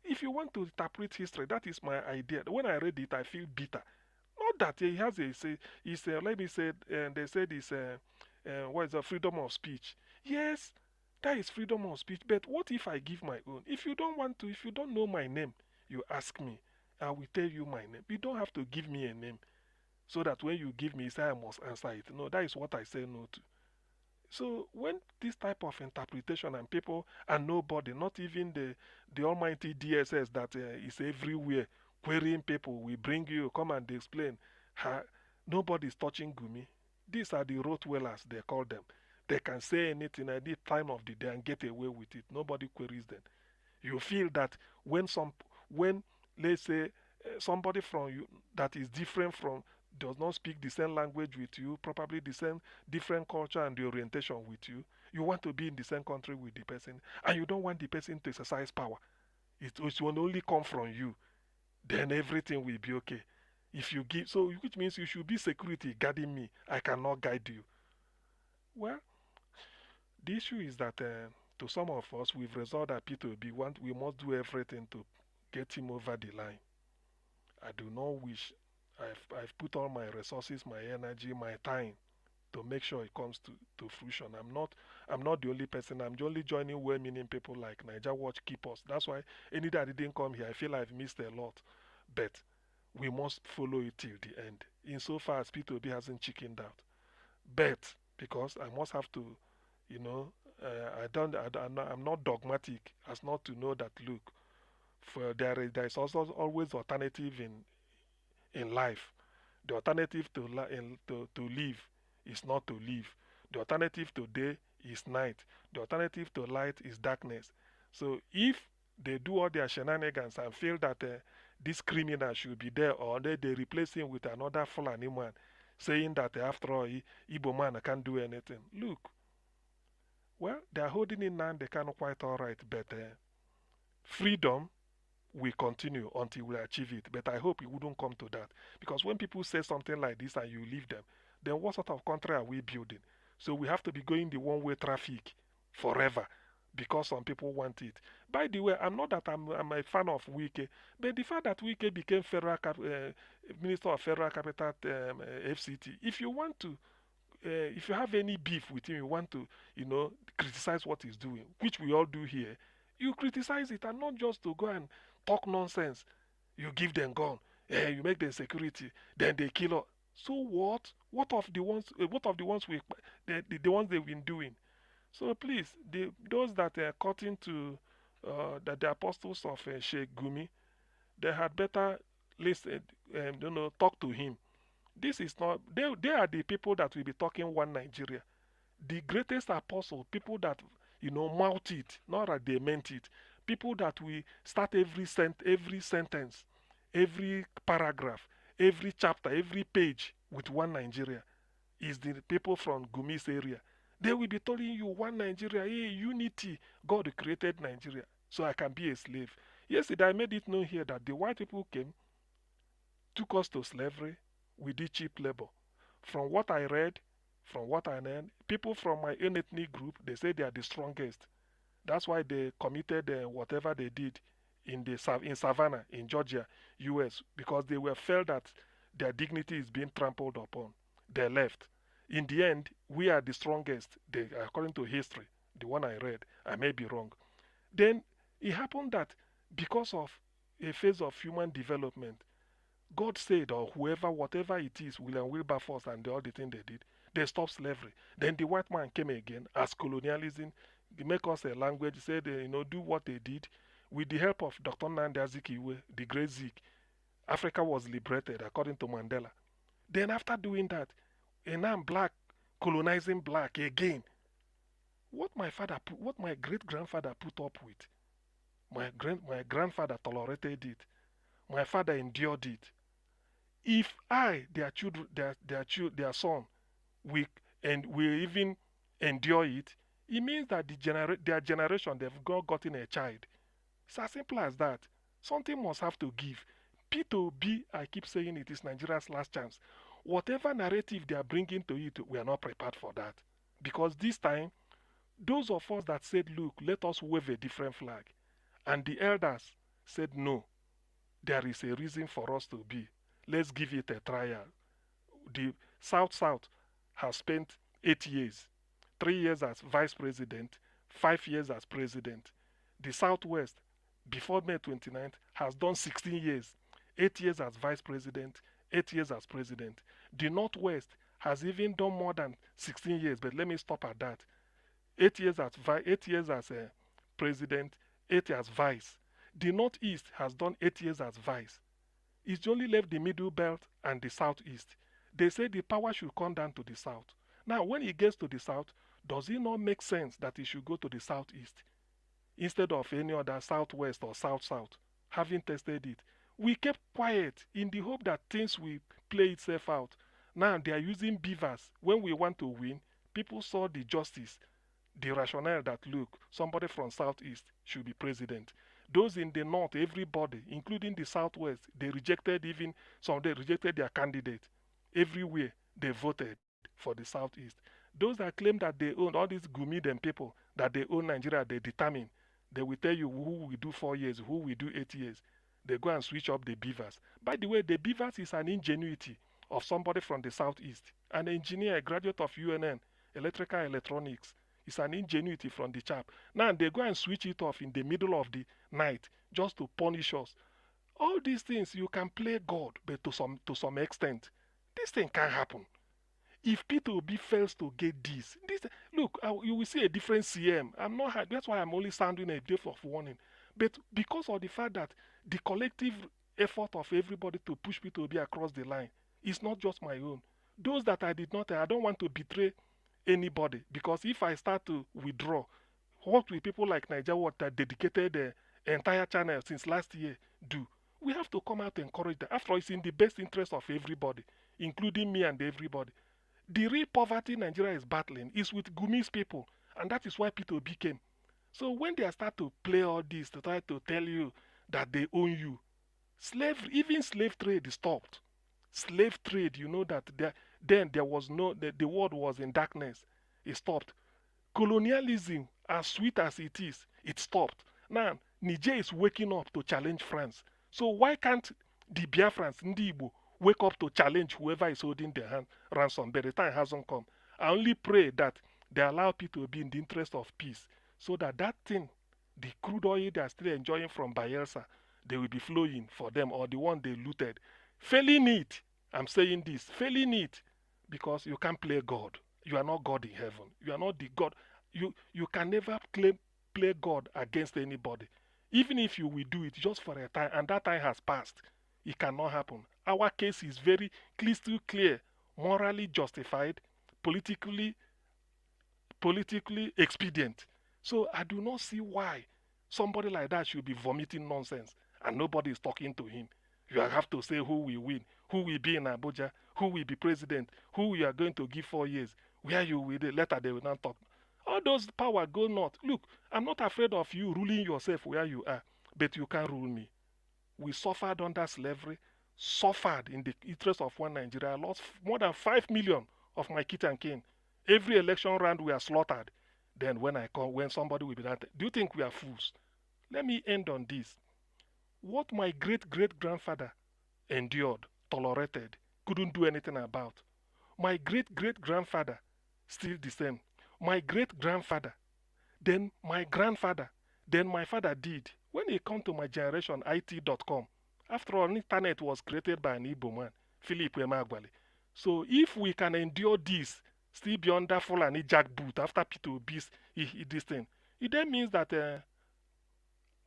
If you want to interpret history, that is my idea. When I read it, I feel bitter. Not that he has a say. Let me say, they said it's what is the freedom of speech? Yes, that is freedom of speech. But what if I give my own? If you don't want to, if you don't know my name, you ask me. I will tell you my name. You don't have to give me a name so that when you give me, say I must answer it. No, that is what I say no to. So when this type of interpretation and people and nobody, not even the almighty DSS that is everywhere querying people, we bring you, come and explain. Nobody is touching Gumi. These are the Rottweilers, they call them. They can say anything at any time of the day and get away with it. Nobody queries them. You feel that when let's say somebody from you that is different from, does not speak the same language with you, probably the same different culture and the orientation with you, you want to be in the same country with the person and you don't want the person to exercise power. It will only come from you. Then everything will be okay. If you give, so which means you should be security guarding me. I cannot guide you. Well, the issue is that to some of us, we've resolved that P2B, we must do everything to get him over the line. I do not wish. I've put all my resources, my energy, my time to make sure it comes to fruition. I'm not the only person. I'm only joining well-meaning people like Niger Watch Keepers. That's why any that didn't come here, I feel I've missed a lot. But we must follow it till the end. Insofar as P2B hasn't chickened out. But because I must have to, I'm not dogmatic as not to know that look, there is also always alternative in life. The alternative to live is not to live. The alternative to day is night. The alternative to light is darkness. So if they do all their shenanigans and feel that this criminal should be there, or they replace him with another Fulani man, saying that after all, Igbo man can't do anything. Look, well, they are holding it now, they can't quite all right, but freedom will continue until we achieve it. But I hope it wouldn't come to that. Because when people say something like this and you leave them, then what sort of country are we building? So we have to be going the one-way traffic forever because some people want it. By the way, I'm not that I'm a fan of Wike, but the fact that Wike became Minister of Federal Capital FCT, if you want to, if you have any beef with him, you want to, criticize what he's doing, which we all do here, you criticize it and not just to go and talk nonsense. You give them gun, you make them security, then they kill us. So what? What of the ones? What of the ones the ones they've been doing? So please, those that are cutting to that the apostles of Sheikh Gumi, they had better listen, talk to him. This is not. They are the people that will be talking one Nigeria. The greatest apostle, people that mouth it, not that they meant it. People that we start every sentence, every paragraph, every chapter, every page with one Nigeria is the people from Gumi's area. They will be telling you one Nigeria, hey, unity. God created Nigeria, so I can be a slave. Yesterday I made it known here that the white people came, took us to slavery, we did cheap labor. From what I read, From what I know, people from my own ethnic group, they say they are the strongest. That's why they committed whatever they did in Savannah, in Georgia, U.S., because they were felt that their dignity is being trampled upon. They left. In the end, we are the strongest, according to history, the one I read. I may be wrong. Then it happened that because of a phase of human development, God said, or whoever, whatever it is, William Wilberforce and all the thing they did, they stopped slavery. Then the white man came again as colonialism, they make us a language, said, do what they did. With the help of Dr. Nnamdi Azikiwe, the great Zeke, Africa was liberated according to Mandela. Then after doing that, and now black colonizing black again. What my great grandfather put up with, my grandfather tolerated it. My father endured it. If I, their children, their son, we even endure it, it means that their generation, they've gotten a child. It's as simple as that. Something must have to give. P2B, I keep saying it is Nigeria's last chance. Whatever narrative they are bringing to it, we are not prepared for that. Because this time, those of us that said, look, let us wave a different flag, and the elders said, no, there is a reason for us to be. Let's give it a trial. The South has spent 8 years, 3 years as vice president, 5 years as president. The Southwest, before May 29th, has done 16 years, 8 years as vice president, 8 years as president. The Northwest has even done more than 16 years, but let me stop at that. 8 years as president, 8 as vice. The Northeast has done 8 years as vice. It's only left the Middle Belt and the Southeast. They say the power should come down to the South. Now, when it gets to the South, does it not make sense that it should go to the Southeast instead of any other Southwest or South-South? Having tested it, we kept quiet in the hope that things will play itself out. Now, they are using beavers. When we want to win, people saw the justice, the rationale that, look, somebody from Southeast should be president. Those in the North, everybody, including the Southwest, they rejected their candidate. Everywhere, they voted for the Southeast. Those that claim that they own, all these Gumiden people, that they own Nigeria, they determine. They will tell you who will do 4 years, who will do 8 years. They go and switch up the beavers. By the way, the beavers is an ingenuity of somebody from the Southeast. An engineer, a graduate of UNN, electrical electronics. It's an ingenuity from the chap. Now they go and switch it off in the middle of the night just to punish us. All these things, you can play God, but to some extent, this thing can't happen. If P2B fails to get this, look, you will see a different CM. That's why I'm only sounding a death of warning. But because of the fact that the collective effort of everybody to push P2B across the line is not just my own. Those that I don't want to betray anybody, because if I start to withdraw, what will people like Nigeria that dedicated the entire channel since last year do? We have to come out and encourage them. After all, it's in the best interest of everybody, including me and everybody. The real poverty Nigeria is battling is with Gumi's people, and that is why P2B came. So when they start to play all this to try to tell you that they own you, even slave trade is stopped. Slave trade, you know that then there was the world was in darkness. It stopped. Colonialism, as sweet as it is, it stopped. Now, Niger is waking up to challenge France. So why can't the Biafrans, Ndi Igbo, wake up to challenge whoever is holding their hand ransom? But the time hasn't come. I only pray that they allow people to be in the interest of peace, so that thing, the crude oil they are still enjoying from Bayelsa, they will be flowing for them, or the one they looted. Failing it, I'm saying this, failing it, because you can't play God. You are not God in heaven. You are not the God. You can never play God against anybody. Even if you will do it just for a time, and that time has passed, it cannot happen. Our case is very crystal clear, morally justified, politically expedient. So I do not see why somebody like that should be vomiting nonsense and nobody is talking to him. You have to say who will win, who will be in Abuja, who will be president, who you are going to give 4 years, where you will, later they will not talk. All those power go not. Look, I'm not afraid of you ruling yourself where you are, but you can't rule me. We suffered under slavery, suffered in the interest of one Nigeria. I lost more than 5 million of my kit and kin Every election round we are slaughtered. Then when somebody will be that, do you think we are fools? Let me end on this. What my great great grandfather endured, tolerated, couldn't do anything about. My great great grandfather, still the same. My great grandfather, then my grandfather, then my father did. When it come to my generation, IT.com, after all, internet was created by an Igbo man, Philip Emeagwali. So if we can endure this, still be under Fulani jackboot after Peter Obi's this thing, it then means that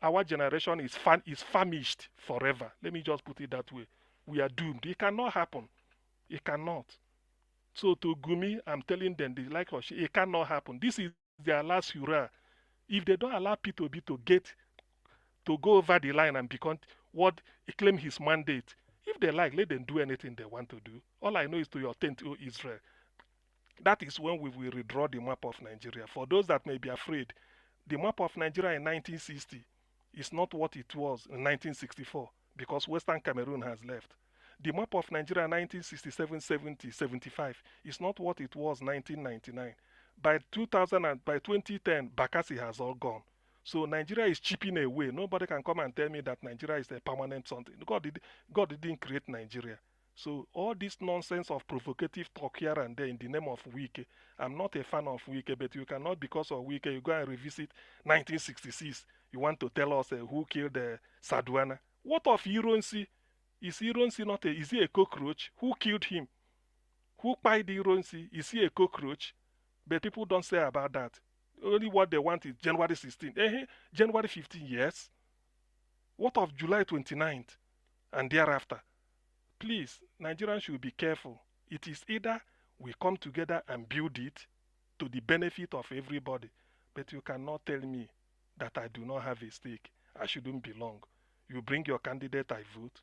our generation is famished forever. Let me just put it that way. We are doomed. It cannot happen. It cannot. So to Gumi, I'm telling them, they like Hoshi, it cannot happen. This is their last hurrah. If they don't allow P2B to go over the line and become what he claim his mandate, if they like, let them do anything they want to do. All I know is to attend to Israel. That is when we will redraw the map of Nigeria. For those that may be afraid, the map of Nigeria in 1960 is not what it was in 1964 because Western Cameroon has left. The map of Nigeria in 1967, 70, 75 is not what it was 1999. By 2000 and by 2010, Bakassi has all gone. So Nigeria is chipping away. Nobody can come and tell me that Nigeria is a permanent something. God didn't create Nigeria. So all this nonsense of provocative talk here and there in the name of Wike, I'm not a fan of Wike, but you cannot, because of Wike, you go and revisit 1966. You want to tell us who killed Sadwana? What of Ironsi? Is Ironsi not is he a cockroach? Who killed him? Who pied Ironsi? Is he a cockroach? But people don't say about that. Only what they want is January 16. January 15, yes. What of July 29th and thereafter? Please, Nigerians should be careful. It is either we come together and build it to the benefit of everybody, but you cannot tell me that I do not have a stake. I shouldn't belong. You bring your candidate, I vote.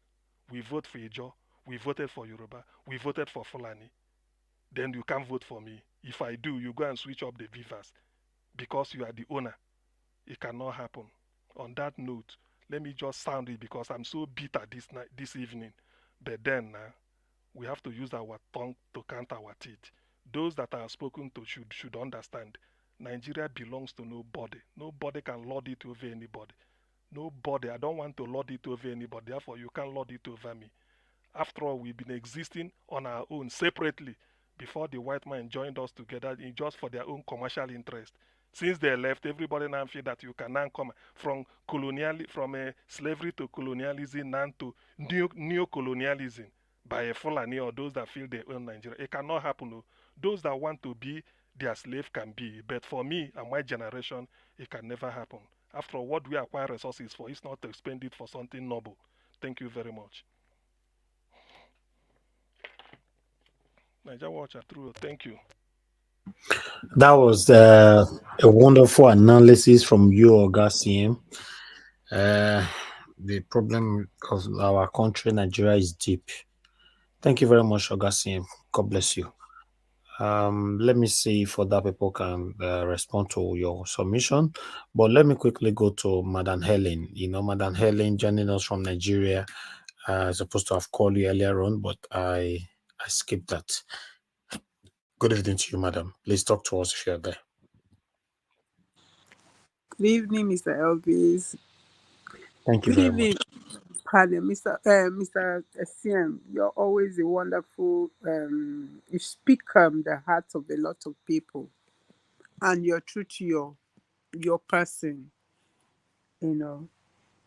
We vote for Ijo. We voted for Yoruba. We voted for Fulani. Then you can't vote for me. If I do, you go and switch up the Vivas because you are the owner. It cannot happen. On that note, let me just sound it because I'm so bitter this evening. But then we have to use our tongue to count our teeth. Those that are spoken to should understand. Nigeria belongs to nobody. Nobody can lord it over anybody. Nobody. I don't want to lord it over anybody. Therefore, you can't lord it over me. After all, we've been existing on our own separately before the white man joined us together just for their own commercial interest. Since they left, everybody now feel that you can now come from slavery to colonialism now to neo-colonialism by a Fulani or those that feel they own Nigeria. It cannot happen. No. Those that want to be their slave can be. But for me and my generation, it can never happen. After all, what we acquire resources for is not to spend it for something noble. Thank you very much. Niger Watcher, true. Thank you. That was a wonderful analysis from you, Oga CM. The problem of our country, Nigeria, is deep. Thank you very much, Oga CM. God bless you. Let me see if other people can respond to your submission. But let me quickly go to Madam Helen. Madam Helen joining us from Nigeria. I was supposed to have called you earlier on, but I skipped that. Good evening to you, madam. Please talk to us if you're there. Good evening, Mr. Elvis. Thank you Good very evening, much. pardon, Mr. SCM. You're always a wonderful. You speak the hearts of a lot of people, and you're true to your person.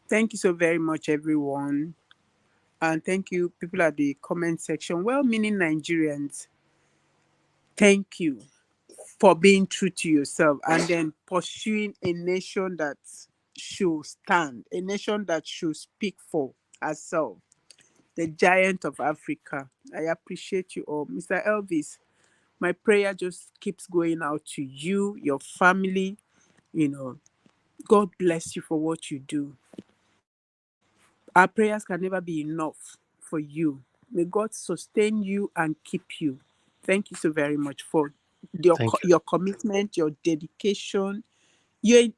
Thank you so very much, everyone, and thank you, people at the comment section. Well-meaning Nigerians, thank you for being true to yourself and then pursuing a nation that should stand, a nation that should speak for herself, the giant of Africa. I appreciate you all. Mr. Elvis, my prayer just keeps going out to you, your family. God bless you for what you do. Our prayers can never be enough for you. May God sustain you and keep you. Thank you so very much for your commitment, your dedication. A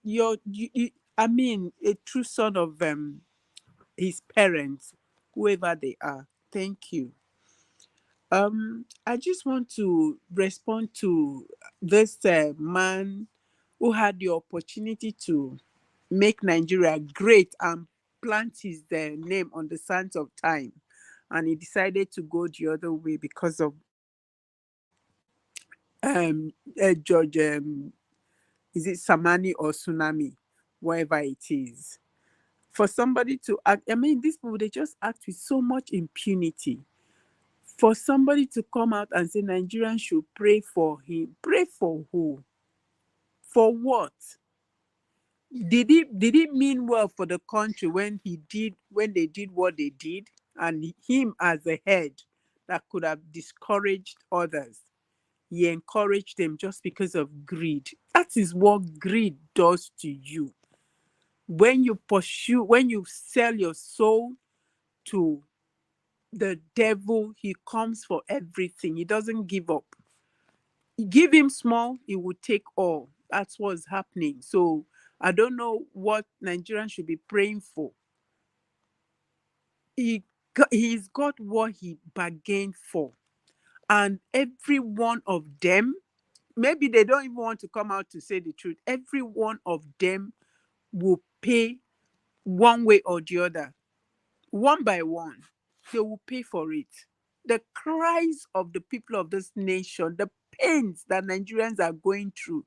true son of his parents, whoever they are. Thank you. I just want to respond to this man who had the opportunity to make Nigeria great and plant his name on the sands of time, and he decided to go the other way because of George, is it Samani or Tsunami, whatever it is. For somebody to act, I mean, these people, they just act with so much impunity. For somebody to come out and say Nigerians should pray for him, pray for who? For what? Did it mean well for the country when they did what they did, and him as a head that could have discouraged others, he encouraged them just because of greed? That is what greed does to you. When you sell your soul to the devil, he comes for everything. He doesn't give up. You give him small, he will take all. That's what's happening. So I don't know what Nigerians should be praying for. He's got what he bargained for. And every one of them, maybe they don't even want to come out to say the truth, every one of them will pay one way or the other. One by one, they will pay for it. The cries of the people of this nation, the pains that Nigerians are going through,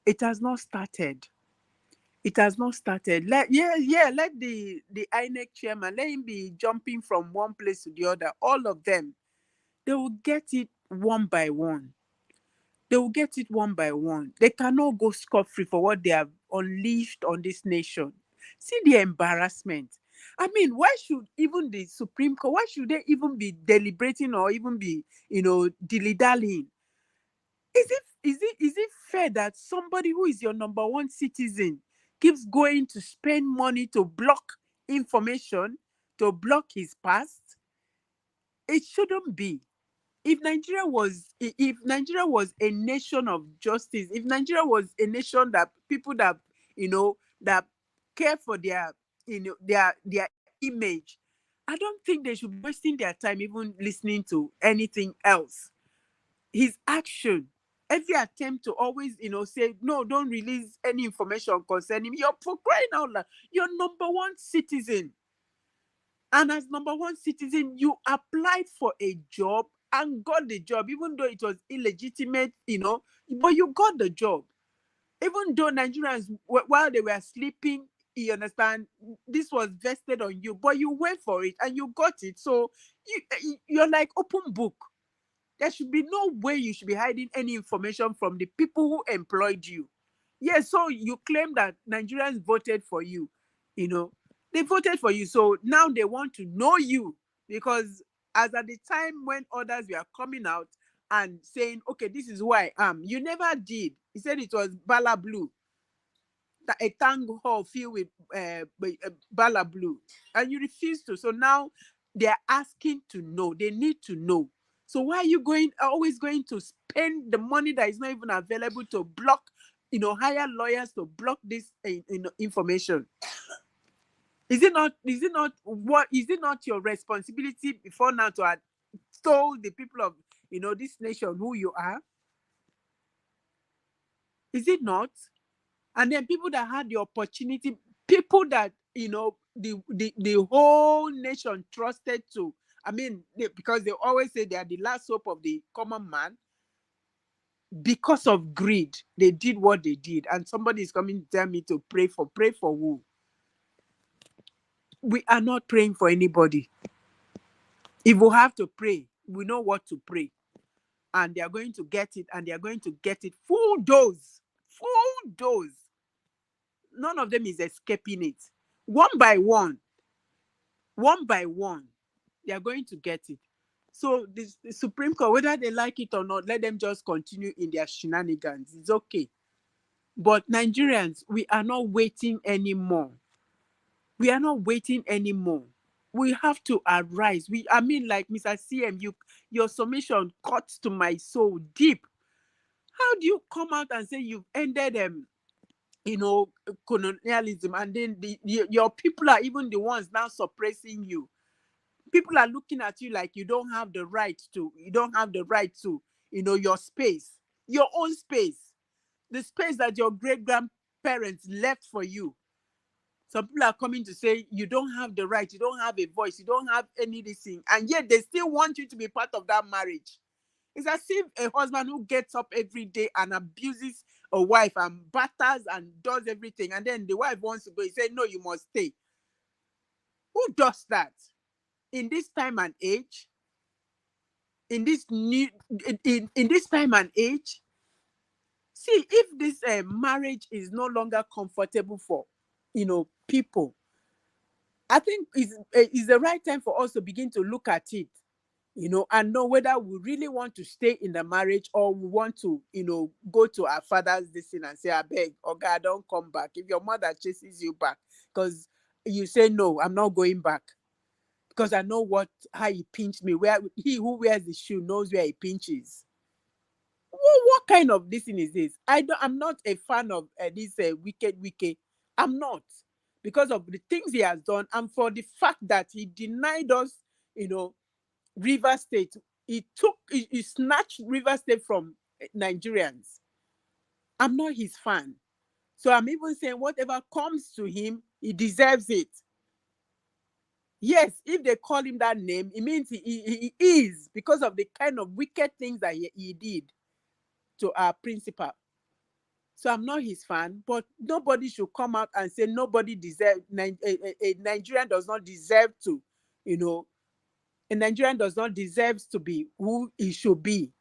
it has not started. It has not started. Let the INEC chairman, let him be jumping from one place to the other. All of them, they will get it one by one. They will get it one by one. They cannot go scot-free for what they have unleashed on this nation. See the embarrassment. I mean, why should even the Supreme Court, why should they even be deliberating or even be, dilly-dallying? Is it fair that somebody who is your number one citizen keeps going to spend money to block information, to block his past? It shouldn't be. If Nigeria was a nation of justice, if Nigeria was a nation that people that that care for their their image, I don't think they should be wasting their time even listening to anything else. His action, every attempt to always say no, don't release any information concerning me. You're, for crying out loud, you're number one citizen. And as number one citizen, you applied for a job and got the job, even though it was illegitimate, but you got the job. Even though Nigerians, while they were sleeping, you understand, this was vested on you, but you went for it and you got it. So you're like open book. There should be no way you should be hiding any information from the people who employed you. Yes, so you claim that Nigerians voted for you, they voted for you. So now they want to know you, because as at the time when others were coming out and saying, okay, this is who I am, you never did. He said it was Bala Blue, a tank hall filled with Bala Blue, and you refused to. So now they're asking to know. They need to know. So why are you always going to spend the money that is not even available to block, hire lawyers to block this information? Is it not your responsibility before now to have told the people of this nation who you are? Is it not? And then people that had the opportunity, people that the whole nation trusted to, I mean, because they always say they are the last hope of the common man. Because of greed, they did what they did. And somebody is coming to tell me to pray for who? We are not praying for anybody. If we have to pray, we know what to pray. And they are going to get it, and they are going to get it full dose. Full dose. None of them is escaping it. One by one, they are going to get it. So the Supreme Court, whether they like it or not, let them just continue in their shenanigans. It's okay. But Nigerians, we are not waiting anymore. We are not waiting anymore. We have to arise. Like Mr. CM, your summation cuts to my soul deep. How do you come out and say you've ended colonialism, and then your people are even the ones now suppressing you? People are looking at you like you don't have the right to, your space. Your own space. The space that your great-grandparents left for you. Some people are coming to say you don't have the right, you don't have a voice, you don't have anything, and yet they still want you to be part of that marriage. It's as if a husband who gets up every day and abuses a wife and batters and does everything, and then the wife wants to go. He said, no, you must stay. Who does that? In this time and age? In this time and age? See, if this marriage is no longer comfortable for, people, I think it's the right time for us to begin to look at it, and know whether we really want to stay in the marriage or we want to, go to our father's this thing and say, I beg, oh God, don't come back. If your mother chases you back, because you say, no, I'm not going back. Because I know how he pinched me. Where he who wears the shoe knows where he pinches. What kind of this thing is this? I'm not a fan of this Wike. I'm not, because of the things he has done and for the fact that he denied us, River State. He snatched River State from Nigerians. I'm not his fan. So I'm even saying whatever comes to him, he deserves it. Yes, if they call him that name, it means he is, because of the kind of wicked things that he did to our principal. So I'm not his fan, but nobody should come out and say nobody deserves, a Nigerian does not deserve to, a Nigerian does not deserve to be who he should be.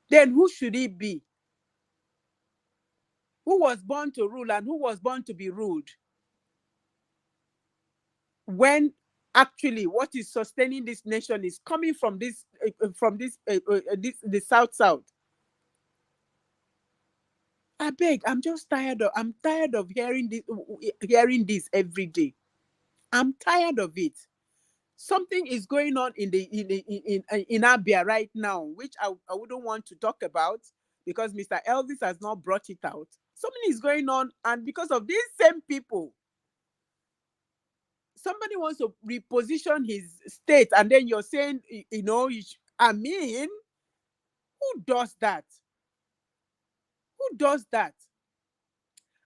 Then who should he be? Who was born to rule and who was born to be ruled? When actually what is sustaining this nation is coming from the South. I beg, I'm tired of hearing this every day. I'm tired of it. Something is going on in Abia right now, which I wouldn't want to talk about because Mr. Elvis has not brought it out. Something is going on, and because of these same people, somebody wants to reposition his state, and then you're saying, I mean, who does that? Who does that?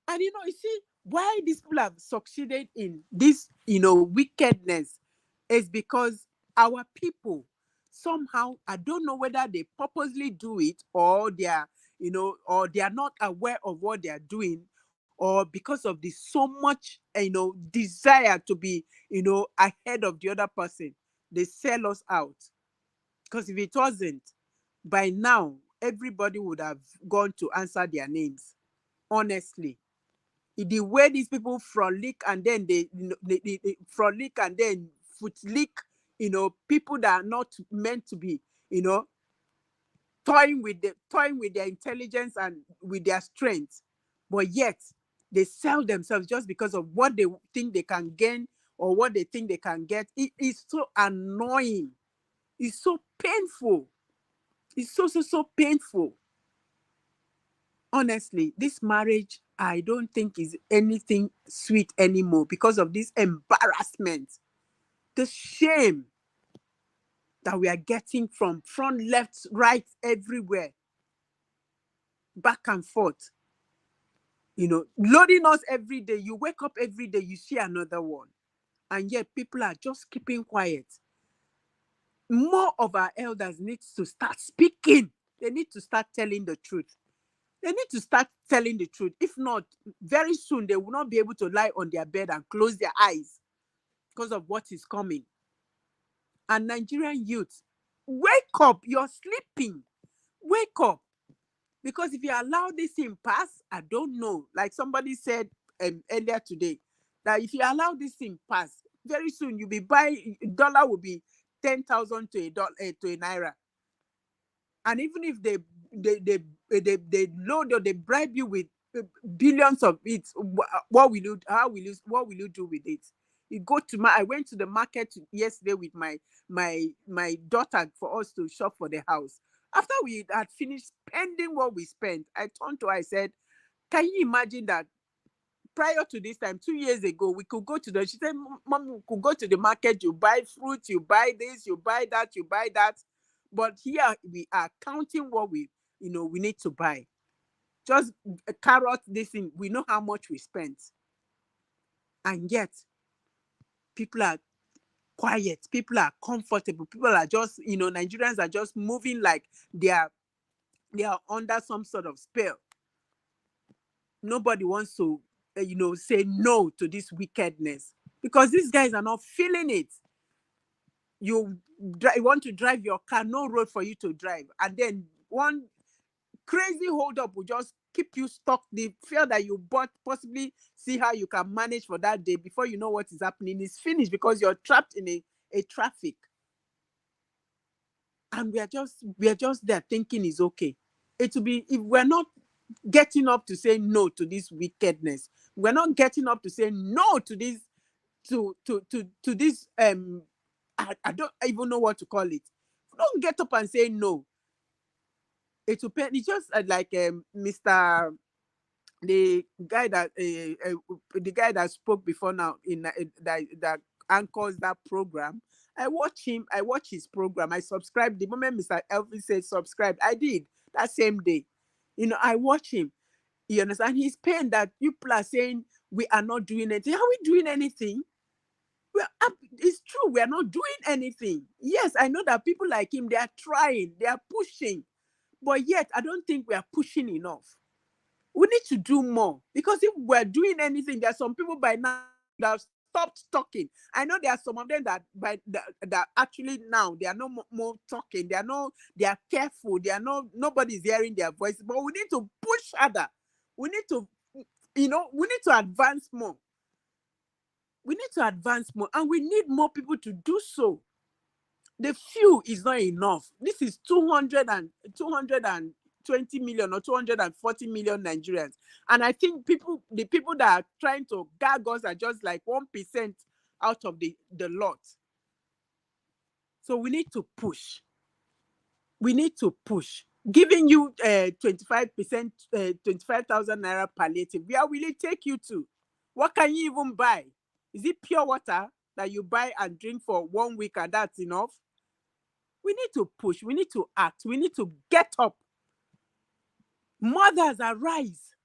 And you see, why these people have succeeded in this, wickedness is because our people somehow, I don't know whether they purposely do it or they are, or they are not aware of what they are doing, or because of the so much, desire to be, ahead of the other person, they sell us out. Because if it wasn't, by now, everybody would have gone to answer their names. Honestly. The way these people frolic and then they frolic and then footlick, people that are not meant to be, toying with their intelligence and with their strength, but yet they sell themselves just because of what they think they can gain or what they think they can get. It is so annoying. It's so painful. It's so painful. Honestly, this marriage, I don't think is anything sweet anymore because of this embarrassment, the shame that we are getting from front, left, right, everywhere, back and forth. Loading us every day. You wake up every day, you see another one. And yet people are just keeping quiet. More of our elders need to start speaking. They need to start telling the truth. They need to start telling the truth. If not, very soon they will not be able to lie on their bed and close their eyes because of what is coming. And Nigerian youth, wake up. You're sleeping. Wake up. Because if you allow this thing pass, I don't know. Like somebody said earlier today, that if you allow this thing pass, very soon you'll be buying, dollar will be 10,000 to a naira. And even if they load or they bribe you with billions of it, what will you do with it? I went to the market yesterday with my daughter for us to shop for the house. After we had finished spending what we spent, I turned to her, I said, can you imagine that prior to this time, 2 years ago, we could go to she said, Mom, we could go to the market, you buy fruit, you buy this, you buy that, you buy that. But here we are counting what we, we need to buy. Just a carrot, this thing, we know how much we spent. And yet, people are quiet, people are comfortable, people are just, Nigerians are just moving like they are under some sort of spell. Nobody wants to, say no to this wickedness because these guys are not feeling it. You want to drive your car, no road for you to drive, and then one crazy hold up will just keep you stuck. The fear that you bought, possibly see how you can manage for that day, before you know what is happening, is finished because you're trapped in a traffic. And we are just there thinking it's okay. It will be, if we're not getting up to say no to this wickedness, we're not getting up to say no to this, to this, I don't even know what to call it. Don't get up and say no. It will pay. It's just like Mr. The guy that spoke before now that anchors that program. I watch his program. I subscribed the moment Mr. Elvis said subscribe. I did that same day. I watch him. You understand? He's pained that people are saying we are not doing anything. Are we doing anything? It's true, we are not doing anything. Yes, I know that people like him, they are trying, they are pushing, but yet I don't think we are pushing enough. We need to do more, because if we're doing anything, there are some people by now that have stopped talking. I know there are some of them that actually now they are no more talking. They are careful. Nobody's hearing their voice. But we need to push harder. We need to, we need to advance more. We need to advance more, and we need more people to do so. The few is not enough. This is 220 million or 240 million Nigerians. And I think the people that are trying to gag us are just like 1% out of the lot. So we need to push. We need to push. Giving you 25%, 25,000 naira palliative, where will it take you to? What can you even buy? Is it pure water that you buy and drink for 1 week and that's enough? We need to push. We need to act. We need to get up. Mothers, arise.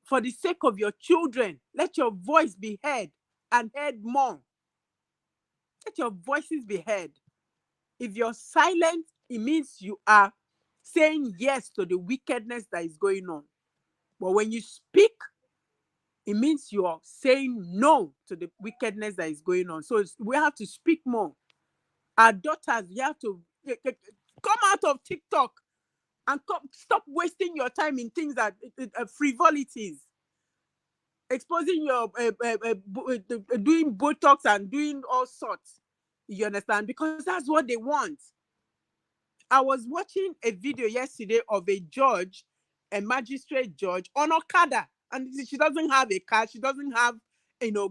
For the sake of your children, let your voice be heard, and heard more. Let your voices be heard. If you're silent, it means you are saying yes to the wickedness that is going on. But when you speak, it means you are saying no to the wickedness that is going on. So we have to speak more. Our daughters, you have to come out of TikTok and stop wasting your time in things that frivolities. Exposing your doing Botox and doing all sorts. You understand? Because that's what they want. I was watching a video yesterday of a judge, a magistrate judge on Okada, and she doesn't have a car. She doesn't have,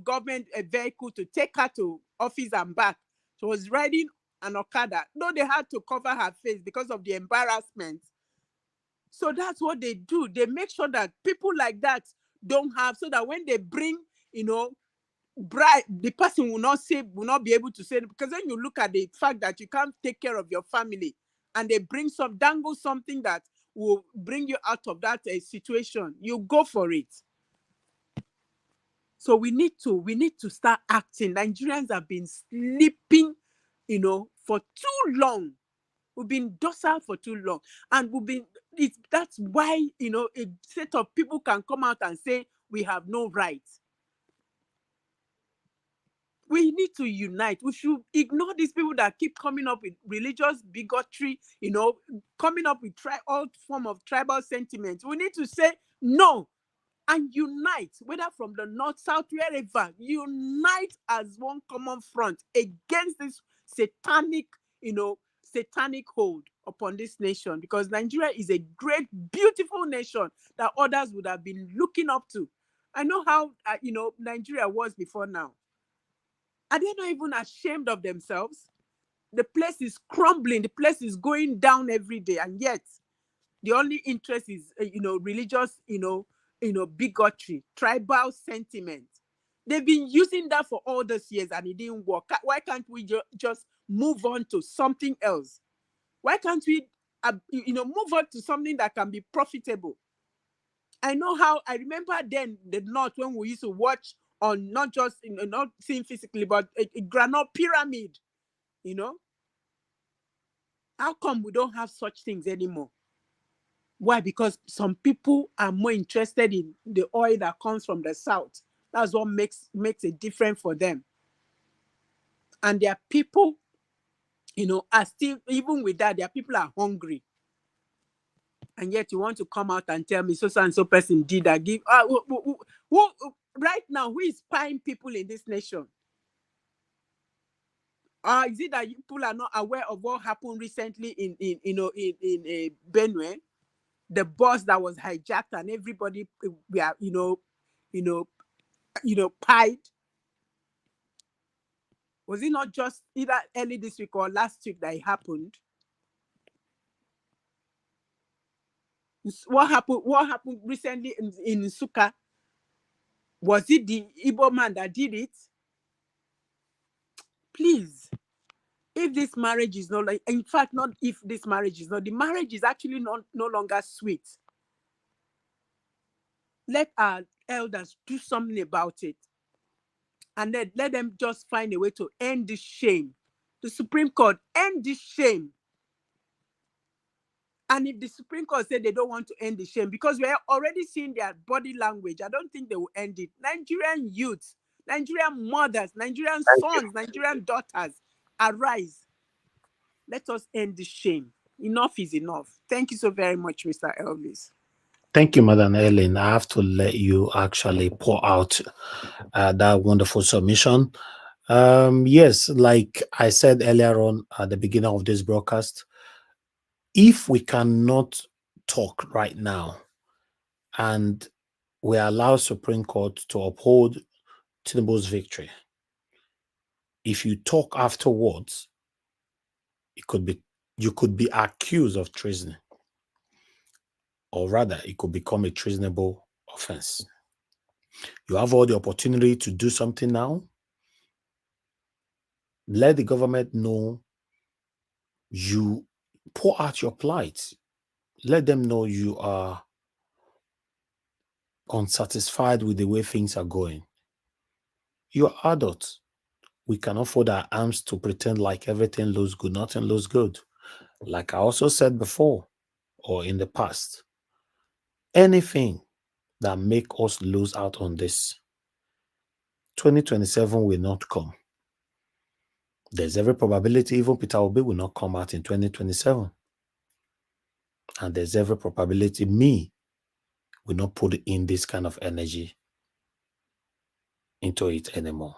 government vehicle to take her to office and back. She was riding an Okada. No, they had to cover her face because of the embarrassment. So that's what they do. They make sure that people like that don't have, so that when they bring, bribe, the person will not be able to say, because then you look at the fact that you can't take care of your family, and they dangle something that will bring you out of that situation, you go for it. So we need to start acting. Nigerians have been sleeping, for too long. We've been docile for too long, and that's why a set of people can come out and say we have no rights. We need to unite. We should ignore these people that keep coming up with religious bigotry, coming up with all form of tribal sentiments. We need to say no and unite, whether from the north, south, wherever. Unite as one common front against this satanic hold upon this nation, because Nigeria is a great, beautiful nation that others would have been looking up to. I know how Nigeria was before now. Are they not even ashamed of themselves? The place is crumbling. The place is going down every day, and yet the only interest is religious bigotry, tribal sentiment. They've been using that for all those years and it didn't work. Why can't we just move on to something else? Why can't we move on to something that can be profitable. I remember then the North when we used to watch on not just not seeing physically, but a granite pyramid. How come we don't have such things anymore? Why? Because some people are more interested in the oil that comes from the South. That's what makes it different for them. And their people, are still, even with that, their people are hungry. And yet you want to come out and tell me so and so person did that. Who right now, who is spying people in this nation? Is it that people are not aware of what happened recently in Benue? The bus that was hijacked and everybody pied. Was it not just either early this week or last week that it happened? What happened recently in Suka? Was it the Igbo man that did it? Please, if this marriage is not like, in fact, not if this marriage is not, the marriage is actually no longer sweet. Let our elders do something about it. And then let them just find a way to end this shame. The Supreme Court, end this shame. And if the Supreme Court said they don't want to end the shame, because we're already seeing their body language, I don't think they will end it. Nigerian youths, Nigerian mothers, Nigerian sons, Nigerian daughters, arise. Let us end this shame. Enough is enough. Thank you so very much, Mr. Elvis. Thank you, Madam Ellen. I have to let you actually pour out that wonderful submission. Yes, like I said earlier on at the beginning of this broadcast, if we cannot talk right now and we allow Supreme Court to uphold Tinubu's victory, if you talk afterwards, you could be accused of treason, or rather, it could become a treasonable offense. You have all the opportunity to do something now. Let the government know you pour out your plight. Let them know you are unsatisfied with the way things are going. You're adults. We cannot fold our arms to pretend like everything looks good. Nothing looks good. Like I also said before or in the past, anything that make us lose out on this, 2027 will not come. There's every probability even Peter Obi will not come out in 2027. And there's every probability me will not put in this kind of energy into it anymore.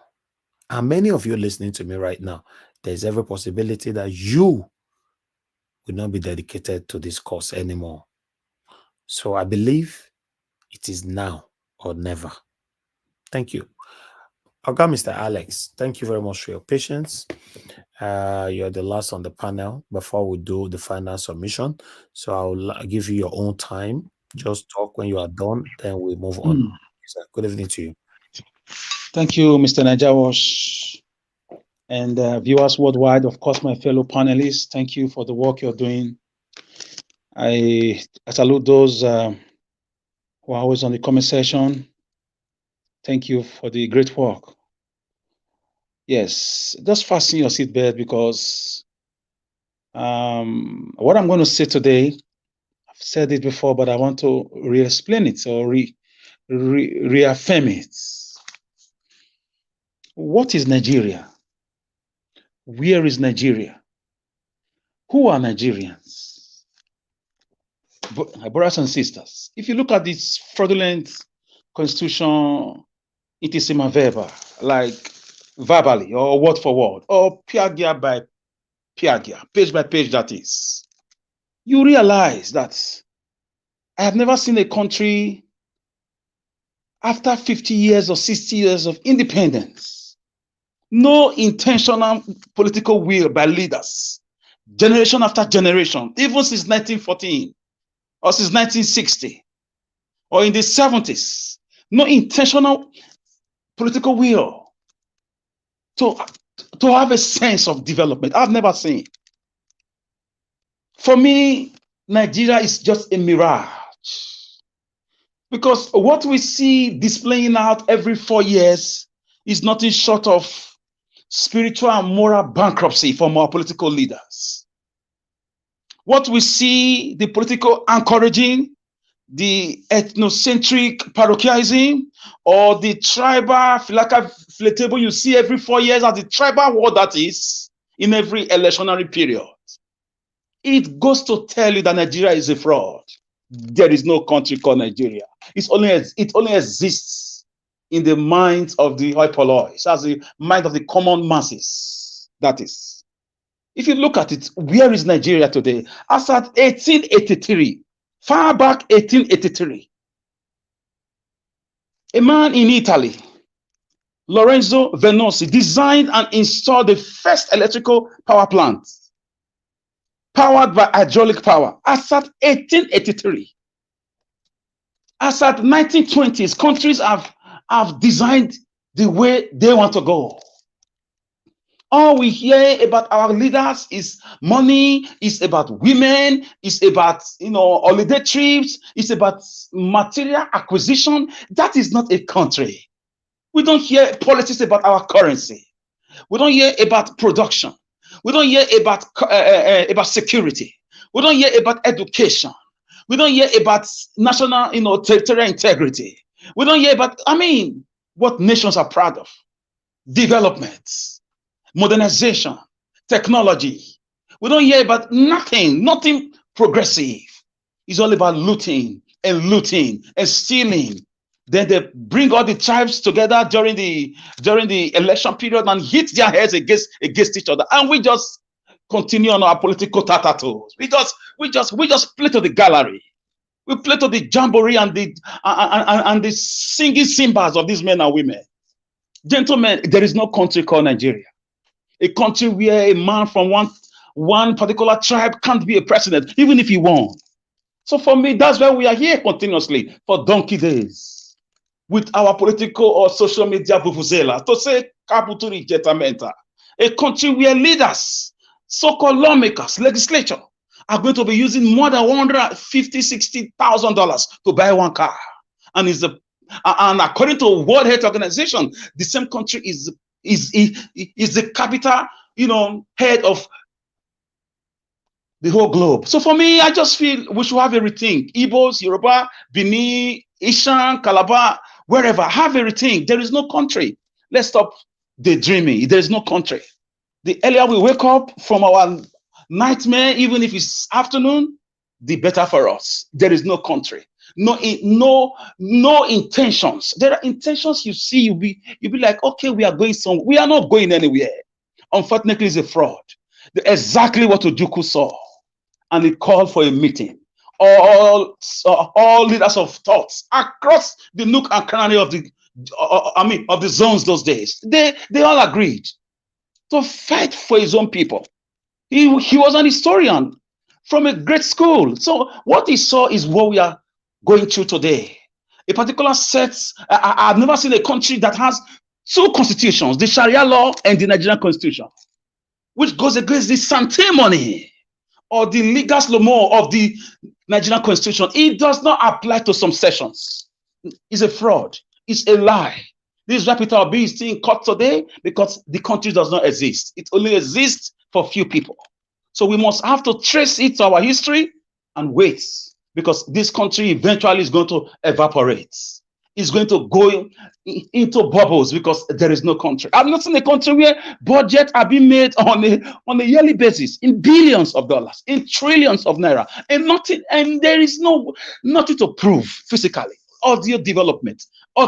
And many of you listening to me right now, there's every possibility that you will not be dedicated to this cause anymore. So I believe it is now or never. Thank you. Okay, Mr. Alex, thank you very much for your patience. You're the last on the panel before we do the final submission. So I'll give you your own time. Just talk when you are done, then we move on. Good evening to you. Thank you, Mr. Najawash, and viewers worldwide, of course, my fellow panelists. Thank you for the work you're doing. I salute those who are always on the comment section. Thank you for the great work. Yes, just fasten your seatbelt because what I'm going to say today, I've said it before, but I want to re-explain it or reaffirm it. What is Nigeria? Where is Nigeria? Who are Nigerians? Brothers and sisters, if you look at this fraudulent constitution, it is verba, like verbally or word for word, or piagia by piagia, page by page, that is. You realize that I have never seen a country after 50 years or 60 years of independence, no intentional political will by leaders, generation after generation, even since 1914 or since 1960 or in the 70s, no intentional political will to have a sense of development. I've never seen. For me, Nigeria is just a mirage. Because what we see displaying out every 4 years is nothing short of spiritual and moral bankruptcy from our political leaders. What we see, the political encouraging, the ethnocentric parochialism, or the tribal table you see every 4 years as the tribal war that is in every electionary period. It goes to tell you that Nigeria is a fraud. There is no country called Nigeria. It only exists in the minds of the hoi polloi, as the mind of the common masses. That is. If you look at it, where is Nigeria today? As at 1883, far back 1883, a man in Italy, Lorenzo Venosi, designed and installed the first electrical power plant powered by hydraulic power as at 1883. As at 1920s, countries have designed the way they want to go. All we hear about our leaders is money, is about women, is about holiday trips, it's about material acquisition. That is not a country. We don't hear politics about our currency. We don't hear about production. We don't hear about security. We don't hear about education. We don't hear about national, territorial integrity. We don't hear about, what nations are proud of. Development, modernization, technology. We don't hear about nothing progressive. It's all about looting and stealing. Then they bring all the tribes together during the election period and hit their heads against each other. And we just continue on our political tatatos. We just play to the gallery. We play to the jamboree and the singing cymbals of these men and women. Gentlemen, there is no country called Nigeria. A country where a man from one particular tribe can't be a president, even if he won. So for me, that's why we are here continuously for donkey days with our political or social media vuvuzela to say caputuri jetamenta. A country where leaders, so-called lawmakers, legislature are going to be using more than $150,000-$60,000 to buy one car. And according to World Health Organization, the same country is the capital, head of the whole globe. So for me, I just feel we should have a rethink. Igbos, Yoruba, Benin, Ishan, Calabar, wherever, have a rethink. There is no country. Let's stop daydreaming. There is no country. The earlier we wake up from our nightmare, even if it's afternoon, the better for us. There is no country. No intentions. There are intentions you see, you'll be like, okay, we are going somewhere. We are not going anywhere. Unfortunately, it's a fraud. Exactly what Atiku saw. And he called for a meeting. All leaders of thoughts across the nook and cranny of the zones those days. They all agreed to fight for his own people. He was an historian from a great school. So what he saw is what we are going through today. A particular set, I've never seen a country that has two constitutions, the Sharia law and the Nigerian constitution, which goes against the sanctimony or the legal slomo of the Nigerian constitution. It does not apply to some sessions. It's a fraud. It's a lie. This rapid bill is still in court today because the country does not exist. It only exists for few people. So we must have to trace it to our history and wait, because this country eventually is going to evaporate. It's going to go into bubbles because there is no country. I've not seen a country where budgets are being made on a yearly basis in billions of dollars, in trillions of naira, and there is nothing to prove physically. Audio development. A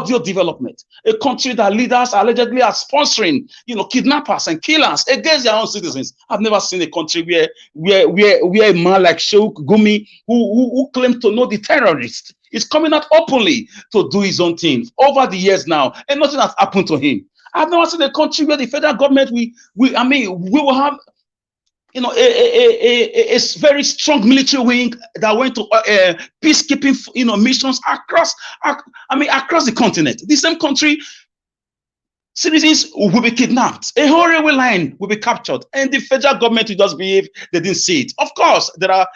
country that leaders allegedly are sponsoring, kidnappers and killers against their own citizens. I've never seen a country where a man like Sheikh Gumi, who claimed to know the terrorists, is coming out openly to do his own thing over the years now, and nothing has happened to him. I've never seen a country where the federal government we will have a very strong military wing that went to peacekeeping missions across the continent. The same country Citizens will be kidnapped. A whole railway line will be captured, and the federal government will just behave they didn't see it. Of course, there are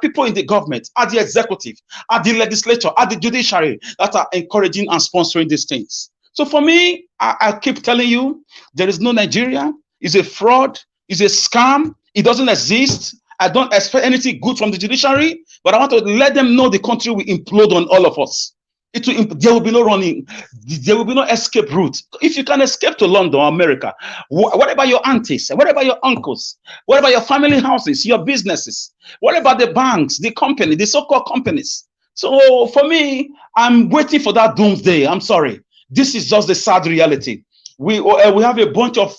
people in the government, at the executive, at the legislature, at the judiciary that are encouraging and sponsoring these things. So for me, I keep telling you, there is no Nigeria. It's a fraud. It's a scam. It doesn't exist. I don't expect anything good from the judiciary, but I want to let them know the country will implode on all of us. There will be no running. There will be no escape route. If you can escape to London or America, what about your aunties? What about your uncles? What about your family houses, your businesses? What about the banks, the company, the so-called companies? So for me, I'm waiting for that doomsday. I'm sorry. This is just the sad reality. We have a bunch of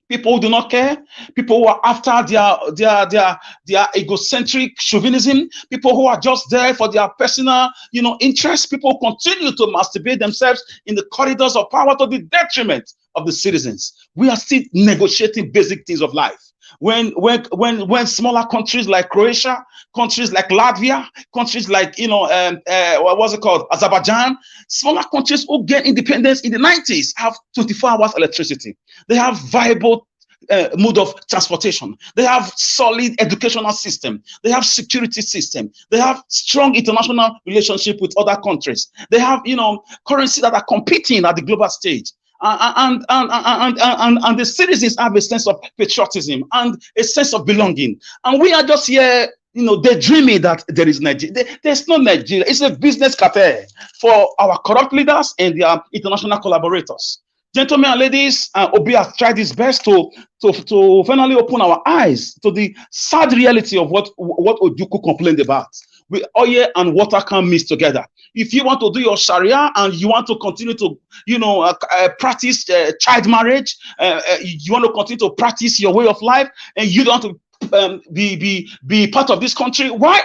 people who do not care, people who are after their egocentric chauvinism, people who are just there for their personal, interests. People continue to masturbate themselves in the corridors of power to the detriment of the citizens. We are still negotiating basic things of life. When smaller countries like Croatia, countries like Latvia, countries like what was it called, Azerbaijan, smaller countries who get independence in the 90s have 24 hours electricity. They have viable mode of transportation. They have solid educational system. They have security system. They have strong international relationship with other countries. They have currency that are competing at the global stage. And the citizens have a sense of patriotism and a sense of belonging. And we are just here, daydreaming that there is Nigeria. There's no Nigeria. It's a business cartel for our corrupt leaders and their international collaborators. Gentlemen and ladies, Obi has tried his best to finally open our eyes to the sad reality of what Ojukwu complained about. Oil and water can't mix together. If you want to do your Sharia and you want to continue to, practice child marriage, you want to continue to practice your way of life, and you don't want to be part of this country, why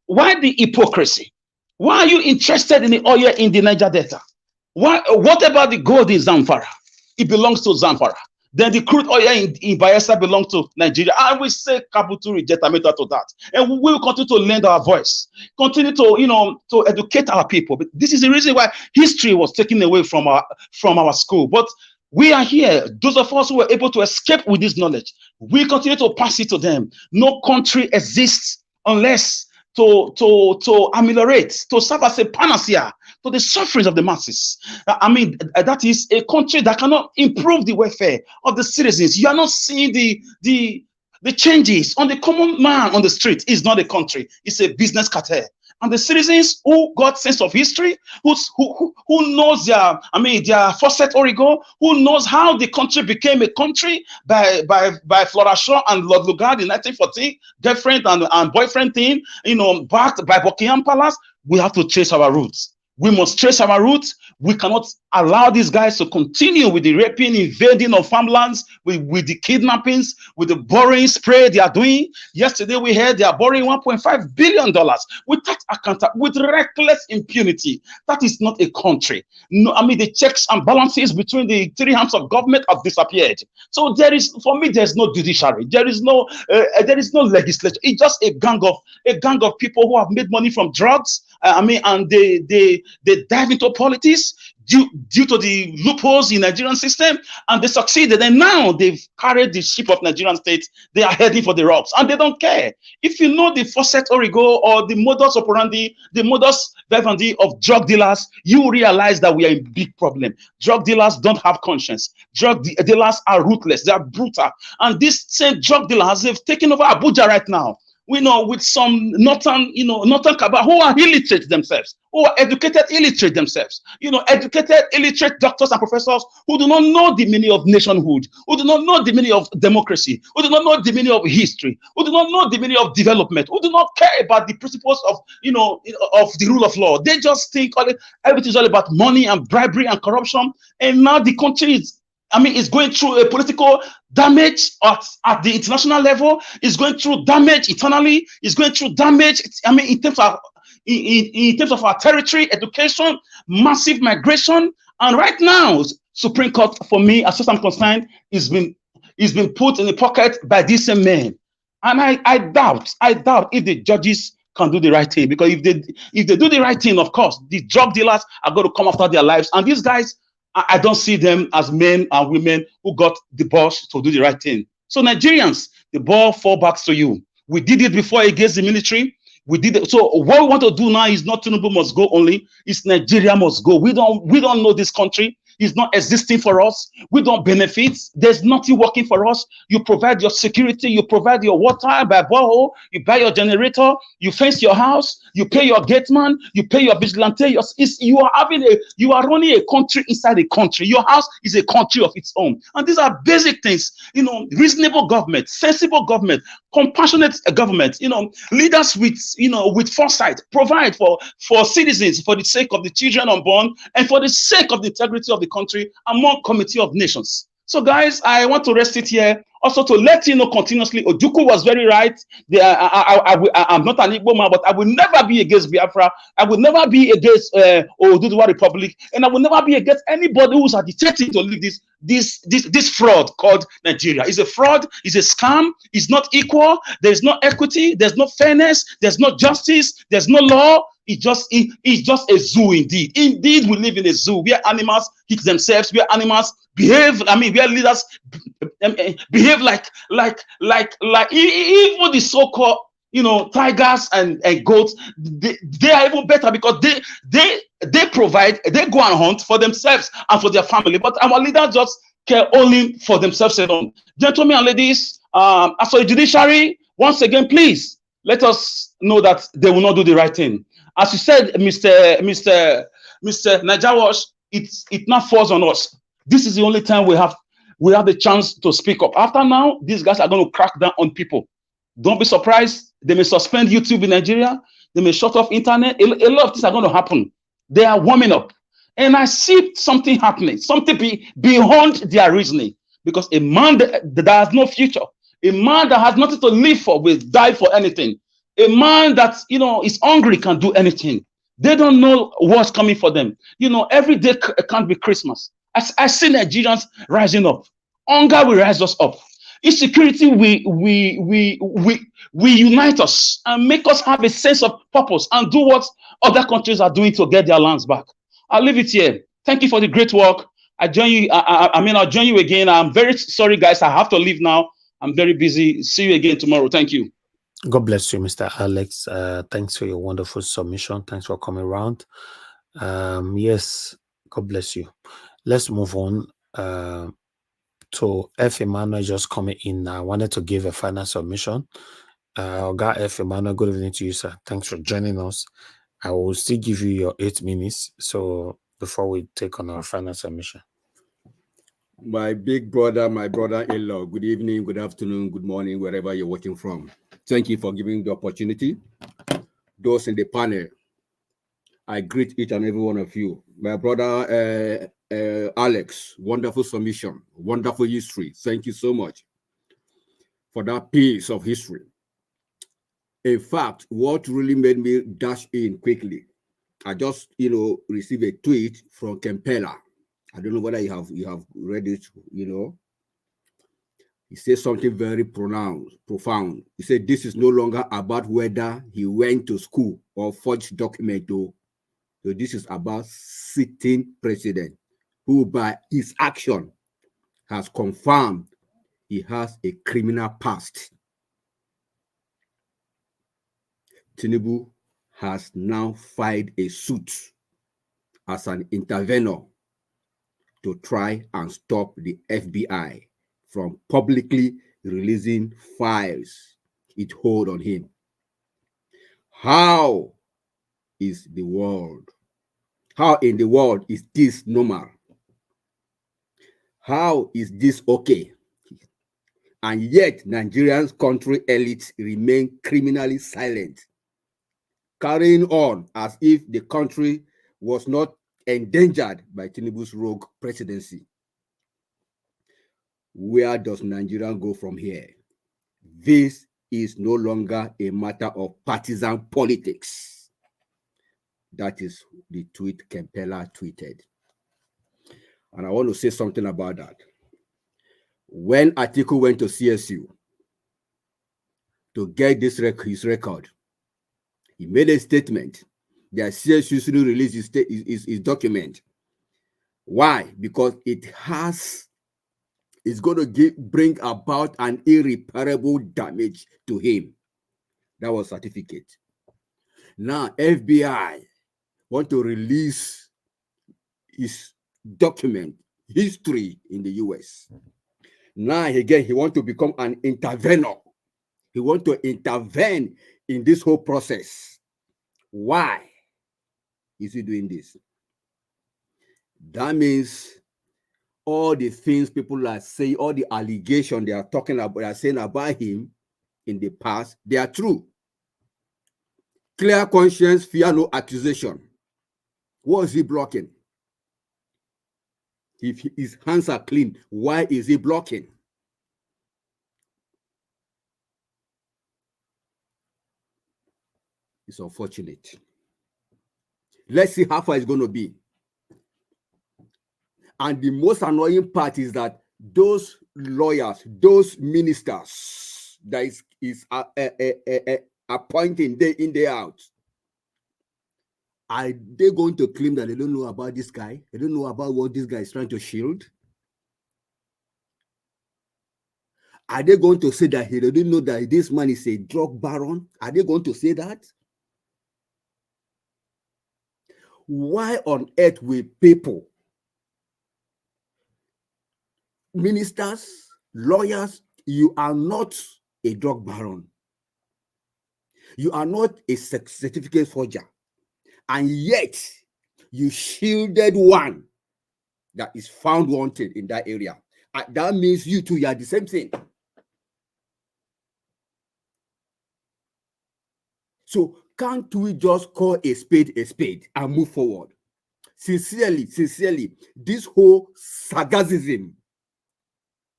the hypocrisy? Why are you interested in the oil in the Niger Delta? What about the gold in Zamfara? It belongs to Zamfara. Then the crude oil in Bayelsa belongs to Nigeria. I will say Kabutu reject to that. And we will continue to lend our voice, continue to, to educate our people. But this is the reason why history was taken away from our school. But we are here. Those of us who were able to escape with this knowledge, we continue to pass it to them. No country exists unless to ameliorate, to serve as a panacea to the sufferings of the masses. That is a country that cannot improve the welfare of the citizens. You are not seeing the changes on the common man on the street. It's not a country. It's a business cartel. And the citizens who got sense of history, who knows their faucet origo, who knows how the country became a country by Flora Shaw and Lord Lugard in 1940, girlfriend and boyfriend thing, backed by Buckingham Palace. We have to trace our roots. We must trace our roots. We cannot allow these guys to continue with the raping, invading of farmlands, with the kidnappings, with the borrowing spray they are doing. Yesterday we heard they are borrowing $1.5 billion with reckless impunity. That is not a country. No, the checks and balances between the three arms of government have disappeared. So for me, there's no judiciary. There is no legislature. It's just a gang of people who have made money from drugs. And they dive into politics due to the loopholes in Nigerian system, and they succeeded. And now they've carried the ship of Nigerian state. They are heading for the rocks, and they don't care. If you know the faucet origo or the modus operandi, the modus vivendi of drug dealers, you realize that we are in big problem. Drug dealers don't have conscience. Drug dealers are ruthless. They are brutal. And these same drug dealers have taken over Abuja right now. We know with some northern cabal who are illiterate themselves, who are educated illiterate themselves, educated illiterate doctors and professors who do not know the meaning of nationhood, who do not know the meaning of democracy, who do not know the meaning of history, who do not know the meaning of development, who do not care about the principles of the rule of law. They just think everything is all about money and bribery and corruption. And now the country is going through a political damage at the international level. It's going through damage internally. It's going through damage. In terms of our territory, education, massive migration, and right now, Supreme Court, for me, as far as I'm concerned, is been put in the pocket by these same men. And I doubt if the judges can do the right thing, because if they do the right thing, of course, the drug dealers are going to come after their lives, and these guys I don't see them as men and women who got the balls to do the right thing. So Nigerians, the ball fall back to you. We did it before against the military. We did it. So what we want to do now is not Tinubu must go only. It's Nigeria must go. We don't know this country. It's not existing for us. We don't benefit. There's nothing working for us. You provide your security. You provide your water by borehole. You buy your generator. You fence your house. You pay your gateman. You pay your vigilante. You are running a country inside a country. Your house is a country of its own. And these are basic things. Reasonable government, sensible government, compassionate government. Leaders with foresight, provide for citizens for the sake of the children unborn and for the sake of the integrity of the country among committee of nations. So guys, I want to rest it here. Also to let you know continuously, Ojukwu was very right. I'm not an Igbo man, but I will never be against Biafra. I will never be against Oduduwa Republic, and I will never be against anybody who's agitating to leave this fraud called Nigeria. It's a fraud, it's a scam, it's not equal, there's no equity, there's no fairness, there's no justice, there's no law. It's just a zoo indeed. Indeed, we live in a zoo where animals hit themselves, where animals behave. Where leaders behave like even the so-called tigers and goats. They are even better because they provide, they go and hunt for themselves and for their family. But our leaders just care only for themselves alone. Gentlemen and ladies, as for the judiciary, once again, please let us know that they will not do the right thing. As you said, Mr. Najawash, it now falls on us. This is the only time we have the chance to speak up. After now, these guys are going to crack down on people. Don't be surprised. They may suspend YouTube in Nigeria. They may shut off internet. A lot of things are going to happen. They are warming up. And I see something happening, something beyond their reasoning. Because a man that has no future, a man that has nothing to live for will die for anything. A man that is hungry can do anything. They don't know what's coming for them. Every day can't be Christmas. I see Nigerians rising up. Hunger will rise us up. Insecurity we unite us and make us have a sense of purpose and do what other countries are doing to get their lands back. I'll leave it here. Thank you for the great work. I join you. I'll join you again. I'm very sorry, guys. I have to leave now. I'm very busy. See you again tomorrow. Thank you. God bless you, Mr. Alex. Thanks for your wonderful submission. Thanks for coming around. Yes, God bless you. Let's move on to F. Emmanuel just coming in. I wanted to give a final submission. Oga F. Emmanuel, good evening to you, sir. Thanks for joining us. I will still give you your 8 minutes. So before we take on our final submission. My big brother, my brother-in-law, good evening, good afternoon, good morning, wherever you're watching from. Thank you for giving the opportunity. Those in the panel, I greet each and every one of you. My brother Alex, wonderful submission, wonderful history. Thank you so much for that piece of history. In fact, what really made me dash in quickly, I just received a tweet from Kempela. I don't know whether you have read it, He said something very profound. He said, this is no longer about whether he went to school or forged document. So this is about sitting president who by his action has confirmed he has a criminal past. Tinubu has now filed a suit as an intervenor to try and stop the FBI from publicly releasing files it hold on him. How is the world? How in the world is this normal? How is this okay? And yet Nigeria's country elites remain criminally silent, carrying on as if the country was not endangered by Tinubu's rogue presidency. Where does Nigeria go from here? This is no longer a matter of partisan politics. That is the tweet Kempela tweeted. And I want to say something about that. When Atiku went to CSU to get his record, he made a statement that CSU shouldn't release his document. Why? Because it's going to bring about an irreparable damage to him. That was certificate. Now, FBI want to release his document, history in the US. Now, again, he want to become an intervener. He want to intervene in this whole process. Why is he doing this? That means all the things people are saying, all the allegations they are talking about, they are saying about him in the past, they are true. Clear conscience, fear no accusation. What is he blocking? If his hands are clean, why is he blocking? It's unfortunate. Let's see how far it's going to be. And the most annoying part is that those lawyers, those ministers that is appointing day in, day out, are they going to claim that they don't know about this guy? They don't know about what this guy is trying to shield? Are they going to say that he didn't know that this man is a drug baron? Are they going to say that? Why on earth will people, ministers, lawyers, you are not a drug baron. You are not a certificate forger. And yet, you shielded one that is found wanted in that area. And that means you two, you are the same thing. So can't we just call a spade and move forward? Sincerely, this whole sarcasm,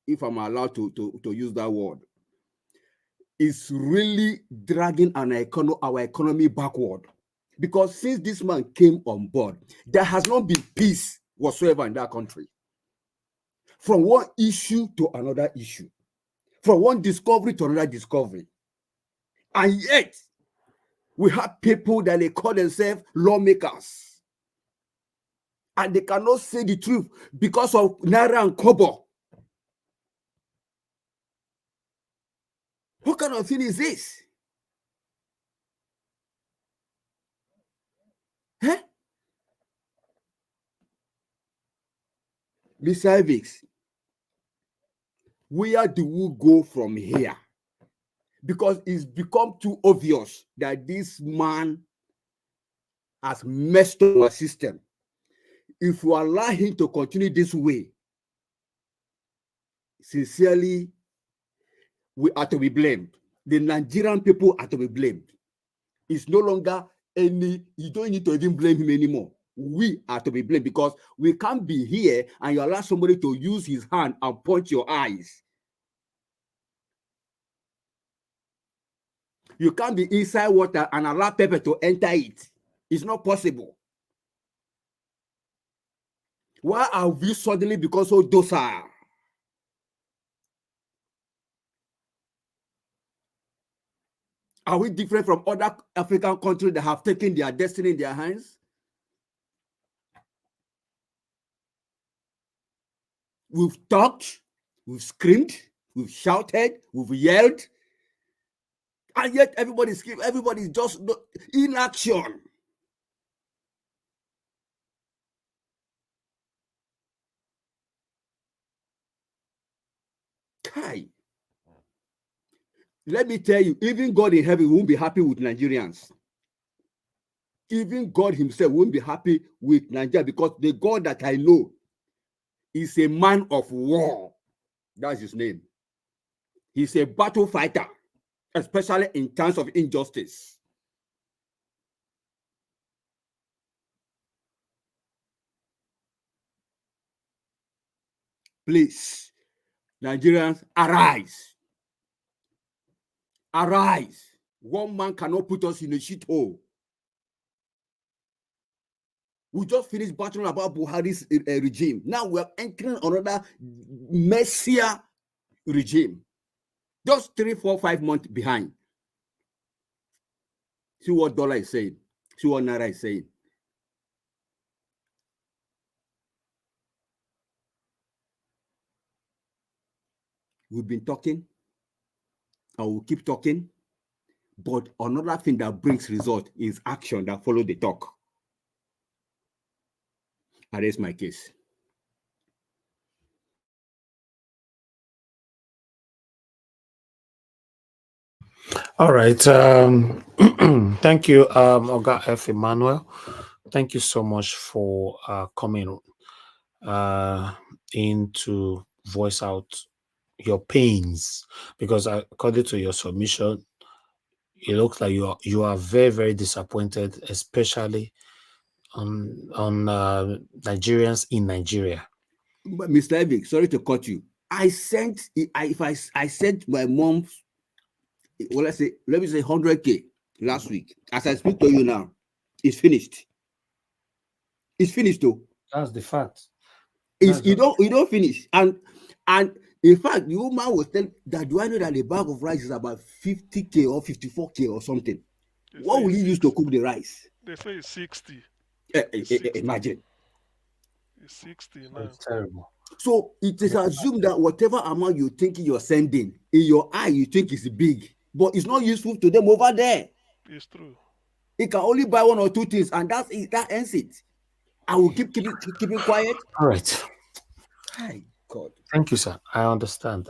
if I'm allowed to use that word, is really dragging our economy backward. Because since this man came on board, there has not been peace whatsoever in that country. From one issue to another issue, from one discovery to another discovery. And yet, we have people that they call themselves lawmakers. And they cannot say the truth because of Naira and Kobo. What kind of thing is this? Huh? Mr. Evix, where do we go from here? Because it's become too obvious that this man has messed up our system. If we allow him to continue this way, sincerely, we are to be blamed. The Nigerian people are to be blamed. It's no longer you don't need to even blame him anymore. We are to be blamed because we can't be here and you allow somebody to use his hand and point your eyes. You can't be inside water and allow pepper to enter it. It's not possible. Why are we suddenly become so docile? Are we different from other African countries that have taken their destiny in their hands? We've talked, we've screamed, we've shouted, we've yelled, and yet everybody's just inaction. Kai. Let me tell you, even God in heaven won't be happy with Nigerians. Even God himself won't be happy with Nigeria because the God that I know is a man of war. That's his name. He's a battle fighter, especially in times of injustice. Please, Nigerians, arise. Arise. One man cannot put us in a shithole. We just finished battling about Buhari's regime. Now we are entering another messier regime. Just 3, 4, 5 months behind. See what dollar is saying. See what Naira is saying. We've been talking, and we'll keep talking. But another thing that brings result is action that follow the talk. And that's my case. All right. Thank you, Oga F. Emmanuel. Thank you so much for coming in to voice out your pains, because according to your submission, it looks like you are very, very disappointed, especially on Nigerians in Nigeria. But Mr. Evic, sorry to cut you. I sent my mom's, well, let me say 100K last week. As I speak to you now, it's finished. It's finished though. That's the fact. You don't finish. And in fact, the woman was telling that, do I know that the bag of rice is about 50K or 54K or something? What will you use to cook the rice? They say it's 60. Imagine. It's 60 now. It's terrible. So it is assumed that whatever amount you think you're sending, in your eye you think is big, but it's not useful to them over there. It's true. It can only buy one or two things, and that's it. That ends it. I will keep it quiet. All right. Hi, God. Thank you, sir. I understand.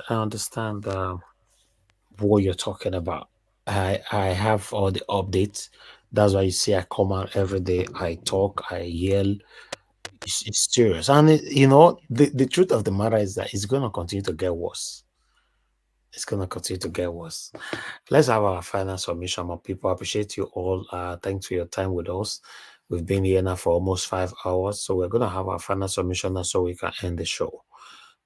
What you're talking about. I have all the updates. That's why you see I come out every day. I talk. I yell. It's serious, and the truth of the matter is that it's going to continue to get worse. It's going to continue to get worse. Let's have our final submission. My people, appreciate you all. Thanks for your time with us. We've been here now for almost 5 hours, so we're going to have our final submission now so we can end the show.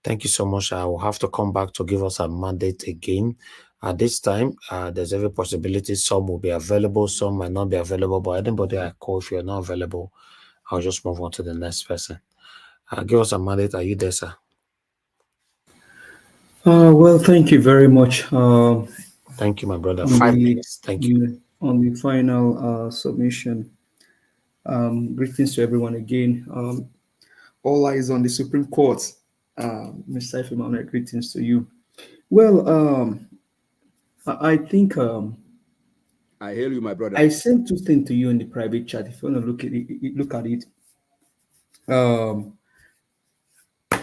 Thank you so much. I will have to come back to give us a mandate again. At this time, there's every possibility some will be available, some might not be available, but anybody I call, if you're not available, I'll just move on to the next person. Give us a mandate. Are you there, sir? Well, thank you very much. Thank you, my brother. 5 minutes. Thank you. On the final submission, greetings to everyone again. All eyes on the Supreme Court. Mr. Ifemana, greetings to you. Well, I think I hear you, my brother. I sent 2 things to you in the private chat. If you want to look at it.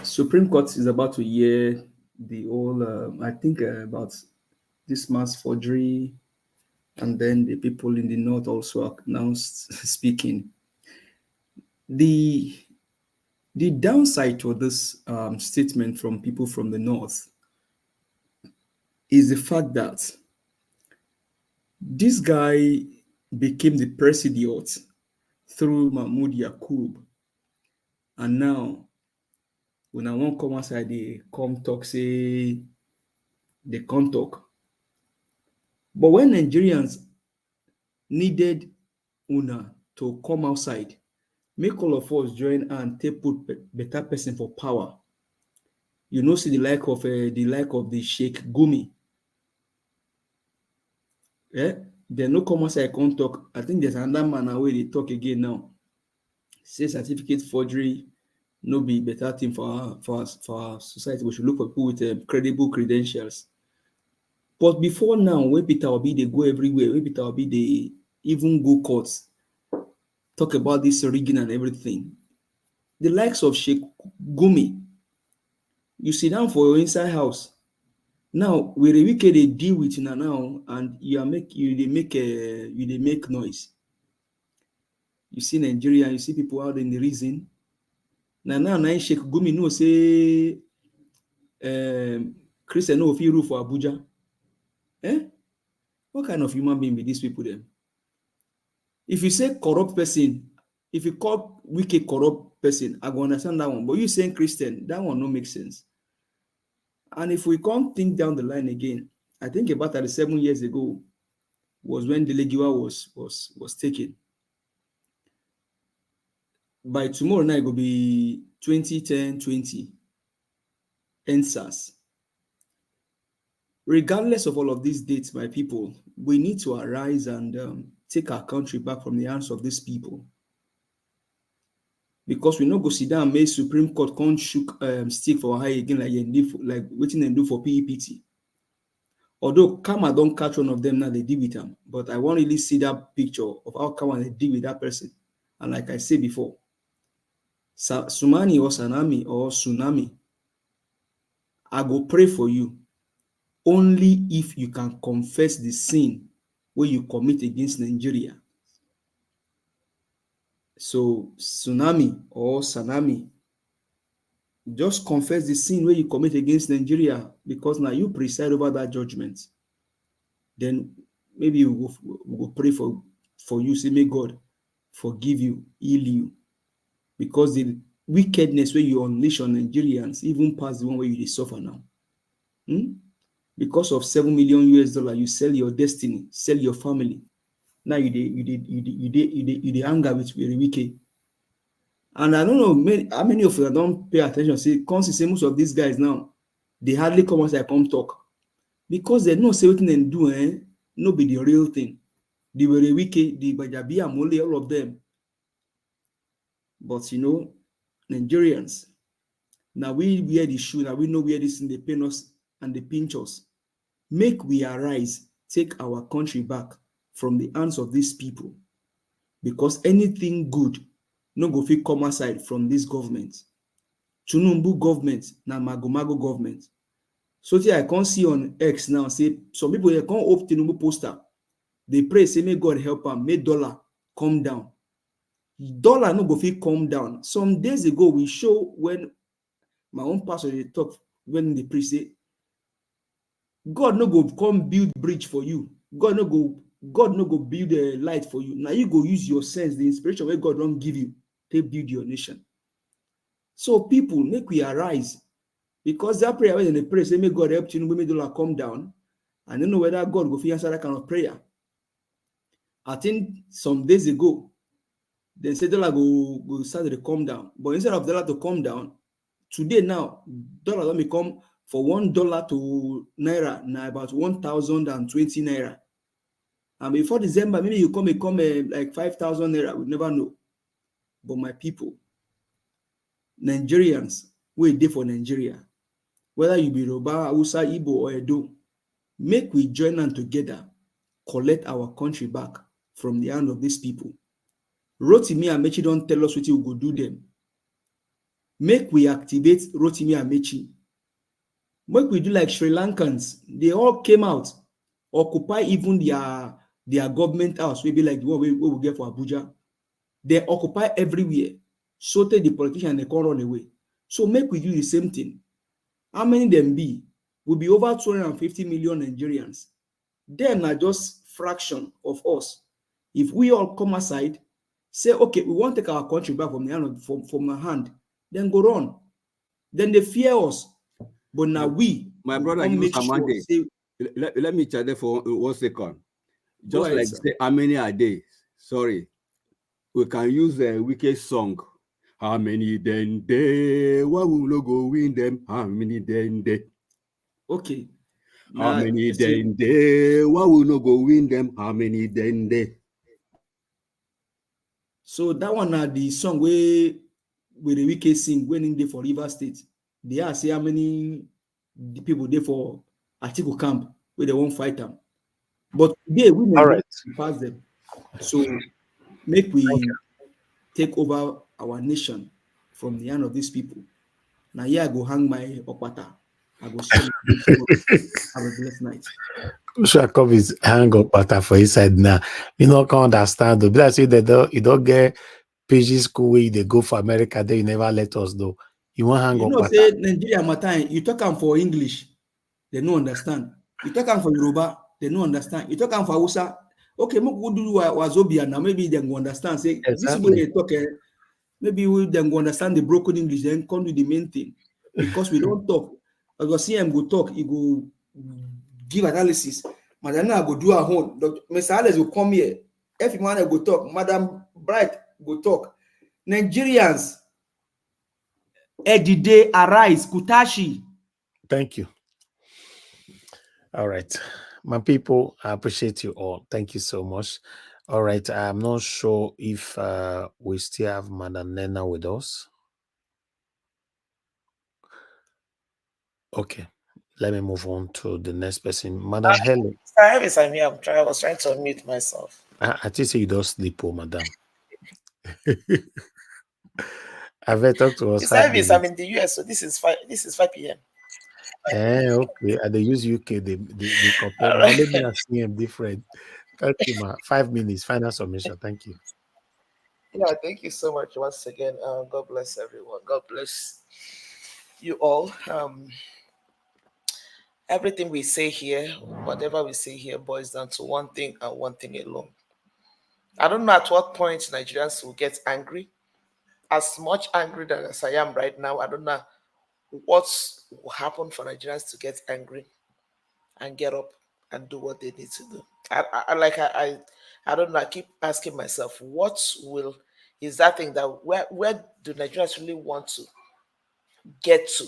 Supreme Court is about to hear the whole, I think about this mass forgery, and then the people in the north also announced speaking. The downside to this statement from people from the north is the fact that this guy became the president through Mahmoud Yakub, and now when I won't come outside, they come talk, say they can't talk. But when Nigerians needed Una to come outside, make all of us join and take put better person for power. You know, see the like of the Sheikh Gumi. Yeah, they no come outside, can't talk. I think there's another man away they talk again now. Say certificate forgery no be better thing for our society. We should look for people with credible credentials. But before now, when Peter Obi they go everywhere, when Peter Obi they even go courts, talk about this rigging and everything. The likes of Sheikh Gumi, you sit down for your inside house. Now, with a wicked they deal with you now, and they make noise. You see Nigeria, you see people out in the reason. Now Sheikh Gumi no say Christian no feel rule for Abuja. What kind of human being be these people then? If you say corrupt person, if you call wicked corrupt person, I go understand that one. But you saying Christian, that one no make sense. And if we can't think down the line again, I think about 37 years ago was when the Legiwa was taken. By tomorrow night, it will be 2010-20 NSAS. Regardless of all of these dates, my people, we need to arise and take our country back from the hands of these people. Because we no go sit down and make Supreme Court can't shook stick for high again like waiting and do for PEPT. Although Kama don't catch one of them now, they deal with them. But I want to really see that picture of how Kama they deal with that person. And like I said before, Sumani or Tsunami, I go pray for you only if you can confess the sin where you commit against Nigeria. So Tsunami or Sanami, just confess the sin where you commit against Nigeria, because now you preside over that judgment. Then maybe we'll pray for you. Say, may God forgive you, heal you, because the wickedness where you unleash on Nigerians even past the one where you suffer now. Because of $7 million US, you sell your destiny, sell your family. Now you did anger with Wike. And I don't know how many of you don't pay attention. See, most of these guys now, they hardly come outside come talk. Because they know say what they do, no be the real thing. The very Wike, the Bajabi, Amole, all of them. But you know, Nigerians, now we wear the shoe, now we know where this in the pain us and the pinch us. Make we arise, take our country back from the hands of these people. Because anything good no go fit come aside from this government. Tinubu government, na Mago government. So I can't see on X now, say some people they can't open Tinubu poster. They pray, say may God help them, may dollar come down. Dollar no go fit come down. Some days ago, we show when my own pastor they talk when they pray, say God no go come build bridge for you. God no go build a light for you. Now you go use your sense, the inspiration where God don't give you to build your nation. So people, make we arise, because that prayer when they pray, say may God help you, may dollar come down. I don't know whether God go answer that kind of prayer. I think some days ago, they said dollar go start to come down, but instead of dollar to come down, today now dollar don't become for $1 to naira now about 1,020 naira. And before December, maybe you come like 5,000 naira. We never know. But my people, Nigerians, we dey for Nigeria. Whether you be Yoruba, Hausa, Igbo, or Edo, make we join them together, collect our country back from the hand of these people. Rotimi Amechi don't tell us what we go do them. Make we activate Rotimi Amechi. Make we do like Sri Lankans. They all came out, occupy even their government house. We be like the one we get for Abuja. They occupy everywhere. So take the politician, they can't run away. So make we do the same thing. How many them be? Will be over 250 million Nigerians. Them are just fraction of us. If we all come aside, say, okay, we want to take our country back from the hand from our hand, then go run. Then they fear us. But now my brother, you make sure, let me chat there for 1 second. Just ahead, like say, how many are they? Sorry. We can use a Wike song. How many then they? Why will we go win them? How many then they? Okay. How many then they? Why will we go win them? How many then they? So that one are the song where the Wike sing when in there for River State. They are say how many people there for Atiku camp where they won't fight them. But today we pass them. So make we take over our nation from the hand of these people. Now here I go hang my opata. I go share have a blessed night. Jacob is hang up for his side now. You know, can't understand though. But I say that you don't get PG school where they go for America, they never let us know. You want hang up. You know, say Nigeria Matai, you talk them for English, they don't understand. You talk them for Yoruba, they don't understand. You talk them for Hausa, okay, mo do Wazobia now, maybe they go understand. Say this way they talk, maybe they go understand the broken English, then come to the main thing. Because we don't talk. I go see him go talk, he go give analysis. Madam, I go do her own. Mr. Alex will come here. If you want to go talk, Madam Bright go talk. Nigerians, Edide, arise, Kutashi. Thank you. All right. My people, I appreciate you all. Thank you so much. All right. I'm not sure if we still have Madam Nena with us. Okay. Let me move on to the next person. Madam Helen. I'm here. I was trying to unmute myself. I think say you don't sleep, oh, madam. I've talked to us. I'm in the US, so this is 5 p.m. Okay. And they use UK, they compare. All Now right. only me and CM different. Thank you, ma. 5 minutes, final submission. Thank you. Yeah, thank you so much once again. God bless everyone. God bless you all. Everything we say here, whatever we say here, boils down to one thing and one thing alone. I don't know at what point Nigerians will get angry. As much angry as I am right now, I don't know what will happen for Nigerians to get angry and get up and do what they need to do. I don't know. I keep asking myself, what is that thing that where do Nigerians really want to get to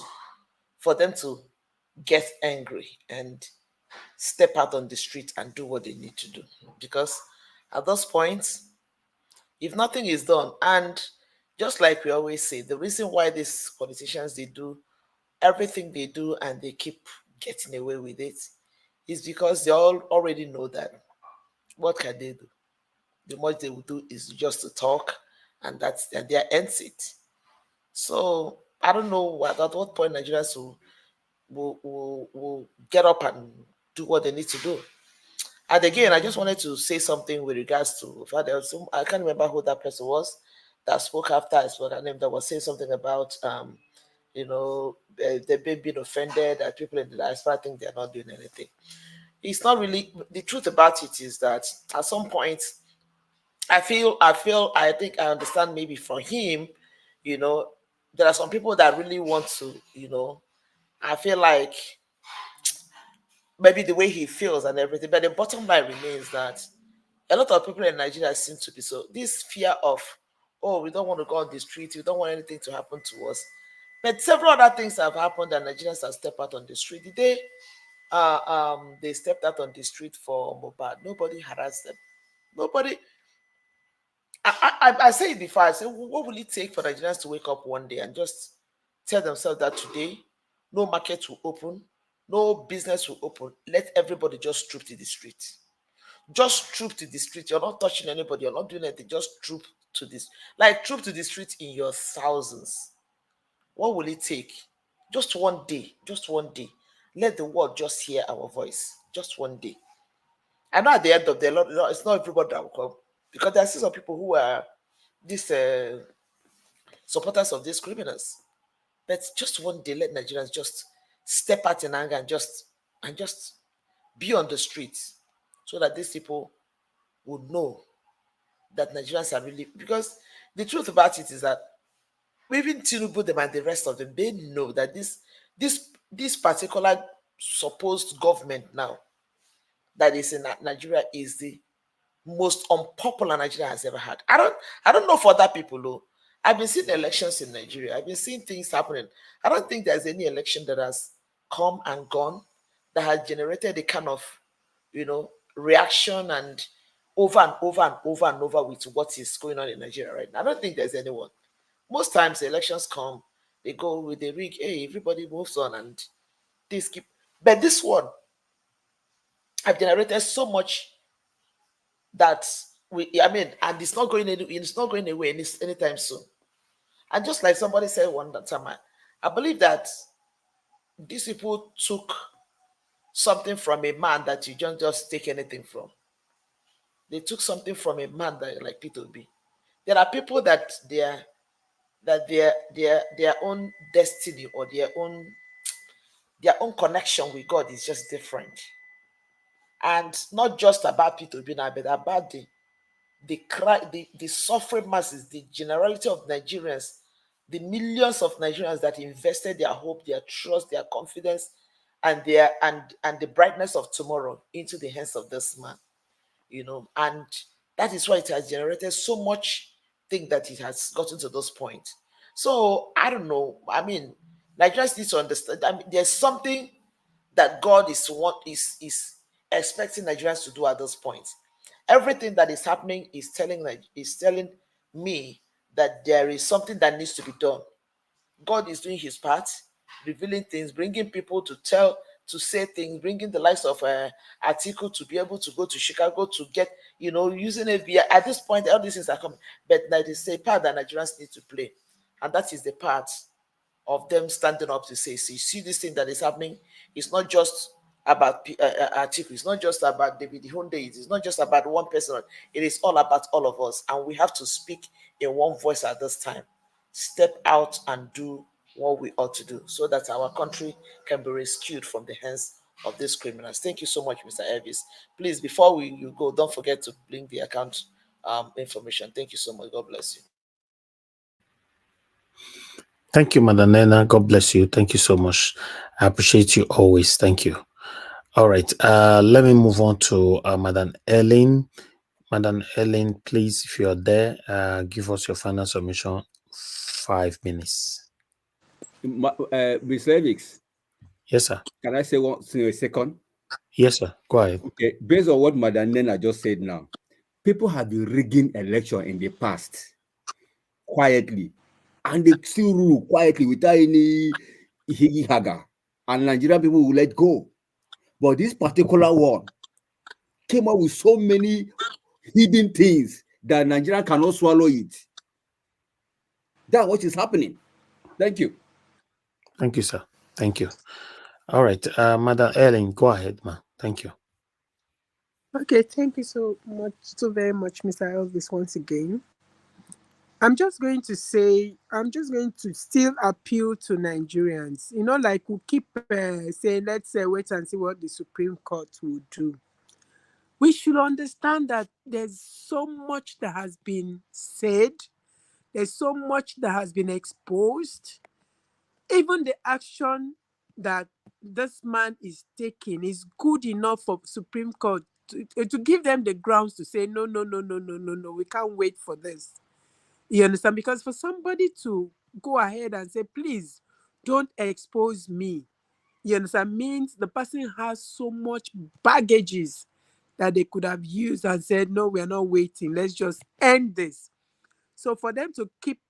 for them to get angry and step out on the street and do what they need to do? Because at those points, if nothing is done, and just like we always say, the reason why these politicians they do everything they do and they keep getting away with it is because they all already know that what can they do? The most they will do is just to talk, and their ends it. So I don't know at what point Nigerians will get up and do what they need to do. And again, I just wanted to say something with regards to I can't remember who that person was that spoke after I spoke her name that was saying something about they've been offended that people in the diaspora think they're not doing anything. It's not really the truth about it is that at some point I think I understand maybe for him, there are some people that really want to, I feel like maybe the way he feels and everything, but the bottom line remains that a lot of people in Nigeria seem to be so this fear of, oh, we don't want to go on the street, we don't want anything to happen to us. But several other things have happened and Nigerians have stepped out on the street. The day they stepped out on the street for Mobad, nobody harassed them. Nobody. I say it before. I say, what will it take for Nigerians to wake up one day and just tell themselves that today, no market will open, no business will open. Let everybody just troop to the street. Just troop to the street. You're not touching anybody. You're not doing anything. Just troop to this. Like troop to the street in your thousands. What will it take? Just one day. Just one day. Let the world just hear our voice. Just one day. I know at the end of the day, it's not everybody that will come because there are still some people who are these supporters of these criminals. But just one day, let Nigerians just step out in anger and just be on the streets so that these people will know that Nigerians are really, because the truth about it is that even Tinubu them and the rest of them, they know that this particular supposed government now that is in Nigeria is the most unpopular Nigeria has ever had. I don't know for other people though. I've been seeing elections in Nigeria. I've been seeing things happening. I don't think there's any election that has come and gone that has generated the kind of reaction and over and over and over and over with what is going on in Nigeria right now. I don't think there's anyone. Most times the elections come, they go with the rig, hey, everybody moves on and things keep. But this one have generated so much that and it's not going away anytime soon. And just like somebody said one time, I believe that these people took something from a man that you don't just take anything from. They took something from a man that like P2B. There are people that their own destiny or their own connection with God is just different. And not just about P2B now, but about the suffering masses, the generality of Nigerians, the millions of Nigerians that invested their hope, their trust, their confidence, and the brightness of tomorrow into the hands of this man. And that is why it has generated so much thing that it has gotten to those points. So I don't know. Nigerians need to understand. There's something that God is expecting Nigerians to do at those points. Everything that is happening is telling me that there is something that needs to be done. God is doing his part, revealing things, bringing people to say things, bringing the likes of Atiku to be able to go to Chicago to get, using FBI. At this point, all these things are coming. But that is a part that Nigerians need to play. And that is the part of them standing up to say, see this thing that is happening. It's not just about Atiku. It's not just about David Hunde. It's not just about one person. It is all about all of us. And we have to speak in one voice at this time. Step out and do what we ought to do so that our country can be rescued from the hands of these criminals. Thank you so much, Mr. Elvis. Please, before you go, don't forget to link the account information. Thank you so much. God bless you. Thank you, Madam Nena. God bless you. Thank you so much. I appreciate you always. Thank you. All right. Let me move on to Madam Ellen. Madam Ellen, please, if you're there, give us your final submission. 5 minutes. Mr. Elvis. Yes, sir. Can I say a second? Yes, sir. Go ahead. Okay. Based on what Madam Nena just said now, people have been rigging election in the past quietly, and they still rule quietly without any higgy-haga, and Nigerian people will let go. But this particular one came up with so many hidden things that Nigeria cannot swallow it. That's what is happening. Thank you. Thank you, sir. Thank you. All right. Madam Ellen, go ahead, ma. Thank you. Okay, thank you so very much, Mr. Elvis, once again. I'm just going to still appeal to Nigerians. Like we keep saying, let's wait and see what the Supreme Court will do. We should understand that there's so much that has been said. There's so much that has been exposed. Even the action that this man is taking is good enough for Supreme Court to give them the grounds to say, no, we can't wait for this. You understand? Because for somebody to go ahead and say, please, don't expose me, you understand, means the person has so much baggages that they could have used and said, no, we're not waiting. Let's just end this. So for them to keep,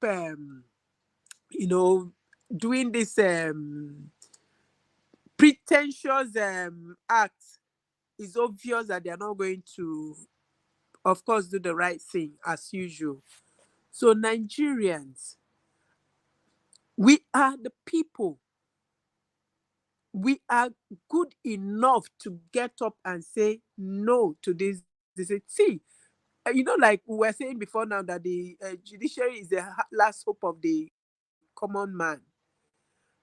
doing this pretentious act, is obvious that they're not going to, of course, do the right thing as usual. So Nigerians, we are the people. We are good enough to get up and say no to this. They say, see, like we were saying before now, that the judiciary is the last hope of the common man.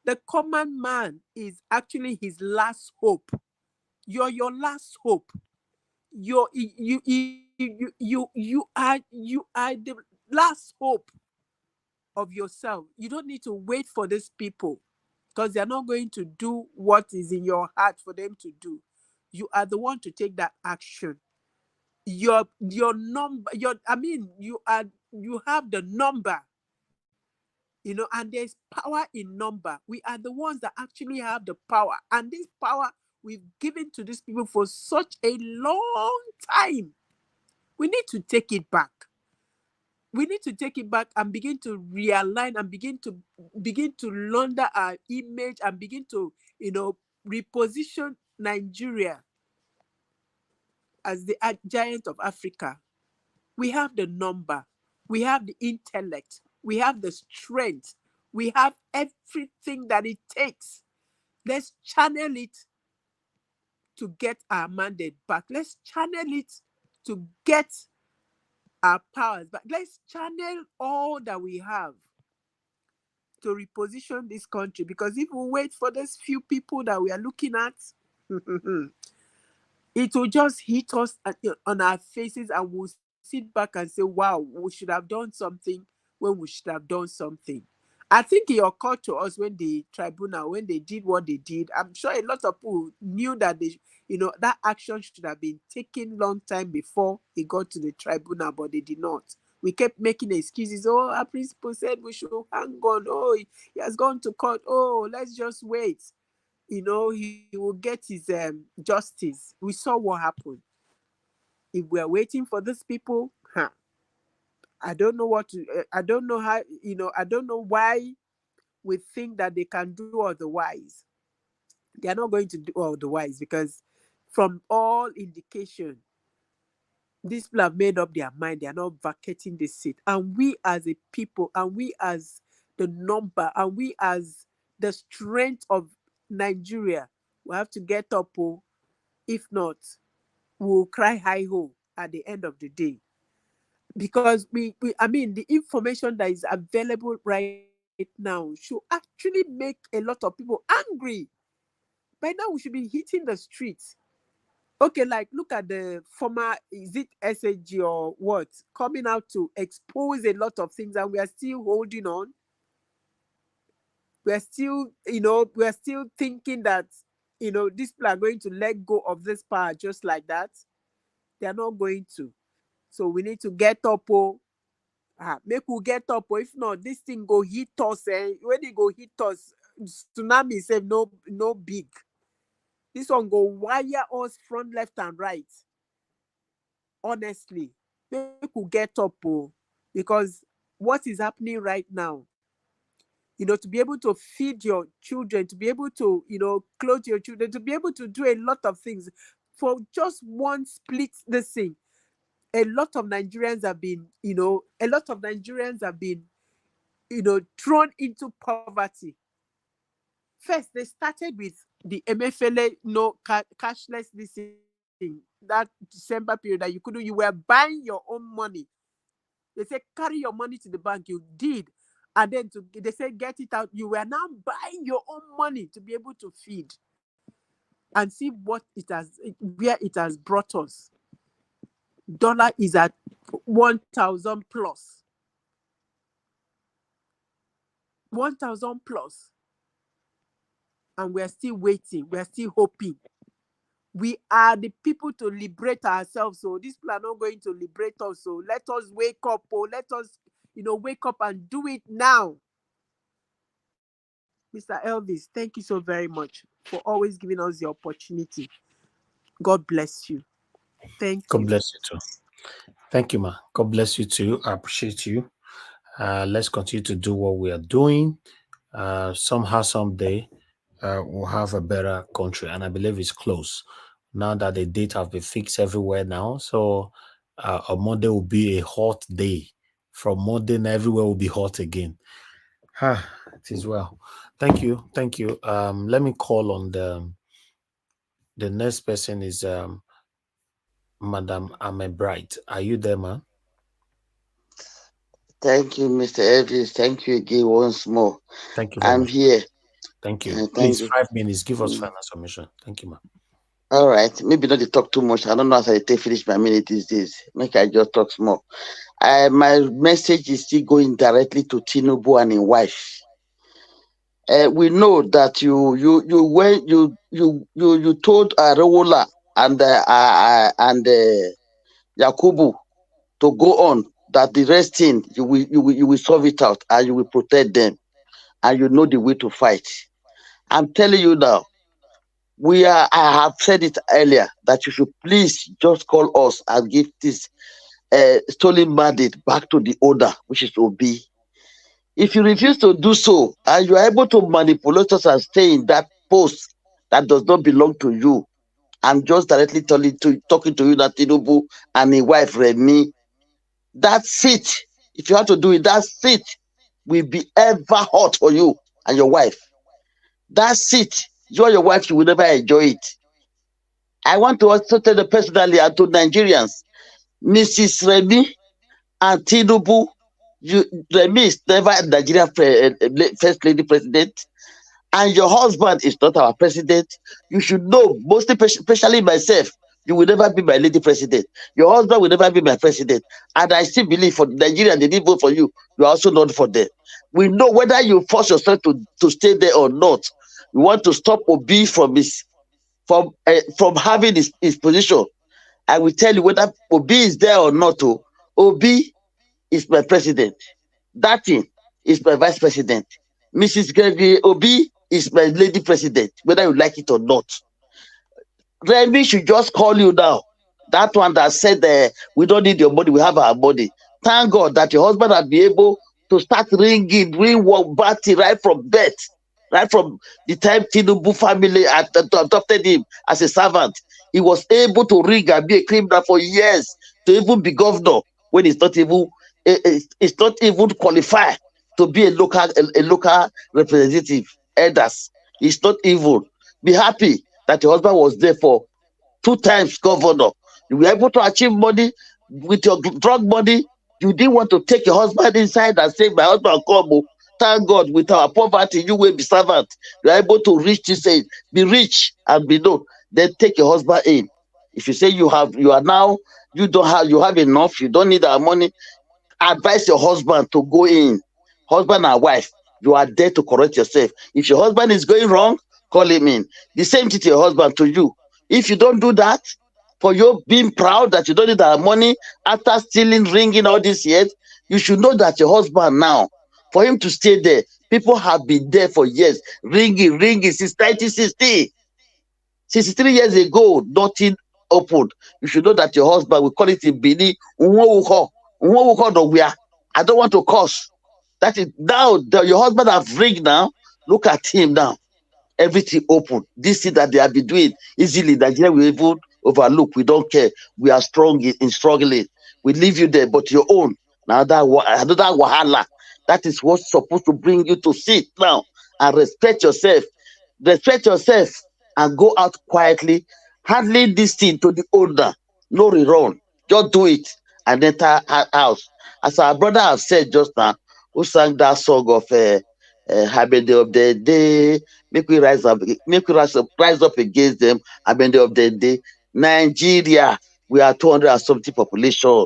The common man is actually his last hope. You're your last hope. You are the last hope of yourself. You don't need to wait for these people, because they're not going to do what is in your heart for them to do. You are the one to take that action. You have the number, and there's power in number. We are the ones that actually have the power, and this power we've given to these people for such a long time. We need to take it back. We need to take it back and begin to realign and begin to launder our image and begin to, reposition Nigeria as the giant of Africa. We have the number, we have the intellect, we have the strength, we have everything that it takes. Let's channel it to get our mandate back. Let's channel it to get our powers back. Let's channel all that we have to reposition this country, because if we wait for those few people that we are looking at, it will just hit us on our faces, and we'll sit back and say, wow, we should have done something when we should have done something. I think it occurred to us when the tribunal, when they did what they did, I'm sure a lot of people knew that that action should have been taken long time before it got to the tribunal, but they did not. We kept making excuses. Oh, our principal said we should hang on. Oh, he has gone to court. Oh, let's just wait. He will get his justice. We saw what happened. If we are waiting for these people, I don't know what to, I don't know how, I don't know why we think that they can do otherwise. They are not going to do otherwise, because from all indication, these people have made up their mind. They are not vacating the seat. And we as a people, and we as the number, and we as the strength of Nigeria, we have to get up. If not, we'll cry high ho at the end of the day. Because I mean, the information that is available right now should actually make a lot of people angry. By now, we should be hitting the streets. Okay, like look at the former, is it SAG or what, coming out to expose a lot of things, and we are still holding on. We are still, we are still thinking that, these people are going to let go of this power just like that. They are not going to. So we need to get up. Make we get up. If not, this thing go hit us. When it go hit us, tsunami say no big. This one go wire us front, left, and right. Honestly, make we get up. Because what is happening right now, to be able to feed your children, to be able to, clothe your children, to be able to do a lot of things for just one split this thing. A lot of Nigerians have been, thrown into poverty. First, they started with the MFLA, cashless this thing, that December period that you were buying your own money. They say, carry your money to the bank. You did. And then they say, get it out. You were now buying your own money to be able to feed. And see where it has brought us. Dollar is at 1,000 plus. 1,000 plus. And we are still waiting. We are still hoping. We are the people to liberate ourselves. So these people are not going to liberate us. So let us wake up. Let us, wake up and do it now. Mr. Elvis, thank you so very much for always giving us the opportunity. God bless you. Thank you. God bless you too. Thank you, ma. God bless you too. I appreciate you. Let's continue to do what we are doing. Somehow, someday, we'll have a better country, and I believe it's close. Now that the date have been fixed everywhere now, so on Monday will be a hot day. From Monday, everywhere will be hot again. It is well. Thank you. Let me call on the next person is Madam Amebright. Are you there, ma'am? Thank you, Mr. Elvis. Thank you again once more. Thank you very I'm much. here. Thank you. Thank Please, you. 5 minutes. Give us final submission. Thank you, ma'am. All right. Maybe not to talk too much. I don't know as I finish my minute these days. Make I just talk small. My message is still going directly to Tinubu and his wife. We know that you told Rawola and Yakubu to go on, that the rest thing you will solve it out and you will protect them, and you know the way to fight. I'm telling you now, I have said it earlier that you should please just call us and give this stolen mandate back to the owner, which is Obi. If you refuse to do so, and you are able to manipulate us and stay in that post that does not belong to you, I'm just directly talking to you that Tinubu and his wife Remi, that seat, if you have to do it, that seat will be ever hot for you and your wife. That seat, you and your wife, you will never enjoy it. I want to also tell you personally and to Nigerians, Mrs. Remi and Tinubu, Remi is never Nigerian first lady president, and your husband is not our president. You should know, mostly, especially myself, you will never be my lady president. Your husband will never be my president. And I still believe for Nigeria, they didn't vote for you. You are also not for them. We know whether you force yourself to stay there or not. You want to stop Obi from having his position. I will tell you whether Obi is there or not. Obi is my president. That thing is my vice president. Mrs. Gregory Obi is my lady president, whether you like it or not. Remy should just call you now That one that said, we don't need your money, we have our money. Thank God that your husband had been able to start ring work batty right from birth, right from the time Tinubu family adopted him as a servant. He was able to ring and be a criminal for years to even be governor when he's not even qualified to be a local representative. Elders, it's not even. Be happy that your husband was there for 2 times governor. You were able to achieve money with your drug money. You didn't want to take your husband inside and say, my husband come. Oh. Thank God, with our poverty, you will be servant. You are able to reach this age, be rich and be known. Then take your husband in. If you say you have enough, you don't need our money, advise your husband to go in. Husband and wife, you are there to correct yourself. If your husband is going wrong, call him in. The same thing to your husband, to you. If you don't do that, for you being proud that you don't need our money after stealing, ringing all these years, you should know that your husband now, for him to stay there, people have been there for years, ringing since 1960. 63 years ago, nothing opened. You should know that your husband, we call it in Bini, I don't want to curse. That is now your husband have ring now. Look at him now. Everything open. This thing that they have been doing easily, Nigeria will even overlook. We don't care. We are strong in struggling. We leave you there, but your own. Now that another wahala. That is what's supposed to bring you to sit now and respect yourself. Respect yourself and go out quietly, handling this thing to the owner. No rerun. Just do it and enter house. As our brother have said just now, who sang that song of Happy Day of the Day, make we rise up against them, Happy Day of the Day. Nigeria, we are 200 and something population.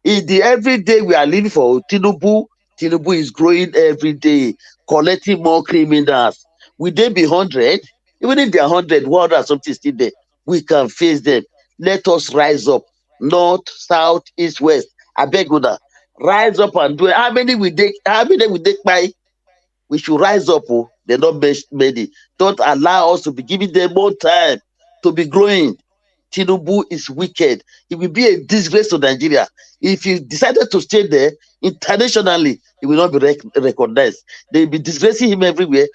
Every day we are living for Tinubu. Tinubu is growing every day, collecting more criminals. Will they be 100? Even if they are 100, 100 and something still there, we can face them. Let us rise up. North, south, east, west. I beg you now. Rise up and do it. How many will take by? We should rise up. Oh, they're not many. Don't allow us to be giving them more time to be growing. Tinubu is wicked. He will be a disgrace to Nigeria. If he decided to stay there internationally, he will not be recognized. They will be disgracing him everywhere.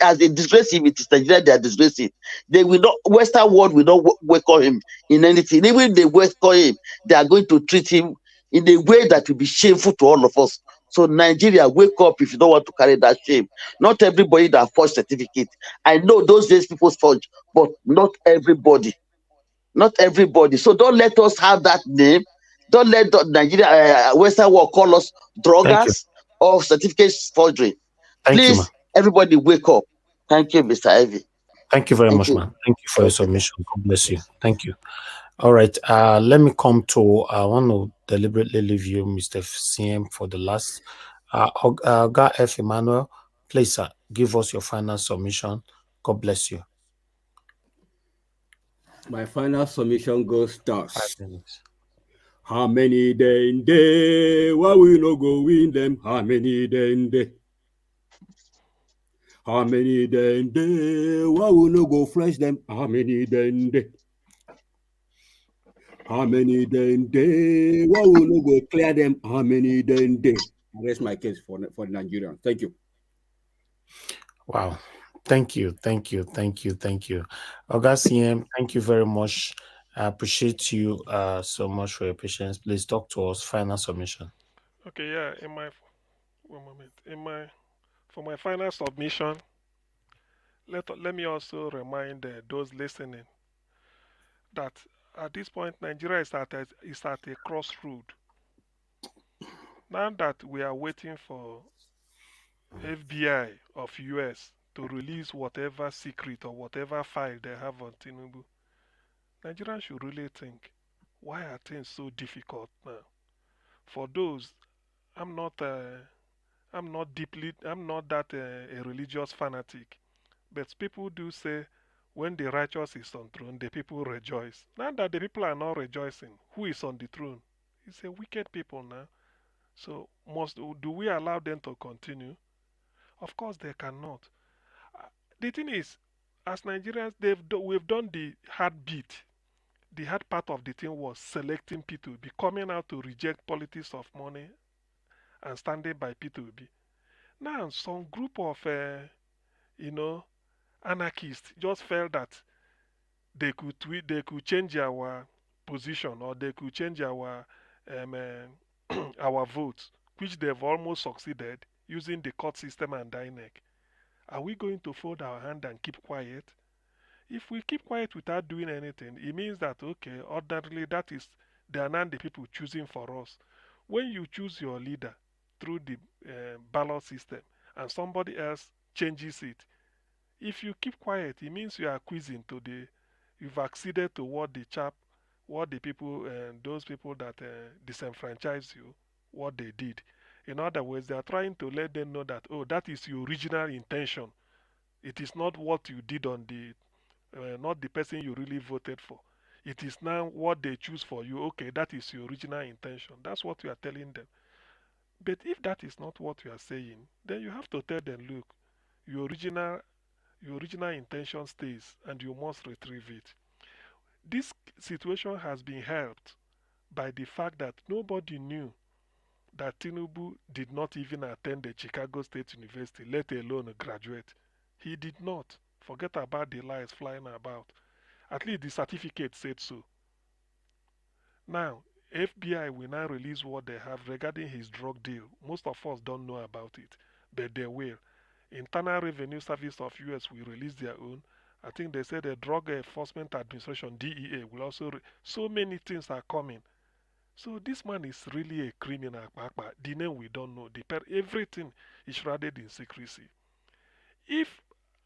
As they disgrace him, it is Nigeria they are disgracing. They will not. Western world will not welcome him in anything. Even if they welcome him, they are going to treat him in a way that will be shameful to all of us. So Nigeria, wake up if you don't want to carry that shame. Not everybody that forged certificate. I know those days people forge, but not everybody. Not everybody. So don't let us have that name. Don't let Nigeria, Western world call us Thank you. drogas or certificate forgery. Thank you, ma. Please, everybody wake up. Thank you, Mr. Ivy. Thank you very Thank much, you. man. Thank you for your Okay. submission. God bless you. Thank you. All right. Let me come to I want to deliberately leave you, Mr. CM, for the last. Guy F. Emmanuel, please, sir, give us your final submission. God bless you. My final submission goes 5 thus. minutes. How many day? Why we no go win them? How many day? How many day? Why we no go flush them? How many day? How many day? Why we no go clear them? How many day? That's my case for Nigeria. Thank you. Wow. Thank you. Oga CM, thank you very much. I appreciate you so much for your patience. Please talk to us. Final submission. Okay, yeah. For my final submission, let me also remind those listening that at this point Nigeria is at a crossroad. Now that we are waiting for FBI of US to release whatever secret or whatever file they have on Tinubu, Nigerians should really think, why are things so difficult now? For those, I'm not that a religious fanatic, but people do say when the righteous is on throne, the people rejoice. Now that the people are not rejoicing, who is on the throne? It's a wicked people now. So do we allow them to continue? Of course they cannot. The thing is, as Nigerians, we've done the heartbeat. The hard part of the thing was selecting P2B, coming out to reject politics of money and standing by P2B. Now, some group of, you know, anarchists just felt that they could change our position, or they could change our votes, which they've almost succeeded using the court system and INEC. Are we going to fold our hand and keep quiet? If we keep quiet without doing anything, it means that, okay, ordinarily that is, they are not the people choosing for us. When you choose your leader through the ballot system and somebody else changes it, if you keep quiet, it means you are acquiescing to the, you've acceded to what the people, those people that disenfranchise you, what they did. In other words, they are trying to let them know that, oh, that is your original intention. It is not what you did on the, not the person you really voted for. It is now what they choose for you. Okay, that is your original intention. That's what you are telling them. But if that is not what you are saying, then you have to tell them, look, your original intention stays and you must retrieve it. This situation has been helped by the fact that nobody knew that Tinubu did not even attend the Chicago State University, let alone graduate. He did not. Forget about the lies flying about. At least the certificate said so. Now, FBI will now release what they have regarding his drug deal. Most of us don't know about it, but they will. Internal Revenue Service of US will release their own. I think they said the Drug Enforcement Administration, DEA, will also. So many things are coming. So this man is really a criminal. The name we don't know. Everything is shrouded in secrecy. If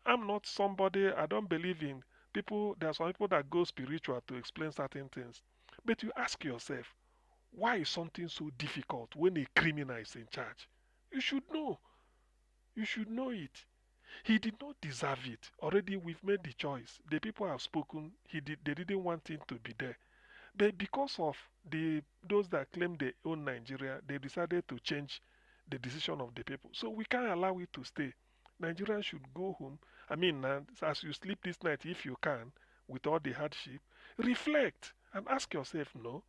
I'm not somebody, I don't believe in people. There are some people that go spiritual to explain certain things. But you ask yourself, why is something so difficult when a criminal is in charge? You should know. You should know it. He did not deserve it. Already we've made the choice. The people have spoken. They didn't want him to be there. But because of those that claim they own Nigeria, they decided to change the decision of the people. So we can't allow it to stay. Nigerians should go home. I mean, as you sleep this night, if you can, with all the hardship, reflect and ask yourself, no,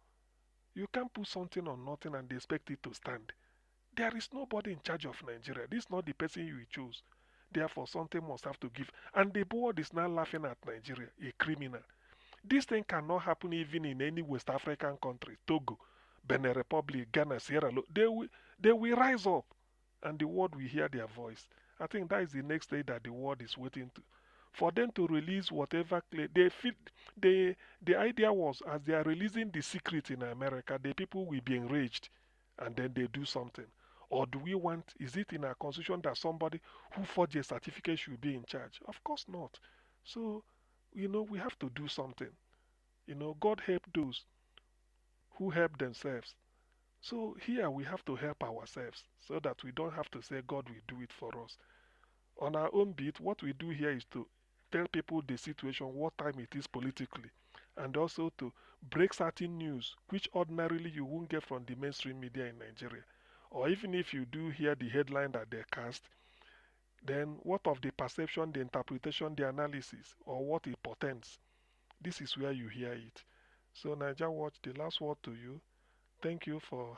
you can't put something on nothing and expect it to stand. There is nobody in charge of Nigeria. This is not the person you choose. Therefore, something must have to give. And the board is now laughing at Nigeria, a criminal. This thing cannot happen even in any West African country, Togo, Benin Republic, Ghana, Sierra Leone. They will rise up and the world will hear their voice. I think that is the next day that the world is waiting for them to release whatever the idea was, as they are releasing the secret in America, the people will be enraged and then they do something. Or do we want, is it in our constitution that somebody who forged a certificate should be in charge? Of course not. So, we have to do something. God help those who help themselves. So here we have to help ourselves so that we don't have to say God will do it for us. On our own beat, what we do here is to tell people the situation, what time it is politically, and also to break certain news which ordinarily you won't get from the mainstream media in Nigeria. Or even if you do hear the headline that they cast, then what of the perception, the interpretation, the analysis, or what it portends? This is where you hear it. So Niger Watch, the last word to you. Thank you for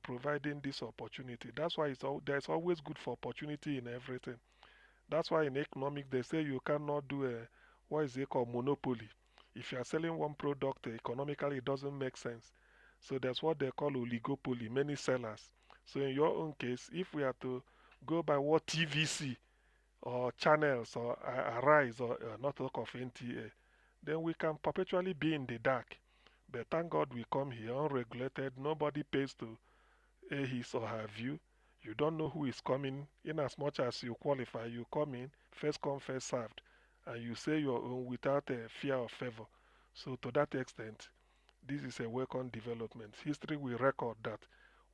providing this opportunity. That's why there's always good for opportunity in everything. That's why in economics they say you cannot do what is it called, monopoly. If you are selling one product economically, it doesn't make sense. So that's what they call oligopoly, many sellers. So in your own case, if we are to go by what TVC or channels or Arise or not talk of NTA, then we can perpetually be in the dark. But thank God we come here unregulated. Nobody pays to air his or her view. You don't know who is coming. In as much as you qualify, you come in, first come, first served. And you say your own without a fear of favor. So to that extent, this is a welcome development. History will record that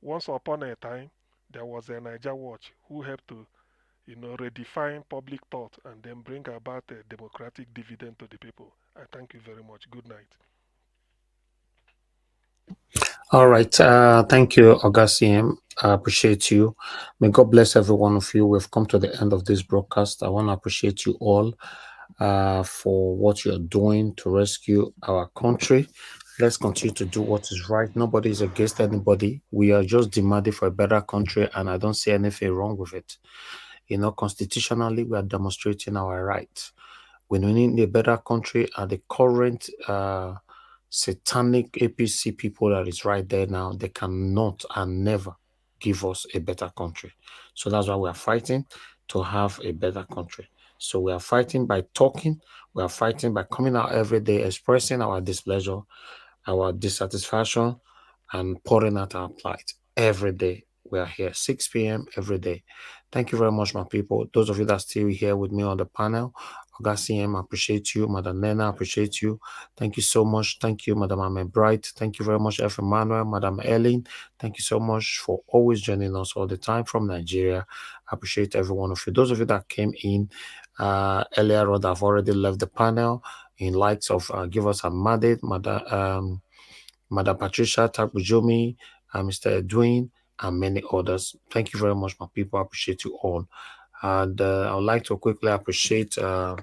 once upon a time, there was a Niger Watch who helped to redefine public thought and then bring about a democratic dividend to the people. I thank you very much. Good night. All right. Thank you, Augustine. I appreciate you. May God bless every one of you. We've come to the end of this broadcast. I want to appreciate you all. for what you're doing to rescue our country. Let's continue to do what is right. Nobody is against anybody. We are just demanding for a better country, and I don't see anything wrong with it. Constitutionally, we are demonstrating our rights. We need a better country, and the current satanic APC people that is right there now, they cannot and never give us a better country. So that's why we are fighting to have a better country. So we are fighting by talking. We are fighting by coming out every day, expressing our displeasure, our dissatisfaction, and pouring out our plight every day. We are here 6 p.m. every day. Thank you very much, my people. Those of you that are still here with me on the panel, Oga CM, I appreciate you. Madam Nena, I appreciate you. Thank you so much. Thank you, Madam Ahmed Bright. Thank you very much, F. Emmanuel, Madam Ellen. Thank you so much for always joining us all the time from Nigeria. I appreciate every one of you. Those of you that came in earlier on, I've already left the panel in likes of Give Us a Mandate, Madam Patricia Tabujomi, Mr. Edwin, and many others. Thank you very much, my people. I appreciate you all. And I would like to quickly appreciate those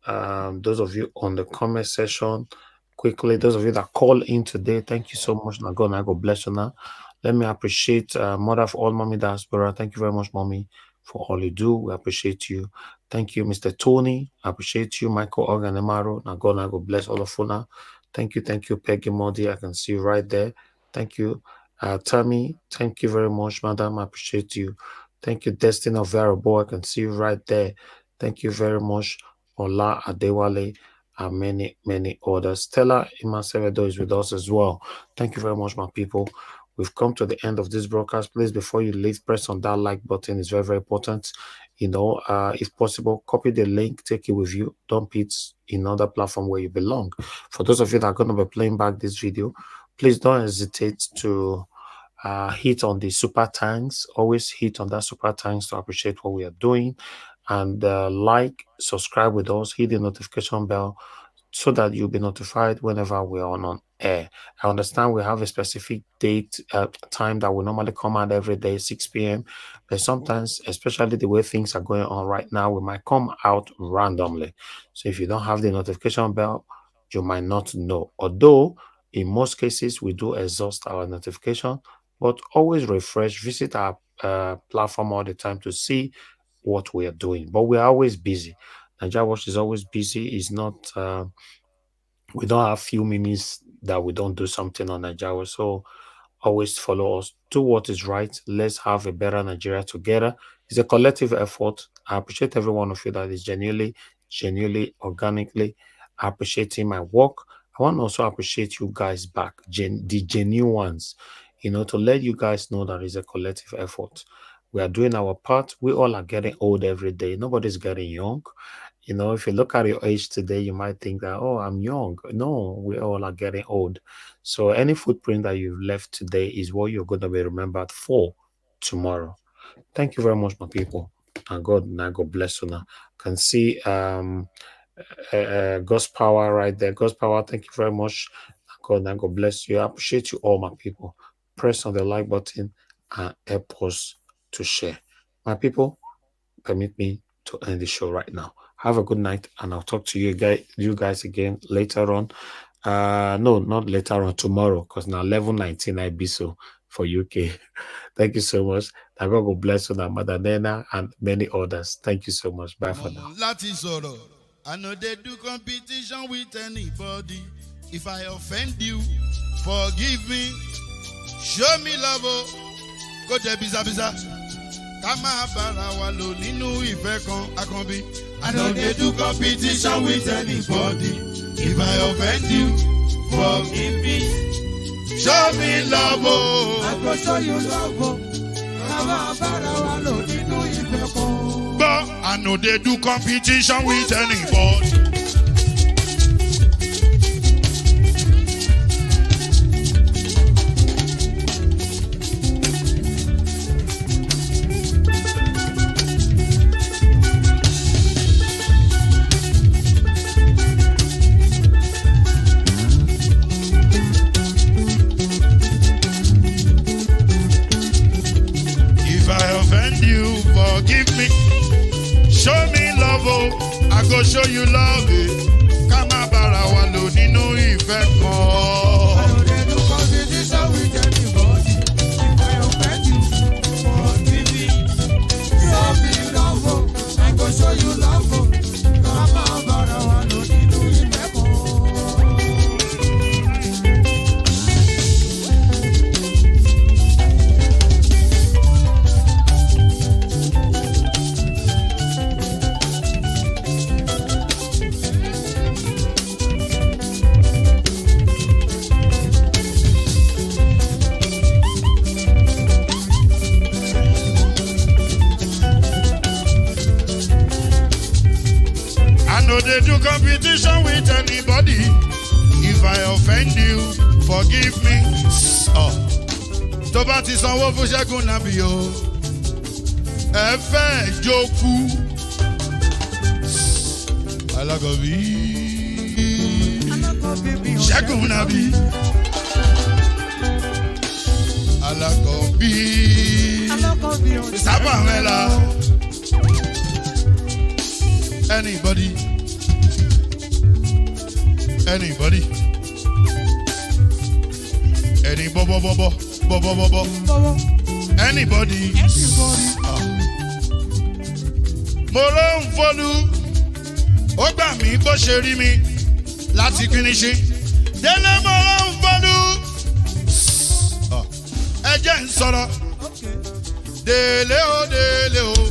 of you on the comment section. Quickly, those of you that call in today, thank you so much. Now, God bless you now. Let me appreciate Mother of all Mommy Diaspora. Thank you very much, Mommy, for all you do. We appreciate you. Thank you, Mr. Tony. I appreciate you, Michael Organemaro. Now, God bless all of you now. Thank you, Peggy Modi. I can see you right there. Thank you, Tammy. Thank you very much, Madam. I appreciate you. Thank you, Destiny of Variable. I can see you right there. Thank you very much, Ola Adewale, and many, many others. Stella Imasevedo is with us as well. Thank you very much, my people. We've come to the end of this broadcast. Please, before you leave, press on that like button. It's very, very important. If possible, copy the link, take it with you. Dump it in another platform where you belong. For those of you that are going to be playing back this video, please don't hesitate to hit on the super thanks. Always hit on that super thanks to appreciate what we are doing. And like, subscribe with us, hit the notification bell so that you'll be notified whenever we're on air. I understand we have a specific date, time that will normally come out every day, 6 p.m. But sometimes, especially the way things are going on right now, we might come out randomly. So if you don't have the notification bell, you might not know. Although, in most cases, we do exhaust our notification, but always refresh, visit our platform all the time to see what we are doing. But we are always busy. Nigeria Watch is always busy. It's not, we don't have few minutes that we don't do something on Nigeria Watch. So always follow us. Do what is right. Let's have a better Nigeria together. It's a collective effort. I appreciate every one of you that is genuinely, organically appreciating my work. I want to also appreciate you guys back, the genuine ones, to let you guys know that it's a collective effort. We are doing our part. We all are getting old every day. Nobody's getting young. If you look at your age today, you might think that, oh, I'm young. No, we all are getting old. So any footprint that you've left today is what you're going to be remembered for tomorrow. Thank you very much, my people. And God bless you now. Can see God's power right there. God's power, thank you very much. God bless you. I appreciate you all, my people. Press on the like button and help us to share. My people, permit me to end the show right now. Have a good night, and I'll talk to you guys again later on. No, not later on, tomorrow, because now 11:19 I be so for UK. Thank you so much. God will bless you, Mother Nena, and many others. Thank you so much. Bye for now. I know they do competition with anybody. If I offend you, forgive me. Show me love. Go there, biza. Kama bara wa lo ninu ife kan akanbi. I know they do competition with anybody. If I offend you, forgive me. Show me love. I go show you love. Kama bara wa lo ninu ife kan. But I know they do competition with anybody. Forgive me, show me love, I go go show you love it. Ká má bára wa lò nínú ìfẹ́ kan. I know they do competition with anybody. If I offend you, forgive me. Show me love, I go show you love. Ká má bára wa lò nínú ìfẹ́ kan. No, they do competition with anybody. If I offend you, forgive me. Oh, tó bá ti sanwó fún Ṣẹ́gun Nàbí o. Ẹ fẹ́ jókù. Alákọ̀bí. Ṣẹ́gun Nàbí. Alákọ̀bí. Sábàmẹ́lá. Anybody. Anybody? Any bobo. Anybody? Mo ló ń fọlú, ó gbà mí bó ṣe rí mi láti kíníṣí. Délé mo ló ń fọlú, ẹ jẹ́ ń sọ̀rọ̀. Délé o.